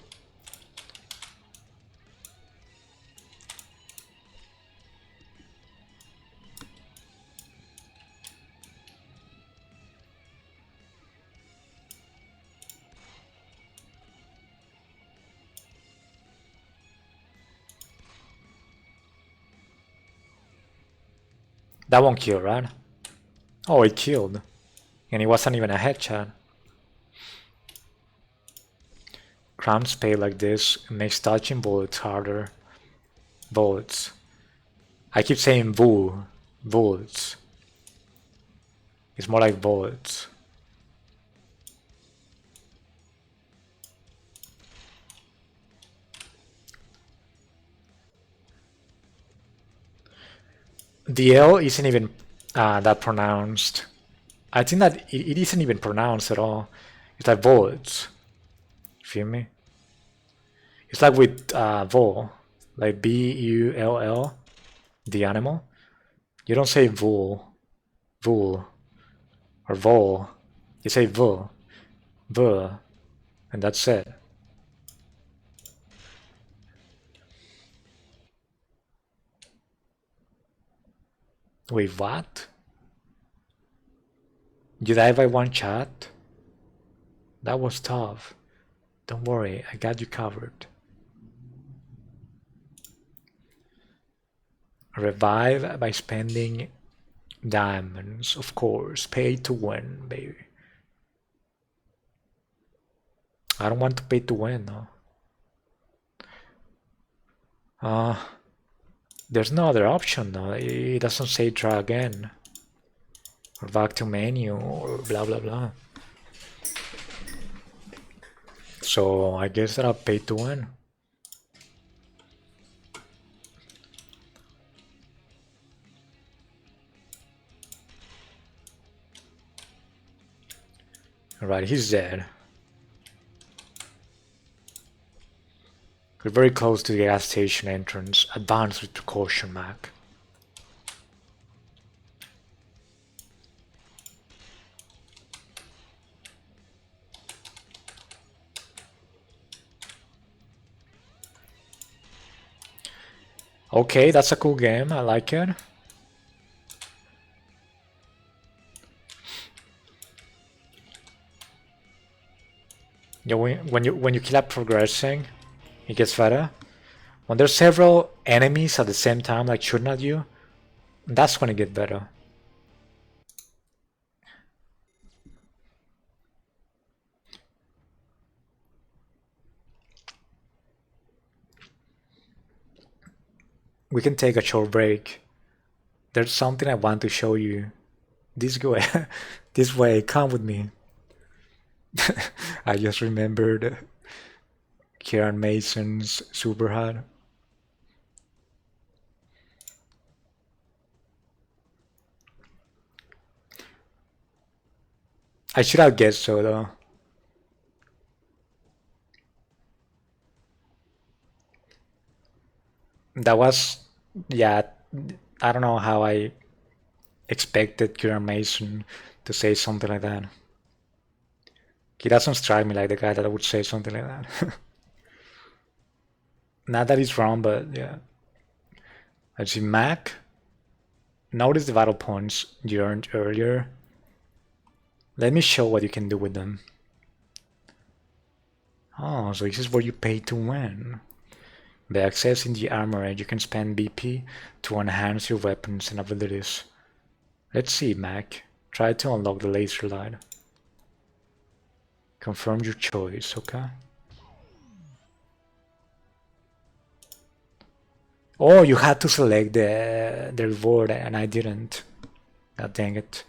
That won't kill, right? Oh, it killed. And it wasn't even a headshot. Ground spade like this makes dodging bullets harder. Bullets. I keep saying bullets. It's more like bullets. The L isn't even that pronounced. I think that it isn't even pronounced at all. It's like bullets. Feel me? It's like with vol, like B-U-L-L, the animal. You don't say vol, or vol. You say v, and that's it. Wait, what? You died by one shot? That was tough. Don't worry, I got you covered. Revive by spending diamonds, of course. Pay to win, baby. I don't want to pay to win, no. There's no other option, no. It doesn't say try again. Or back to menu, or blah blah blah. So I guess that I'll pay to win. Alright, he's dead. We're very close to the gas station entrance. Advance with precaution, Mac. Okay, that's a cool game. I like it. Yeah, when you keep up progressing, it gets better. When there's several enemies at the same time, like shooting at you, that's when it gets better. We can take a short break. There's something I want to show you. This way, this way, come with me. I just remembered Kieran Mason's super hot. I should have guessed so though. That was, yeah, I don't know how I expected Kieran Mason to say something like that. He doesn't strike me like the guy that would say something like that. Not that he's wrong, but yeah. Let's see, Mac. Notice the battle points you earned earlier. Let me show what you can do with them. Oh, so this is where you pay to win. By accessing the armory, you can spend BP to enhance your weapons and abilities. Let's see, Mac. Try to unlock the laser light. Confirm your choice, okay? Oh, you had to select the reward and I didn't. God dang it.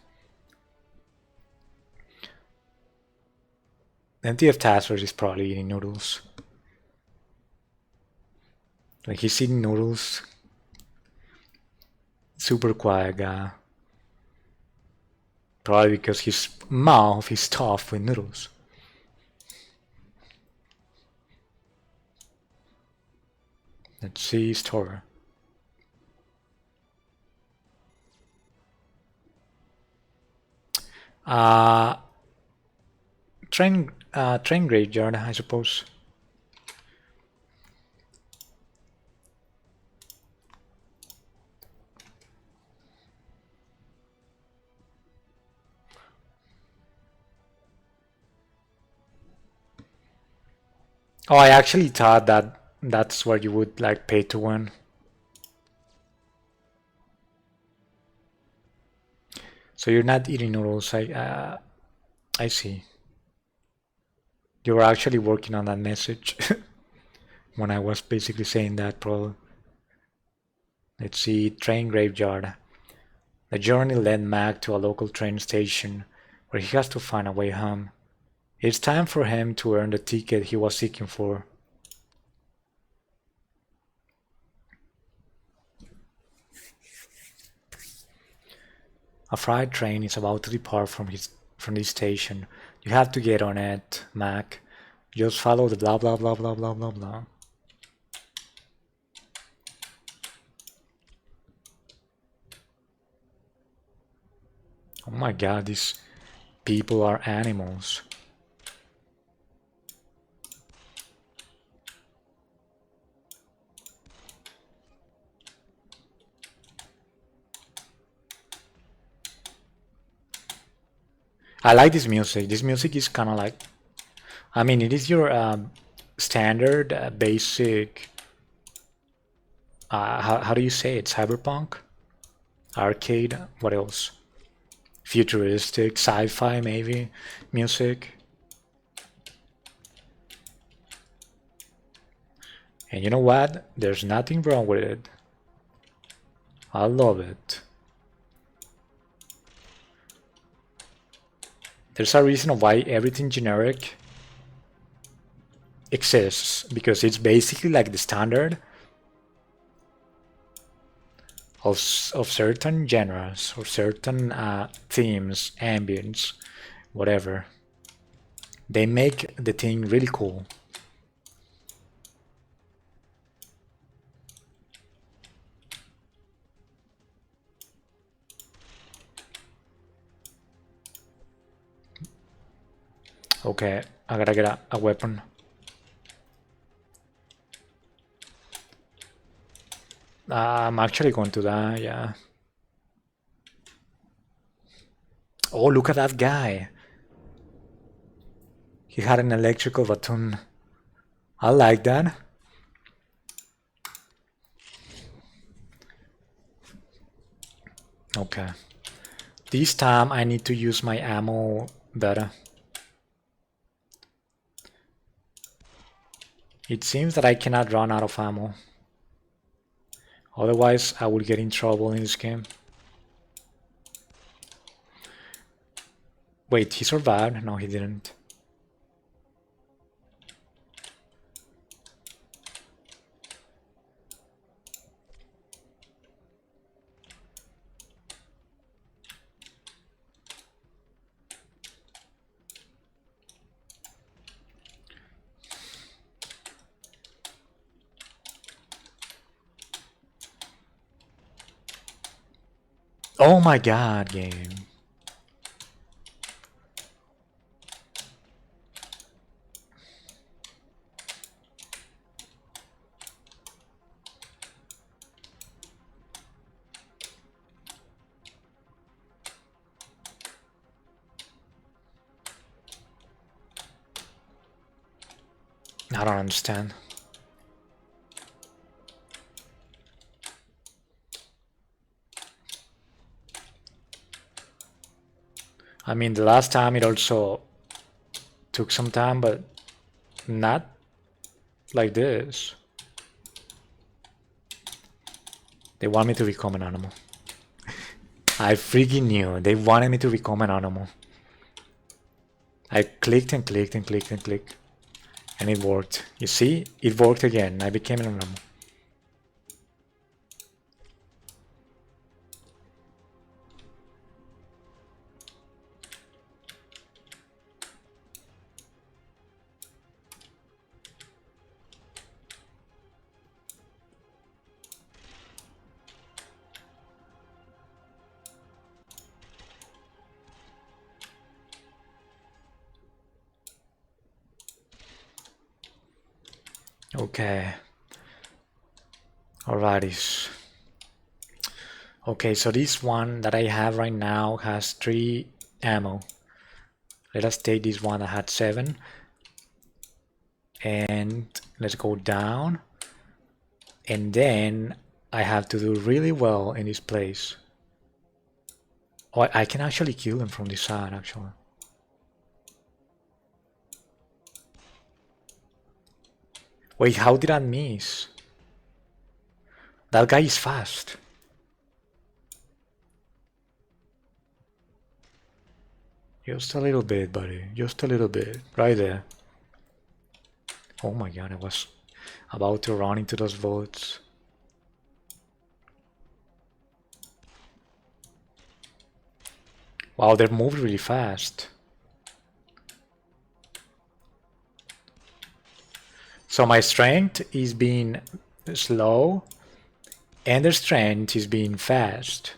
MTF Taskers is probably eating noodles. Like he's eating noodles. Super quiet guy. Probably because his mouth is stuffed with noodles. Let's see store. Uh, train graveyard, I suppose. Oh, I actually thought that that's where you would like pay to win. So you're not eating noodles. I see. You were actually working on that message when I was basically saying that, probably. Let's see, train graveyard. The journey led Mac to a local train station where he has to find a way home. It's time for him to earn the ticket he was seeking for. A freight train is about to depart from this station. You have to get on it, Mac. Just follow the blah blah blah blah blah blah blah. Oh my god, these people are animals. I like this music. This music is kind of like, I mean, it is your standard, basic, how do you say it? Cyberpunk? Arcade? What else? Futuristic, sci-fi maybe, music. And you know what? There's nothing wrong with it. I love it. There's a reason why everything generic exists, because it's basically like the standard of certain genres or certain themes, ambience, whatever. They make the thing really cool. Okay, I gotta get a weapon. I'm actually going to die, yeah. Oh, look at that guy. He had an electrical baton. I like that. Okay. This time I need to use my ammo better. It seems that I cannot run out of ammo. Otherwise, I would get in trouble in this game. Wait, he survived? No, he didn't. Oh my god, game. I don't understand. I mean, the last time it also took some time, but not like this. They want me to become an animal. I freaking knew. They wanted me to become an animal. I clicked and clicked and clicked and clicked. And it worked. You see? It worked again. I became an animal. Okay. Alrighty. Okay, so this one that I have right now has 3 ammo. Let us take this one that had 7. And let's go down. And then I have to do really well in this place. Oh, I can actually kill them from this side, actually. Wait, how did I miss? That guy is fast. Just a little bit, buddy. Just a little bit. Right there. Oh my god, I was about to run into those boats. Wow, they're moving really fast. So my strength is being slow, and their strength is being fast.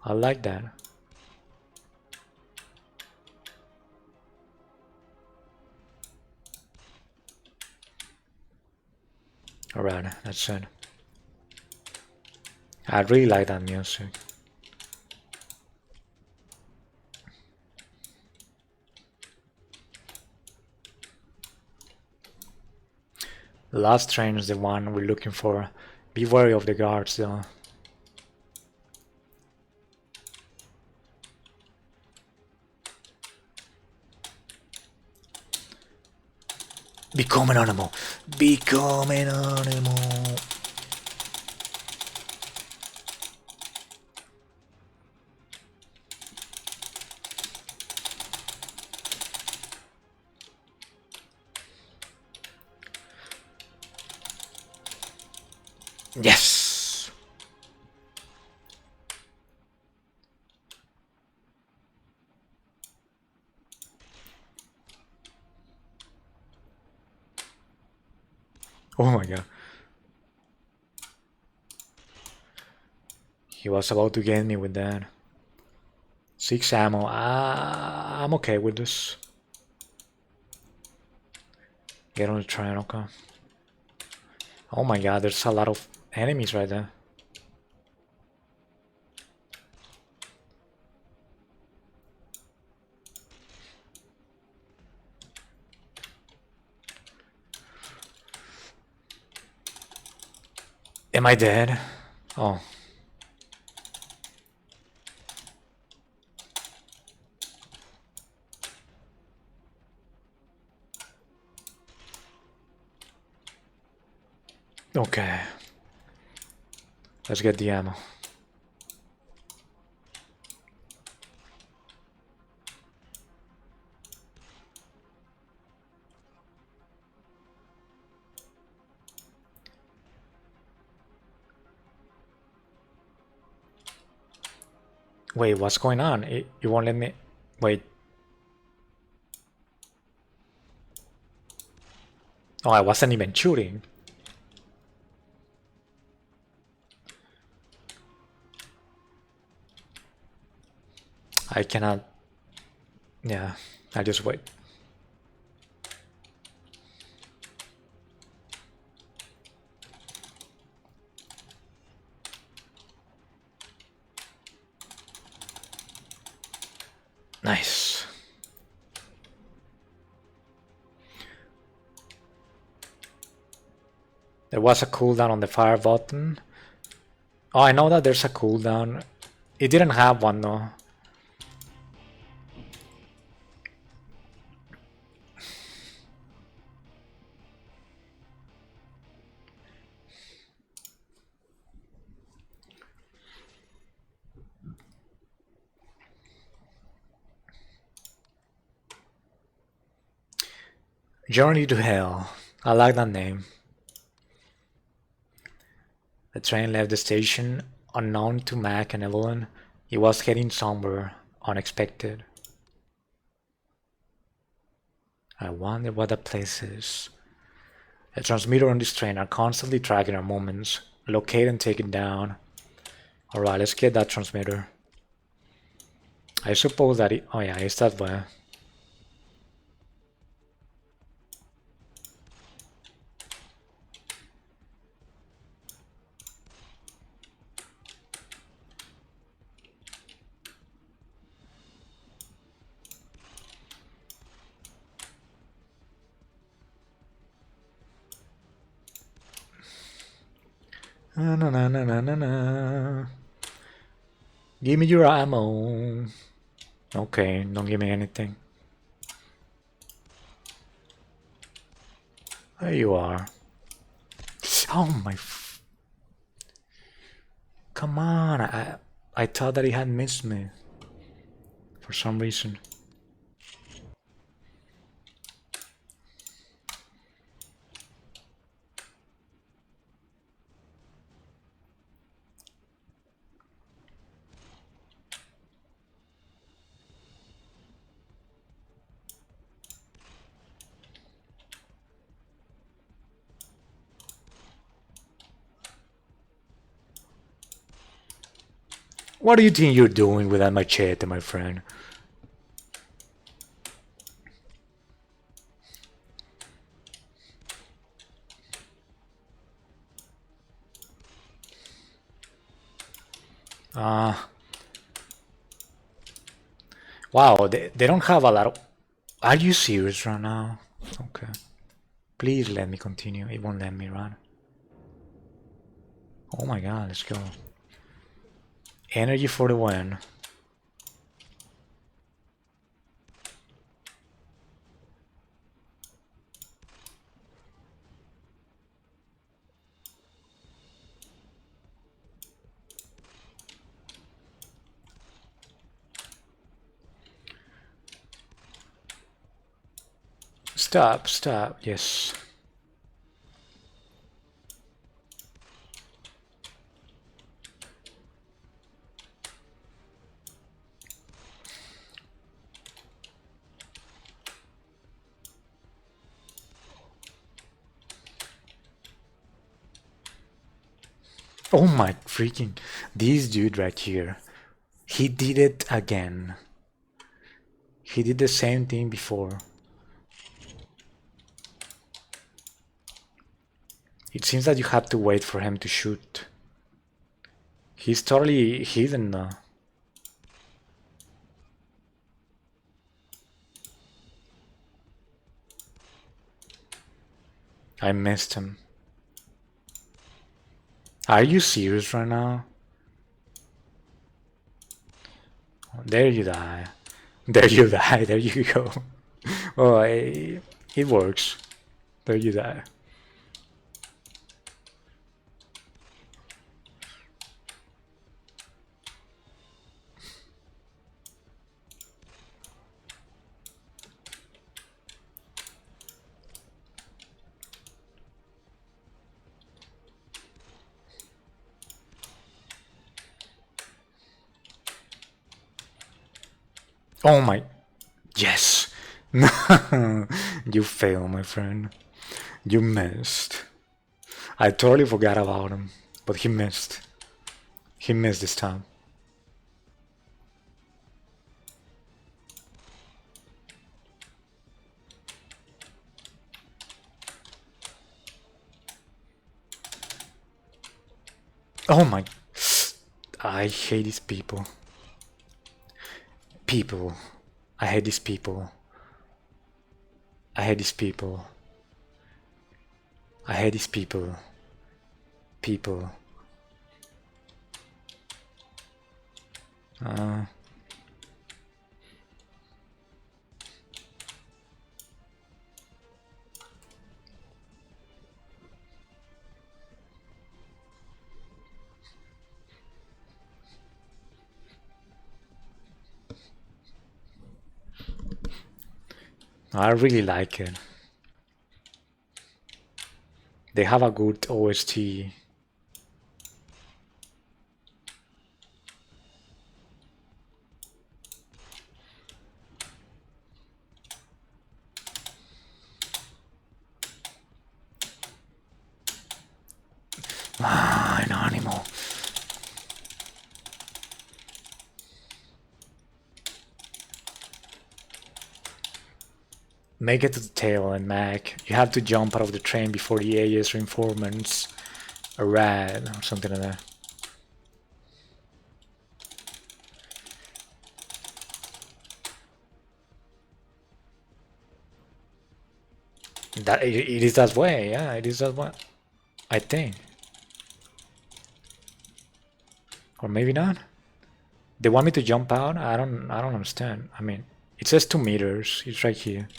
I like that. Alright, that's it. I really like that music. The last train is the one we're looking for. Be wary of the guards though. Become an animal. Become an animal. Yes. Oh my god. He was about to get me with that. 6 ammo. I'm okay with this. Get on the train, okay. Oh my god, there's a lot of enemies right there. Am I dead? Oh. Okay. Let's get the ammo. Wait, what's going on? It won't let me... Wait. Oh, I wasn't even shooting. I cannot. Yeah, I'll just wait. Nice. There was a cooldown on the fire button. Oh, I know that there's a cooldown. It didn't have one though. Journey to Hell. I like that name. The train left the station unknown to Mac and Evelyn. It was heading somewhere unexpected. I wonder what that place is. The transmitter on this train are constantly tracking our movements. Locate and take it down. Alright, let's get that transmitter. I suppose that it... Oh yeah, it's that way. Na na na na na na. Give me your ammo. Okay, don't give me anything. There you are. Oh my... Come on, I thought that he had missed me. For some reason. What do you think you're doing with that machete, my friend? Wow, they don't have a lot of... Are you serious right now? Okay. Please let me continue. It won't let me run. Oh my god, let's go. Energy for the win. Stop, stop, yes. Oh my freaking... This dude right here. He did it again. He did the same thing before. It seems that you have to wait for him to shoot. He's totally hidden now. I missed him. Are you serious right now? There you die. There you die. There you go. Oh, it works. There you die. Oh my... Yes! You failed, my friend. You missed. I totally forgot about him, but he missed. He missed this time. Oh my. I hate these people. People. I hate these people. I hate these people. I hate these people. People. I really like it. They have a good OST. Ah, an animal. Make it to the tail and Mac. You have to jump out of the train before the AS reinforcements arrive or something like that. That it is that way, yeah, it is that way. I think. Or maybe not. They want me to jump out? I don't understand. I mean, it says 2 meters. It's right here.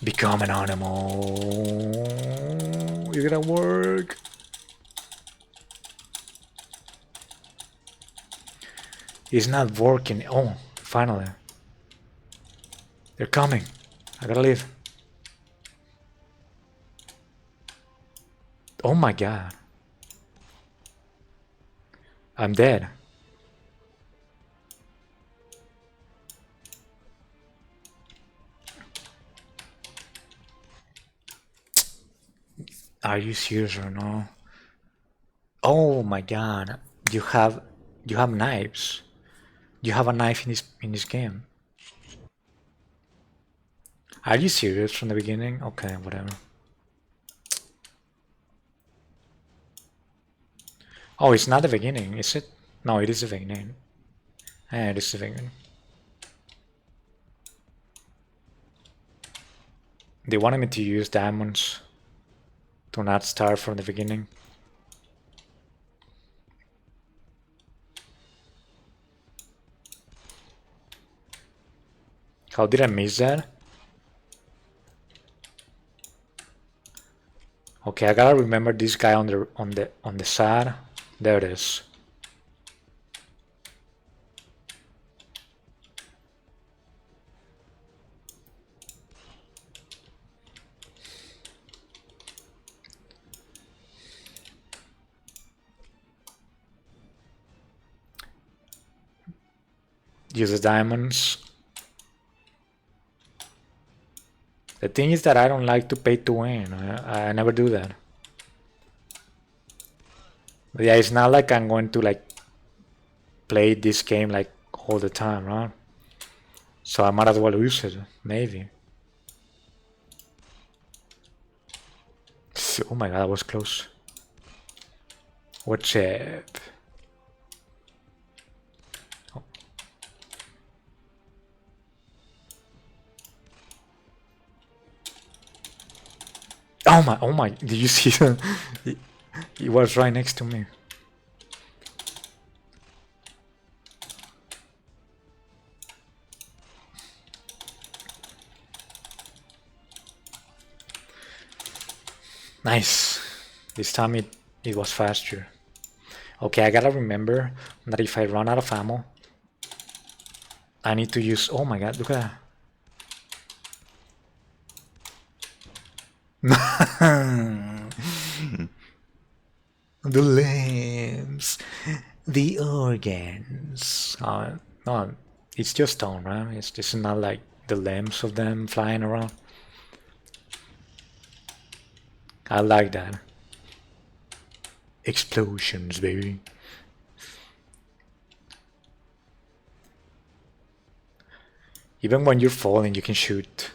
Become an animal. Is it gonna work? It's not working. Oh, finally. They're coming. I gotta leave. Oh my god. I'm dead. Are you serious or no? Oh my god. You have knives. You have a knife in this game. Are you serious from the beginning? Okay, whatever. Oh, it's not the beginning, is it? No, it is the beginning. Yeah, it is the beginning. They wanted me to use diamonds to not start from the beginning. How did I miss that? Okay, I gotta remember this guy on the side. There it is. Use the diamonds. The thing is that I don't like to pay to win. I never do that. But yeah, it's not like I'm going to like play this game like all the time, right? So I might as well use it, maybe. Oh my god, that was close. What's up? Oh my, did you see that? He was right next to me. Nice. This time it was faster. Okay, I gotta remember that if I run out of ammo, I need to use... Oh my god, look at that. The limbs, the organs. No, it's just stone, right? It's not like the limbs of them flying around. I like that. Explosions, baby. Even when you're falling, you can shoot.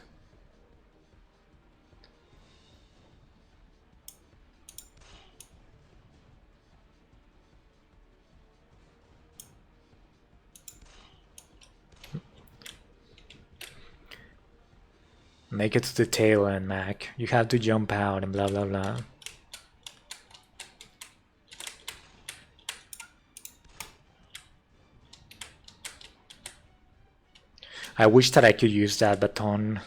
Make it to the tail end, Mac. You have to jump out and blah blah blah. I wish that I could use that baton.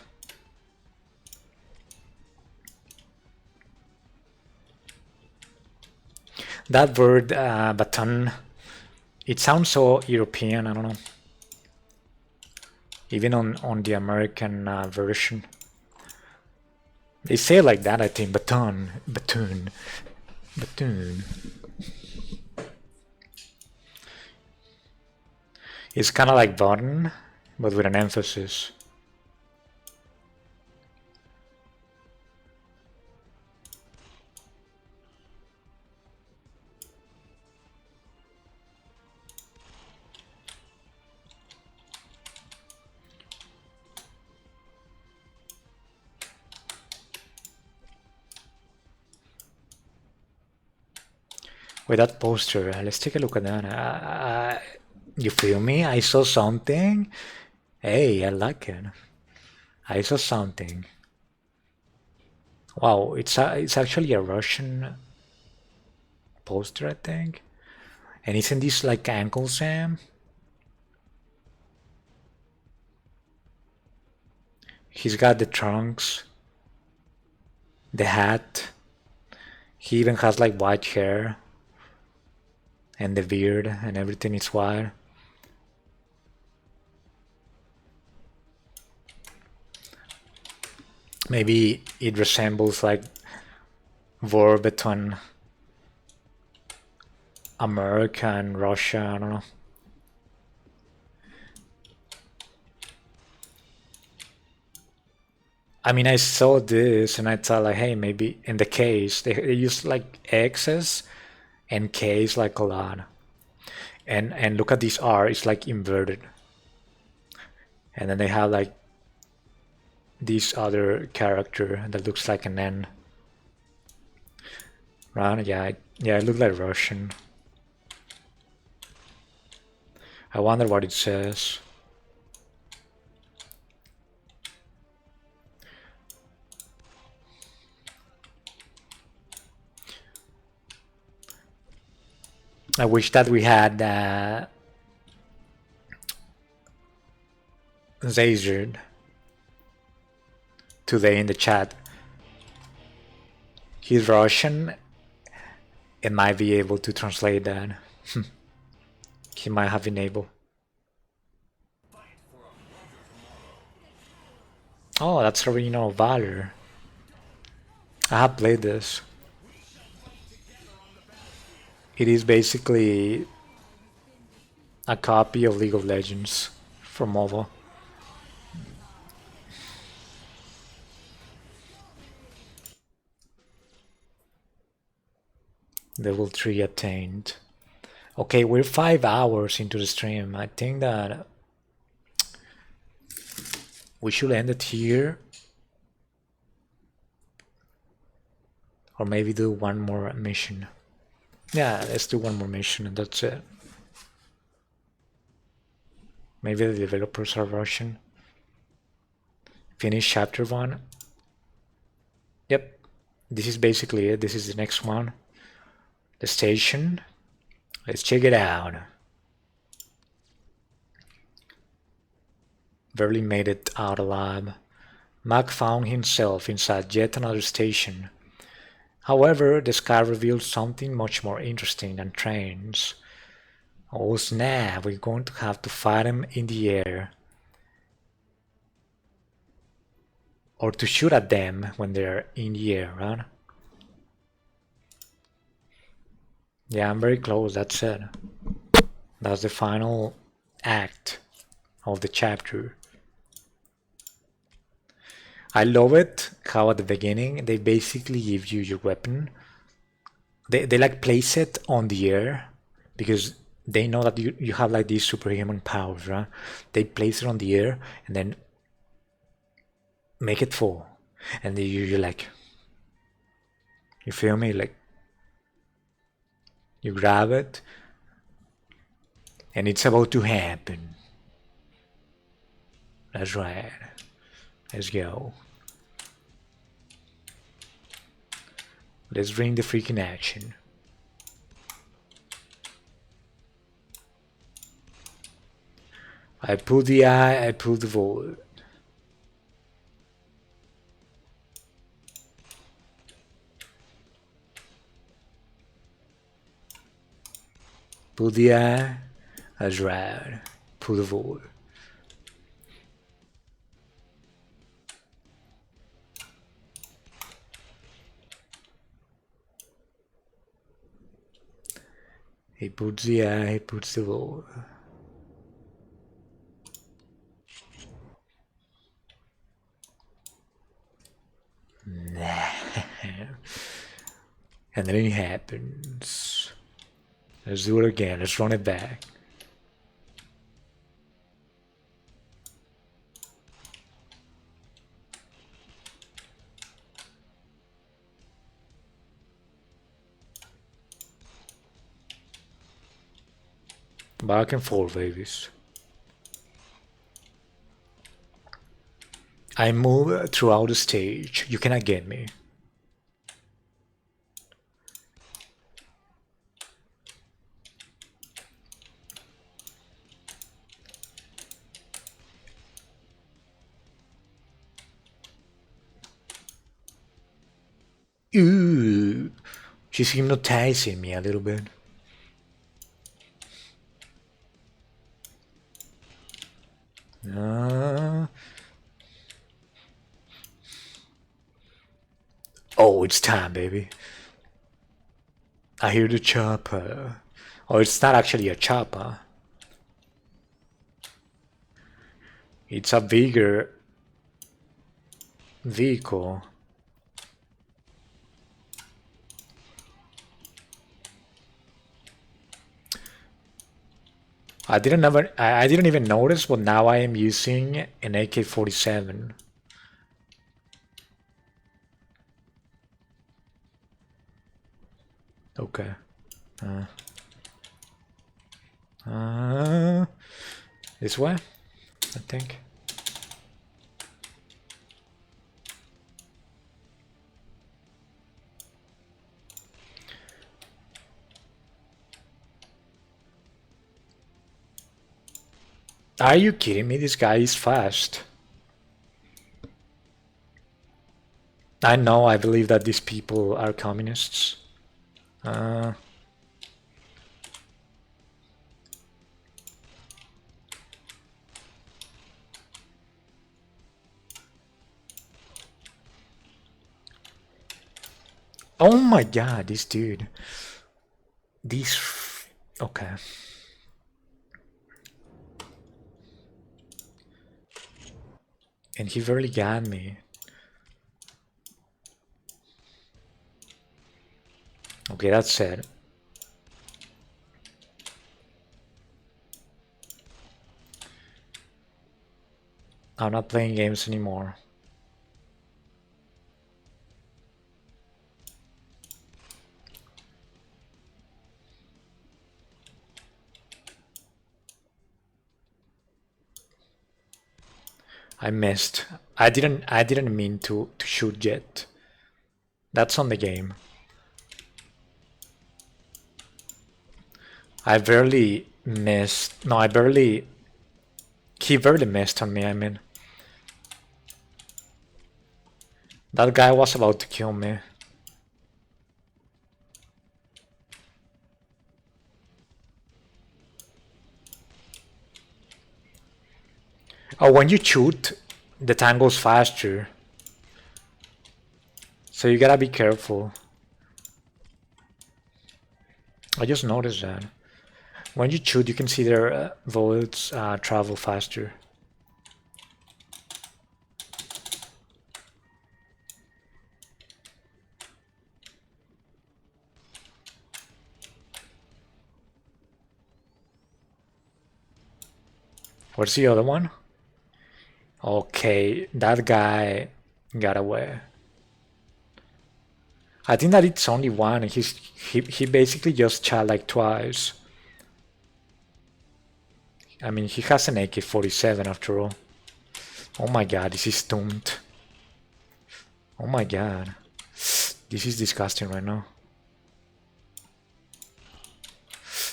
That word baton, it sounds so European, I don't know. Even on the American version. They say it like that, I think. Baton, baton, baton. It's kind of like button, but with an emphasis. With that poster, let's take a look at that. You feel me? I saw something. Hey, I like it. I saw something. Wow, it's actually a Russian poster, I think. And isn't this like Uncle Sam? He's got the trunks, the hat. He even has like white hair. And the beard and everything is white. Maybe it resembles like war between America and Russia, I don't know. I mean, I saw this and I thought like, hey, maybe in the case, they use like X's and K's like a lot. And look at this R, it's like inverted. And then they have like this other character that looks like an N. Right? Yeah, it looks like Russian. I wonder what it says. I wish that we had Zazered today in the chat. He's Russian and might be able to translate that. He might have been able. Oh, that's Arena of Valor. I have played this. It is basically a copy of League of Legends for mobile. Level 3 attained. Okay, we're 5 hours into the stream. I think that we should end it here. Or maybe do one more mission. Yeah, let's do one more mission and that's it. Maybe the developers are Russian. Finish chapter 1. Yep, this is basically it. This is the next one. The station. Let's check it out. Barely made it out alive. Mac found himself inside yet another station. However, the sky revealed something much more interesting than trains. Oh snap, we're going to have to fight them in the air. Or to shoot at them when they're in the air, right? Yeah, I'm very close, that's it. That's the final act of the chapter. I love it how at the beginning they basically give you your weapon. They like place it on the air because they know that you have like these superhuman powers, right? They place it on the air and then make it fall. And then you're like, you feel me? Like, you grab it and it's about to happen. That's right. Let's go. Let's bring the freaking action. I pull the eye, I pull the void. Pull the eye, that's right. Pull the void. He puts the eye, he puts the void. Nah. And then it happens. Let's do it again. Let's run it back. Back and forth, babies. I move throughout the stage. You cannot get me. Ooh, she's hypnotizing me a little bit. Oh, it's time, baby. I hear the chopper. Oh, it's not actually a chopper. It's a bigger vehicle. I didn't even notice, but now I am using an AK-47. Okay. This way, I think. Are you kidding me? This guy is fast. I know, I believe that these people are communists. Oh my god, this dude. Okay. And he really got me. Okay, that's it. I'm not playing games anymore. I missed. I didn't mean to shoot yet. That's on the game. I barely missed. No, he barely missed on me, I mean. That guy was about to kill me. Oh, when you shoot, the time goes faster. So you gotta be careful. I just noticed that. When you shoot, you can see their bullets travel faster. What's the other one? Okay, that guy got away. I think that it's only one. He basically just shot like twice. I mean, he has an AK-47 after all. Oh my god, this is doomed. Oh my god. This is disgusting right now.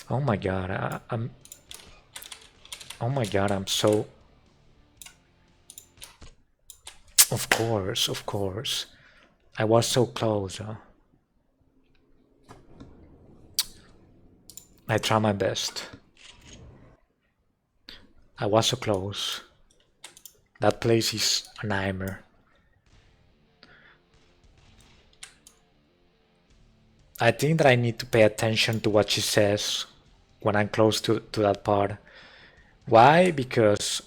Oh my god, I'm. Oh my god, I'm so. Of course, of course. I was so close. I try my best. I was so close. That place is a nightmare. I think that I need to pay attention to what she says when I'm close to that part. Why? Because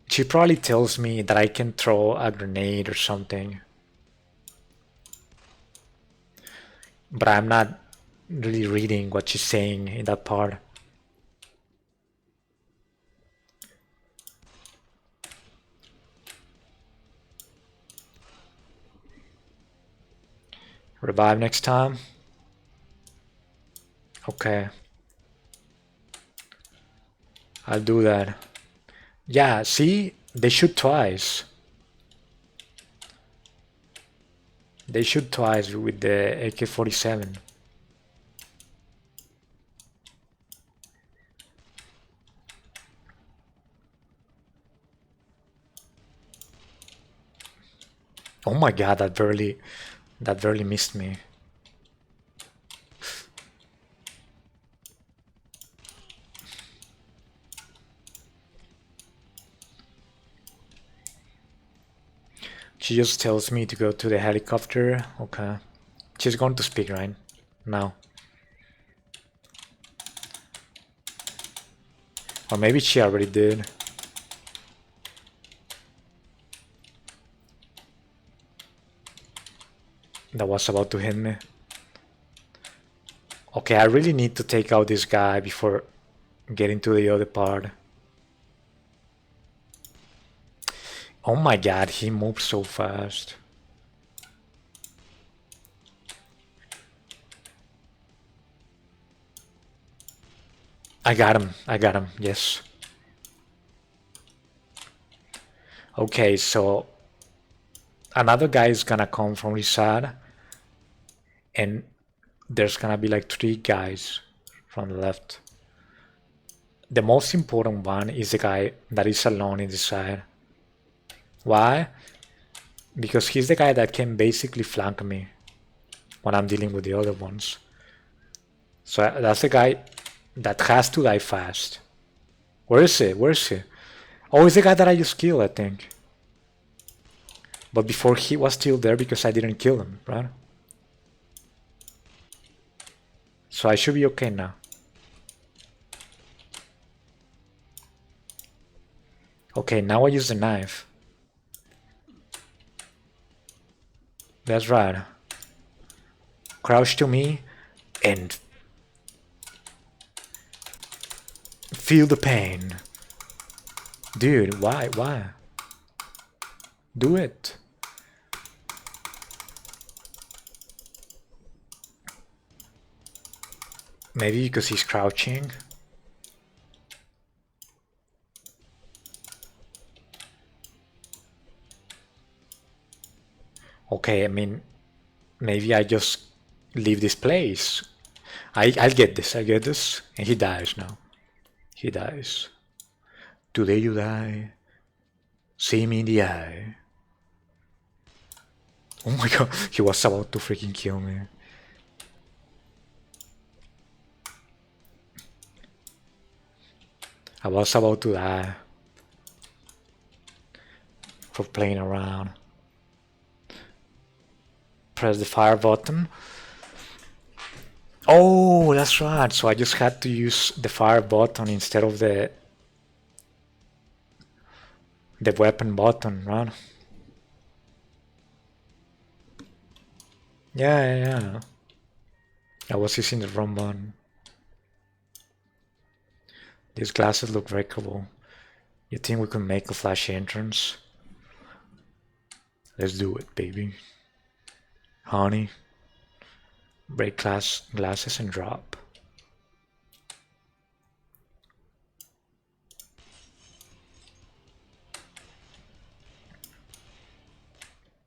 she probably tells me that I can throw a grenade or something. But I'm not really reading what she's saying in that part. Revive next time. Okay. I'll do that. Yeah, see? They shoot twice. They shoot twice with the AK-47. Oh my god, that barely missed me. She just tells me to go to the helicopter. Okay. She's going to speak right now. Or maybe she already did. That was about to hit me. Okay, I really need to take out this guy before getting to the other part. Oh my god, he moves so fast. I got him, yes. Okay, so another guy is gonna come from his side, and there's gonna be like 3 guys from the left. The most important one is the guy that is alone in the side. Why? Because he's the guy that can basically flank me when I'm dealing with the other ones. So that's the guy that has to die fast. Where is he? Where is he? Oh, it's the guy that I just killed, I think. But before he was still there because I didn't kill him, right? So I should be okay now. Okay, now I use the knife. That's right. Crouch to me and feel the pain. Dude, why? Why? Do it. Maybe because he's crouching. Okay, I mean, maybe I just leave this place. I'll get this, I get this. And he dies now. He dies. Today you die. See me in the eye. Oh my god, he was about to freaking kill me. I was about to die for playing around. Press the fire button. Oh, that's right. So I just had to use the fire button instead of the weapon button, right? Yeah. I was using the wrong button. These glasses look very cool. You think we can make a flashy entrance? Let's do it, baby. Honey, break glasses and drop.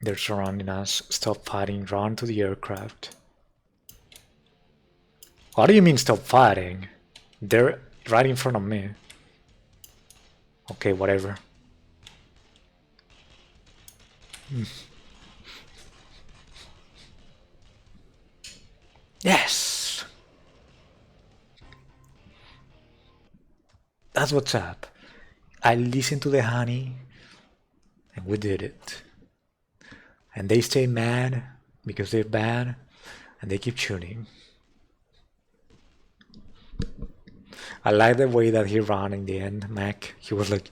They're surrounding us. Stop fighting. Run to the aircraft. What do you mean stop fighting? They're right in front of me. Okay, whatever. Yes! That's what's up. I listened to the honey and we did it. And they stay mad because they're bad and they keep shooting. I like the way that he ran in the end, Mac. He was like,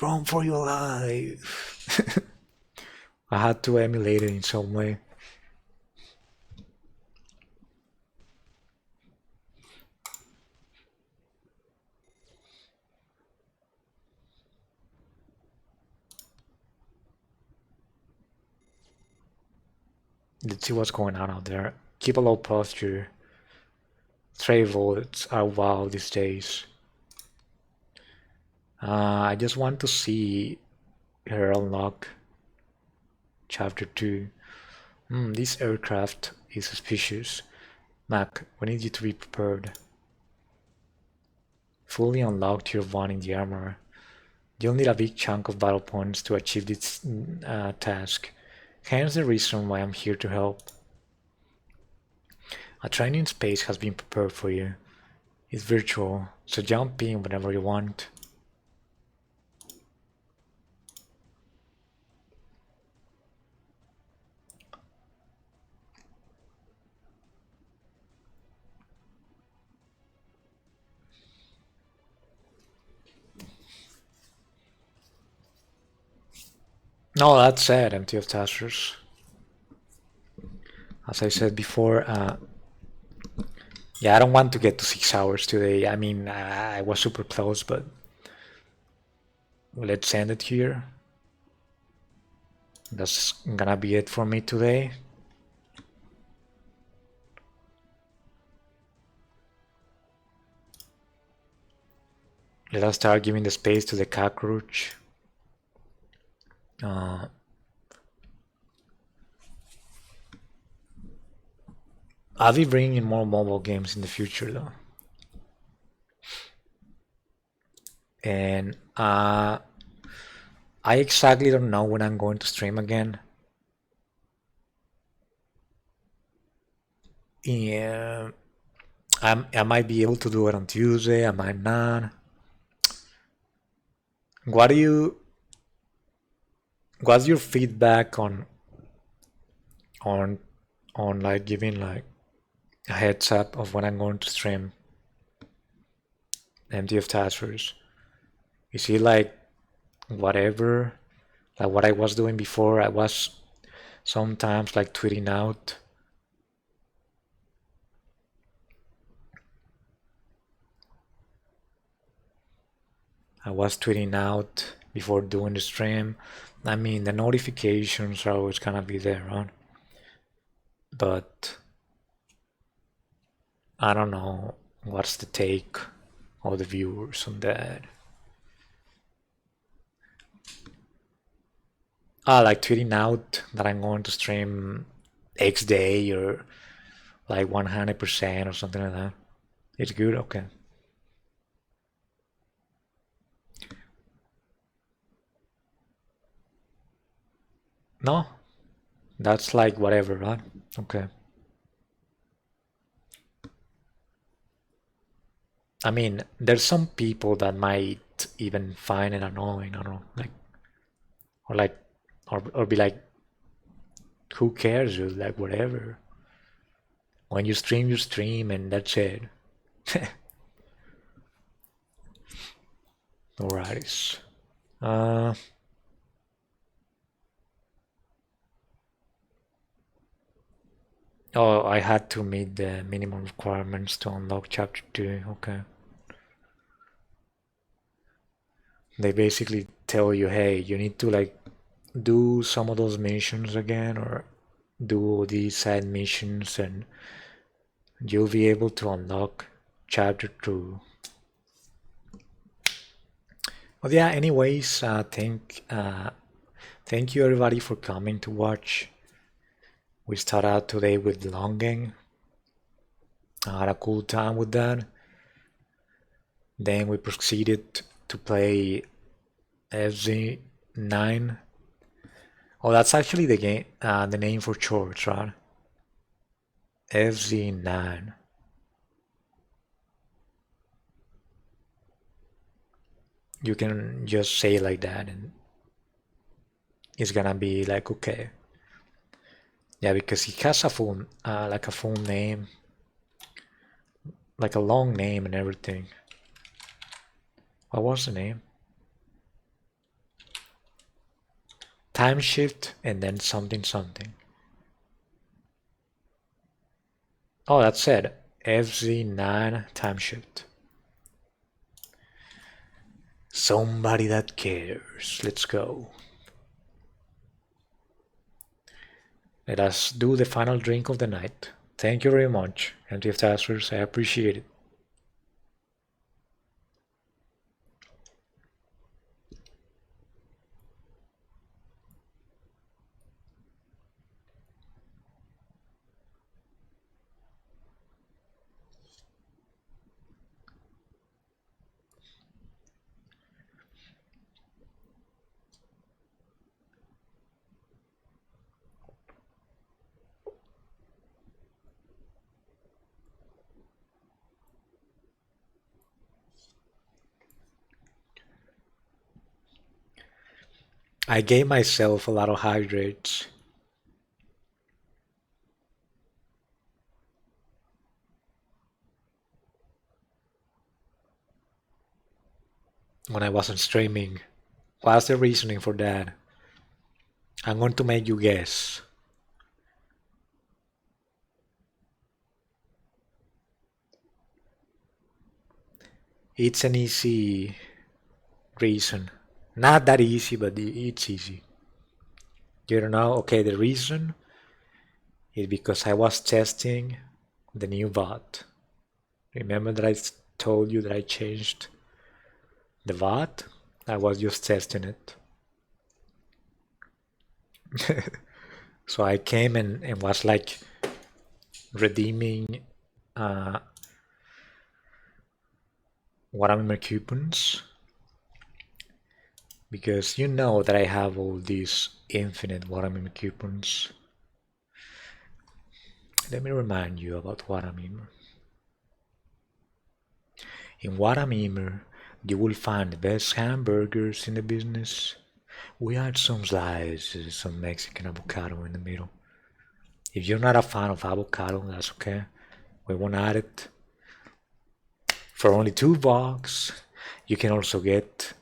run for your life. I had to emulate it in some way. Let's see what's going on out there. Keep a low posture. Stray bullets are wild these days. I just want to see her unlock Chapter 2. This aircraft is suspicious. Mac, we need you to be prepared. Fully unlock Tier 1 in the armor. You'll need a big chunk of battle points to achieve this task. Hence the reason why I'm here to help. A training space has been prepared for you. It's virtual, so jump in whenever you want. No, that's it, empty of tasters. As I said before, yeah, I don't want to get to 6 hours today. I mean, I was super close, but let's end it here. That's gonna be it for me today. Let us start giving the space to the cockroach. I'll be bringing more mobile games in the future though. And I exactly don't know when I'm going to stream again. Yeah, I might be able to do it on Tuesday, I might not. What's your feedback on like giving like a heads up of when I'm going to stream empty of tasters? Is it like whatever, like what I was doing before? I was sometimes like tweeting out. I was tweeting out before doing the stream. I mean, the notifications are always gonna be there, right? But I don't know what's the take of the viewers on that. Like tweeting out that I'm going to stream X day or like 100% or something like that. It's good, okay. No, that's like whatever, right? Okay. I mean, there's some people that might even find it annoying. I don't know, like, or be like, who cares? Like, whatever. When you stream, and that's it. Alright. Oh, I had to meet the minimum requirements to unlock Chapter 2. Okay. They basically tell you, hey, you need to like do some of those missions again or do these side missions and you'll be able to unlock Chapter 2. Well, yeah, anyways, I think Thank you everybody for coming to watch. We start out today with Longing. I had a cool time with that. Then we proceeded to play FZ9. Oh, that's actually the game, the name for shorts, right? FZ9. You can just say it like that, and it's gonna be like okay. Yeah, because he has a full, like a full name, like a long name and everything. What was the name? Time shift and then something something. Oh, that's it. FZ9 time shift. Somebody that cares. Let's go. Let us do the final drink of the night. Thank you very much, MTF Taskers. I appreciate it. I gave myself a lot of hydrates. When I wasn't streaming. What's the reasoning for that? I'm going to make you guess. It's an easy reason. Not that easy, but it's easy. You don't know? Okay, the reason is because I was testing the new bot. Remember that I told you that I changed the bot? I was just testing it. So I came and was like redeeming watermelon coupons because you know that I have all these infinite watermelon coupons. Let me remind you about watermelon. In Watermelon, you will find the best hamburgers in the business. We add some slices, some Mexican avocado in the middle. If you're not a fan of avocado, that's okay. We won't add it. For only $2, you can also get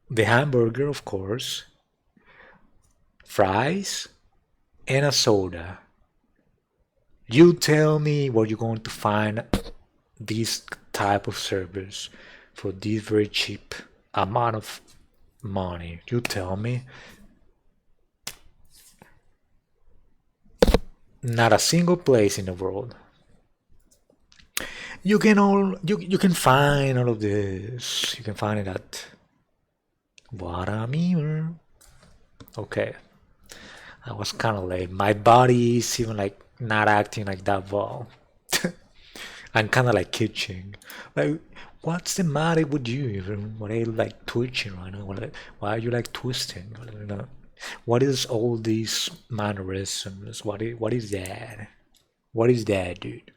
the hamburger, of course, fries, and a soda. You tell me where you're going to find this type of service for this very cheap amount of money. You tell me. Not a single place in the world. You can find all of this. You can find it at Watermelon. Okay. I was kind of late. My body is even like not acting like that well. I'm kind of like kitching. Like, what's the matter with you? Why are you like twitching right now? Why are you like twisting? What is all these mannerisms? What is that? What is that, dude?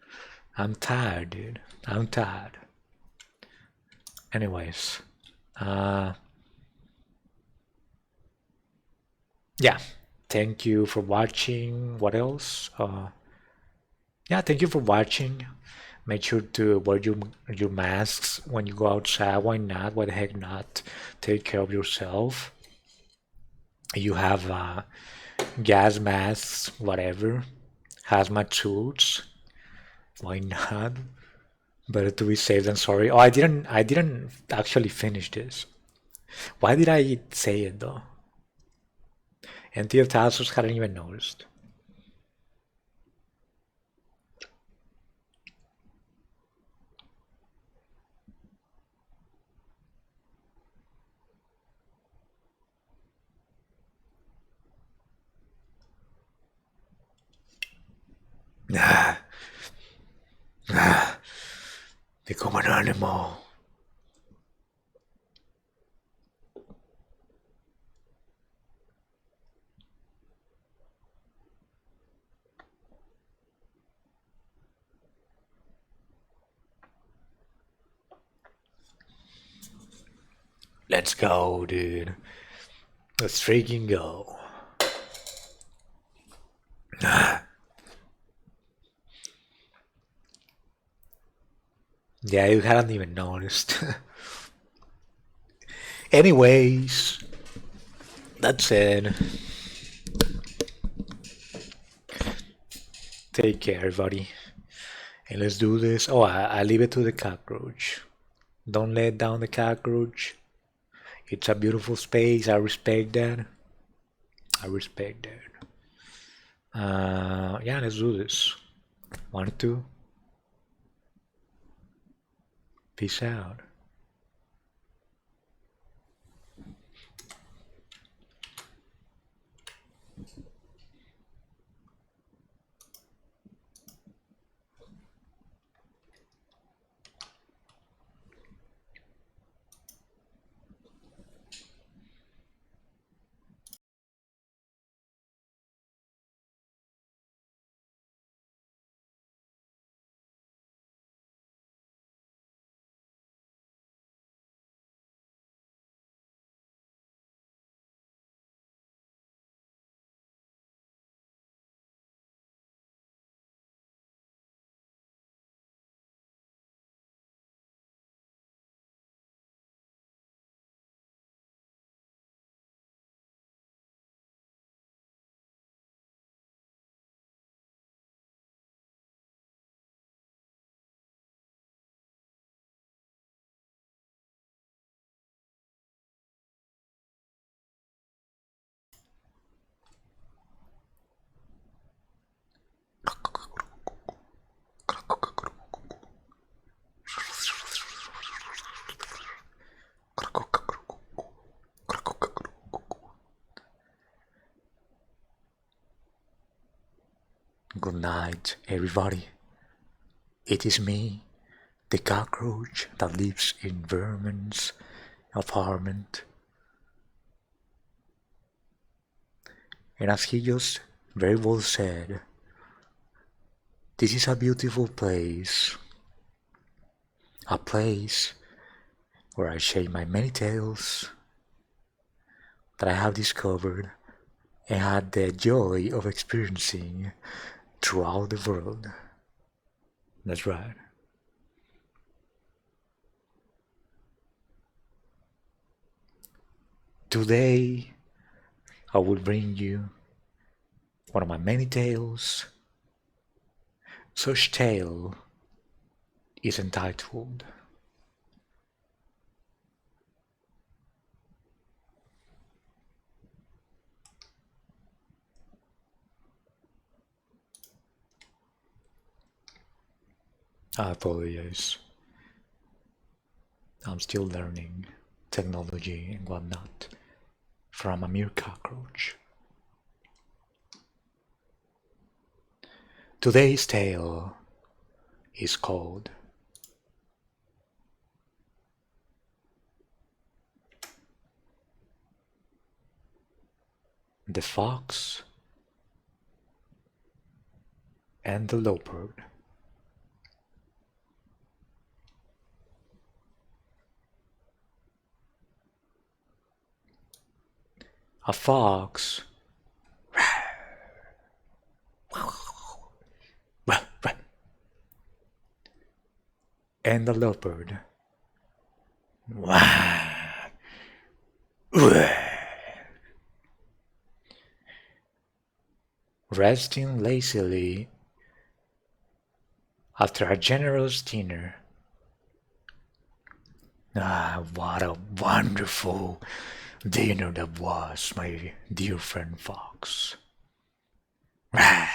I'm tired, dude. I'm tired. Anyways, yeah. Thank you for watching. What else? Yeah, thank you for watching. Make sure to wear your masks when you go outside. Why not? Why the heck not? Take care of yourself. You have gas masks, whatever. Hazmat suits. Why not? Better to be safe than sorry. Oh, I didn't actually finish this. Why did I say it though? NTF Tassos hadn't even noticed. Ah, ah, become an animal. Let's go, dude. Let's freaking go. Yeah, you hadn't even noticed. Anyways, that's it. Take care, everybody. And let's do this. Oh, I leave it to the cockroach. Don't let down the cockroach. It's a beautiful space. I respect that. I respect that. Yeah, let's do this. 1, 2. Peace out. Good night, everybody. It is me, the cockroach that lives in Vermon's apartment. And as he just very well said, this is a beautiful place. A place where I share my many tales that I have discovered and had the joy of experiencing throughout the world. That's right. Today, I will bring you one of my many tales. Such tale is entitled I apologize. I'm still learning technology and whatnot from a mere cockroach. Today's tale is called The Fox and the Leopard. A fox and the leopard resting lazily after a generous dinner. Ah, what a wonderful dinner that was, my dear friend Fox. I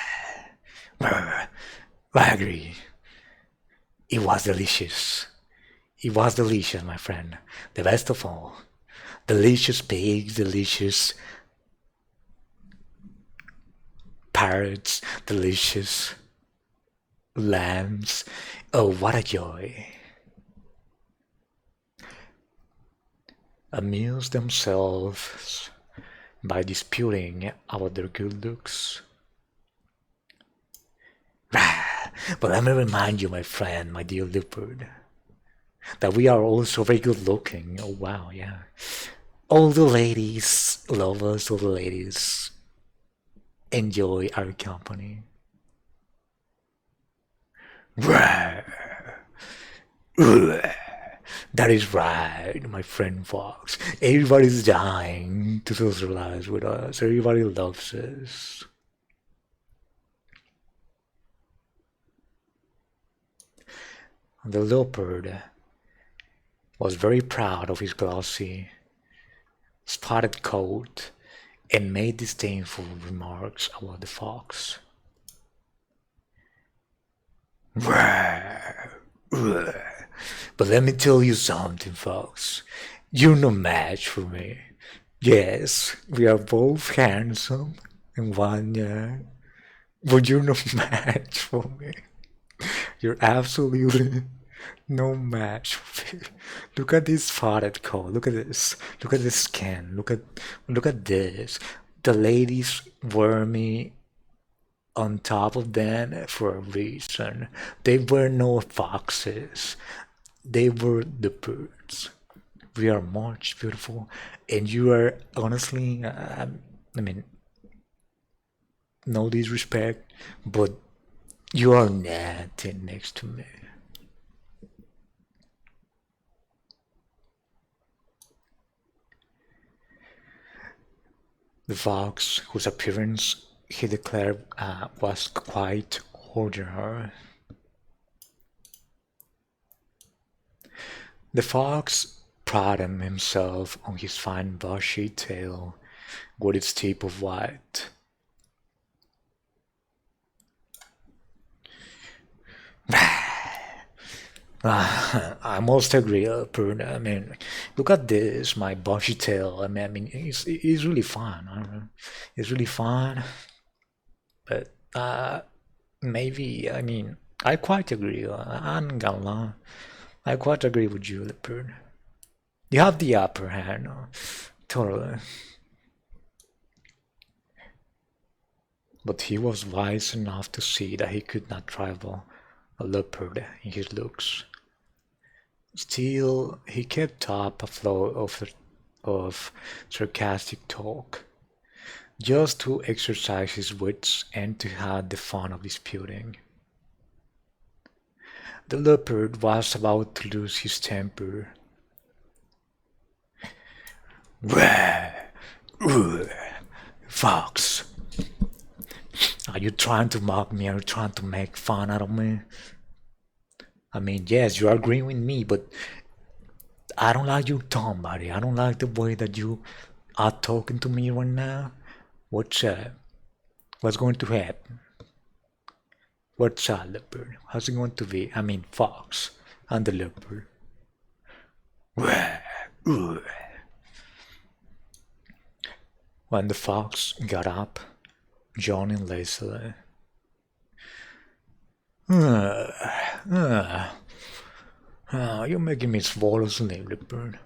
agree. It was delicious. It was delicious, my friend. The best of all. Delicious pigs, delicious parrots, delicious lambs. Oh, what a joy. Amuse themselves by disputing about their good looks. But let me remind you, my friend, my dear leopard, that we are also very good looking. Oh, wow, yeah. All the ladies love us, all the ladies enjoy our company. That is right, my friend Fox. Everybody's dying to socialize with us. Everybody loves us. The leopard was very proud of his glossy, spotted coat and made disdainful remarks about the fox. But let me tell you something, Fox. You're no match for me. Yes, we are both handsome and one young, but you're no match for me. You're absolutely no match for me. Look at this spotted coat. Look at this. Look at this skin. Look at this. The ladies wear me on top of them for a reason. They were no foxes. They were the birds. We are much beautiful, and you are honestly, I mean, no disrespect, but you are nothing next to me. The fox, whose appearance he declared was quite ordinary. The fox prided himself on his fine bushy tail with its tip of white. I must agree, Pern. I mean, look at this, my bushy tail. I mean, it's really fun. I don't know. It's really fun, but maybe. I mean, I quite agree. I'm gonna lie. I quite agree with you, Leopard. You have the upper hand, totally. But he was wise enough to see that he could not rival a leopard in his looks. Still, he kept up a flow of sarcastic talk, just to exercise his wits and to have the fun of disputing. The leopard was about to lose his temper. Fox, are you trying to mock me? Are you trying to make fun out of me? I mean, yes, you are agreeing with me, but I don't like your tone, buddy. I don't like the way that you are talking to me right now. What's up? What's going to happen? What's up, leopard? How's it going to be? I mean, fox and the leopard. When the fox got up, yawning lazily, you're making me swallow sleep, leopard.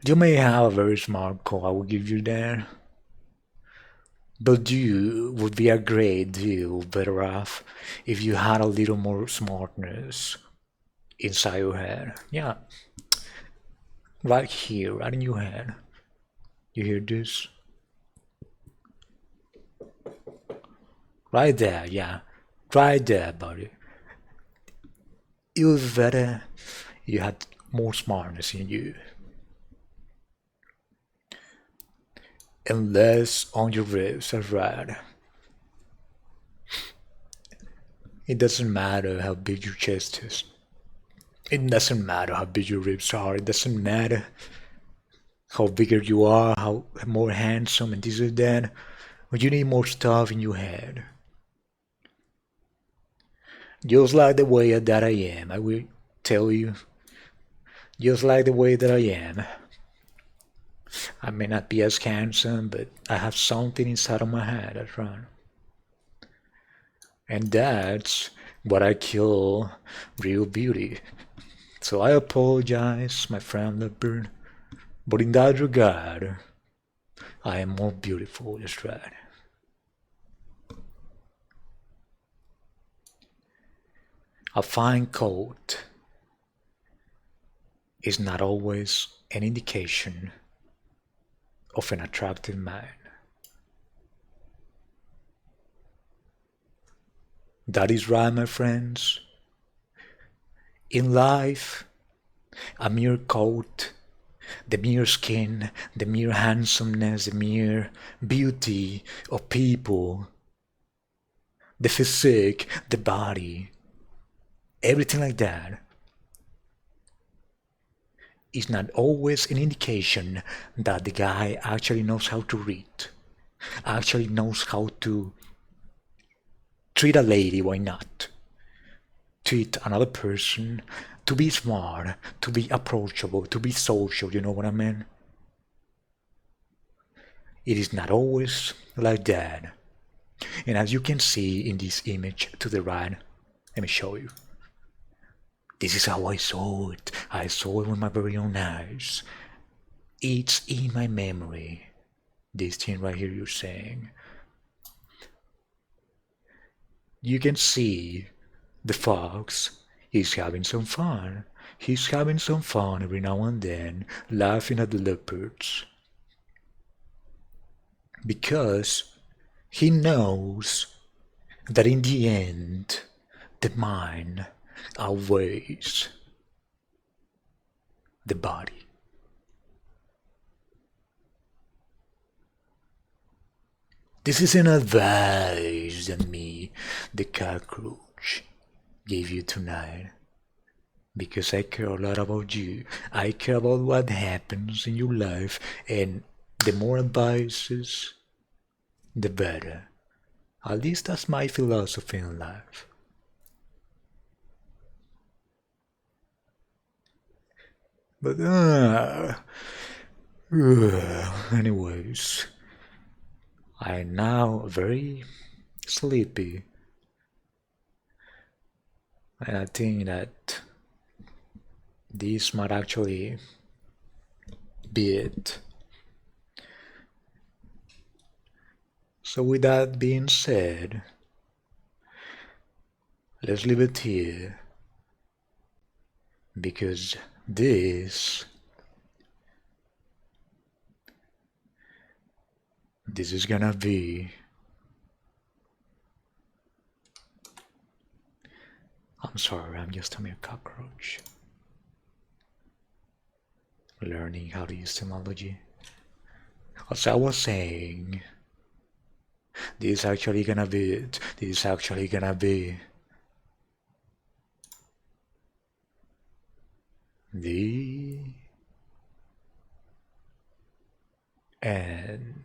You may have a very smart call, I will give you that. But you would be a great deal better off if you had a little more smartness inside your head. Yeah, right here, right in your head. You hear this? Right there, yeah. Right there, buddy. It was better you had more smartness in you. And less on your ribs, alright. It doesn't matter how big your chest is. It doesn't matter how big your ribs are. It doesn't matter how bigger you are, how more handsome and this and that. But you need more stuff in your head. Just like the way that I am, I will tell you. Just like the way that I am. I may not be as handsome, but I have something inside of my head that's right. And that's what I call real beauty. So I apologize, my friend Leopard, but in that regard, I am more beautiful, that's right. A fine coat is not always an indication of an attractive man. That is right, my friends. In life, a mere coat, the mere skin, the mere handsomeness, the mere beauty of people, the physique, the body, everything like that is not always an indication that the guy actually knows how to read, actually knows how to treat a lady, why not? Treat another person, to be smart, to be approachable, to be social, you know what I mean? It is not always like that. And as you can see in this image to the right, let me show you. This is how I saw it. I saw it with my very own eyes. It's in my memory. This thing right here you're saying. You can see the fox. He's having some fun. He's having some fun every now and then, laughing at the leopards. Because he knows that in the end, the mind outweighs the body. This is an advice that me, the cockroach, gave you tonight. Because I care a lot about you. I care about what happens in your life, and the more advices, the better. At least that's my philosophy in life. But, anyways, I'm now very sleepy. And I think that this might actually be it. So with that being said, let's leave it here. Because this is gonna be, I'm sorry, I'm just a mere cockroach learning how to use technology. As I was saying, this is actually gonna be it. This is actually gonna be the end.